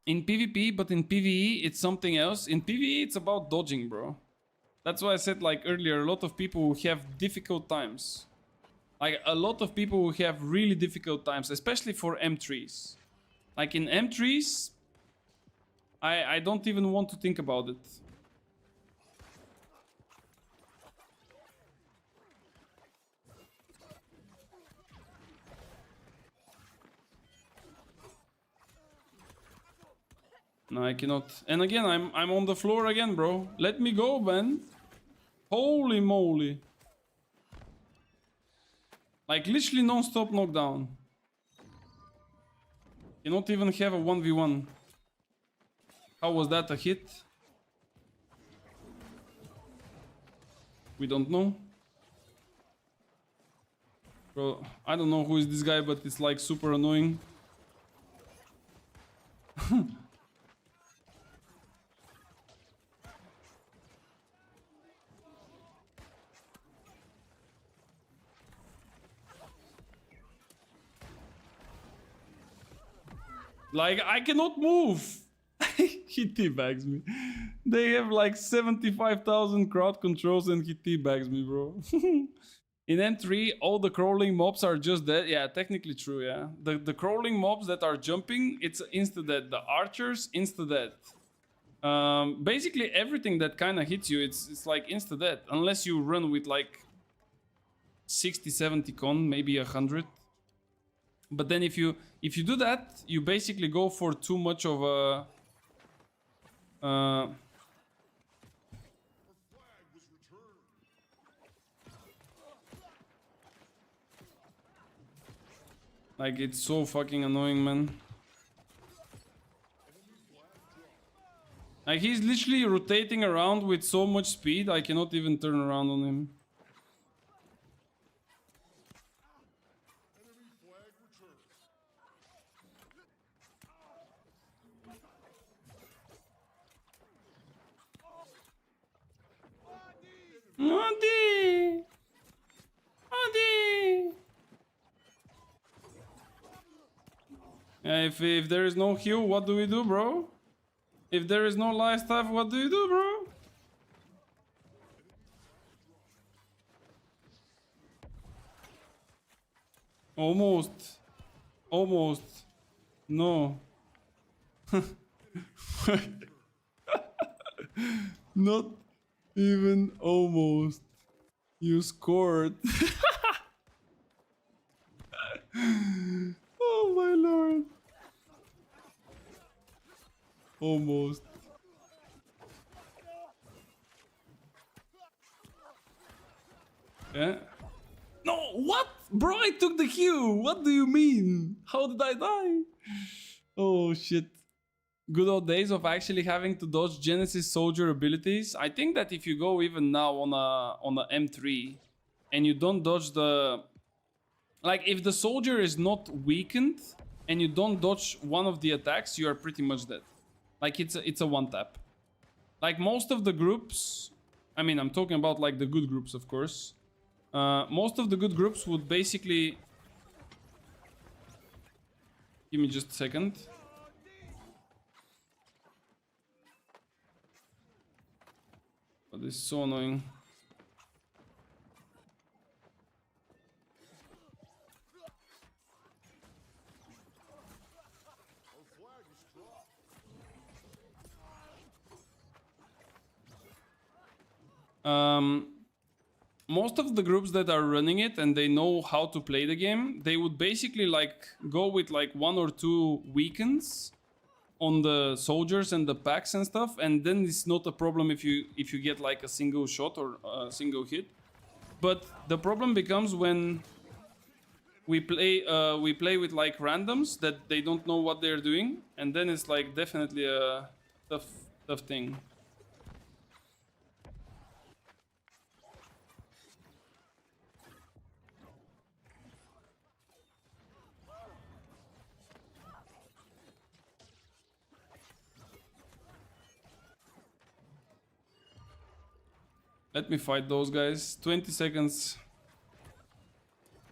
In PvP, but in PvE, it's something else. In PvE, it's about dodging, bro. That's why I said, like, earlier, a lot of people who have difficult times. Like, a lot of people who have really difficult times, especially for M3s. Like, in M3s, I don't even want to think about it. No, I cannot. And again, I'm on the floor again, bro. Let me go, man. Holy moly. Like, literally non-stop knockdown. Cannot even have a 1v1. How was that a hit? We don't know. Bro, I don't know who is this guy, but it's like super annoying. Like, I cannot move. He teabags me. They have like 75,000 crowd controls and he teabags me, bro. In M3, all the crawling mobs are just dead. Yeah, technically true, yeah. The crawling mobs that are jumping, it's insta-dead. The archers, insta-dead. Basically everything that kind of hits you, it's like insta-dead. Unless you run with like 60, 70 con, maybe 100. But then if you do that, you basically go for too much of a... like, it's so fucking annoying, man. Like, he's literally rotating around with so much speed, I cannot even turn around on him. Adi! Adi! Yeah, if there is no heal, what do we do, bro? If there is no life stuff, what do you do, bro? Almost. Almost. No. Not even almost. You scored. Oh my lord. Almost. Yeah. No, what? Bro, I took the Q. What do you mean? How did I die? Oh shit. Good old days of actually having to dodge Genesis soldier abilities. I think that if you go even now on a M3 and you don't dodge the, like, if the soldier is not weakened and you don't dodge one of the attacks, you are pretty much dead. Like, it's a one tap. Like most of the groups, I mean, I'm talking about like the good groups, of course. Most of the good groups would basically, give me just a second. Oh, this is so annoying. Most of the groups that are running it and they know how to play the game, they would basically like go with like 1 or 2 weekends on the soldiers and the packs and stuff, and then it's not a problem if you get like a single shot or a single hit. But the problem becomes when we play with like randoms that they don't know what they're doing, and then it's like definitely a tough thing. Let me fight those guys. 20 seconds.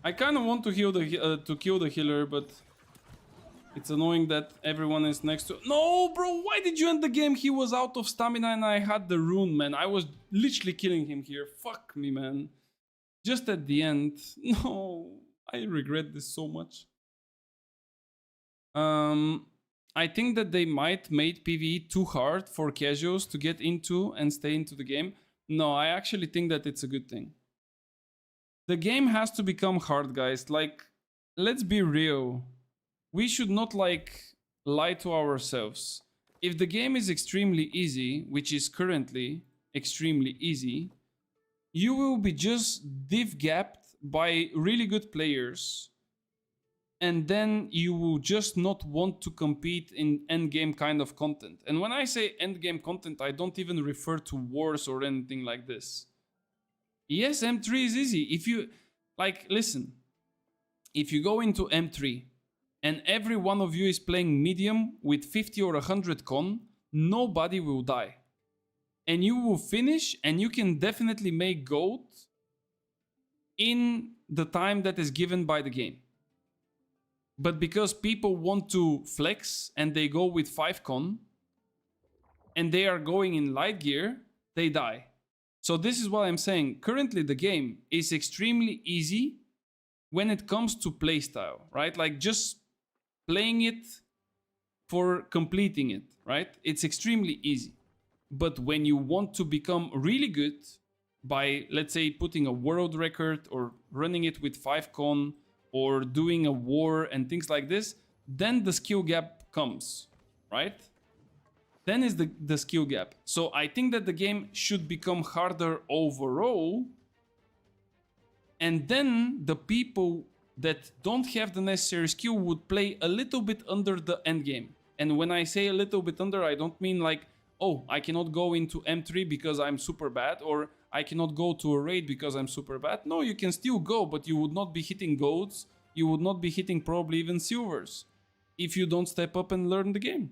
I kind of want to heal the kill the healer, but it's annoying that everyone is next to. No, bro, why did you end the game? He was out of stamina and I had the rune, man. I was literally killing him here. Fuck me, man. Just at the end. No, I regret this so much. I think that they might make PvE too hard for casuals to get into and stay into the game. No, I actually think that it's a good thing. The game has to become hard, guys. Like, let's be real. We should not, like, lie to ourselves. If the game is extremely easy, which is currently extremely easy, you will be just div-gapped by really good players. And then you will just not want to compete in endgame kind of content. And when I say endgame content, I don't even refer to wars or anything like this. Yes, M3 is easy. If you, like, listen. If you go into M3 and every one of you is playing medium with 50 or 100 con, nobody will die. And you will finish and you can definitely make gold in the time that is given by the game. But because people want to flex and they go with 5 con and they are going in light gear, they die. So this is what I'm saying. Currently the game is extremely easy when it comes to playstyle, right? Like just playing it for completing it, right? It's extremely easy. But when you want to become really good by, let's say, putting a world record or running it with 5 con, or doing a war and things like this, then the skill gap comes, right? Then is the skill gap. So I think that the game should become harder overall, and then the people that don't have the necessary skill would play a little bit under the end game. And when I say a little bit under, I don't mean like, oh, I cannot go into M3 because I'm super bad, or I cannot go to a raid because I'm super bad. No, you can still go, but you would not be hitting golds. You would not be hitting probably even silvers if you don't step up and learn the game.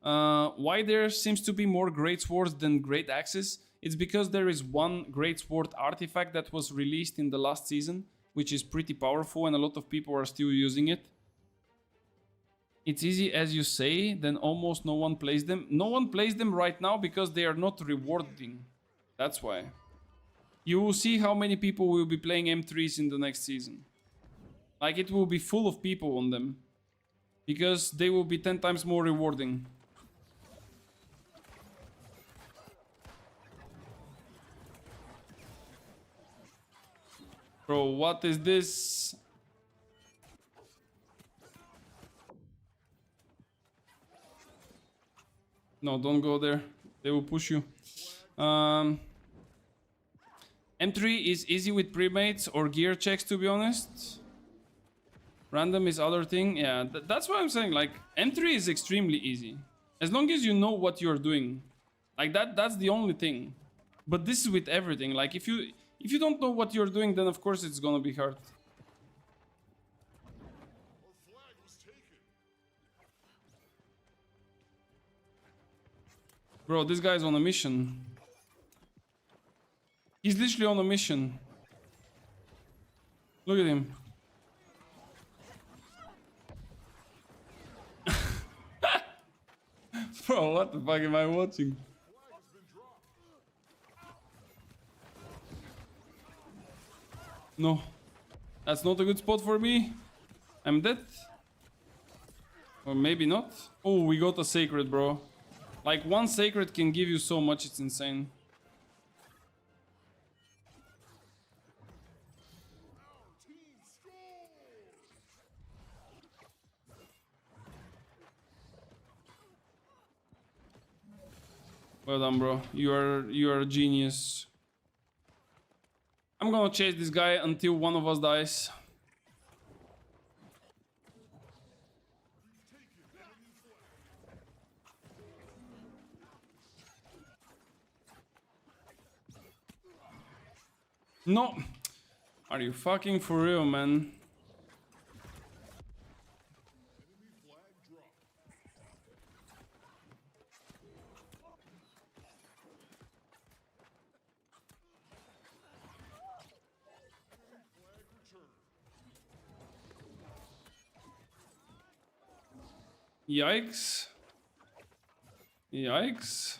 Why there seems to be more great swords than great axes? It's because there is one great sword artifact that was released in the last season, which is pretty powerful and a lot of people are still using it. It's easy as you say, then almost no one plays them. No one plays them right now because they are not rewarding. That's why. You will see how many people will be playing M3s in the next season. Like it will be full of people on them. Because they will be 10 times more rewarding. Bro, what is this? No, don't go there. They will push you. M3 is easy with premates or gear checks, to be honest. Random is other thing. Yeah, that's what I'm saying. Like, M3 is extremely easy. As long as you know what you're doing. Like, that's the only thing. But this is with everything. Like, if you don't know what you're doing, then of course it's gonna be hard. Bro, this guy's on a mission. He's literally on a mission. Look at him. Bro, what the fuck am I watching? No. That's not a good spot for me. I'm dead. Or maybe not. Oh, we got a sacred, bro. Like, one sacred can give you so much, it's insane. Well done, bro. You are a genius. I'm gonna chase this guy until one of us dies. No! Are you fucking for real, man? Yikes. Yikes.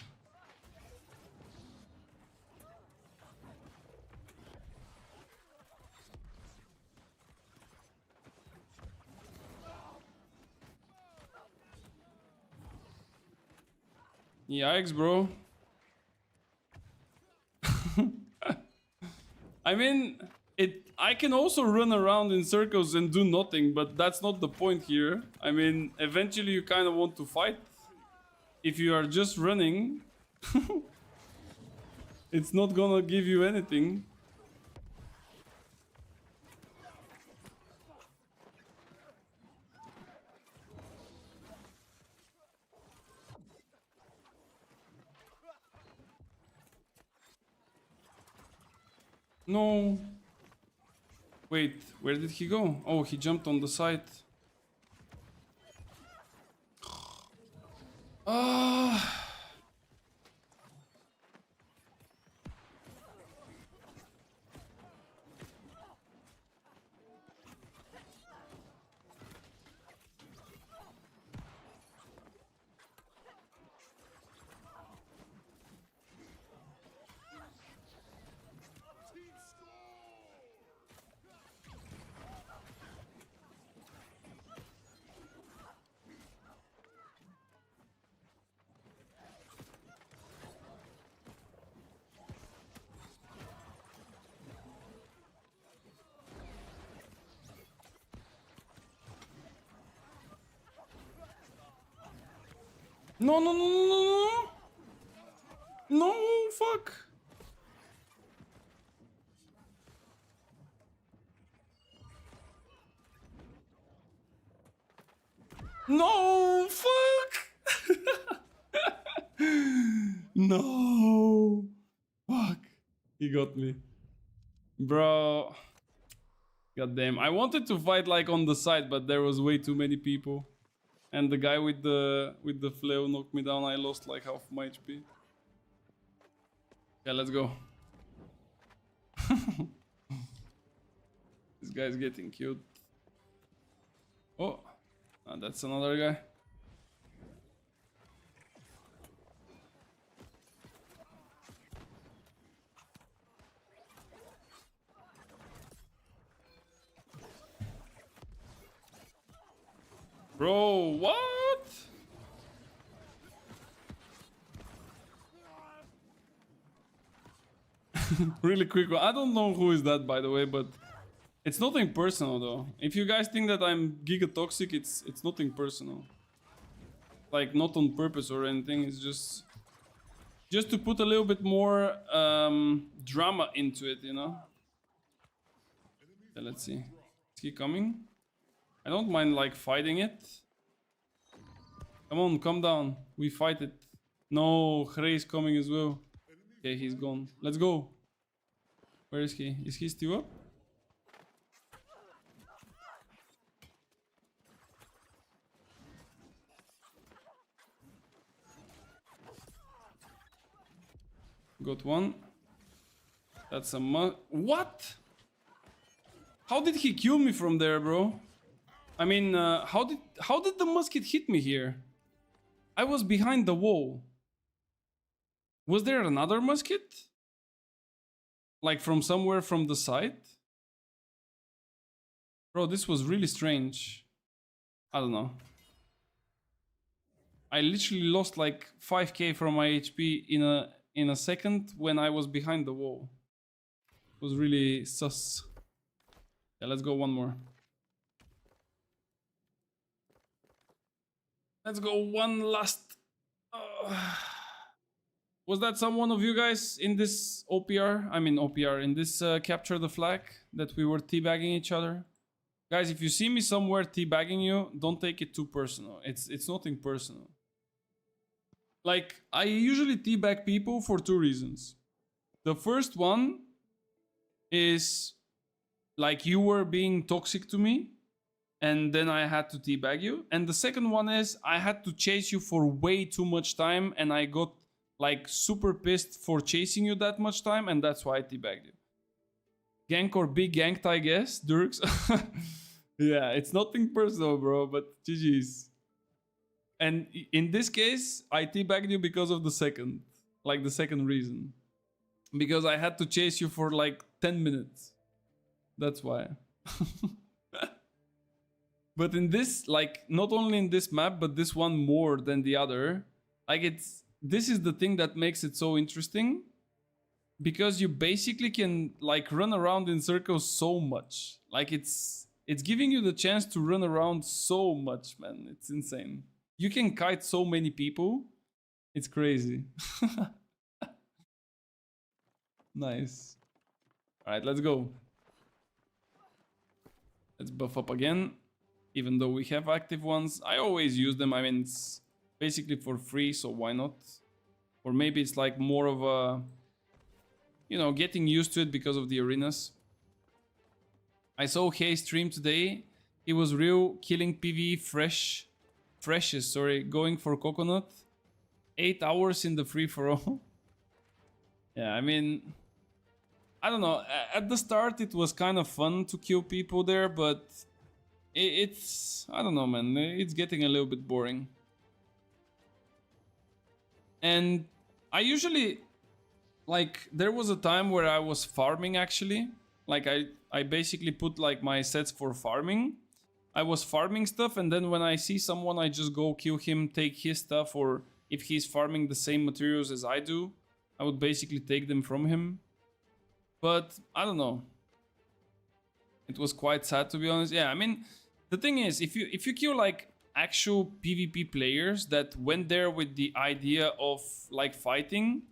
Yikes, bro. I mean, I can also run around in circles and do nothing, but that's not the point here. I mean, eventually you kind of want to fight. If you are just running, it's not gonna give you anything. No. Wait, where did he go? Oh, he jumped on the side. Ah. No, no, no, no, no, no. No, fuck. No, fuck. No. Fuck. He got me. Bro. God damn. I wanted to fight like on the side, but there was way too many people. And the guy with the flail knocked me down. I lost like half my HP. Yeah, let's go. This guy's getting killed. Oh, that's another guy. Bro, what? Really quick one. I don't know who is that, by the way, but it's nothing personal though. If you guys think that I'm giga toxic, it's nothing personal. Like not on purpose or anything. It's just to put a little bit more drama into it, you know. Yeah, let's see. Is he coming? I don't mind like fighting it. Come on, come down. We fight it. No, Hrey is coming as well. Okay, he's gone. Let's go. Where is he? Is he still up? Got one. That's a what? How did he kill me from there, bro? I mean, how did the musket hit me here? I was behind the wall. Was there another musket? Like from somewhere from the side? Bro, this was really strange. I don't know. I literally lost like 5k from my HP in a second when I was behind the wall. It was really sus. Yeah, let's go one more. Let's go one last. Was that someone of you guys in this OPR? I mean OPR, in this capture the flag that we were teabagging each other? Guys, if you see me somewhere teabagging you, don't take it too personal. It's nothing personal. Like, I usually teabag people for two reasons. The first one is like you were being toxic to me and then I had to teabag you. And the second one is I had to chase you for way too much time and I got like super pissed for chasing you that much time and that's why I teabagged you. Gank or big ganked, I guess, Dirks. Yeah, it's nothing personal, bro, but GG's. And in this case, I teabagged you because of the second reason. Because I had to chase you for like 10 minutes. That's why. But in this, like, not only in this map, but this one more than the other, like this is the thing that makes it so interesting. Because you basically can like run around in circles so much. Like it's giving you the chance to run around so much, man. It's insane. You can kite so many people. It's crazy. Nice. All right, let's go. Let's buff up again. Even though we have active ones, I always use them. I mean, it's basically for free, so why not? Or maybe it's like more of a, you know, getting used to it because of the arenas. I saw Hay stream today. He was real, killing PvE freshest, sorry, going for coconut. 8 hours in the free-for-all. Yeah, I mean, I don't know. At the start, it was kind of fun to kill people there, but it's, I don't know, man. It's getting a little bit boring. And I usually, like, there was a time where I was farming, actually. Like, I basically put, like, my sets for farming. I was farming stuff, and then when I see someone, I just go kill him, take his stuff, or if he's farming the same materials as I do, I would basically take them from him. But, I don't know. It was quite sad, to be honest. Yeah, I mean, the thing is, if you kill, like, actual PvP players that went there with the idea of, like, fighting,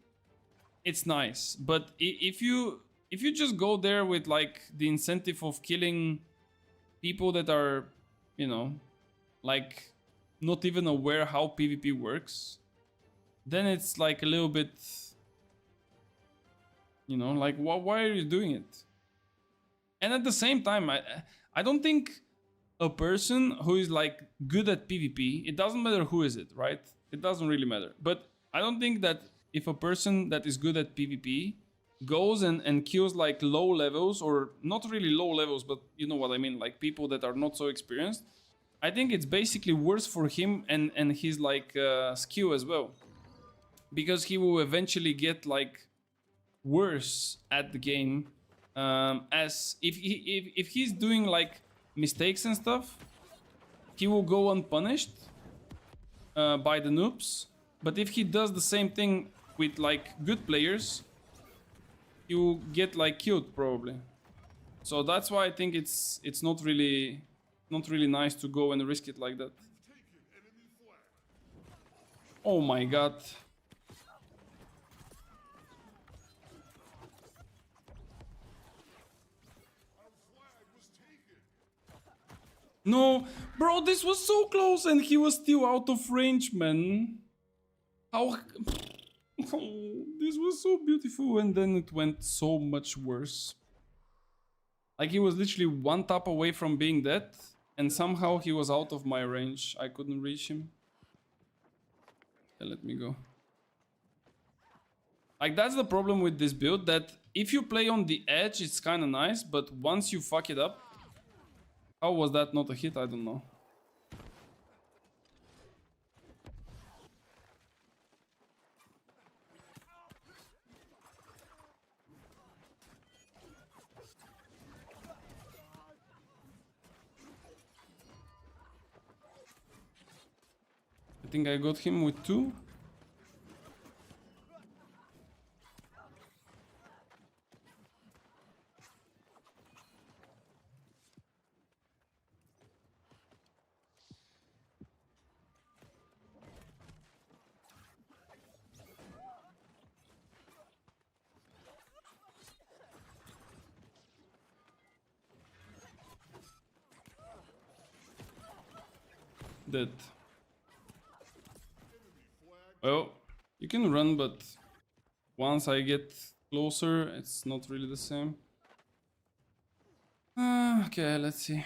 it's nice. But if you just go there with, like, the incentive of killing people that are, you know, like, not even aware how PvP works, then it's, like, a little bit, you know, like, why are you doing it? And at the same time, I don't think a person who is, like, good at PvP, it doesn't matter who is it, right? It doesn't really matter. But I don't think that if a person that is good at PvP goes and kills, like, low levels, or not really low levels, but you know what I mean, like people that are not so experienced, I think it's basically worse for him and his, like, skill as well. Because he will eventually get, like, worse at the game, as if he's doing, like, mistakes and stuff, he will go unpunished by the noobs. But if he does the same thing with like good players, he will get like killed probably. So that's why I think it's not really nice to go and risk it like that. Oh my god. No, bro, this was so close and he was still out of range, man. How... Oh, this was so beautiful and then it went so much worse. Like he was literally one tap away from being dead and somehow he was out of my range. I couldn't reach him. Yeah, let me go. Like that's the problem with this build, that if you play on the edge it's kind of nice, but once you fuck it up... How was that not a hit? I don't know. I think I got him with 2. Dead. Well, you can run, but once I get closer, it's not really the same. Okay, let's see.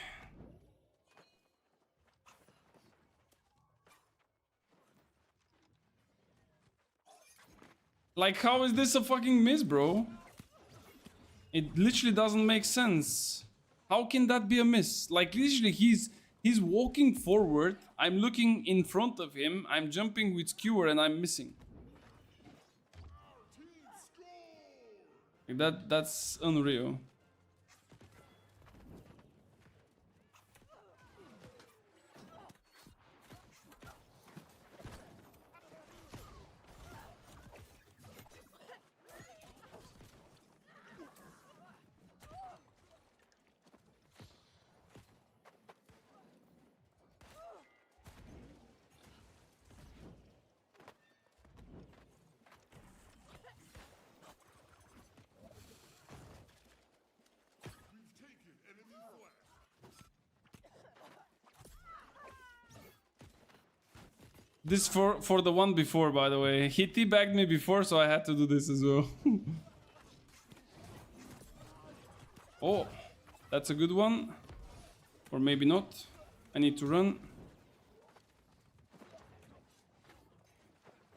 Like, how is this a fucking miss, bro? It literally doesn't make sense. How can that be a miss? Like, literally, he's walking forward. I'm looking in front of him. I'm jumping with skewer and I'm missing. Like that's unreal. This for the one before, by the way. He teabagged me before, so I had to do this as well. Oh, that's a good one. Or maybe not. I need to run.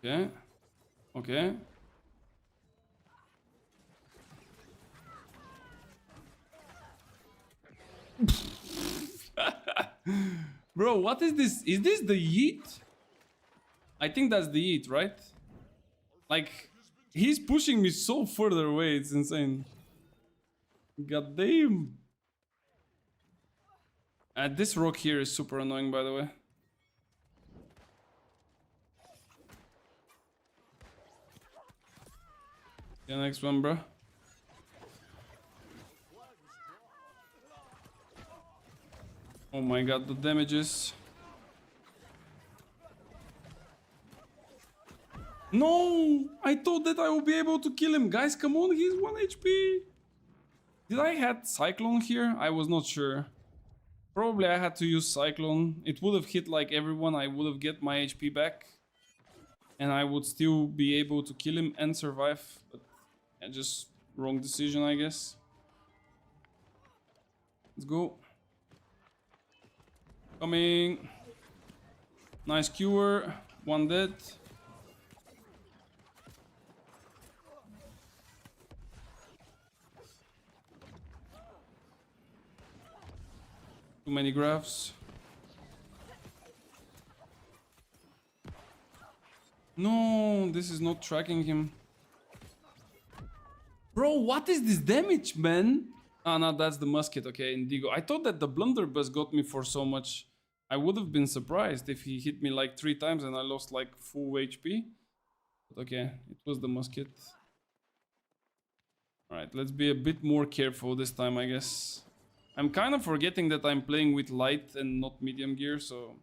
Okay. Okay. Bro, what is this? Is this the yeet? I think that's the yeet, right? Like, he's pushing me so further away, it's insane. God damn. This rock here is super annoying, by the way. The next one, bro. Oh my god, the damages. No! I thought that I would be able to kill him. Guys, come on, he's 1 HP. Did I had Cyclone here? I was not sure. Probably I had to use Cyclone. It would have hit like everyone. I would have get my HP back. And I would still be able to kill him and survive. But yeah, just wrong decision, I guess. Let's go. Coming. Nice cure. 1 dead. Too many graphs. No, this is not tracking him. Bro, what is this damage, man? Ah, no, that's the musket. Okay, Indigo. I thought that the blunderbuss got me for so much. I would have been surprised if he hit me like 3 times and I lost like full HP. But okay, it was the musket. Alright, let's be a bit more careful this time, I guess. I'm kind of forgetting that I'm playing with light and not medium gear, so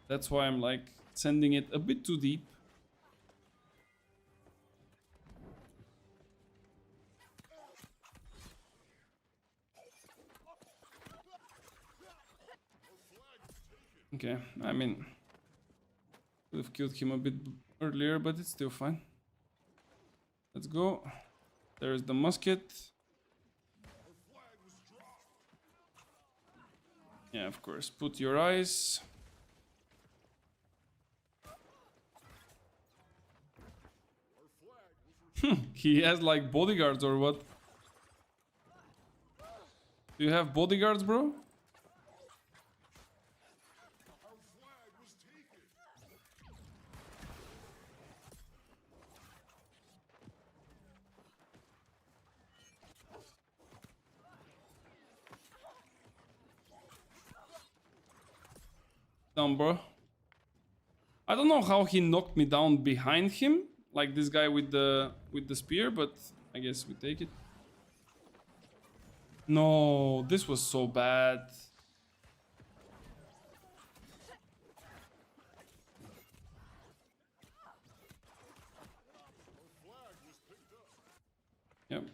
that's why I'm like sending it a bit too deep. Okay, I mean, could have killed him a bit earlier, but it's still fine. Let's go. There's the musket. Yeah, of course. Put your eyes. He has like bodyguards or what? Do you have bodyguards, bro? Down, bro. I don't know how he knocked me down behind him, like this guy with the spear, but I guess we take it. No, this was so bad. Yep.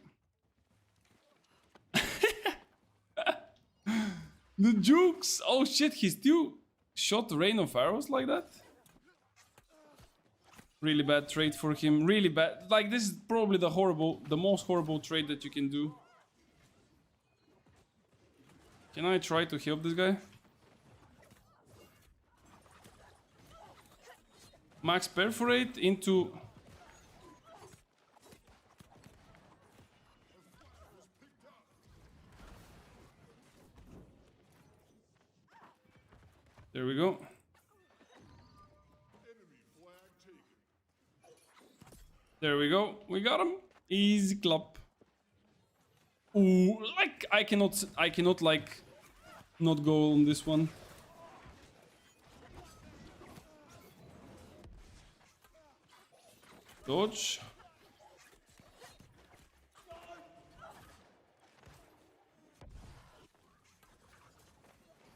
The jukes! Oh shit, he still shot rain of arrows like that? Really bad trade for him. Really bad. Like, this is probably the most horrible trade that you can do. Can I try to help this guy? Max perforate into... There we go. There we go. We got him. Easy clap. Ooh, like I cannot like not go on this one. Dodge.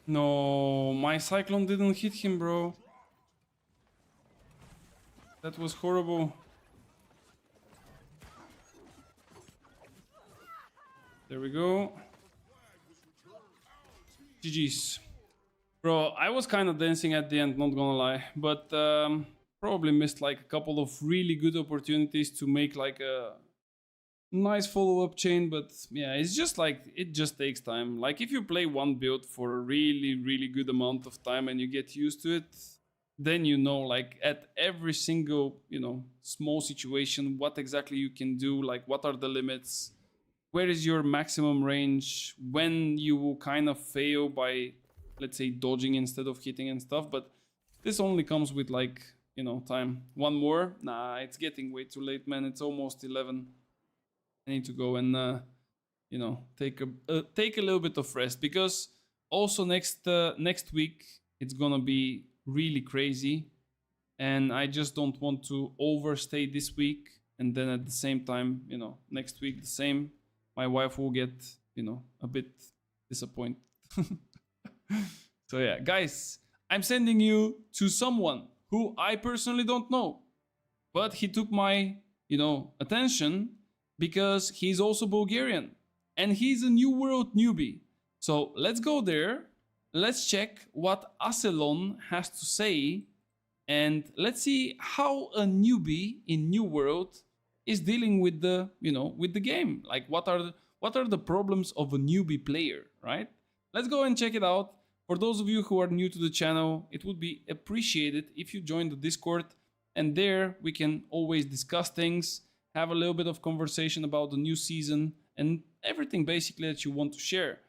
No, my cyclone didn't hit him, bro. That was horrible. There we go. GG's. Bro, I was kind of dancing at the end, not gonna lie. But probably missed like a couple of really good opportunities to make like a nice follow-up chain. But yeah, it's just like, it just takes time. Like if you play one build for a really good amount of time and you get used to it, then you know like at every single, you know, small situation, what exactly you can do, like what are the limits. Where is your maximum range, when you will kind of fail by, let's say, dodging instead of hitting and stuff. But this only comes with like, you know, time. One more? Nah, it's getting way too late, man. It's almost 11. I need to go and, you know, take a little bit of rest. Because also next week, it's gonna be really crazy. And I just don't want to overstay this week. And then at the same time, you know, next week the same. My wife will get, you know, a bit disappointed. So yeah, guys, I'm sending you to someone who I personally don't know. But he took my, you know, attention because he's also Bulgarian. And he's a New World newbie. So let's go there. Let's check what Aselon has to say. And let's see how a newbie in New World is dealing with the, you know, with the game. Like what are the problems of a newbie player, right? Let's go and check it out. For those of you who are new to the channel, it would be appreciated if you join the Discord, and there we can always discuss things, have a little bit of conversation about the new season and everything basically that you want to share.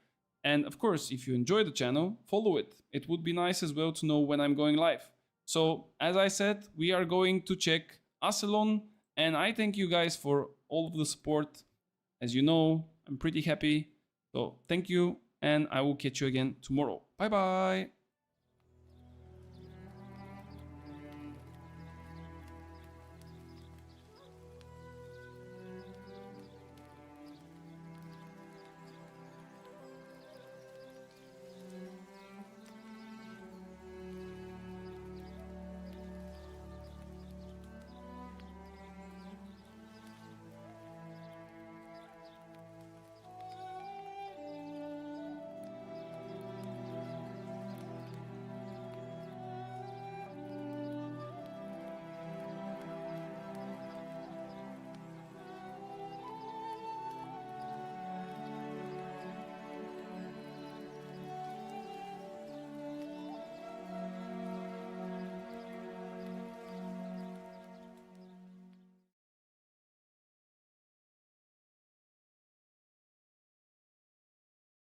And of course, if you enjoy the channel, follow it. It would be nice as well to know when I'm going live. So as I said, we are going to check Aselon. And I thank you guys for all of the support. As you know, I'm pretty happy. So thank you, and I will catch you again tomorrow. Bye bye.